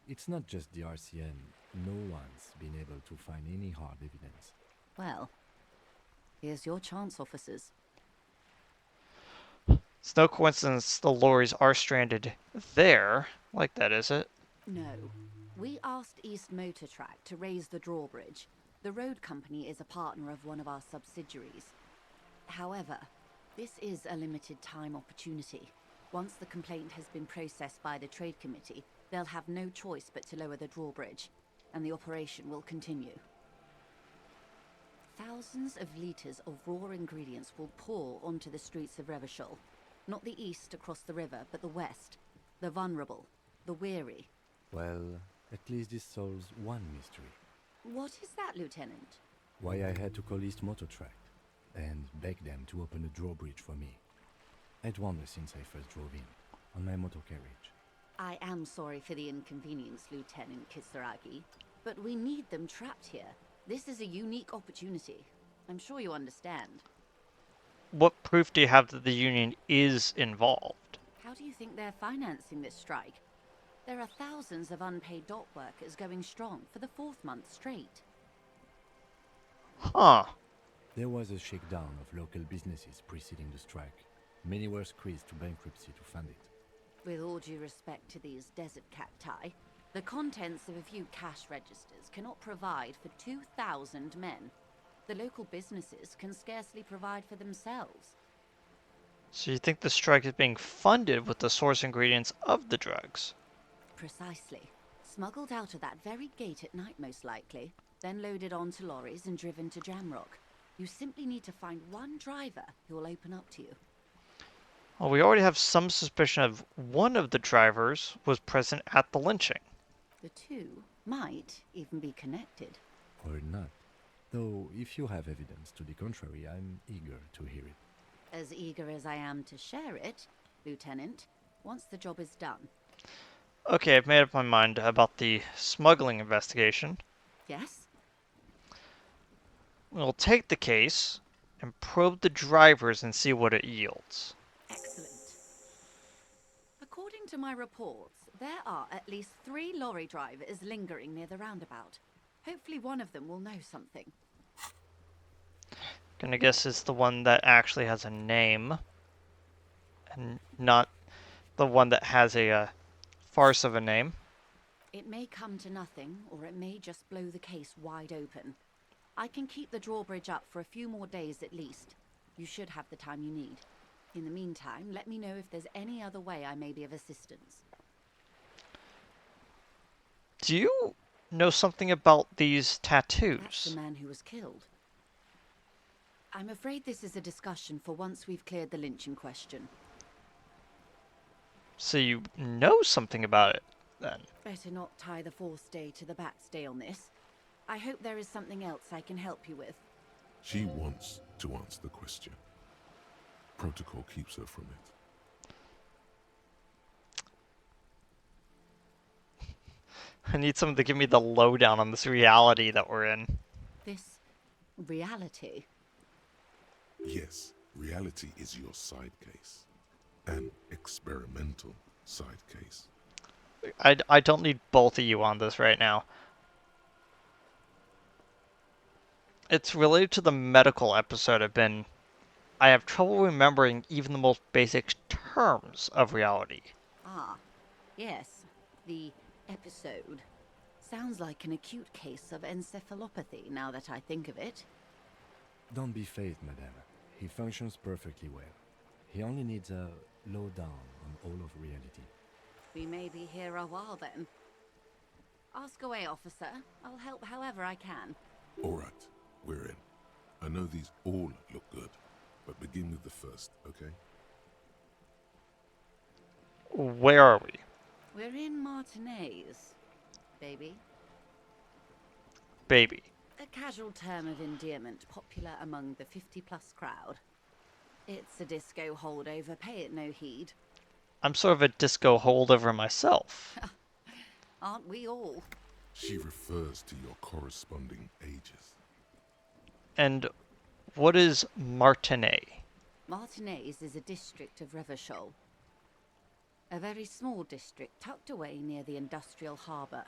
It's not just the RCN. No one's been able to find any hard evidence.
Well, here's your chance, officers.
It's no coincidence the lorries are stranded there like that, is it?
No. We asked East Motor Track to raise the drawbridge. The road company is a partner of one of our subsidiaries. However, this is a limited time opportunity. Once the complaint has been processed by the Trade Committee, they'll have no choice but to lower the drawbridge, and the operation will continue. Thousands of litres of raw ingredients will pour onto the streets of Revachol. Not the east across the river, but the west. The vulnerable, the weary.
Well, at least this solves one mystery.
What is that, Lieutenant?
Why I had to call East Motor Track and beg them to open a drawbridge for me. I'd wondered since I first drove in, on my motor carriage.
I am sorry for the inconvenience, Lieutenant Kisaragi, but we need them trapped here. This is a unique opportunity. I'm sure you understand.
What proof do you have that the Union is involved?
How do you think they're financing this strike? There are thousands of unpaid dock workers going strong for the 4th month straight.
Huh.
There was a shakedown of local businesses preceding the strike. Many were squeezed to bankruptcy to fund it.
With all due respect to these desert cacti, the contents of a few cash registers cannot provide for 2,000 men. The local businesses can scarcely provide for themselves.
So you think the strike is being funded with the source ingredients of the drugs?
Precisely. Smuggled out of that very gate at night, most likely, then loaded onto lorries and driven to Jamrock. You simply need to find one driver who will open up to you.
Well, we already have some suspicion of one of the drivers was present at the lynching.
The two might even be connected.
Or not. Though, if you have evidence to the contrary, I'm eager to hear it.
As eager as I am to share it, Lieutenant, once the job is done.
Okay, I've made up my mind about the smuggling investigation.
Yes?
We'll take the case and probe the drivers and see what it yields.
Excellent. According to my reports, there are at least 3 lorry drivers lingering near the roundabout. Hopefully one of them will know something.
Gonna guess it's the one that actually has a name, and not the one that has a farce of a name.
It may come to nothing, or it may just blow the case wide open. I can keep the drawbridge up for a few more days at least. You should have the time you need. In the meantime, let me know if there's any other way I may be of assistance.
Do you know something about these tattoos?
That's the man who was killed. I'm afraid this is a discussion for once we've cleared the lynching question.
So you know something about it, then?
Better not tie the 4th day to the Bat's day on this. I hope there is something else I can help you with.
She wants to answer the question. Protocol keeps her from it.
I need someone to give me the lowdown on this reality that we're in.
This reality?
Yes, reality is your side case. An experimental side case.
I don't need both of you on this right now. It's related to the medical episode I have trouble remembering even the most basic terms of reality.
Ah, yes, the episode. Sounds like an acute case of encephalopathy now that I think of it.
Don't be phased, madame. He functions perfectly well. He only needs a lowdown on all of reality.
We may be here a while then. Ask away, officer. I'll help however I can.
All right, we're in. I know these all look good, but begin with the first, okay?
Where are we?
We're in Martinez, baby.
Baby.
A casual term of endearment popular among the 50-plus crowd. It's a disco holdover, pay it no heed.
I'm sort of a disco holdover myself.
Aren't we all?
She refers to your corresponding ages.
And what is Martinez?
Martinez is a district of Revachol. A very small district tucked away near the industrial harbour,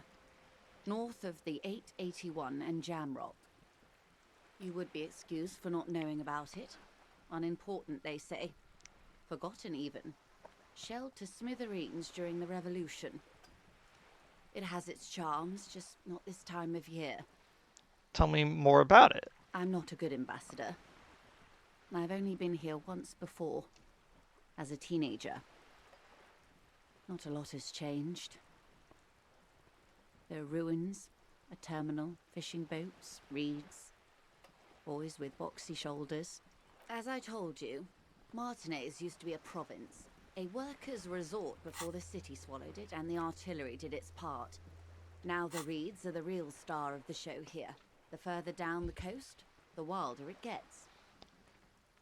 north of the 881 and Jamrock. You would be excused for not knowing about it. Unimportant, they say. Forgotten, even. Shelled to smithereens during the Revolution. It has its charms, just not this time of year.
Tell me more about it.
I'm not a good ambassador. I've only been here once before, as a teenager. Not a lot has changed. There are ruins, a terminal, fishing boats, reeds, boys with boxy shoulders. As I told you, Martinez used to be a province, a workers' resort before the city swallowed it and the artillery did its part. Now the reeds are the real star of the show here. The further down the coast, the wilder it gets.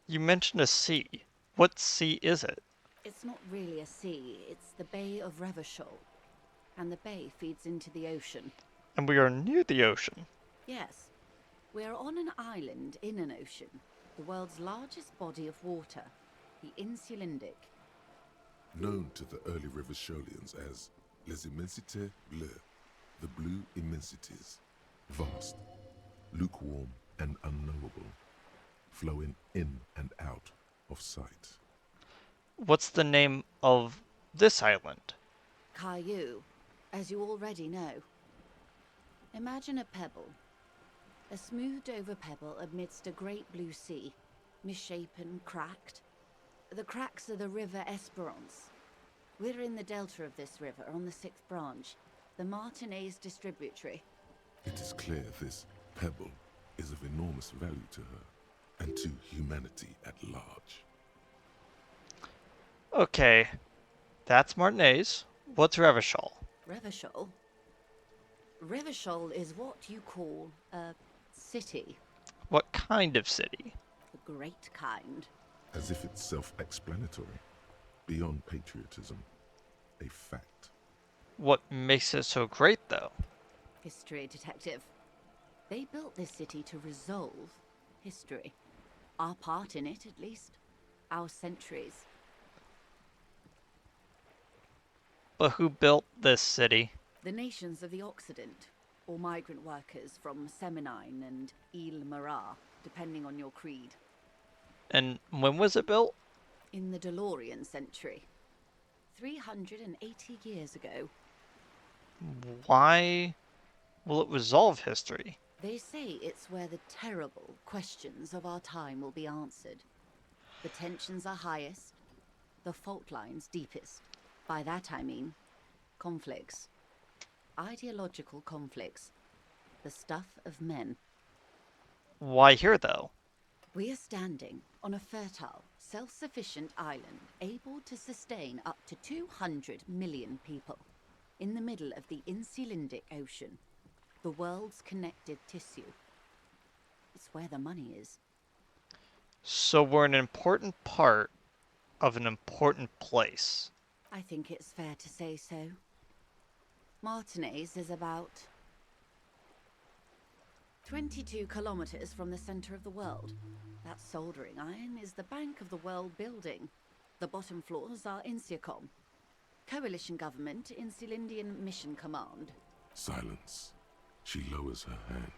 You mentioned a sea. What sea is it?
It's not really a sea, it's the Bay of Revachol. And the bay feeds into the ocean.
And we are near the ocean.
Yes. We are on an island in an ocean. The world's largest body of water. The Insulindic.
Known to the early Revacholians as Les Immensités Bleues, the blue immensities. Vast, lukewarm and unknowable. Flowing in and out of sight.
What's the name of this island?
Caillou, as you already know. Imagine a pebble. A smoothed over pebble amidst a great blue sea, misshapen, cracked. The cracks are the river Esperance. We're in the delta of this river on the 6th branch, the Martinez distributary.
It is clear this pebble is of enormous value to her, and to humanity at large.
Okay, that's Martinez. What's Revachol?
Revachol? Revachol is what you call a city.
What kind of city?
The great kind.
As if it's self-explanatory. Beyond patriotism. A fact.
What makes it so great, though?
History, Detective. They built this city to resolve history. Our part in it, at least. Our centuries.
But who built this city?
The nations of the Occident, or migrant workers from Seminine and Ile Marat, depending on your creed.
And when was it built?
In the DeLorean century. 380 years ago.
Why will it resolve history?
They say it's where the terrible questions of our time will be answered. The tensions are highest, the fault lines deepest. By that I mean conflicts. Ideological conflicts. The stuff of men.
Why here, though?
We are standing on a fertile, self-sufficient island able to sustain up to 200 million people in the middle of the Insulindic Ocean, the world's connective tissue. It's where the money is.
So we're an important part of an important place.
I think it's fair to say so. Martinez is about 22 kilometers from the center of the world. That soldering iron is the bank of the world building. The bottom floors are Insiacom. Coalition government, Insulindian Mission Command.
Silence. She lowers her hand.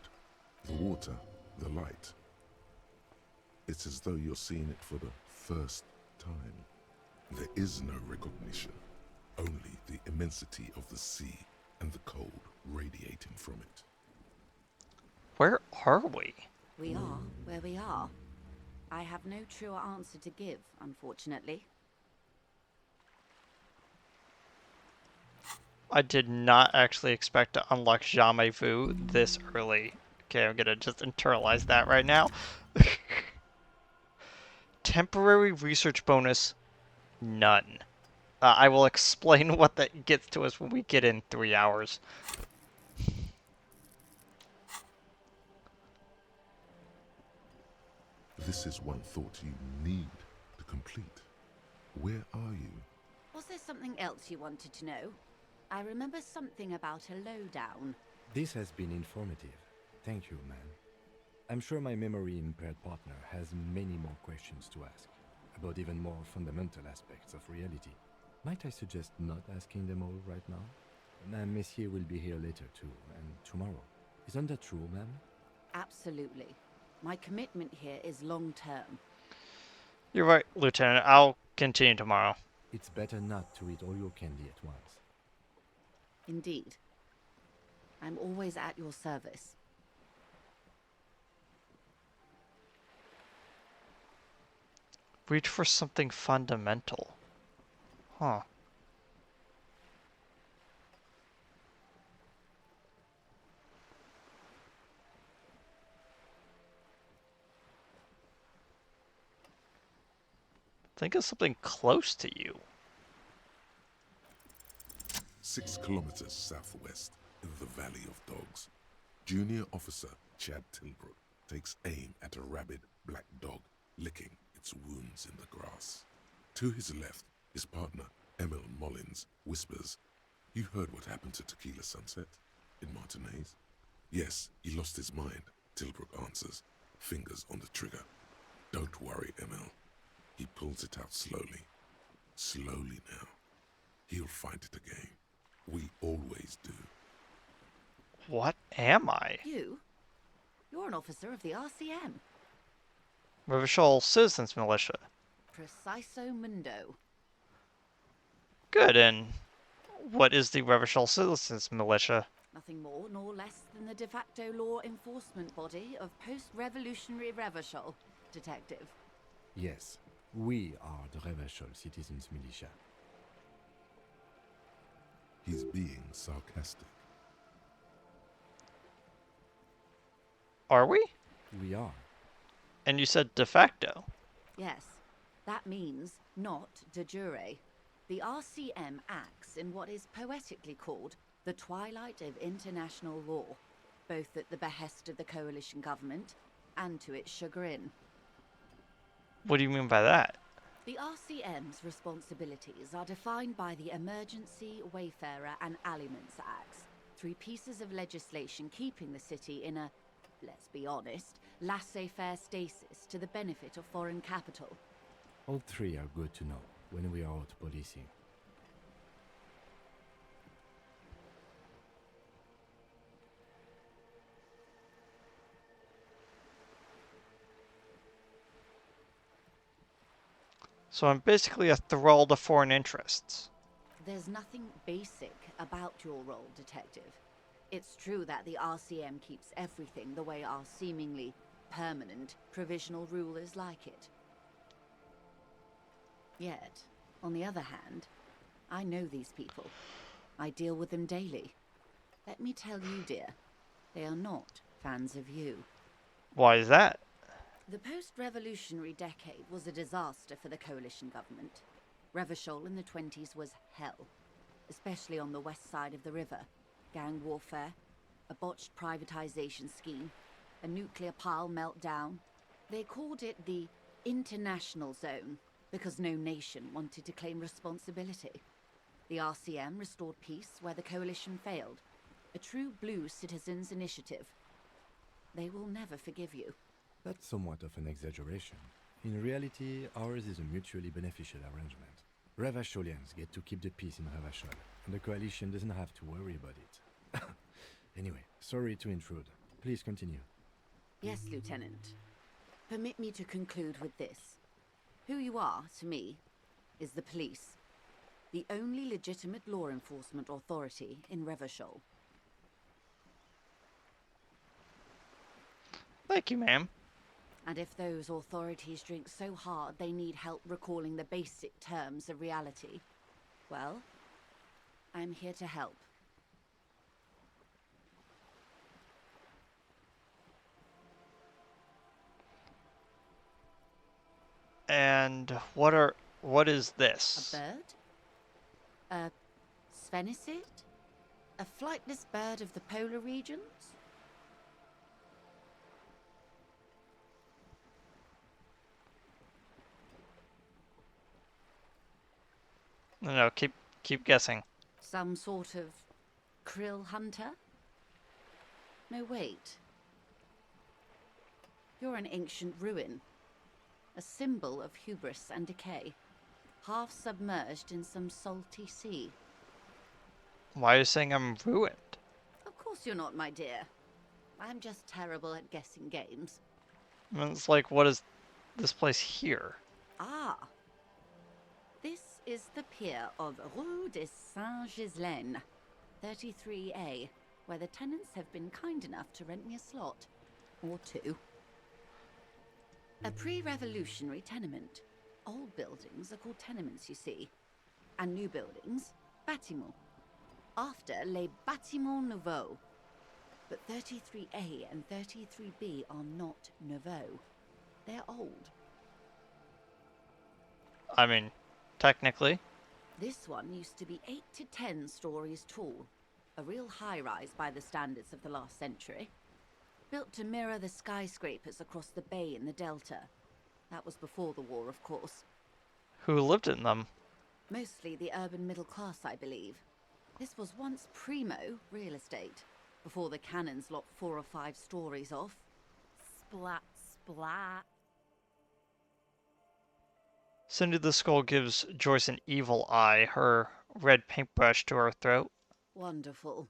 The water, the light. It's as though you're seeing it for the first time. There is no recognition, only the immensity of the sea and the cold radiating from it.
Where are we?
We are where we are. I have no truer answer to give, unfortunately.
I did not actually expect to unlock Jamais Vu this early. Okay, I'm gonna just internalize that right now. Temporary research bonus, none. I will explain what that gets to us when we get in 3 hours.
This is one thought you need to complete. Where are you?
Was there something else you wanted to know? I remember something about a lowdown.
This has been informative. Thank you, man. I'm sure my memory-impaired partner has many more questions to ask, about even more fundamental aspects of reality. Might I suggest not asking them all right now? Messier will be here later too, and tomorrow. Isn't that true, ma'am?
Absolutely. My commitment here is long-term.
You're right, Lieutenant. I'll continue tomorrow.
It's better not to eat all your candy at once.
Indeed. I'm always at your service.
Reach for something fundamental. Huh. Think of something close to you.
6 kilometers southwest in the Valley of Dogs. Junior Officer Chad Tilbrook takes aim at a rabid black dog licking its wounds in the grass. To his left, his partner, Emil Mullins, whispers, "You heard what happened to Tequila Sunset in Martinez?" "Yes, he lost his mind," Tilbrook answers, fingers on the trigger. "Don't worry, Emil." He pulls it out slowly. Slowly now. He'll find it again. We always do.
What am I?
You? You're an officer of the RCM.
Revachol Citizens Militia.
Preciso mundo.
Good, and what is the Revachol Citizens Militia?
Nothing more nor less than the de facto law enforcement body of post-revolutionary Revachol, Detective.
Yes, we are the Revachol Citizens Militia.
He's being sarcastic.
Are we?
We are.
And you said de facto.
Yes, that means not de jure. The RCM acts in what is poetically called the twilight of international law, both at the behest of the coalition government and to its chagrin.
What do you mean by that?
The RCM's responsibilities are defined by the Emergency, Wayfarer and Aliments Acts, 3 pieces of legislation keeping the city in a, let's be honest, laissez-faire stasis to the benefit of foreign capital.
All 3 are good to know when we are out policing.
So I'm basically a thrall to foreign interests.
There's nothing basic about your role, Detective. It's true that the RCM keeps everything the way our seemingly permanent provisional rulers like it. Yet, on the other hand, I know these people. I deal with them daily. Let me tell you, dear, they are not fans of you.
Why is that?
The post-revolutionary decade was a disaster for the coalition government. Revachol in the 20s was hell, especially on the west side of the river. Gang warfare, a botched privatization scheme, a nuclear pile meltdown. They called it the international zone because no nation wanted to claim responsibility. The RCM restored peace where the coalition failed. A true blue citizens' initiative. They will never forgive you.
That's somewhat of an exaggeration. In reality, ours is a mutually beneficial arrangement. Revacholians get to keep the peace in Revachol, and the coalition doesn't have to worry about it. Anyway, sorry to intrude. Please continue.
Yes, Lieutenant. Permit me to conclude with this. Who you are, to me, is the police. The only legitimate law enforcement authority in Revachol.
Thank you, ma'am.
And if those authorities drink so hard they need help recalling the basic terms of reality, well, I'm here to help.
And what is this?
A bird? A sphenicid? A flightless bird of the polar regions?
No, keep guessing.
Some sort of krill hunter? No, wait. You're an ancient ruin. A symbol of hubris and decay. Half submerged in some salty sea.
Why are you saying I'm ruined?
Of course you're not, my dear. I'm just terrible at guessing games.
I mean, it's like, what is this place here?
Ah. This is the pier of Rue de Saint-Ghislain, 33A, where the tenants have been kind enough to rent me a slot. Or 2. A pre-revolutionary tenement. Old buildings are called tenements, you see. And new buildings, bâtiments. After les bâtiments nouveaux. But 33A and 33B are not nouveaux. They're old.
I mean, technically.
This one used to be 8 to 10 stories tall. A real high-rise by the standards of the last century. Built to mirror the skyscrapers across the bay in the Delta. That was before the war, of course.
Who lived in them?
Mostly the urban middle class, I believe. This was once primo real estate, before the cannons lopped 4 or 5 stories off.
Splat, splat.
Cindy the Skull gives Joyce an evil eye, her red paintbrush to her throat.
Wonderful.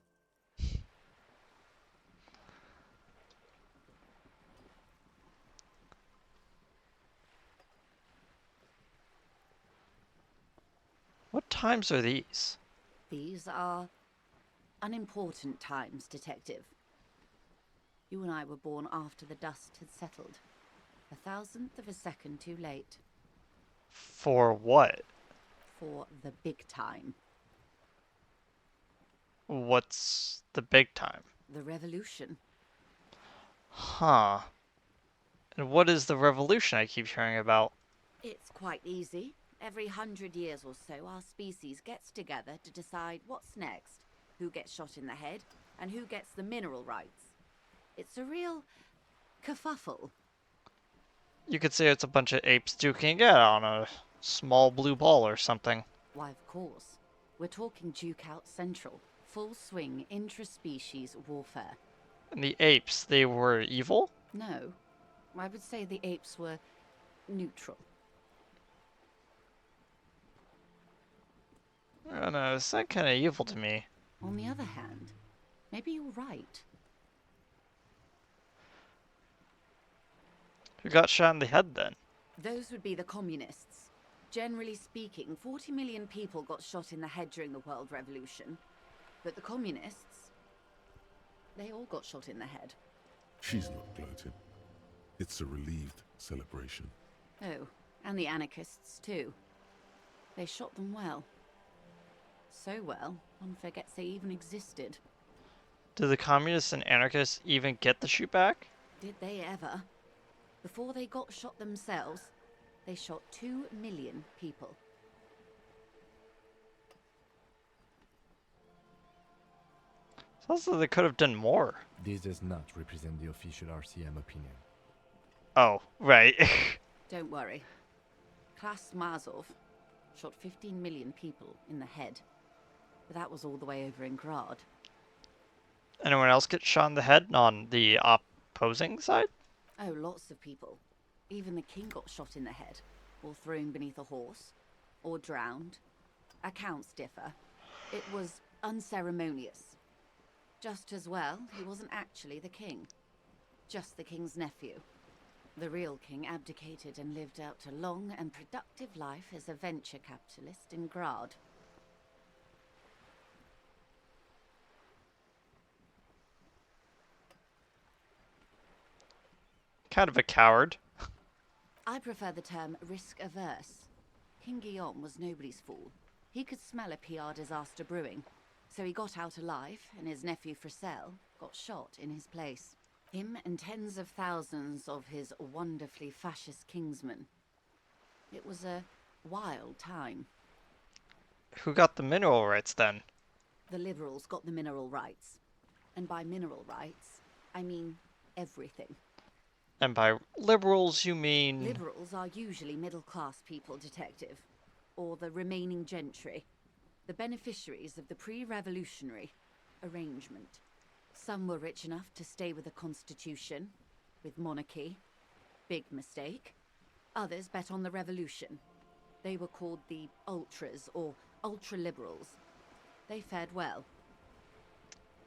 What times are these?
These are unimportant times, Detective. You and I were born after the dust had settled. 1,000th of a second too late.
For what?
For the big time.
What's the big time?
The revolution.
Huh. And what is the revolution I keep hearing about?
It's quite easy. Every 100 years or so, our species gets together to decide what's next, who gets shot in the head, and who gets the mineral rights. It's a real Kerfuffle.
You could say it's a bunch of apes duking it out on a small blue ball or something.
Why, of course. We're talking Duke Out Central. Full swing intraspecies warfare.
And the apes, they were evil?
No. I would say the apes were neutral.
I don't know, it's that kind of evil to me.
On the other hand, maybe you're right.
Who got shot in the head then?
Those would be the communists. Generally speaking, 40 million people got shot in the head during the World Revolution. But the communists, they all got shot in the head.
She's not gloating. It's a relieved celebration.
Oh, and the anarchists too. They shot them well. So well, one forgets they even existed.
Did the communists and anarchists even get the shoot back?
Did they ever? Before they got shot themselves, they shot 2 million people.
Sounds like they could have done more.
This does not represent the official RCM opinion.
Oh, right.
Don't worry. Kras Mazov shot 15 million people in the head. But that was all the way over in Grad.
Anyone else get shot in the head on the opposing side?
Oh, lots of people. Even the king got shot in the head, or thrown beneath a horse, or drowned. Accounts differ. It was unceremonious. Just as well, he wasn't actually the king. Just the king's nephew. The real king abdicated and lived out a long and productive life as a venture capitalist in Grad.
Kind of a coward.
I prefer the term risk-averse. King Guillaume was nobody's fool. He could smell a PR disaster brewing, so he got out alive, and his nephew Fricelle got shot in his place. Him and tens of thousands of his wonderfully fascist kingsmen. It was a wild time.
Who got the mineral rights then?
The liberals got the mineral rights. And by mineral rights, I mean everything.
And by liberals, you mean...
Liberals are usually middle-class people, Detective. Or the remaining gentry. The beneficiaries of the pre-revolutionary arrangement. Some were rich enough to stay with the constitution, with monarchy. Big mistake. Others bet on the revolution. They were called the ultras, or ultra-liberals. They fared well.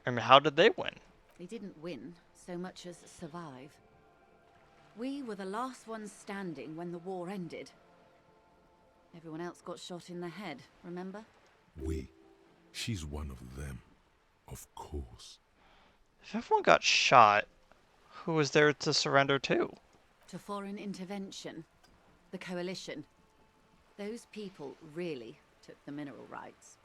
I mean, how did they win?
They didn't win so much as survive. We were the last ones standing when the war ended. Everyone else got shot in the head, remember?
We. She's one of them. Of course.
If everyone got shot, who was there to surrender to?
To foreign intervention. The coalition. Those people really took the mineral rights.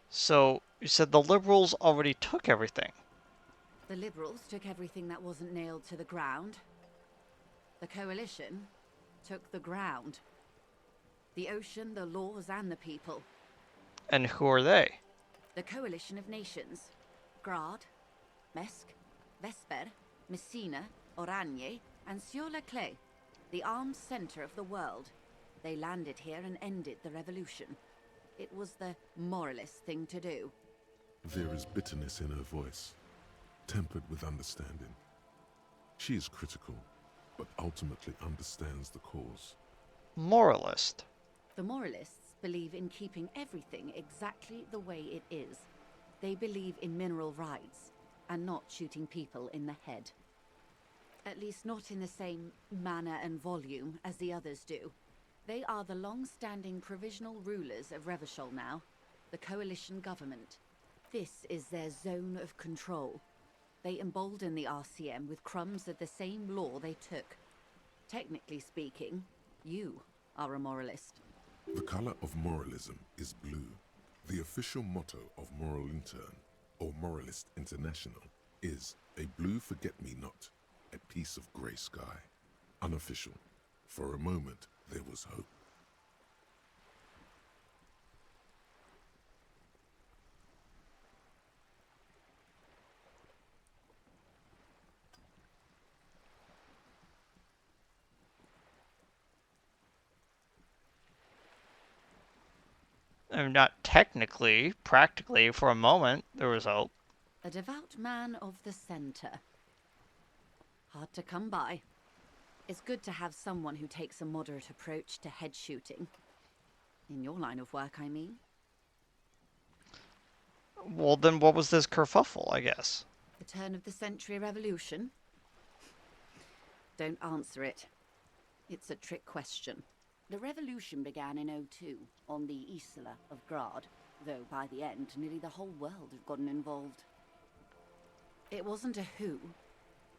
So, you said the liberals already took everything.
The liberals took everything that wasn't nailed to the ground. The coalition took the ground. The ocean, the laws, and the people.
And who are they?
The coalition of nations. Grad, Mesk, Vesper, Messina, Oranje, and Sur-la-Clay. The armed center of the world. They landed here and ended the revolution. It was the moralist thing to do.
There is bitterness in her voice, tempered with understanding. She is critical, but ultimately understands the cause.
Moralist.
The moralists believe in keeping everything exactly the way it is. They believe in mineral rights, and not shooting people in the head. At least not in the same manner and volume as the others do. They are the long-standing provisional rulers of Revachol now, the coalition government. This is their zone of control. They embolden the RCM with crumbs of the same law they took. Technically speaking, you are a moralist.
The color of moralism is blue. The official motto of Moral Intern, or Moralist International, is a blue forget-me-not, a piece of grey sky. Unofficial. For a moment, there was hope.
I mean, not technically, practically, for a moment, there was hope.
A devout man of the center. Hard to come by. It's good to have someone who takes a moderate approach to head shooting. In your line of work, I mean.
Well, then what was this kerfuffle, I guess?
The turn of the century revolution? Don't answer it. It's a trick question. The revolution began in '02 on the Isla of Grad, though by the end, nearly the whole world had gotten involved. It wasn't a who,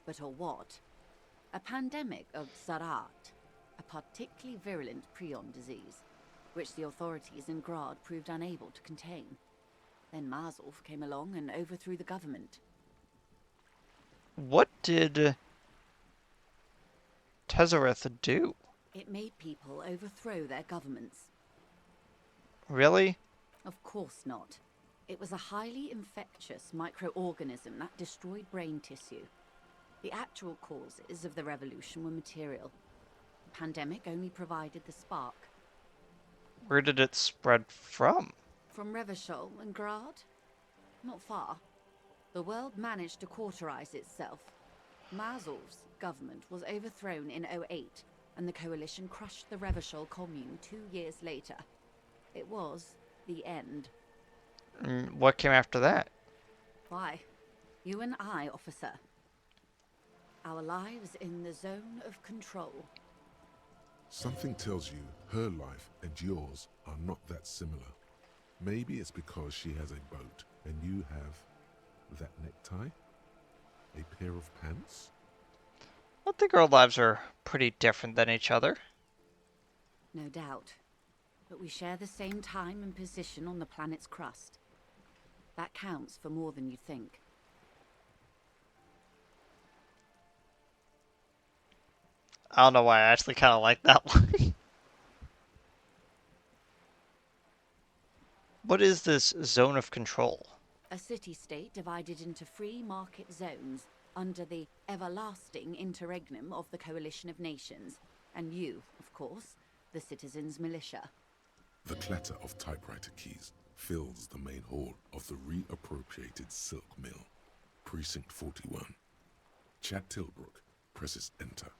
but a what. A pandemic of Zarat, a particularly virulent prion disease, which the authorities in Grad proved unable to contain. Then Marzolf came along and overthrew the government.
What did Tezzereth do?
It made people overthrow their governments.
Really?
Of course not. It was a highly infectious microorganism that destroyed brain tissue. The actual causes of the revolution were material. The pandemic only provided the spark.
Where did it spread from?
From Revachol and Grad? Not far. The world managed to cauterize itself. Marzolf's government was overthrown in '08, and the coalition crushed the Revachol commune 2 years later. It was the end.
What came after that?
Why? You and I, officer. Our lives in the zone of control.
Something tells you her life and yours are not that similar. Maybe it's because she has a boat and you have that necktie? A pair of pants?
I think our lives are pretty different than each other.
No doubt. But we share the same time and position on the planet's crust. That counts for more than you think.
I don't know why, I actually kind of like that one. What is this zone of control?
A city-state divided into free market zones under the everlasting interregnum of the Coalition of Nations. And you, of course, the citizens' militia.
The clatter of typewriter keys fills the main hall of the reappropriated silk mill. Precinct 41. Chad Tilbrook presses enter.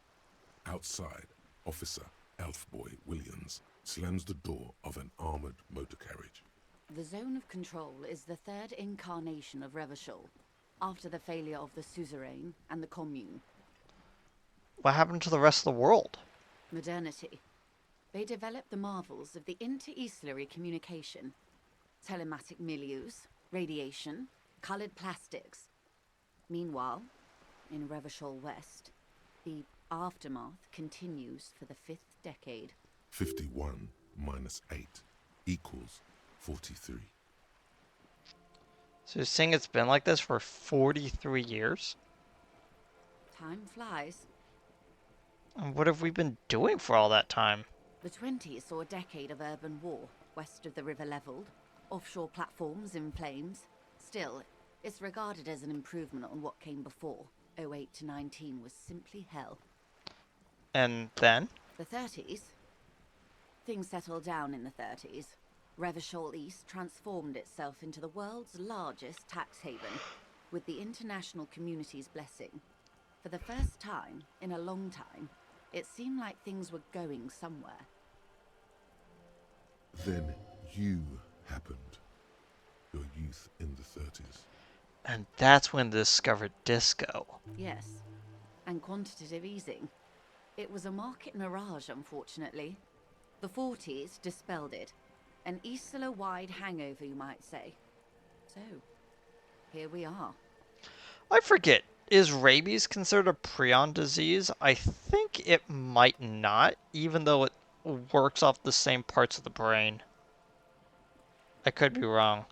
Outside, Officer Elfboy Williams slams the door of an armored motor carriage.
The Zone of Control is the third incarnation of Revachol, after the failure of the Suzerain and the Commune.
What happened to the rest of the world?
Modernity. They developed the marvels of the inter-eastlery communication. Telematic milieus, radiation, colored plastics. Meanwhile, in Revachol West, the aftermath continues for the 5th decade.
51 minus 8 equals 43.
So you're saying it's been like this for 43 years?
Time flies.
And what have we been doing for all that time?
The 20s saw a decade of urban war, west of the river leveled, offshore platforms in flames. Still, it's regarded as an improvement on what came before. '08 to '19 was simply hell.
And then?
The 30s? Things settled down in the 30s. Revachol East transformed itself into the world's largest tax haven, with the international community's blessing. For the first time in a long time, it seemed like things were going somewhere.
Then you happened. Your youth in the 30s.
And that's when they discovered disco.
Yes, and quantitative easing. It was a market mirage, unfortunately. The 40s dispelled it. An Isla-wide hangover, you might say. So, here we are.
I forget. Is rabies considered a prion disease? I think it might not, even though it works off the same parts of the brain. I could be wrong.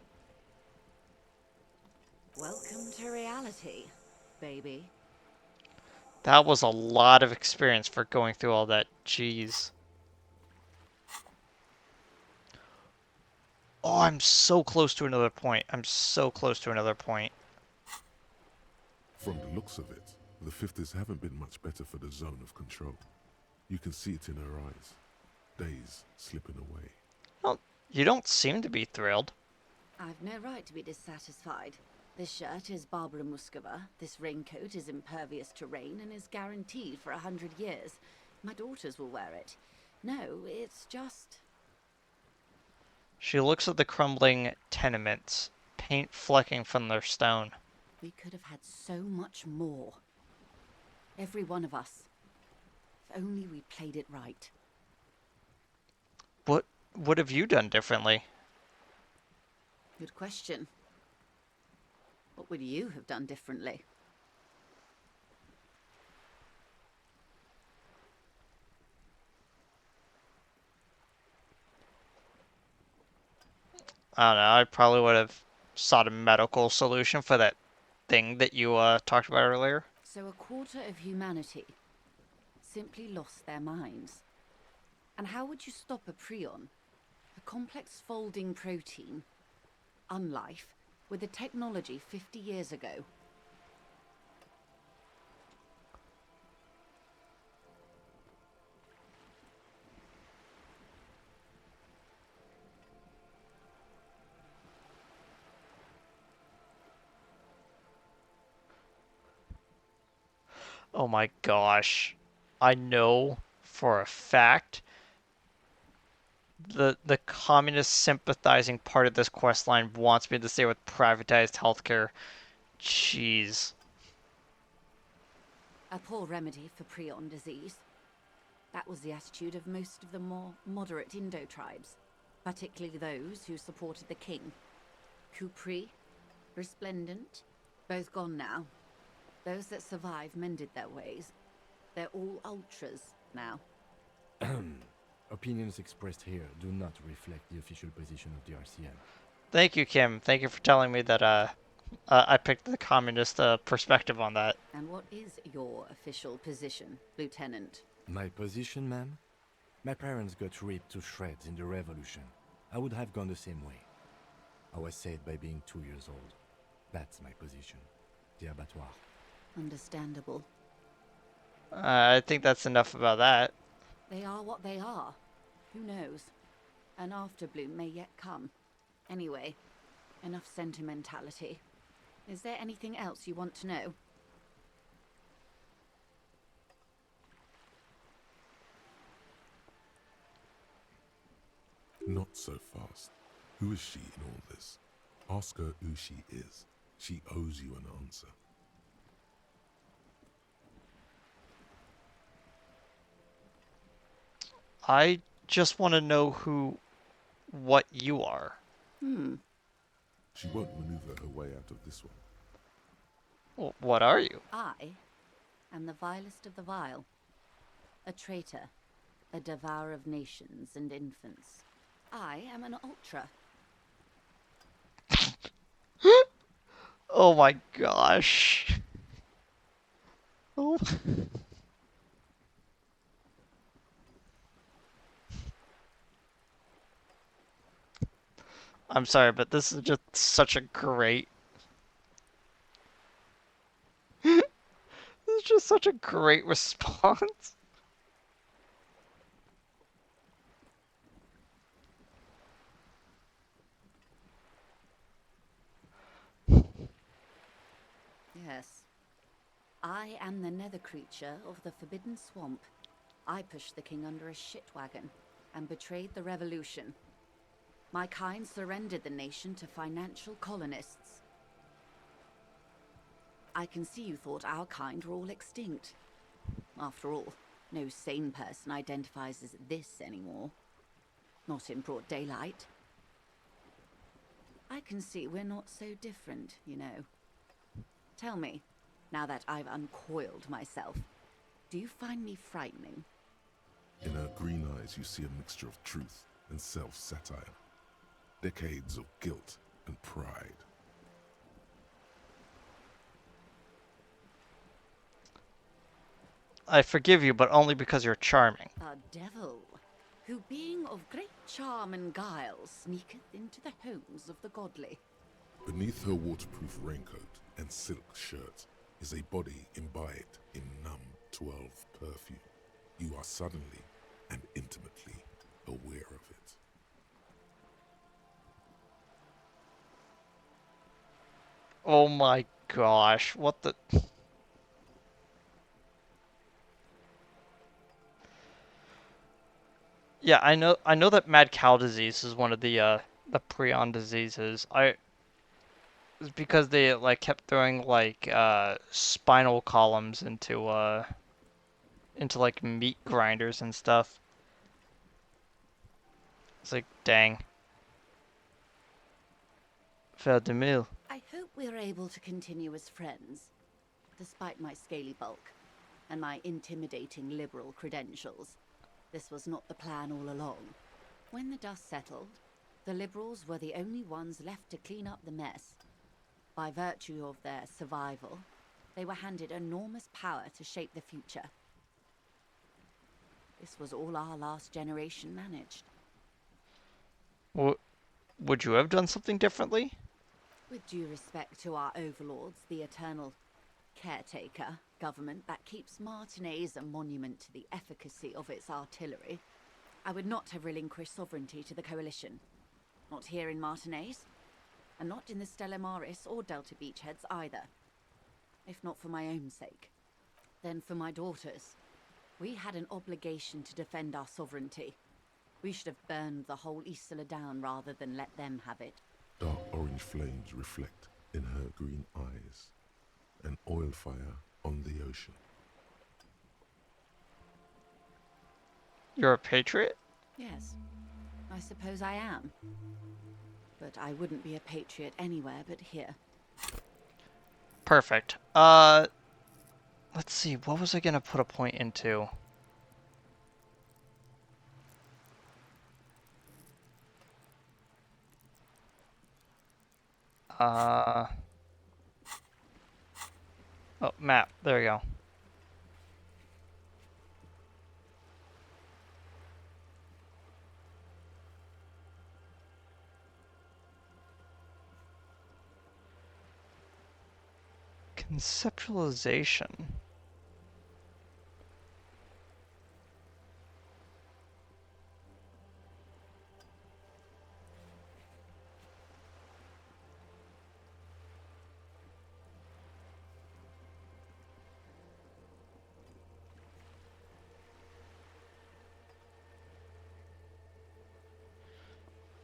Welcome to reality, baby.
That was a lot of experience for going through all that. Jeez. Oh, I'm so close to another point. I'm so close to another point.
From the looks of it, the 50s haven't been much better for the zone of control. You can see it in her eyes. Days slipping away.
Well, You don't seem to be thrilled.
I've no right to be dissatisfied. This shirt is Barbara Muscova. This raincoat is impervious to rain and is guaranteed for 100 years. My daughters will wear it. No, it's just...
She looks at the crumbling tenements, paint flecking from their stone.
We could have had so much more. Every one of us. If only we played it right.
What have you done differently?
Good question. What would you have done differently?
I don't know, I probably would have sought a medical solution for that thing that you talked about earlier.
So a quarter of humanity simply lost their minds. And how would you stop a prion? A complex folding protein, unlife, with a technology 50 years ago.
Oh my gosh. I know for a fact the communist sympathizing part of this quest line wants me to stay with privatized healthcare. Jeez.
A poor remedy for prion disease. That was the attitude of most of the more moderate Indo tribes, particularly those who supported the king. Kupri, Resplendent, both gone now. Those that survived mended their ways. They're all ultras now.
Opinions expressed here do not reflect the official position of the RCM.
Thank you, Kim. Thank you for telling me that I picked the communist perspective on that.
And what is your official position, Lieutenant?
My position, ma'am? My parents got ripped to shreds in the revolution. I would have gone the same way. I was saved by being 2 years old. That's my position. The abattoir.
Understandable.
I think that's enough about that.
They are what they are. Who knows? An afterbloom may yet come. Anyway, enough sentimentality. Is there anything else you want to know?
Not so fast. Who is she in all this? Ask her who she is. She owes you an answer.
I just want to know what you are.
She won't maneuver her way out of this one.
Well, what are you?
I am the vilest of the vile. A traitor. A devourer of nations and infants. I am an ultra.
Oh my gosh. Oh. I'm sorry, but this is just such a great... This is just such a great response.
Yes. I am the nether creature of the Forbidden Swamp. I pushed the king under a shit wagon and betrayed the revolution. My kind surrendered the nation to financial colonists. I can see you thought our kind were all extinct. After all, no sane person identifies as this anymore. Not in broad daylight. I can see we're not so different, you know. Tell me, now that I've uncoiled myself, do you find me frightening?
In her green eyes you see a mixture of truth and self-satire. Decades of guilt and pride.
I forgive you, but only because you're charming.
A devil, who being of great charm and guile, sneaketh into the homes of the godly.
Beneath her waterproof raincoat and silk shirt is a body imbibed in numb 12 perfume. You are suddenly and intimately aware of it.
Oh my gosh, what the... Yeah, I know that mad cow disease is one of the prion diseases. It's because they like kept throwing like spinal columns into like meat grinders and stuff. It's like, dang. Faire de mille.
I hope we're able to continue as friends, despite my scaly bulk and my intimidating liberal credentials. This was not the plan all along. When the dust settled, the liberals were the only ones left to clean up the mess. By virtue of their survival, they were handed enormous power to shape the future. This was all our last generation managed.
Would you have done something differently?
With due respect to our overlords, the eternal caretaker government that keeps Martinaise a monument to the efficacy of its artillery, I would not have relinquished sovereignty to the Coalition. Not here in Martinaise, and not in the Stella Maris or Delta Beachheads either. If not for my own sake, then for my daughters. We had an obligation to defend our sovereignty. We should have burned the whole Isola down rather than let them have it.
Dark orange flames reflect in her green eyes, an oil fire on the ocean.
You're a patriot?
Yes, I suppose I am. But I wouldn't be a patriot anywhere but here.
Perfect. Let's see, what was I gonna put a point into? Oh, map. There we go. Conceptualization.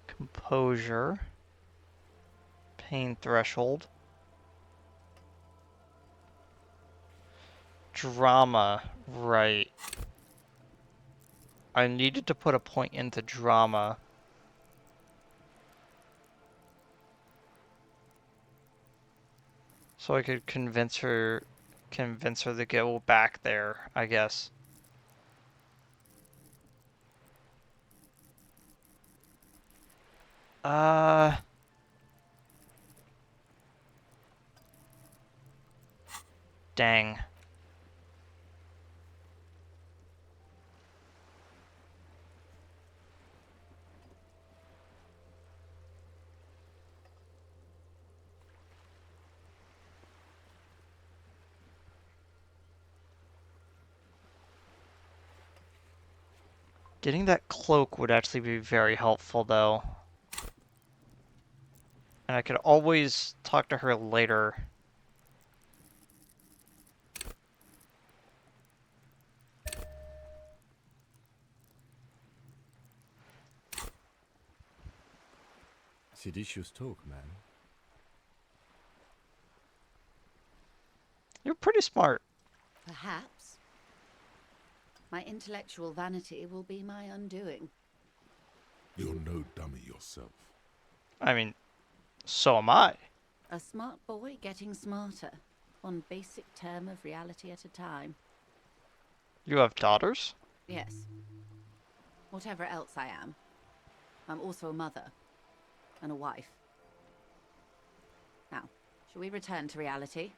Composure. Pain threshold. Drama. Right. I needed to put a point into drama. So I could convince her to go back there, I guess. Dang. Getting that cloak would actually be very helpful, though. And I could always talk to her later.
Seditious talk, man.
You're pretty smart.
Perhaps. My intellectual vanity will be my undoing.
You're no dummy yourself.
I mean, so am I.
A smart boy getting smarter, one basic term of reality at a time.
You have daughters?
Yes. Whatever else I am, I'm also a mother and a wife. Now, shall we return to reality?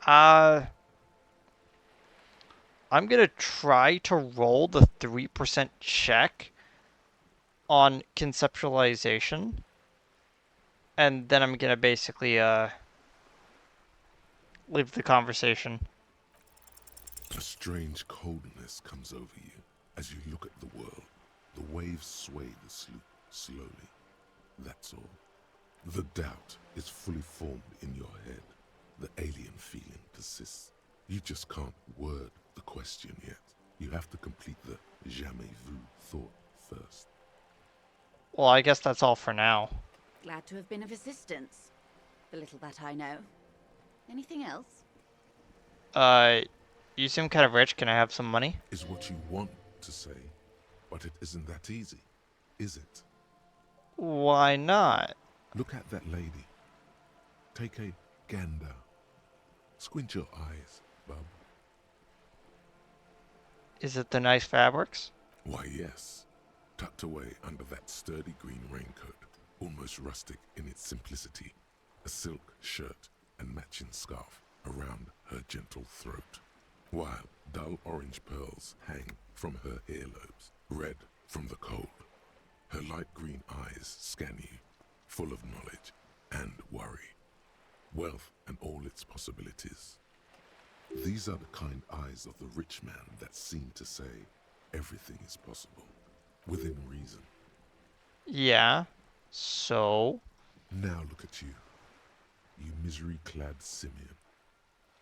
I'm gonna try to roll the 3% check on conceptualization. And then I'm gonna basically, leave the conversation.
A strange coldness comes over you as you look at the world. The waves sway the sloop slowly. That's all. The doubt is fully formed in your head. The alien feeling persists. You just can't word the question yet. You have to complete the jamais vu thought first.
Well, I guess that's all for now.
Glad to have been of assistance. The little that I know. Anything else?
You seem kind of rich. Can I have some money?
Is what you want to say, but it isn't that easy, is it?
Why not?
Look at that lady. Take a gander. Squint your eyes, bub.
Is it the nice fabrics?
Why, yes. Tucked away under that sturdy green raincoat, almost rustic in its simplicity, a silk shirt and matching scarf around her gentle throat, while dull orange pearls hang from her earlobes, red from the cold. Her light green eyes scan you, full of knowledge and worry, wealth and all its possibilities. These are the kind eyes of the rich man that seem to say everything is possible, within reason.
Yeah. So?
Now look at you, you misery-clad simian,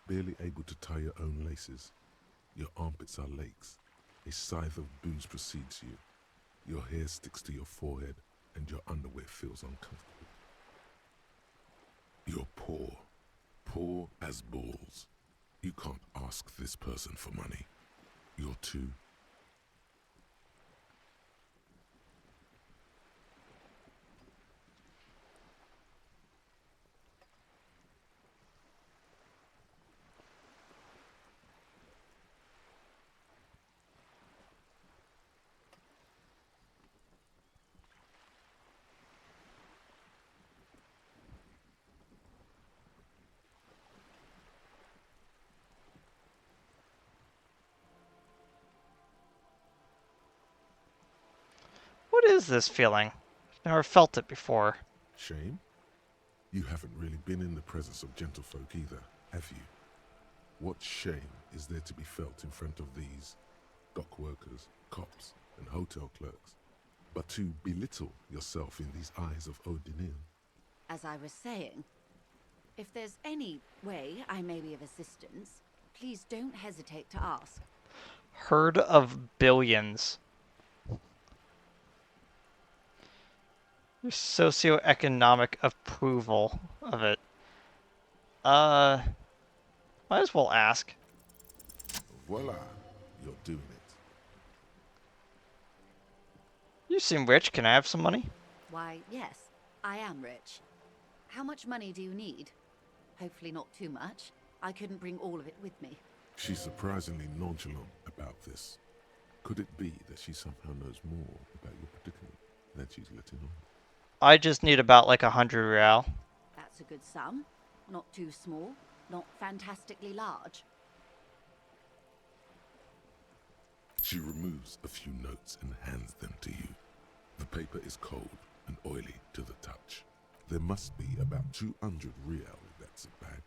barely able to tie your own laces. Your armpits are lakes. A scythe of booze precedes you. Your hair sticks to your forehead, and your underwear feels uncomfortable. You're poor as balls. You can't ask this person for money. You're too...
What is this feeling? I've never felt it before.
Shame? You haven't really been in the presence of gentlefolk either, have you? What shame is there to be felt in front of these dock workers, cops, and hotel clerks, but to belittle yourself in these eyes of Odinil?
As I was saying, if there's any way I may be of assistance, please don't hesitate to ask.
Herd of billions. Your socioeconomic approval of it. Might as well ask.
Voila, you're doing it.
You seem rich. Can I have some money?
Why, yes, I am rich. How much money do you need? Hopefully not too much. I couldn't bring all of it with me.
She's surprisingly nonchalant about this. Could it be that she somehow knows more about your predicament than she's letting on?
I just need about like 100 real.
That's a good sum. Not too small, not fantastically large.
She removes a few notes and hands them to you. The paper is cold and oily to the touch. There must be about 200 real in that zip bag,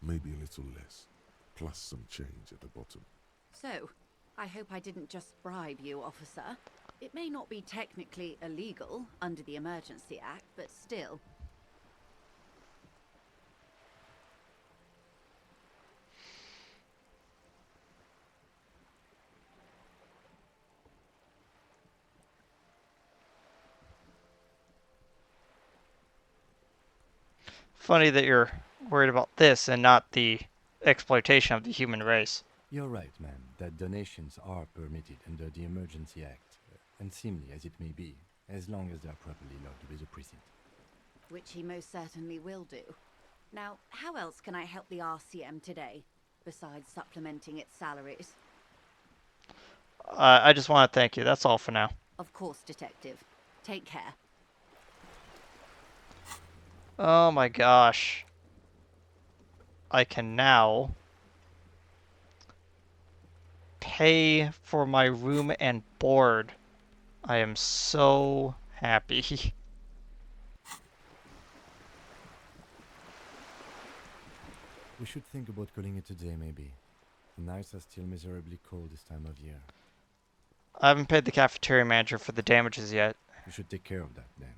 maybe a little less, plus some change at the bottom.
So, I hope I didn't just bribe you, officer. It may not be technically illegal under the Emergency Act, but still.
Funny that you're worried about this and not the exploitation of the human race.
You're right, ma'am, that donations are permitted under the Emergency Act, unseemly as it may be, as long as they are properly logged with the precinct.
Which he most certainly will do. Now, how else can I help the RCM today, besides supplementing its salaries?
I just want to thank you. That's all for now.
Of course, Detective. Take care.
Oh my gosh. I can now pay for my room and board. I am so happy.
We should think about calling it a day, maybe. The nights are still miserably cold this time of year.
I haven't paid the cafeteria manager for the damages yet.
You should take care of that then.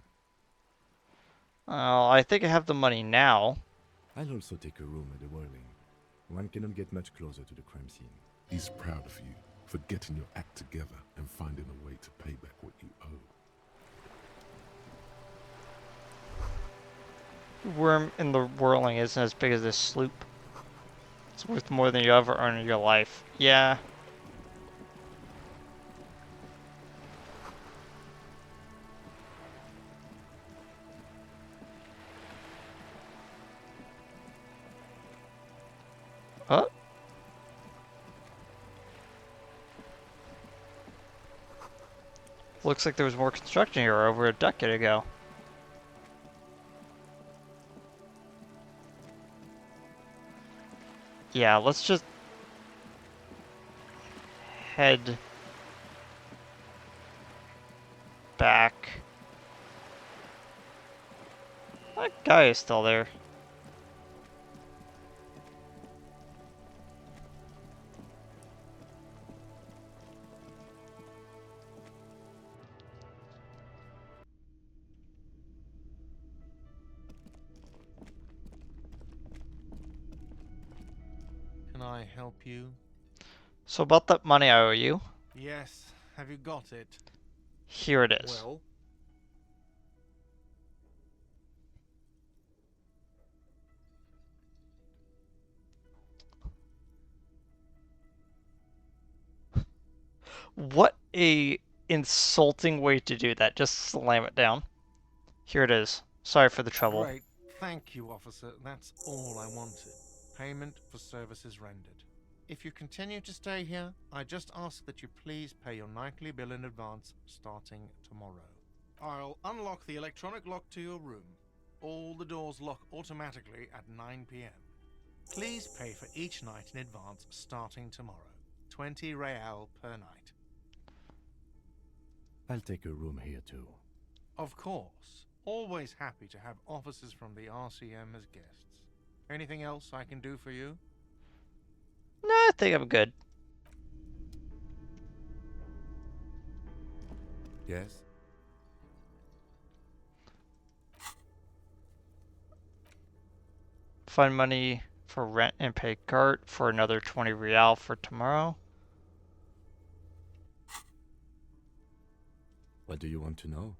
I think I have the money now.
I'll also take a room at the Whirling. One cannot get much closer to the crime scene.
He's proud of you for getting your act together and finding a way to pay back what you owe.
Worm in the Whirling isn't as big as this sloop. It's worth more than you ever earn in your life. Yeah. Oh. Looks like there was more construction here over a decade ago. Yeah, let's just head back. That guy is still there.
Can I help you?
So about that money I owe you.
Yes. Have you got it?
Here it is.
Well?
What a insulting way to do that. Just slam it down. Here it is. Sorry for the trouble.
Great. Thank you, officer. That's all I wanted. Payment for services rendered. If you continue to stay here, I just ask that you please pay your nightly bill in advance starting tomorrow. I'll unlock the electronic lock to your room. All the doors lock automatically at 9 p.m. Please pay for each night in advance starting tomorrow. 20 real per night.
I'll take a room here too.
Of course. Always happy to have officers from the RCM as guests. Anything else I can do for you?
Nah, I think I'm good.
Yes?
Find money for rent and pay cart for another 20 real for tomorrow.
What do you want to know?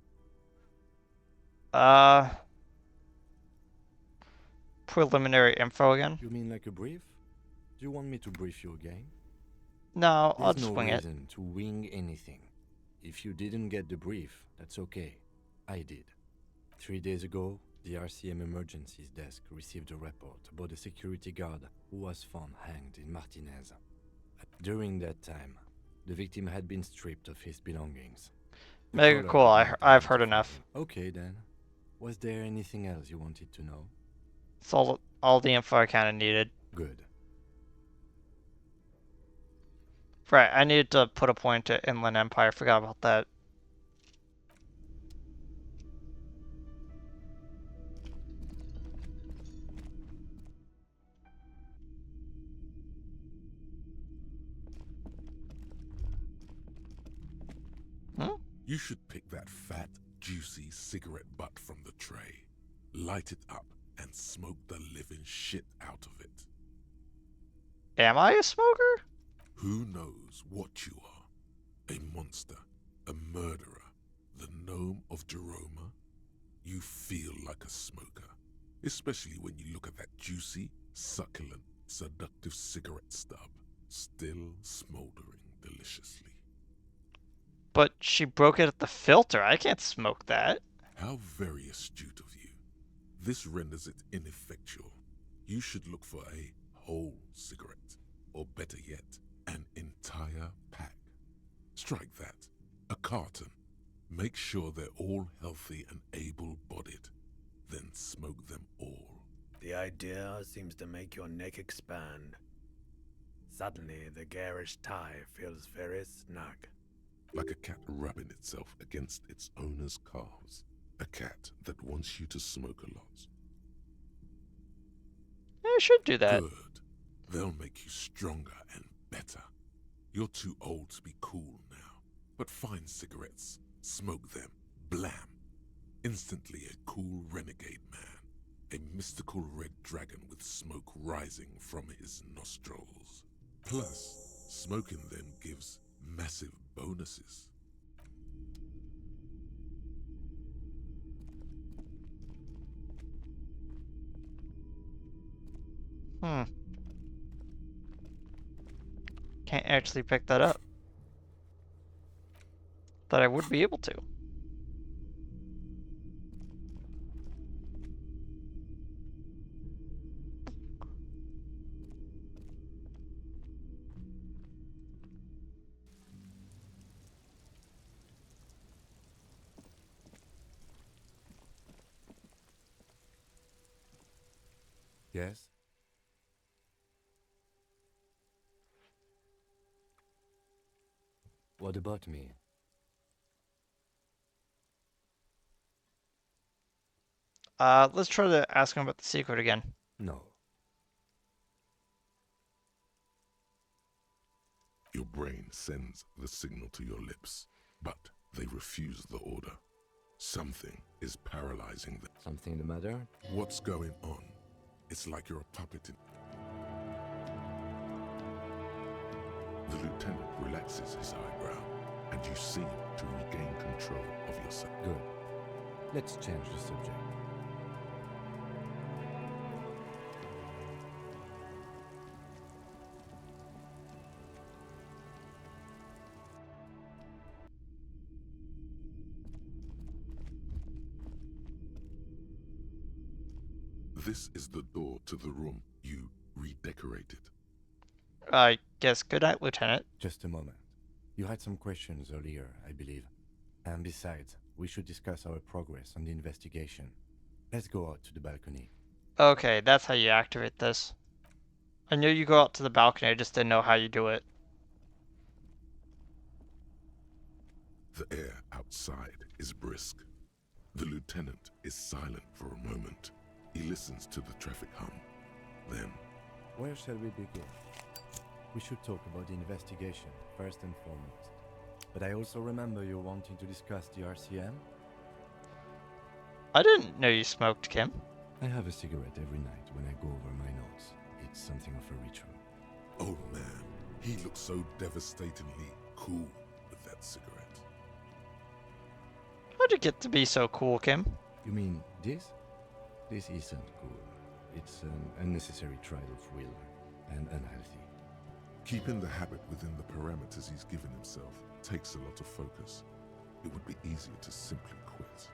Preliminary info again.
You mean like a brief? Do you want me to brief you again?
No, I'll
There's
just
no
wing it.
reason to wing anything. If you didn't get the brief, that's okay. I did. 3 days ago, the RCM emergencies desk received a report about a security guard who was found hanged in Martinez. During that time, the victim had been stripped of his belongings. The
Mega
caller
cool.
did not
I've heard
identify
enough.
him. Okay then. Was there anything else you wanted to know?
It's all the info I kind of needed.
Good.
Right, I needed to put a point to Inland Empire. Forgot about that.
You should pick that fat, juicy cigarette butt from the tray, light it up, and smoke the living shit out of it.
Am I a smoker?
Who knows what you are? A monster, a murderer, the gnome of Jeroma? You feel like a smoker, especially when you look at that juicy, succulent, seductive cigarette stub, still smoldering deliciously.
But she broke it at the filter. I can't smoke that.
How very astute of you. This renders it ineffectual. You should look for a whole cigarette, or better yet, an entire pack. Strike that. A carton. Make sure they're all healthy and able-bodied. Then smoke them all.
The idea seems to make your neck expand. Suddenly, the garish tie feels very snug.
Like a cat rubbing itself against its owner's calves. A cat that wants you to smoke a lot.
I should do that.
Good. They'll make you stronger and better. You're too old to be cool now. But find cigarettes, smoke them, blam. Instantly a cool renegade man. A mystical red dragon with smoke rising from his nostrils. Plus, smoking them gives massive bonuses.
Can't actually pick that up. Thought I would be able to.
Yes? What about me?
Let's try to ask him about the secret again.
No.
Your brain sends the signal to your lips, but they refuse the order. Something is paralyzing them.
Something the matter?
What's going on? It's like you're a puppet in... The lieutenant relaxes his eyebrow, and you seem to regain control of yourself.
Good. Let's change the subject.
This is the door to the room you redecorated.
I guess good night, Lieutenant.
Just a moment. You had some questions earlier, I believe. And besides, we should discuss our progress on the investigation. Let's go out to the balcony.
Okay, that's how you activate this. I knew you go out to the balcony, I just didn't know how you do it.
The air outside is brisk. The lieutenant is silent for a moment. He listens to the traffic hum. Then...
Where shall we begin? We should talk about the investigation, first and foremost. But I also remember you wanting to discuss the RCM?
I didn't know you smoked, Kim.
I have a cigarette every night when I go over my notes. It's something of a ritual.
Oh man, he looks so devastatingly cool with that cigarette.
How'd you get to be so cool, Kim?
You mean this? This isn't cool. It's an unnecessary trial of will, and unhealthy.
Keeping the habit within the parameters he's given himself takes a lot of focus. It would be easier to simply quit.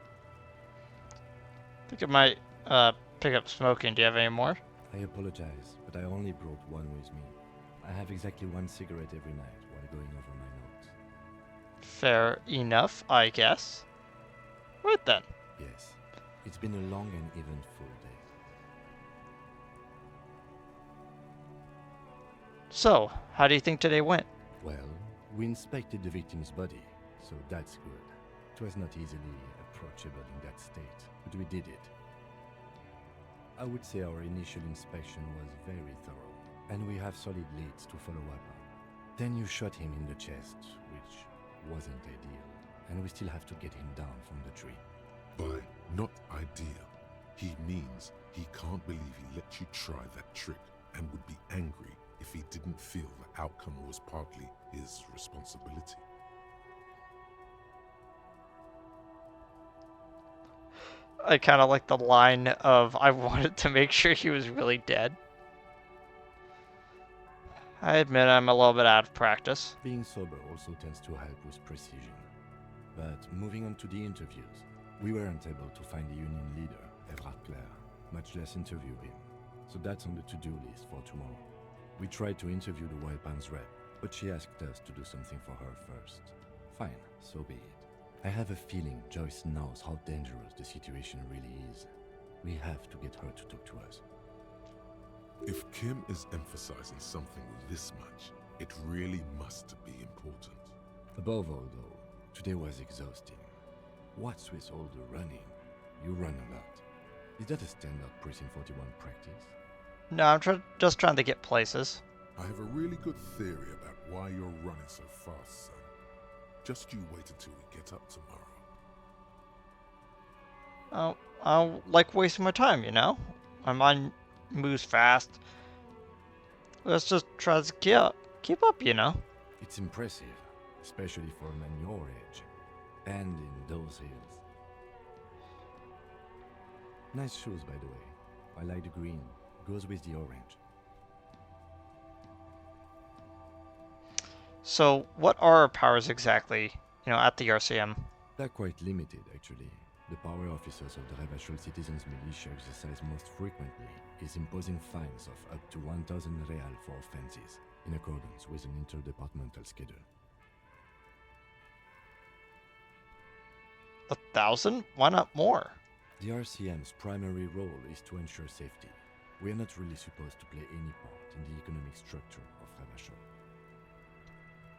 I think I might pick up smoking. Do you have any more?
I apologize, but I only brought one with me. I have exactly one cigarette every night while going over my notes.
Fair enough, I guess. Right then.
Yes. It's been a long and eventful day.
So, how do you think today went?
Well, we inspected the victim's body, so that's good. It was not easily approachable in that state, but we did it. I would say our initial inspection was very thorough, and we have solid leads to follow up on. Then you shot him in the chest, which wasn't ideal, and we still have to get him down from the tree.
By not ideal, he means he can't believe he let you try that trick and would be angry if he didn't feel the outcome was partly his responsibility.
I kind of like the line of, I wanted to make sure he was really dead. I admit I'm a little bit out of practice.
Being sober also tends to help with precision. But moving on to the interviews, we weren't able to find the union leader, Everard Clare, much less interview him. So that's on the to-do list for tomorrow. We tried to interview the Wild Pines rep, but she asked us to do something for her first. Fine, so be it. I have a feeling Joyce knows how dangerous the situation really is. We have to get her to talk to us.
If Kim is emphasizing something this much, it really must be important.
Above all, though, today was exhausting. What's with all the running? You run a lot. Is that a standard Precinct 41 practice?
No, I'm just trying to get places.
I have a really good theory about why you're running so fast, son. Just you wait until we get up tomorrow.
I'll like wasting my time, you know? My mind moves fast. Let's just try to keep up, you know?
It's impressive, especially for a man your age. And in those hills. Nice shoes, by the way. I like the green. Goes with the orange.
So, what are our powers exactly, you know, at the RCM?
They're quite limited, actually. The power officers of the Revachol Citizens Militia exercise most frequently is imposing fines of up to 1,000 real for offenses, in accordance with an interdepartmental schedule.
1,000? Why not more?
The RCM's primary role is to ensure safety. We are not really supposed to play any part in the economic structure of Revachol.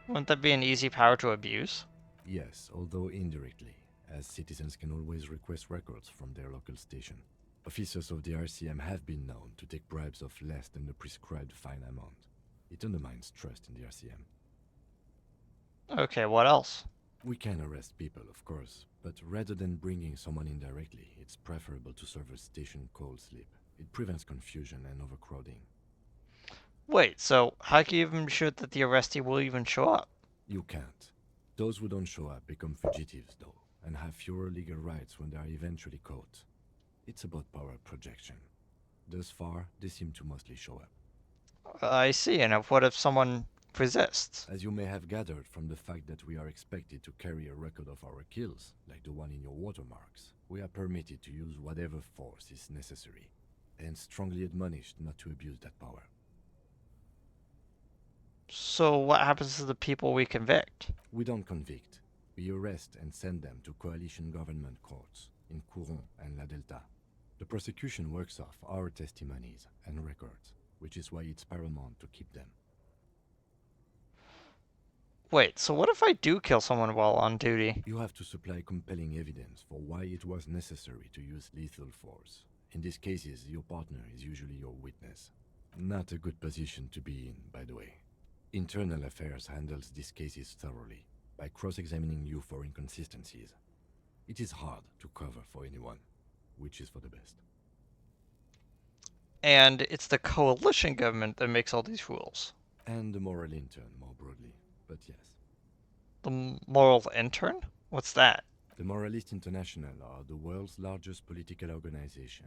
Wouldn't that be an easy power to abuse?
Yes, although indirectly, as citizens can always request records from their local station. Officers of the RCM have been known to take bribes of less than the prescribed fine amount. It undermines trust in the RCM.
Okay, what else?
We can arrest people, of course, but rather than bringing someone in directly, it's preferable to serve a station cold sleep. It prevents confusion and overcrowding.
Wait, so how can you even be sure that the arrestee will even show up?
You can't. Those who don't show up become fugitives, though, and have fewer legal rights when they are eventually caught. It's about power projection. Thus far, they seem to mostly show up.
I see, and what if someone resists?
As you may have gathered from the fact that we are expected to carry a record of our kills, like the one in your watermarks, we are permitted to use whatever force is necessary, and strongly admonished not to abuse that power.
So what happens to the people we convict?
We don't convict. We arrest and send them to coalition government courts in Couron and La Delta. The prosecution works off our testimonies and records, which is why it's paramount to keep them.
Wait, so what if I do kill someone while on duty?
You have to supply compelling evidence for why it was necessary to use lethal force. In these cases, your partner is usually your witness. Not a good position to be in, by the way. Internal Affairs handles these cases thoroughly, by cross-examining you for inconsistencies. It is hard to cover for anyone, which is for the best.
And it's the coalition government that makes all these rules.
And the moral intern, more broadly, but yes.
The moral intern? What's that?
The Moralist International are the world's largest political organization.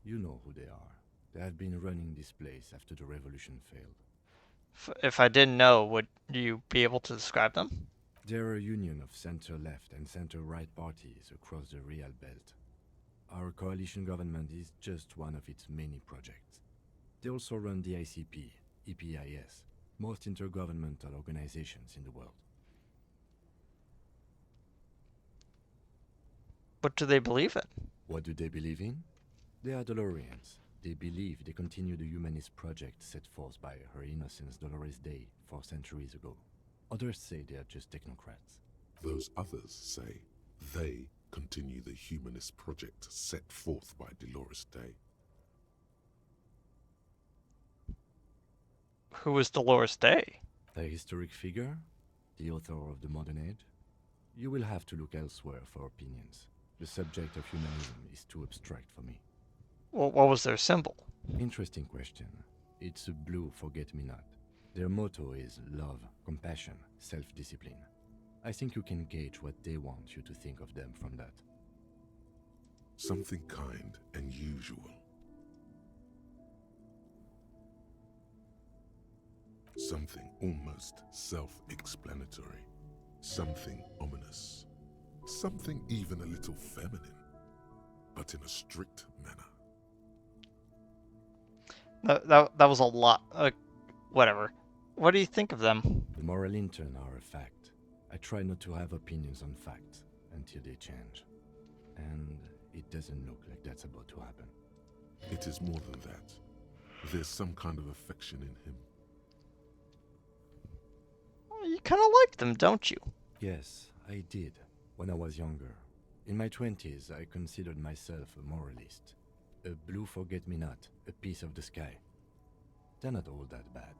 You know who they are. They have been running this place after the revolution failed.
If I didn't know, would you be able to describe them?
They're a union of center-left and center-right parties across the Real Belt. Our coalition government is just one of its many projects. They also run the ICP, EPIS, most intergovernmental organizations in the world.
What do they believe in?
What do they believe in? They are Dolorians. They believe they continue the humanist project set forth by Her Innocence Dolores Day 4 centuries ago. Others say they are just technocrats.
Those others say they continue the humanist project set forth by Dolores Day.
Who is Dolores Day?
A historic figure? The author of the modern age? You will have to look elsewhere for opinions. The subject of humanism is too abstract for me.
Well, what was their symbol?
Interesting question. It's a blue forget-me-not. Their motto is love, compassion, self-discipline. I think you can gauge what they want you to think of them from that.
Something kind and usual. Something almost self-explanatory. Something ominous. Something even a little feminine, but in a strict manner.
That was a lot. Whatever. What do you think of them?
The moral intern are a fact. I try not to have opinions on facts until they change. And it doesn't look like that's about to happen.
It is more than that. There's some kind of affection in him.
You kind of like them, don't you?
Yes, I did, when I was younger. In my 20s, I considered myself a moralist. A blue forget-me-not, a piece of the sky. They're not all that bad.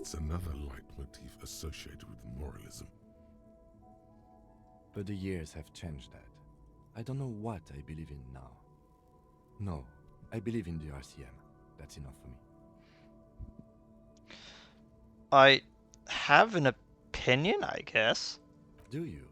That's another leitmotif associated with moralism.
But the years have changed that. I don't know what I believe in now. No, I believe in the RCM. That's enough for me.
I have an opinion, I guess.
Do you?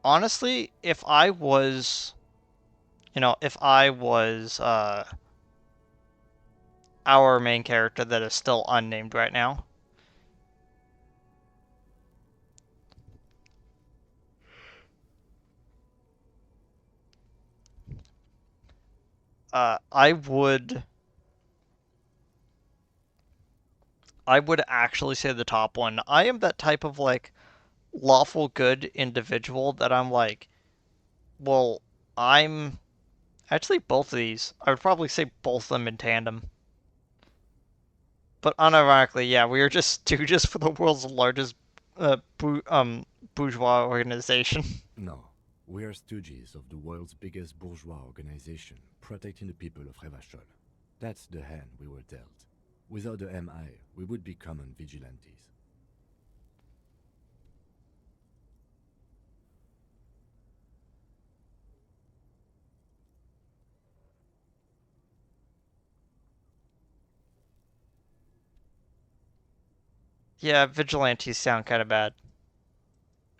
Honestly, if I was, if I was our main character that is still unnamed right now, I would actually say the top one. I am that type of like lawful good individual that I'm like, well, I'm actually both of these. I would probably say both of them in tandem. But unironically, yeah, we are just stooges for the world's largest bourgeois organization.
No, we are stooges of the world's biggest bourgeois organization, protecting the people of Revachol. That's the hand we were dealt. Without the MI, we would be common vigilantes.
Yeah, vigilantes sound kind of bad.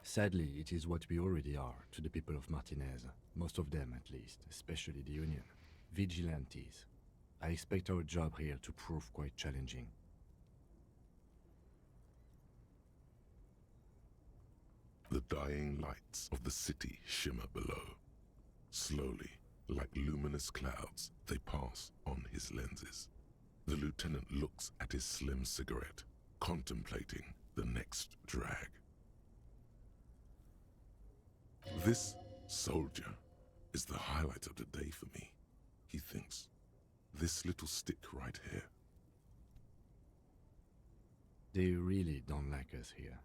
Sadly, it is what we already are to the people of Martinez. Most of them, at least, especially the Union. Vigilantes. I expect our job here to prove quite challenging.
The dying lights of the city shimmer below. Slowly, like luminous clouds, they pass on his lenses. The lieutenant looks at his slim cigarette, contemplating the next drag. This soldier is the highlight of the day for me, he thinks. This little stick right here.
They really don't like us here.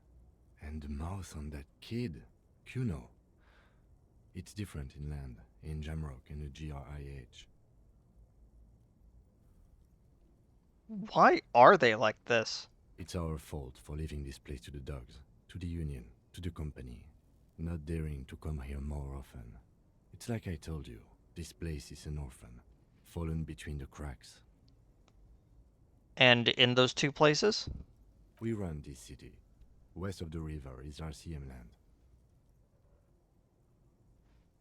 And the mouth on that kid, Kuno. It's different in land, in Jamrock and the GRIH.
Why are they like this?
It's our fault for leaving this place to the dogs, to the Union, to the company. Not daring to come here more often. It's like I told you, this place is an orphan, fallen between the cracks.
And in those two places?
We run this city. West of the river is RCM land.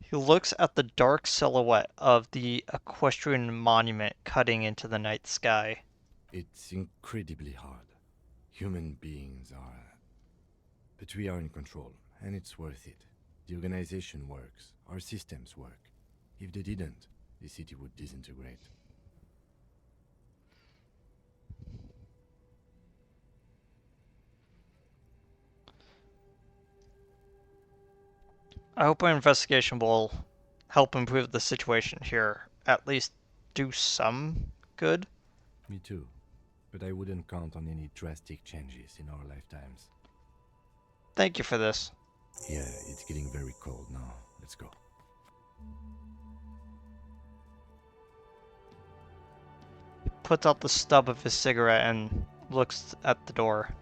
He looks at the dark silhouette of the equestrian monument cutting into the night sky.
It's incredibly hard. Human beings are... But we are in control, and it's worth it. The organization works. Our systems work. If they didn't, the city would disintegrate.
I hope our investigation will help improve the situation here. At least do some good.
Me too. But I wouldn't count on any drastic changes in our lifetimes.
Thank you for this.
Yeah, it's getting very cold now. Let's go.
Puts out the stub of his cigarette and looks at the door.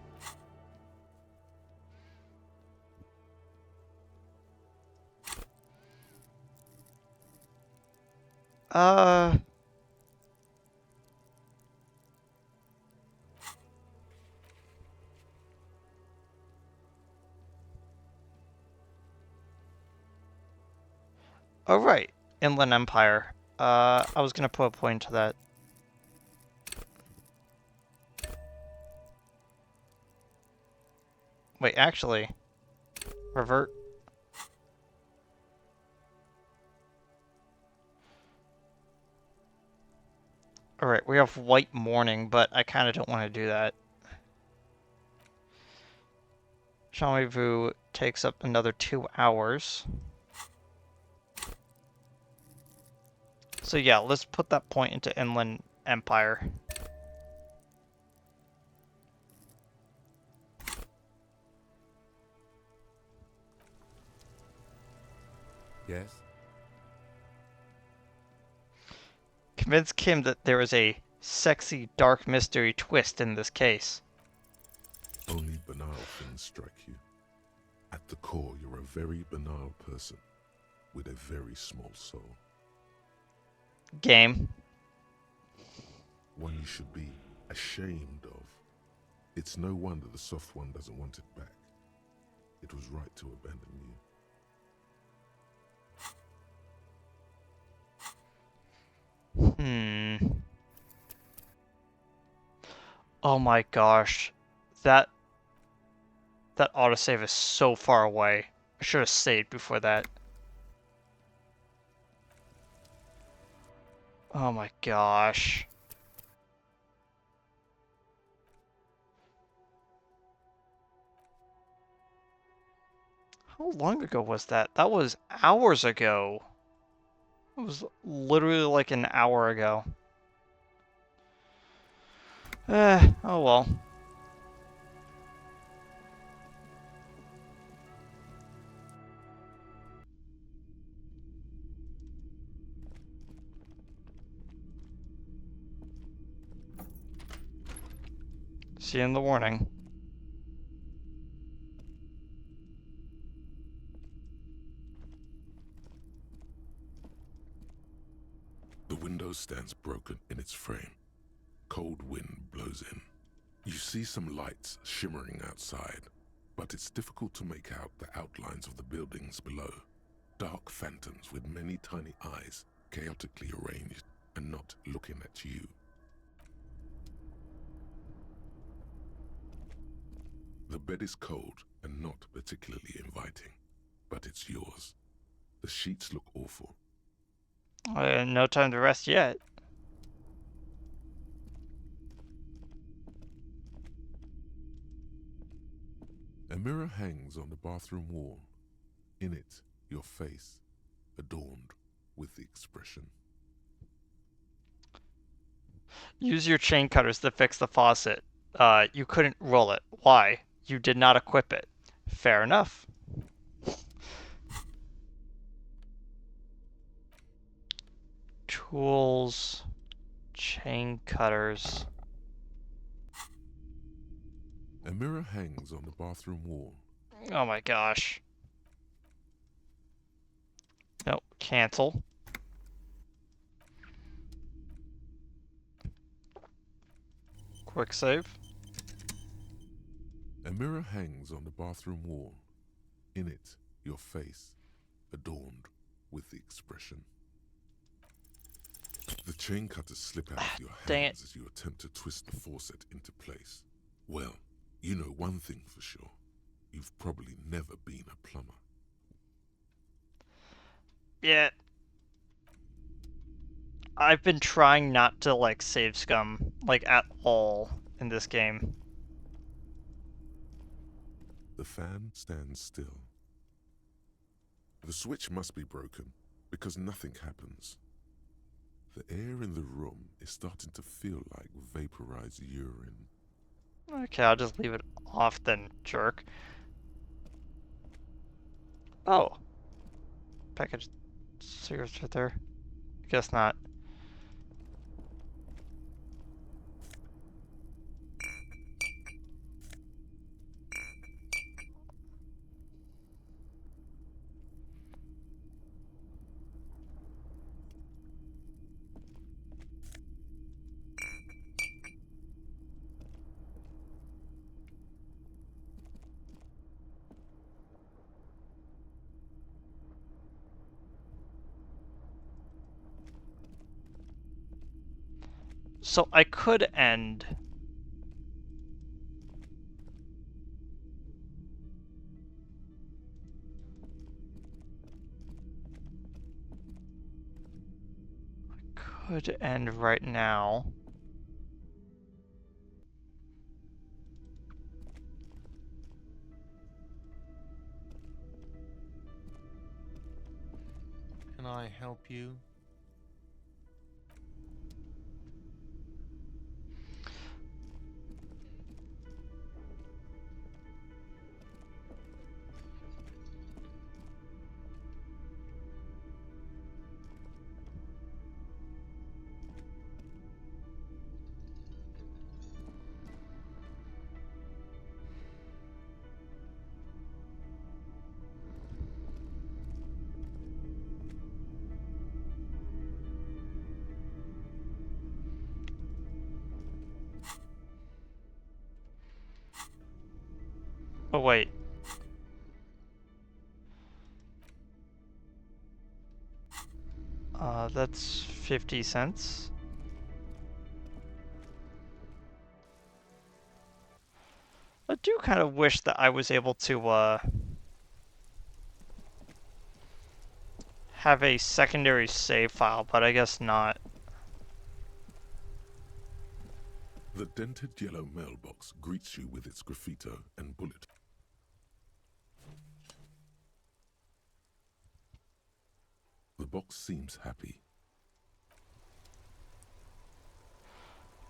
Oh, right. Inland Empire. I was gonna put a point to that. Wait, actually. Revert. Alright, we have White Morning, but I kind of don't want to do that. Rendezvous takes up another 2 hours. So yeah, let's put that point into Inland Empire.
Yes?
Convince Kim that there is a sexy, dark mystery twist in this case.
Only banal things strike you. At the core, you're a very banal person with a very small soul.
Game.
One you should be ashamed of. It's no wonder the soft one doesn't want it back. It was right to abandon you.
Oh my gosh. That autosave is so far away. I should have saved before that. Oh my gosh. How long ago was that? That was hours ago. It was literally like an hour ago. Oh well. See you in the morning.
The window stands broken in its frame. Cold wind blows in. You see some lights shimmering outside, but it's difficult to make out the outlines of the buildings below. Dark phantoms with many tiny eyes, chaotically arranged and not looking at you. The bed is cold and not particularly inviting, but it's yours. The sheets look awful.
No time to rest yet.
A mirror hangs on the bathroom wall. In it, your face, adorned with the expression.
Use your chain cutters to fix the faucet. You couldn't roll it. Why? You did not equip it. Fair enough. Tools, chain cutters.
A mirror hangs on the bathroom wall.
Oh my gosh. No, cancel. Quick save.
A mirror hangs on the bathroom wall. In it, your face, adorned with the expression. The chain cutters slip out of your hands as you attempt to twist the faucet into place. Well, you know one thing for sure. You've probably never been a plumber.
Yeah. I've been trying not to, like, save scum, like, at all in this game.
The fan stands still. The switch must be broken because nothing happens. The air in the room is starting to feel like vaporized urine.
Okay, I'll just leave it off then, jerk. Oh. Package cigarettes right there. Guess not. So I could end. could end right now.
Can I help you?
Oh, wait. That's 50 cents. I do kind of wish that I was able to, have a secondary save file, but I guess not.
The dented yellow mailbox greets you with its graffito and bullet. The box seems happy.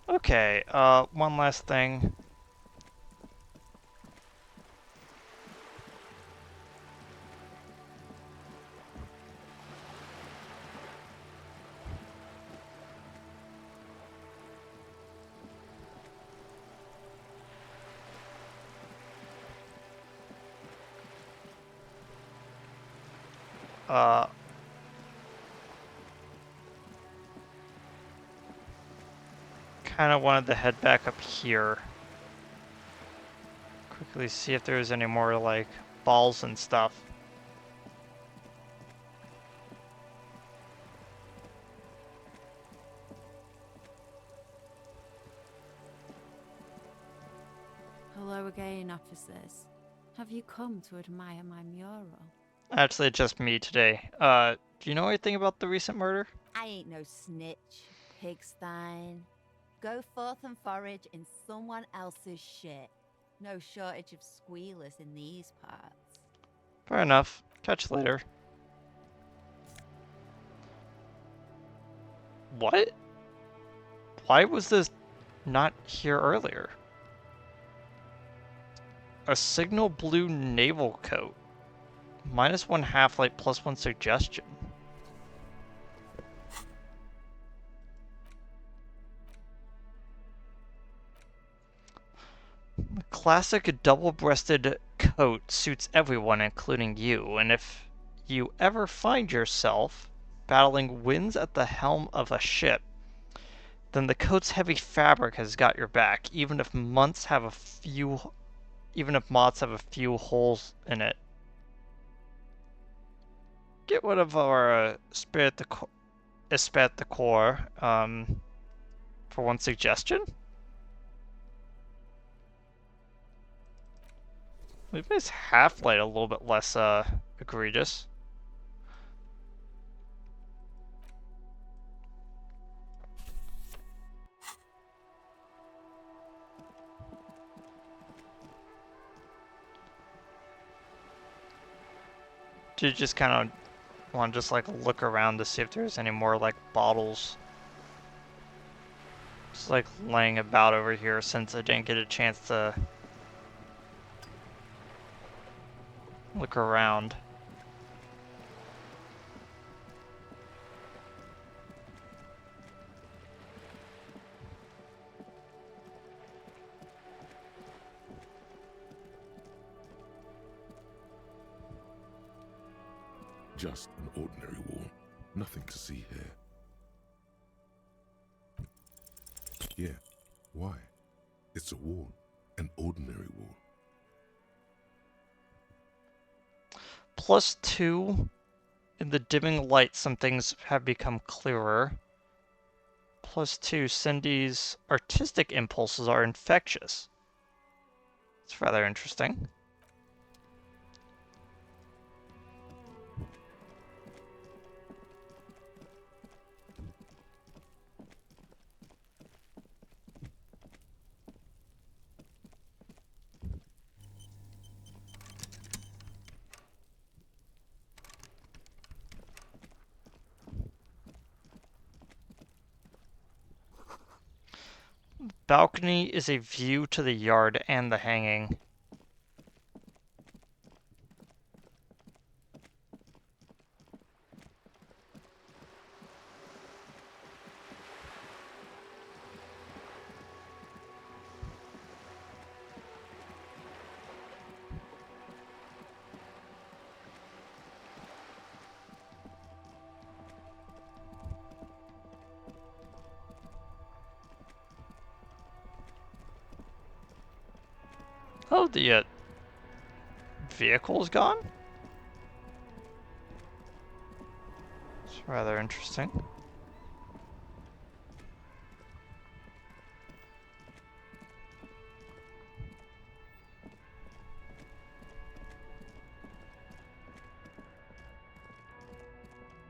Okay, one last thing. Kind of wanted to head back up here. Quickly see if there's any more, like, balls and stuff.
Hello again, officers. Have you come to admire my mural?
Actually, it's just me today. Do you know anything about the recent murder?
I ain't no snitch, pigstein. Go forth and forage in someone else's shit. No shortage of squealers in these parts.
Fair enough. Catch you later. What? Why was this not here earlier? A signal blue naval coat. -1 half-light, +1 suggestion. The classic double-breasted coat suits everyone, including you, and if you ever find yourself battling winds at the helm of a ship, then the coat's heavy fabric has got your back, even if moths have a few holes in it. Get rid of our esprit de corps, for one suggestion? Maybe his half-light a little bit less, egregious. Do you just kind of want to just, like, look around to see if there's any more, like, bottles just, like, laying about over here since I didn't get a chance to look around?
Just an ordinary wall. Nothing to see here. Yeah, why? It's a wall. An ordinary wall.
+2. In the dimming light, some things have become clearer. +2. Cindy's artistic impulses are infectious. It's rather interesting. balcony is a view to the yard and the hanging. Oh, the vehicle is gone? It's rather interesting.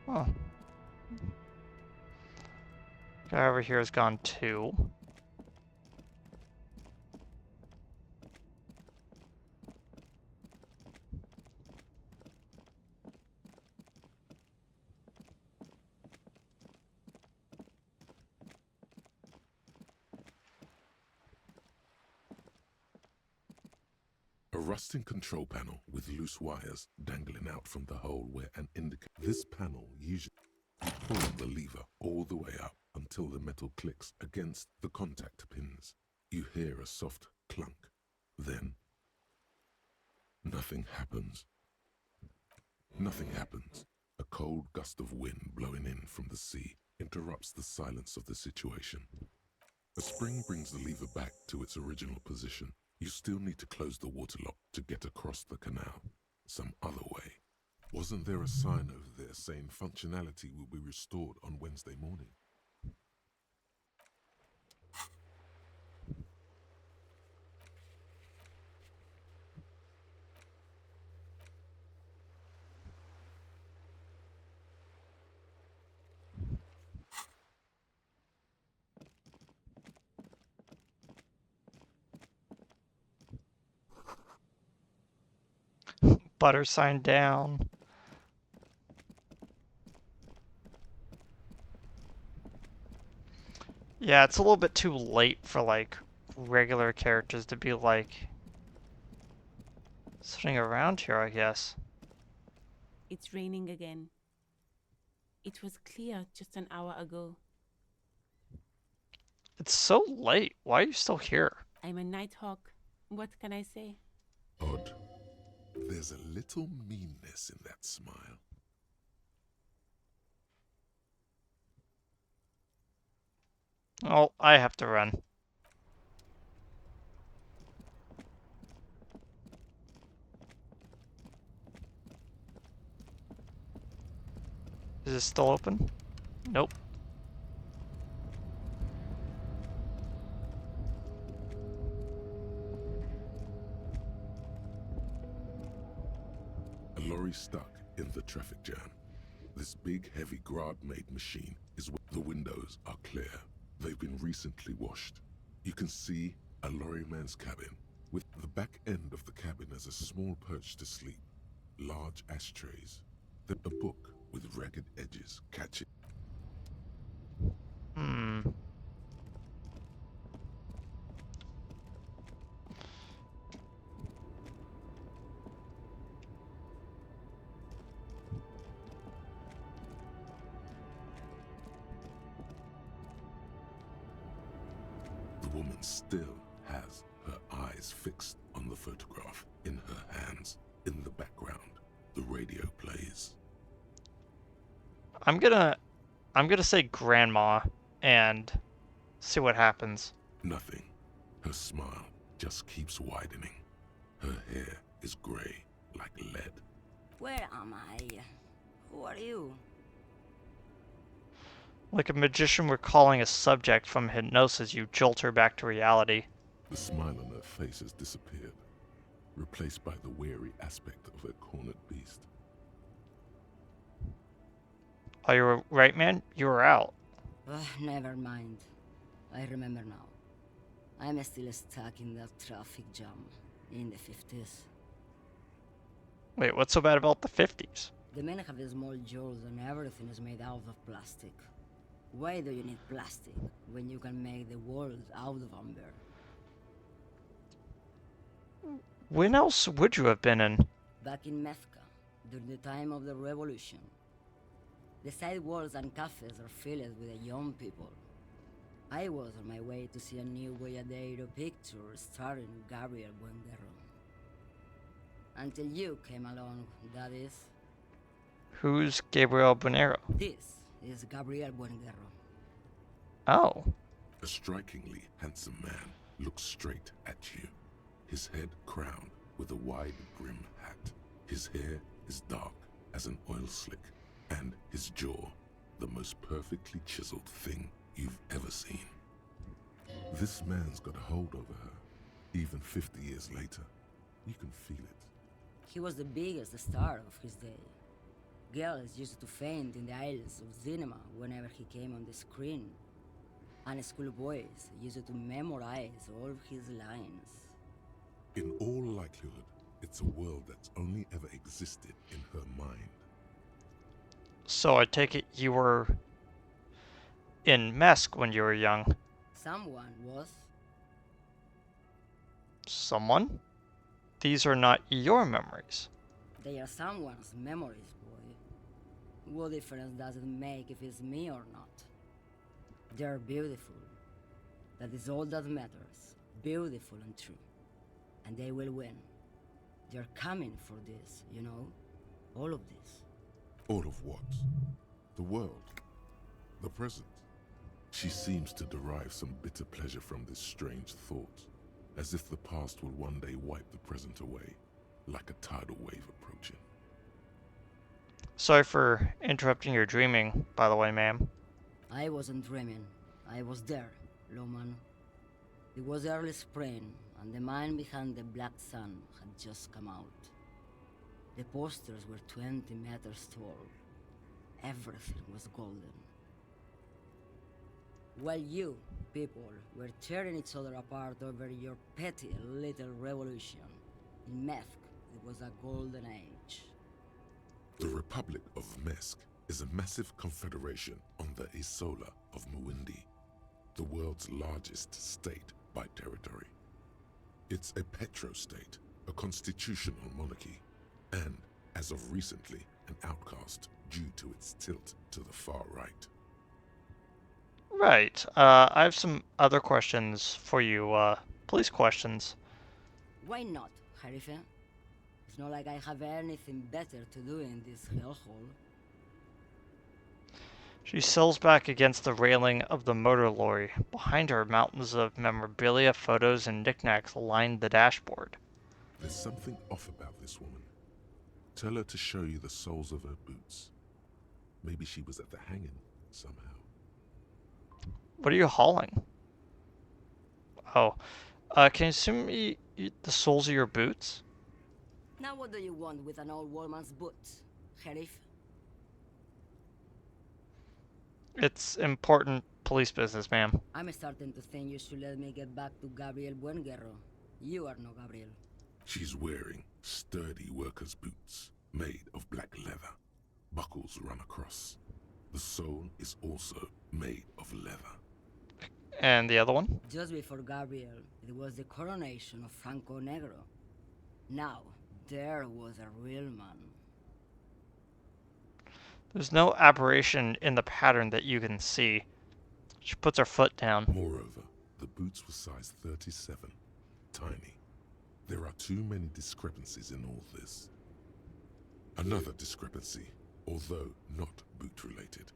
Oh. Guy over here is gone too.
A rusting control panel with loose wires dangling out from the hole where an indicator. This panel usually pull the lever all the way up until the metal clicks against the contact pins. You hear a soft clunk. Then nothing happens. Nothing happens. A cold gust of wind blowing in from the sea interrupts the silence of the situation. A spring brings the lever back to its original position. You still need to close the water lock to get across the canal. Some other way. Wasn't there a sign over there saying functionality will be restored on Wednesday morning?
Butter sign down. Yeah, it's a little bit too late for, like, regular characters to be, like, sitting around here, I guess.
It's raining again. It was clear just an hour ago.
It's so late. Why are you still here?
I'm a nighthawk. What can I say?
Odd. There's a little meanness in that smile.
Oh, I have to run. Is it still open? Nope.
A lorry stuck in the traffic jam. This big, heavy grad-made machine is where the windows are clear. They've been recently washed. You can see a lorryman's cabin. With the back end of the cabin as a small perch to sleep. Large ashtrays. Then a book with ragged edges catch it. The woman still has her eyes fixed on the photograph in her hands. In the background, the radio plays.
I'm gonna say grandma and see what happens.
Nothing. Her smile just keeps widening. Her hair is gray like lead.
Where am I? Who are you?
Like a magician recalling a subject from hypnosis, you jolt her back to reality.
The smile on her face has disappeared, replaced by the wary aspect of a cornered beast.
Oh, you were right, man? You were out.
Never mind. I remember now. I'm still stuck in that traffic jam in the 50s.
Wait, what's so bad about the 50s?
The men have small jaws and everything is made out of plastic. Why do you need plastic when you can make the world out of amber?
When else would you have been in?
Back in Methka, during the time of the revolution. The sidewalks and cafes are filled with the young people. I was on my way to see a new Boyadero picture starring Gabriel Buenguerro. Until you came along, that is.
Who's Gabriel Bonero?
This is Gabriel Buenguerro.
Oh.
A strikingly handsome man looks straight at you, his head crowned with a wide brim hat. His hair is dark as an oil slick, and his jaw the most perfectly chiseled thing you've ever seen. This man's got a hold over her, even 50 years later. You can feel it.
He was the biggest star of his day. Girls used to faint in the aisles of cinema whenever he came on the screen. And schoolboys used to memorize all of his lines.
In all likelihood, it's a world that's only ever existed in her mind.
So I take it you were in Mesk when you were young.
Someone was.
Someone? These are not your memories.
They are someone's memories, boy. What difference does it make if it's me or not? They're beautiful. That is all that matters. Beautiful and true. And they will win. They're coming for this, you know? All of this.
All of what? The world. The present. She seems to derive some bitter pleasure from this strange thought, as if the past will one day wipe the present away, like a tidal wave approaching.
Sorry for interrupting your dreaming, by the way, ma'am.
I wasn't dreaming. I was there, Loman. It was early spring, and the man behind the black sun had just come out. The posters were 20 meters tall. Everything was golden. While you, people, were tearing each other apart over your petty little revolution, in Methk, it was a golden age.
The Republic of Mesk is a massive confederation on the Isola of Muindi, the world's largest state by territory. It's a petrostate, a constitutional monarchy, and, as of recently, an outcast due to its tilt to the far right.
Right. I have some other questions for you, police questions.
Why not, Harife? It's not like I have anything better to do in this hellhole.
She settles back against the railing of the motor lorry. Behind her, mountains of memorabilia, photos, and knickknacks line the dashboard.
There's something off about this woman. Tell her to show you the soles of her boots. Maybe she was at the hanging somehow.
What are you hauling? Oh. Can you assume me the soles of your boots?
Now what do you want with an old woman's boots, Sheriff?
It's important police business, ma'am.
I'm starting to think you should let me get back to Gabriel Buenguerro. You are no Gabriel.
She's wearing sturdy worker's boots made of black leather. Buckles run across. The sole is also made of leather.
And the other one?
Just before Gabriel, it was the coronation of Franco Negro. Now, there was a real man.
There's no aberration in the pattern that you can see. She puts her foot down.
Moreover, the boots were size 37. Tiny. There are too many discrepancies in all this. Another discrepancy, although not boot-related,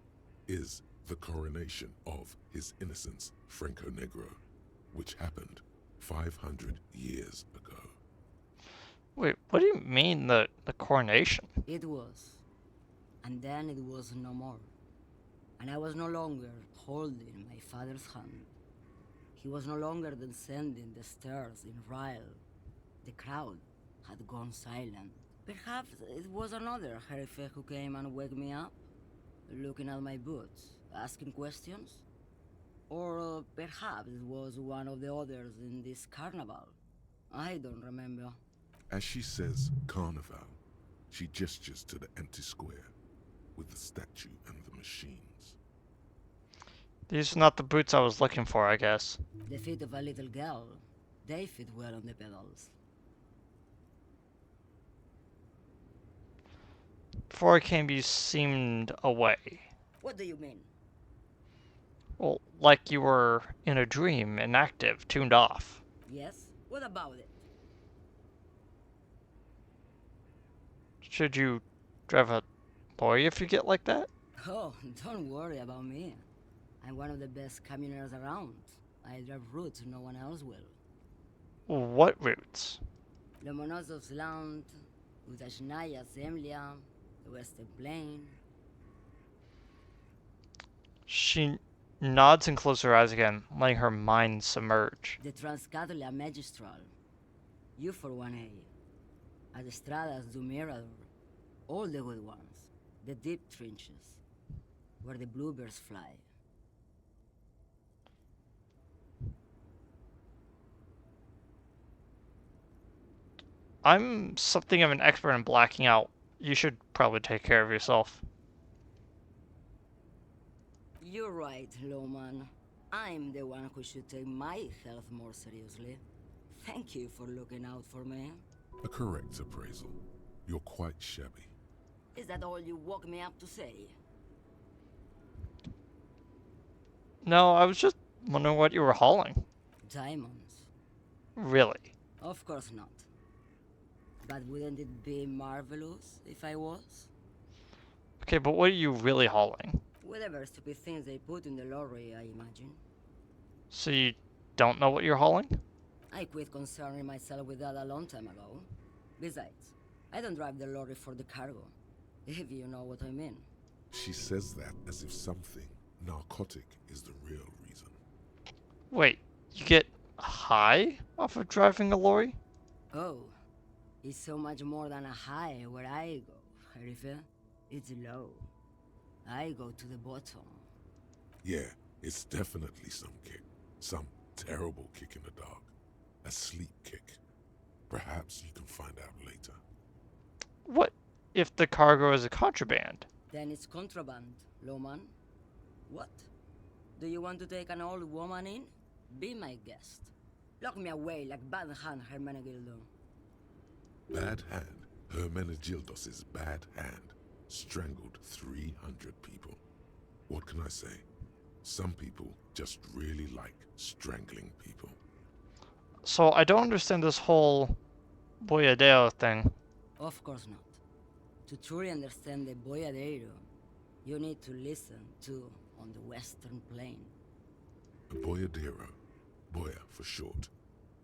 is the coronation of His Innocence Franco Negro, which happened 500 years ago.
Wait, what do you mean the coronation?
It was. And then it was no more. And I was no longer holding my father's hand. He was no longer descending the stairs in Ryle. The crowd had gone silent. Perhaps it was another Herife who came and woke me up, looking at my boots, asking questions. Or perhaps it was one of the others in this carnival. I don't remember.
As she says carnival, she gestures to the empty square with the statue and the machines.
These are not the boots I was looking for, I guess.
The feet of a little girl. They fit well on the pedals.
Before I came, you seemed away.
What do you mean?
Well, like you were in a dream, inactive, tuned off.
Yes? What about it?
Should you drive a lorry if you get like that?
Oh, don't worry about me. I'm one of the best camioners around. I drive routes no one else will.
What routes?
Lomonosov's Land, Udashnaya Zemlya, the Western Plain.
She nods and closes her eyes again, letting her mind submerge.
The Transcatolia Magistral. You for 1A. Adestradas do Mirador. All the good ones. The deep trenches. Where the bluebirds fly.
I'm something of an expert in blacking out. You should probably take care of yourself.
You're right, Lowman. I'm the one who should take my health more seriously. Thank you for looking out for me.
A correct appraisal. You're quite shabby.
Is that all you woke me up to say?
No, I was just wondering what you were hauling.
Diamonds.
Really?
Of course not. But wouldn't it be marvelous if I was?
Okay, but what are you really hauling?
Whatever stupid things they put in the lorry, I imagine.
So you don't know what you're hauling?
I quit concerning myself with that a long time ago. Besides, I don't drive the lorry for the cargo, if you know what I mean.
She says that as if something narcotic is the real reason.
Wait, you get high off of driving a lorry?
Oh, it's so much more than a high where I go, Harife. It's low. I go to the bottom.
Yeah, it's definitely some kick. Some terrible kick in the dark. A sleep kick. Perhaps you can find out later.
What if the cargo is a contraband?
Then it's contraband, Lowman. What? Do you want to take an old woman in? Be my guest. Lock me away like Bad Hand Hermenegildo.
Bad Hand, Hermenegildos' bad hand, strangled 300 people. What can I say? Some people just really like strangling people.
So I don't understand this whole boyadeo thing.
Of course not. To truly understand the boyadero, you need to listen to on the Western Plain.
A boyadero, boya for short,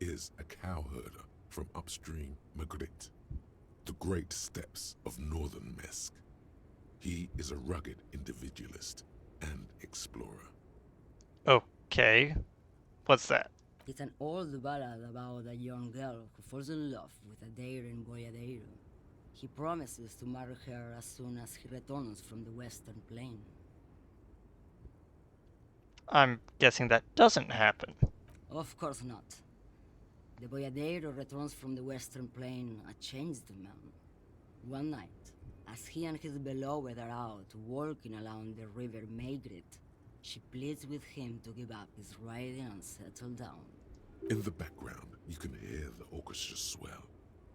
is a cowherder from upstream Magritte, the great steppes of northern Mesk. He is a rugged individualist and explorer.
Okay, what's that?
It's an old ballad about a young girl who falls in love with a daring boyadero. He promises to marry her as soon as he returns from the Western Plain.
I'm guessing that doesn't happen.
Of course not. The boyadero returns from the Western Plain a changed man. One night, as he and his beloved are out walking along the river Maigret, she pleads with him to give up his riding and settle down.
In the background, you can hear the orchestra swell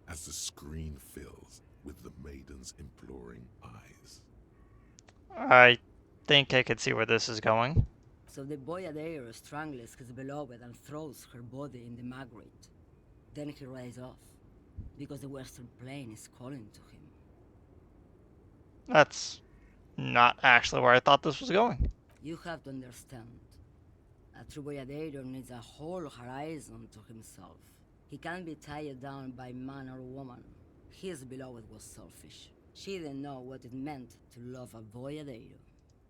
as the screen fills with the maiden's imploring eyes.
I think I could see where this is going.
So the boyadero strangles his beloved and throws her body in the Magritte. Then he rides off, because the Western Plain is calling to him.
That's not actually where I thought this was going.
You have to understand. A true boyadero needs a whole horizon to himself. He can't be tied down by man or woman. His beloved was selfish. She didn't know what it meant to love a boyadero.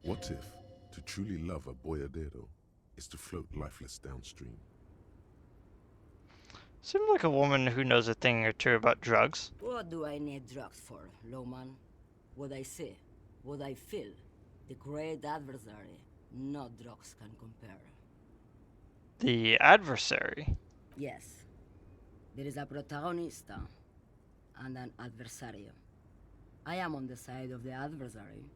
What if to truly love a boyadero is to float lifeless downstream?
Seems like a woman who knows a thing or two about drugs.
What do I need drugs for, Lowman? What I see, what I feel, the great adversary, no drugs can compare.
The adversary?
Yes. There is a protagonista and an adversario. I am on the side of the adversary.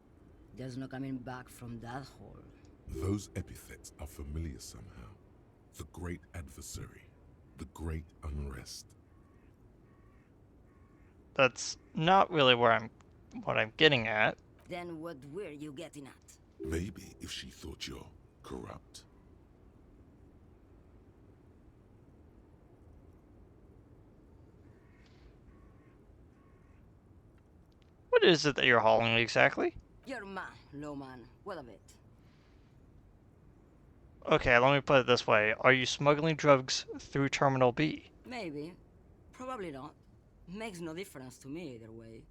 There's no coming back from that hole.
Those epithets are familiar somehow. The great adversary, the great unrest.
That's not really what I'm getting at.
Then what were you getting at?
Maybe if she thought you're corrupt.
What is it that you're hauling exactly?
Your man, Lowman. What of it?
Okay, let me put it this way. Are you smuggling drugs through Terminal B?
Maybe. Probably not. Makes no difference to me either way.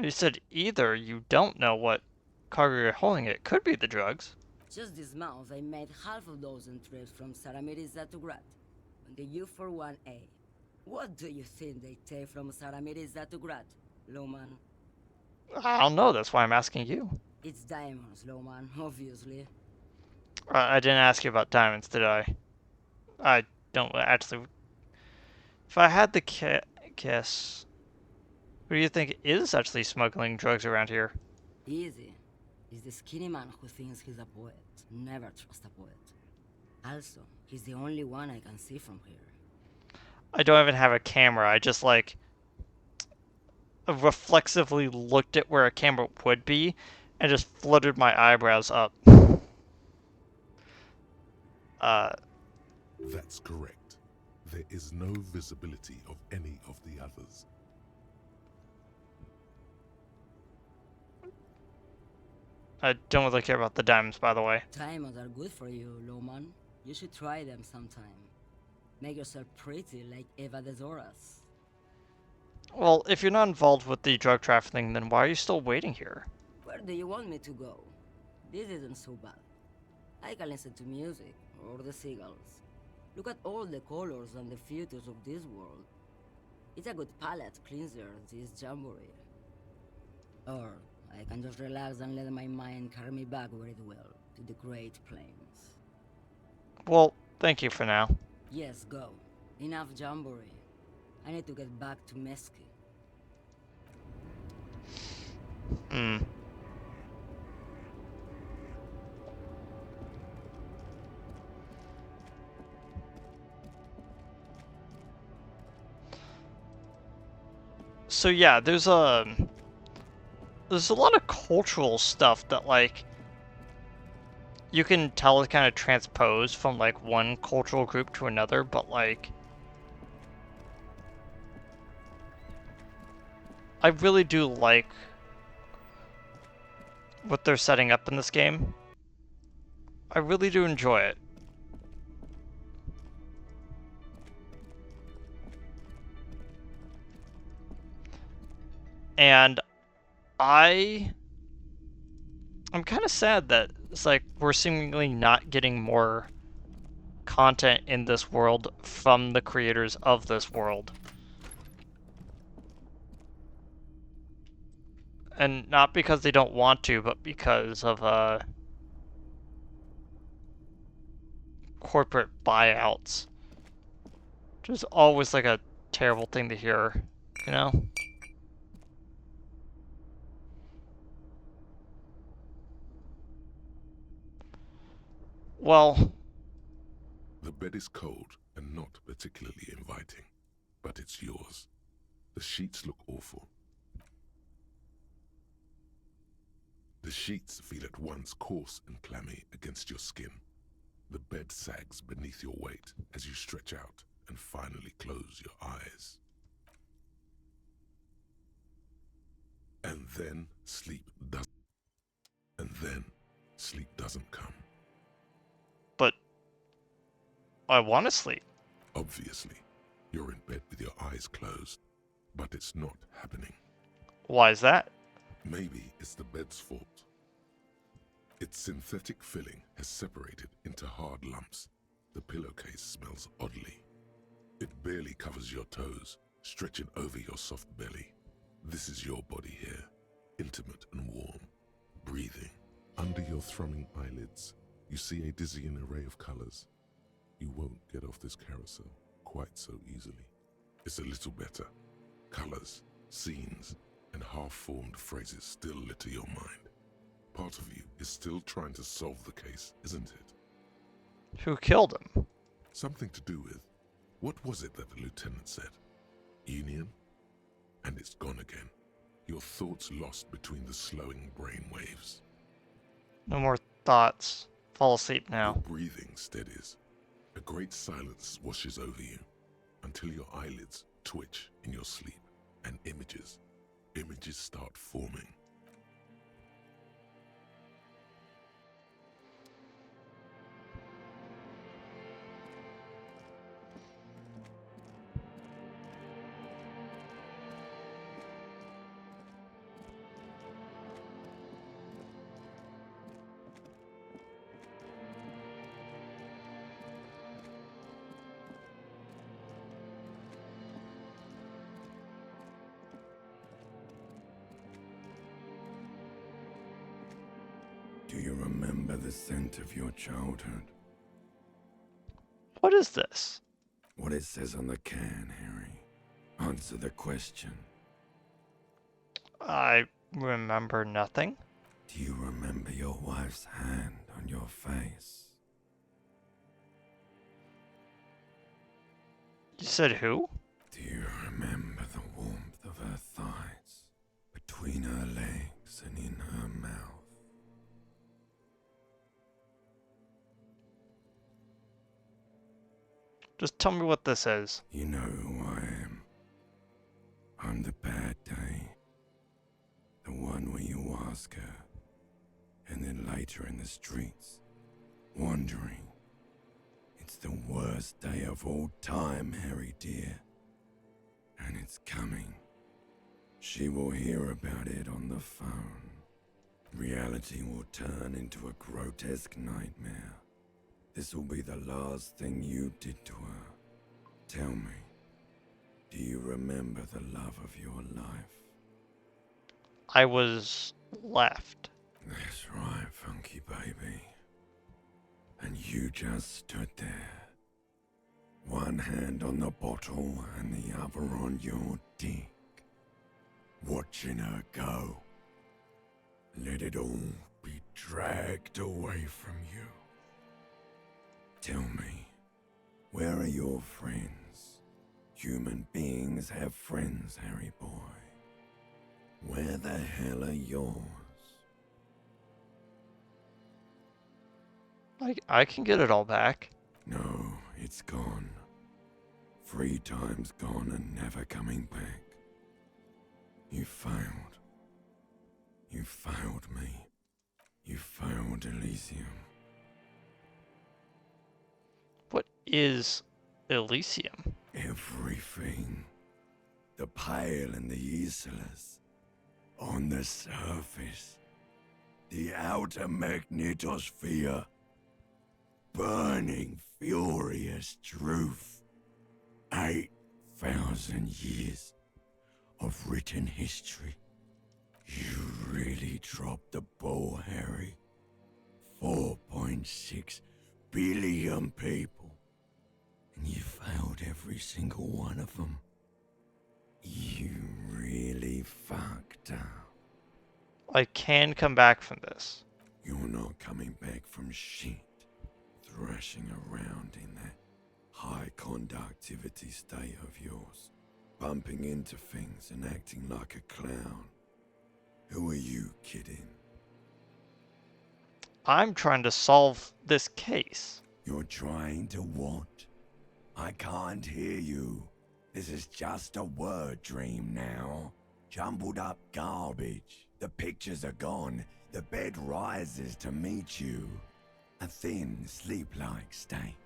You said either you don't know what cargo you're hauling. It could be the drugs.
Just this month, I made half a dozen trips from Saramiriza to Grat on the U41A. What do you think they take from Saramiriza to Grat, Lowman?
I don't know. That's why I'm asking you.
It's diamonds, Lowman, obviously.
I didn't ask you about diamonds, did I? I don't actually. If I had to guess, who do you think is actually smuggling drugs around here?
Easy. He's the skinny man who thinks he's a poet. Never trust a poet. Also, he's the only one I can see from here.
I don't even have a camera. I just reflexively looked at where a camera would be and just fluttered my eyebrows up.
That's correct. There is no visibility of any of the others.
I don't really care about the diamonds, by the way.
Diamonds are good for you, Lowman. You should try them sometime. Make yourself pretty like Eva de Zoras.
Well, if you're not involved with the drug trafficking, then why are you still waiting here?
Where do you want me to go? This isn't so bad. I can listen to music, or the seagulls. Look at all the colors and the futures of this world. It's a good palate cleanser, this jamboree. Or I can just relax and let my mind carry me back where it will, to the Great Plains.
Well, thank you for now.
Yes, go. Enough jamboree. I need to get back to Mesky.
So yeah, there's a lot of cultural stuff that you can tell is kind of transposed from one cultural group to another, but I really do like what they're setting up in this game. I really do enjoy it. And I'm kind of sad that it's we're seemingly not getting more content in this world from the creators of this world. And not because they don't want to, but because of corporate buyouts. Which is always a terrible thing to hear, you know? Well,
the bed is cold and not particularly inviting, but it's yours. The sheets look awful. The sheets feel at once coarse and clammy against your skin. The bed sags beneath your weight as you stretch out and finally close your eyes. And then sleep doesn't come.
But I want to sleep.
Obviously, you're in bed with your eyes closed, but it's not happening.
Why is that?
Maybe it's the bed's fault. Its synthetic filling has separated into hard lumps. The pillowcase smells oddly. It barely covers your toes, stretching over your soft belly. This is your body here, intimate and warm, breathing. Under your thrumming eyelids, you see a dizzying array of colors. You won't get off this carousel quite so easily. It's a little better. Colors, scenes, and half-formed phrases still litter your mind. part of you is still trying to solve the case, isn't it?
Who killed him?
Something to do with, what was it that the lieutenant said? Union? And it's gone again. Your thoughts lost between the slowing brain waves.
No more thoughts. Fall asleep now.
Your breathing steadies. A great silence washes over you until your eyelids twitch in your sleep and images start forming.
Do you remember the scent of your childhood?
What is this?
What it says on the can, Harry. Answer the question.
I remember nothing.
Do you remember your wife's hand on your face?
You said who?
Do you remember the warmth of her thighs, between her legs and in her mouth?
Just tell me what this is.
You know who I am. I'm the bad day. The one where you ask her, and then later in the streets, wandering. It's the worst day of all time, Harry dear. And it's coming. She will hear about it on the phone. Reality will turn into a grotesque nightmare. This will be the last thing you did to her. Tell me, do you remember the love of your life?
I was left.
That's right, funky baby. And you just stood there. One hand on the bottle and the other on your dick. Watching her go. Let it all be dragged away from you. Tell me, where are your friends? Human beings have friends, Harry boy. Where the hell are yours?
I can get it all back.
No, it's gone. 3 times gone and never coming back. You failed. You failed me. You failed Elysium.
What is Elysium?
Everything. The Pale and the Islas. On the surface. The outer magnetosphere. Burning, furious truth. 8,000 years of written history. You really dropped the ball, Harry. 4.6 billion people. And you failed every single one of them. You really fucked up.
I can come back from this.
You're not coming back from shit. Thrashing around in that high conductivity state of yours. Bumping into things and acting like a clown. Who are you kidding?
I'm trying to solve this case.
You're trying to what? I can't hear you. This is just a word dream now. Jumbled up garbage. The pictures are gone. The bed rises to meet you. A thin, sleep-like state.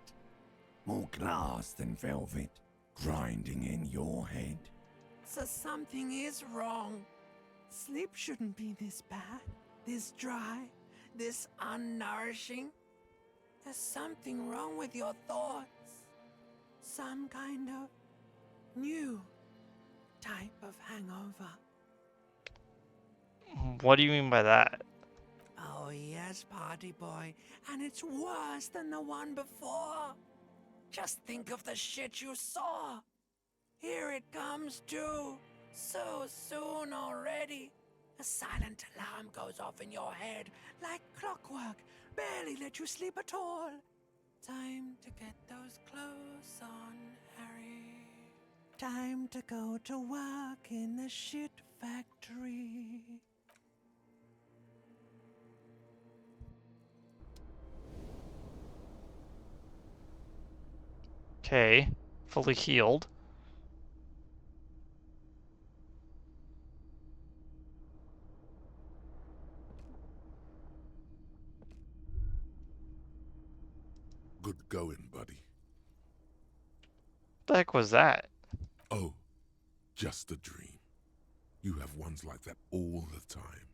More glass than velvet, grinding in your head.
So something is wrong. Sleep shouldn't be this bad, this dry, this unnourishing. There's something wrong with your thoughts. Some kind of new type of hangover.
What do you mean by that?
Oh yes, party boy, and it's worse than the one before. Just think of the shit you saw. Here it comes too, so soon already,
A silent alarm goes off in your head like clockwork, barely let you sleep at all. Time to get those clothes on, Harry. Time to go to work in the shit factory.
Okay, fully healed.
Good going, buddy.
The heck was that?
Oh, just a dream. You have ones like that all the time.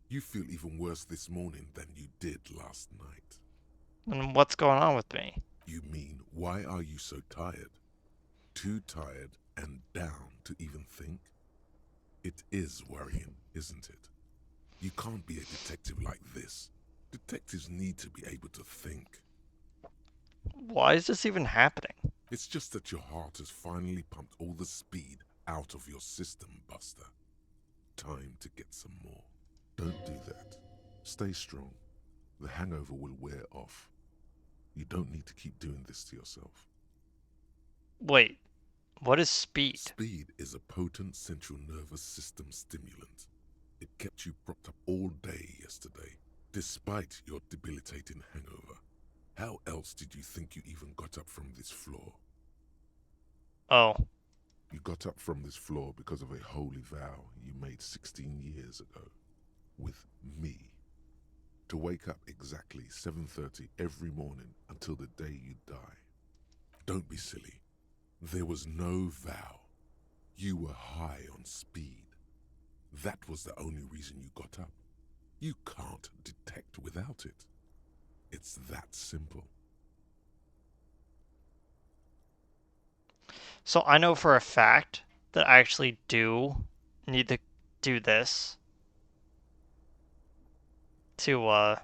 You feel even worse this morning than you did last night.
And what's going on with me?
You mean, why are you so tired? Too tired and down to even think? It is worrying, isn't it? You can't be a detective like this. Detectives need to be able to think.
Why is this even happening?
It's just that your heart has finally pumped all the speed out of your system, Buster. Time to get some more. Don't do that. Stay strong. The hangover will wear off. You don't need to keep doing this to yourself.
Wait, what is speed?
Speed is a potent central nervous system stimulant. It kept you propped up all day yesterday, despite your debilitating hangover. How else did you think you even got up from this floor?
Oh.
You got up from this floor because of a holy vow you made 16 years ago. With me. To wake up exactly 7:30 every morning until the day you die. Don't be silly. There was no vow. You were high on speed. That was the only reason you got up. You can't detect without it. It's that simple.
So I know for a fact that I actually do need to do this to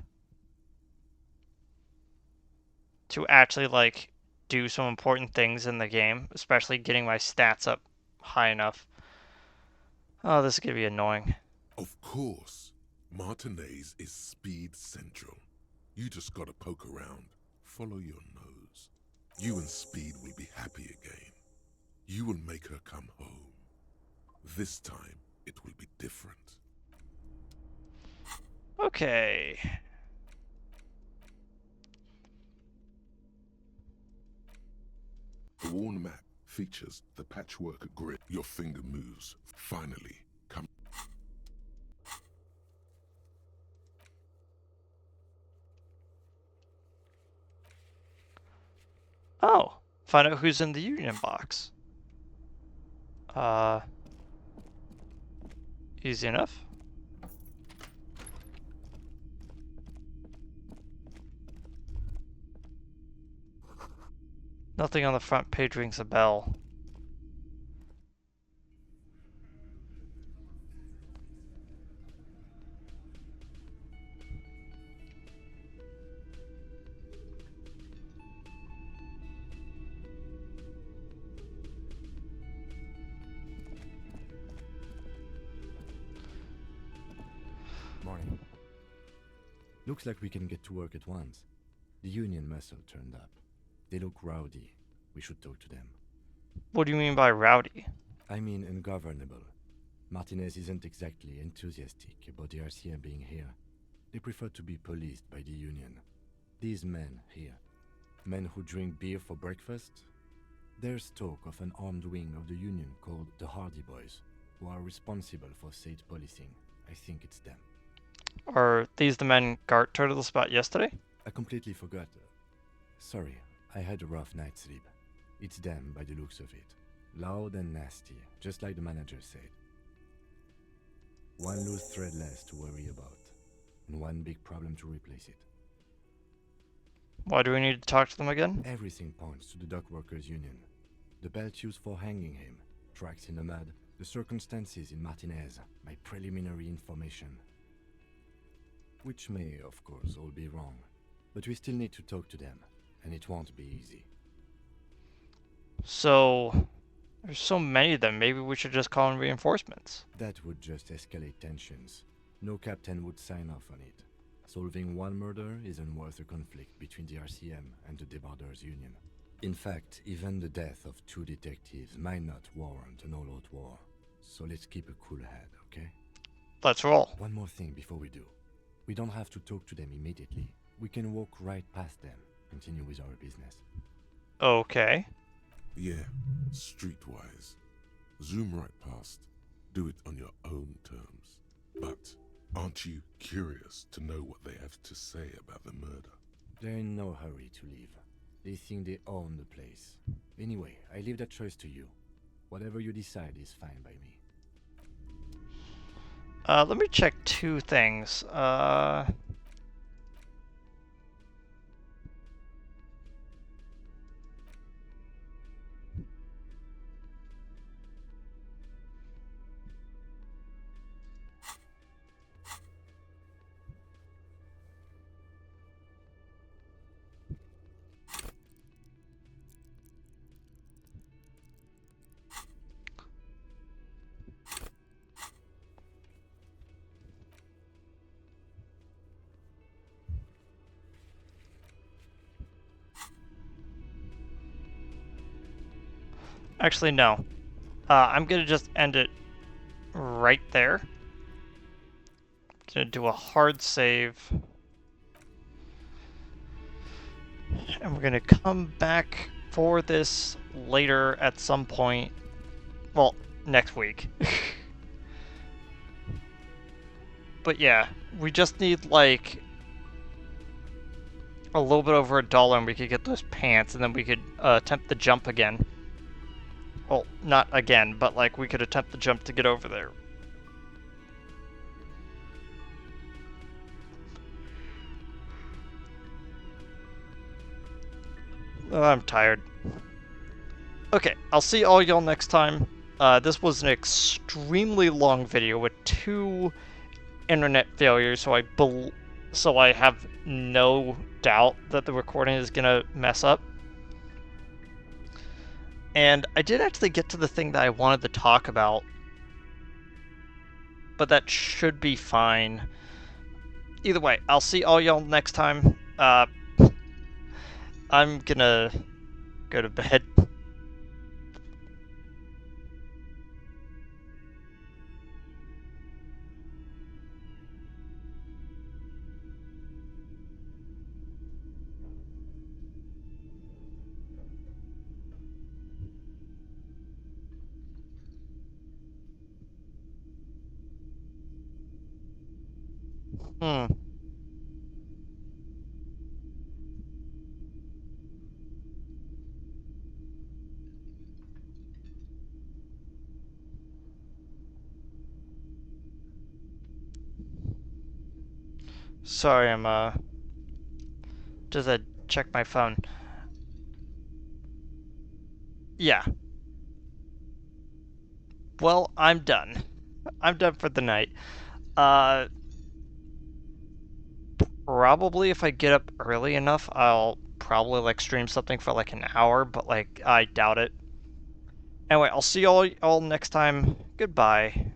actually like do some important things in the game, especially getting my stats up high enough. Oh, this is gonna be annoying.
Of course. Martinez is speed central. You just gotta poke around. Follow your nose. You and Speed will be happy again. You will make her come home. This time, it will be different.
Okay.
The worn map features the patchwork grid. Your finger moves. Finally, come.
Oh, find out who's in the Union box. Easy enough. Nothing on the front page rings a bell.
Morning. Looks like we can get to work at once. The Union muscle turned up. They look rowdy. We should talk to them.
What do you mean by rowdy?
I mean ungovernable. Martinez isn't exactly enthusiastic about the RCM being here. They prefer to be policed by the Union. These men here, men who drink beer for breakfast, there's talk of an armed wing of the Union called the Hardy Boys, who are responsible for state policing. I think it's them.
Are these the men Gart told us about yesterday?
I completely forgot. Sorry, I had a rough night's sleep. It's them by the looks of it. Loud and nasty, just like the manager said. One loose thread less to worry about, and one big problem to replace it.
Why do we need to talk to them again?
Everything points to the dock workers' union. The belt used for hanging him, tracks in the mud, the circumstances in Martinez, my preliminary information. Which may, of course, all be wrong. But we still need to talk to them, and it won't be easy.
So, There's so many of them, maybe we should just call in reinforcements.
That would just escalate tensions. No captain would sign off on it. Solving one murder isn't worth a conflict between the RCM and the Debarders Union. In fact, even the death of 2 detectives might not warrant an all-out war. So let's keep a cool head, okay?
Let's roll.
One more thing before we do. We don't have to talk to them immediately. We can walk right past them, continue with our business.
Okay.
Yeah, streetwise. Zoom right past. Do it on your own terms. But aren't you curious to know what they have to say about the murder?
They're in no hurry to leave. They think they own the place. Anyway, I leave that choice to you. Whatever you decide is fine by me.
Let me check 2 things. Actually, no. I'm gonna just end it right there. Gonna do a hard save. And we're gonna come back for this later at some point. Well, next week. But yeah, we just need like a little bit over $1 and we could get those pants and then we could attempt the jump again. Well, not again, but like we could attempt the jump to get over there. Oh, I'm tired. Okay, I'll see all y'all next time. This was an extremely long video with 2 internet failures, so I have no doubt that the recording is gonna mess up. And I did actually get to the thing that I wanted to talk about, but that should be fine. Either way, I'll see all y'all next time. I'm gonna go to bed. Hmm. Sorry, I'm just check my phone. Yeah. Well, I'm done. I'm done for the night. Probably if I get up early enough, I'll probably like stream something for like an hour, but like I doubt it. Anyway, I'll see y'all next time. Goodbye.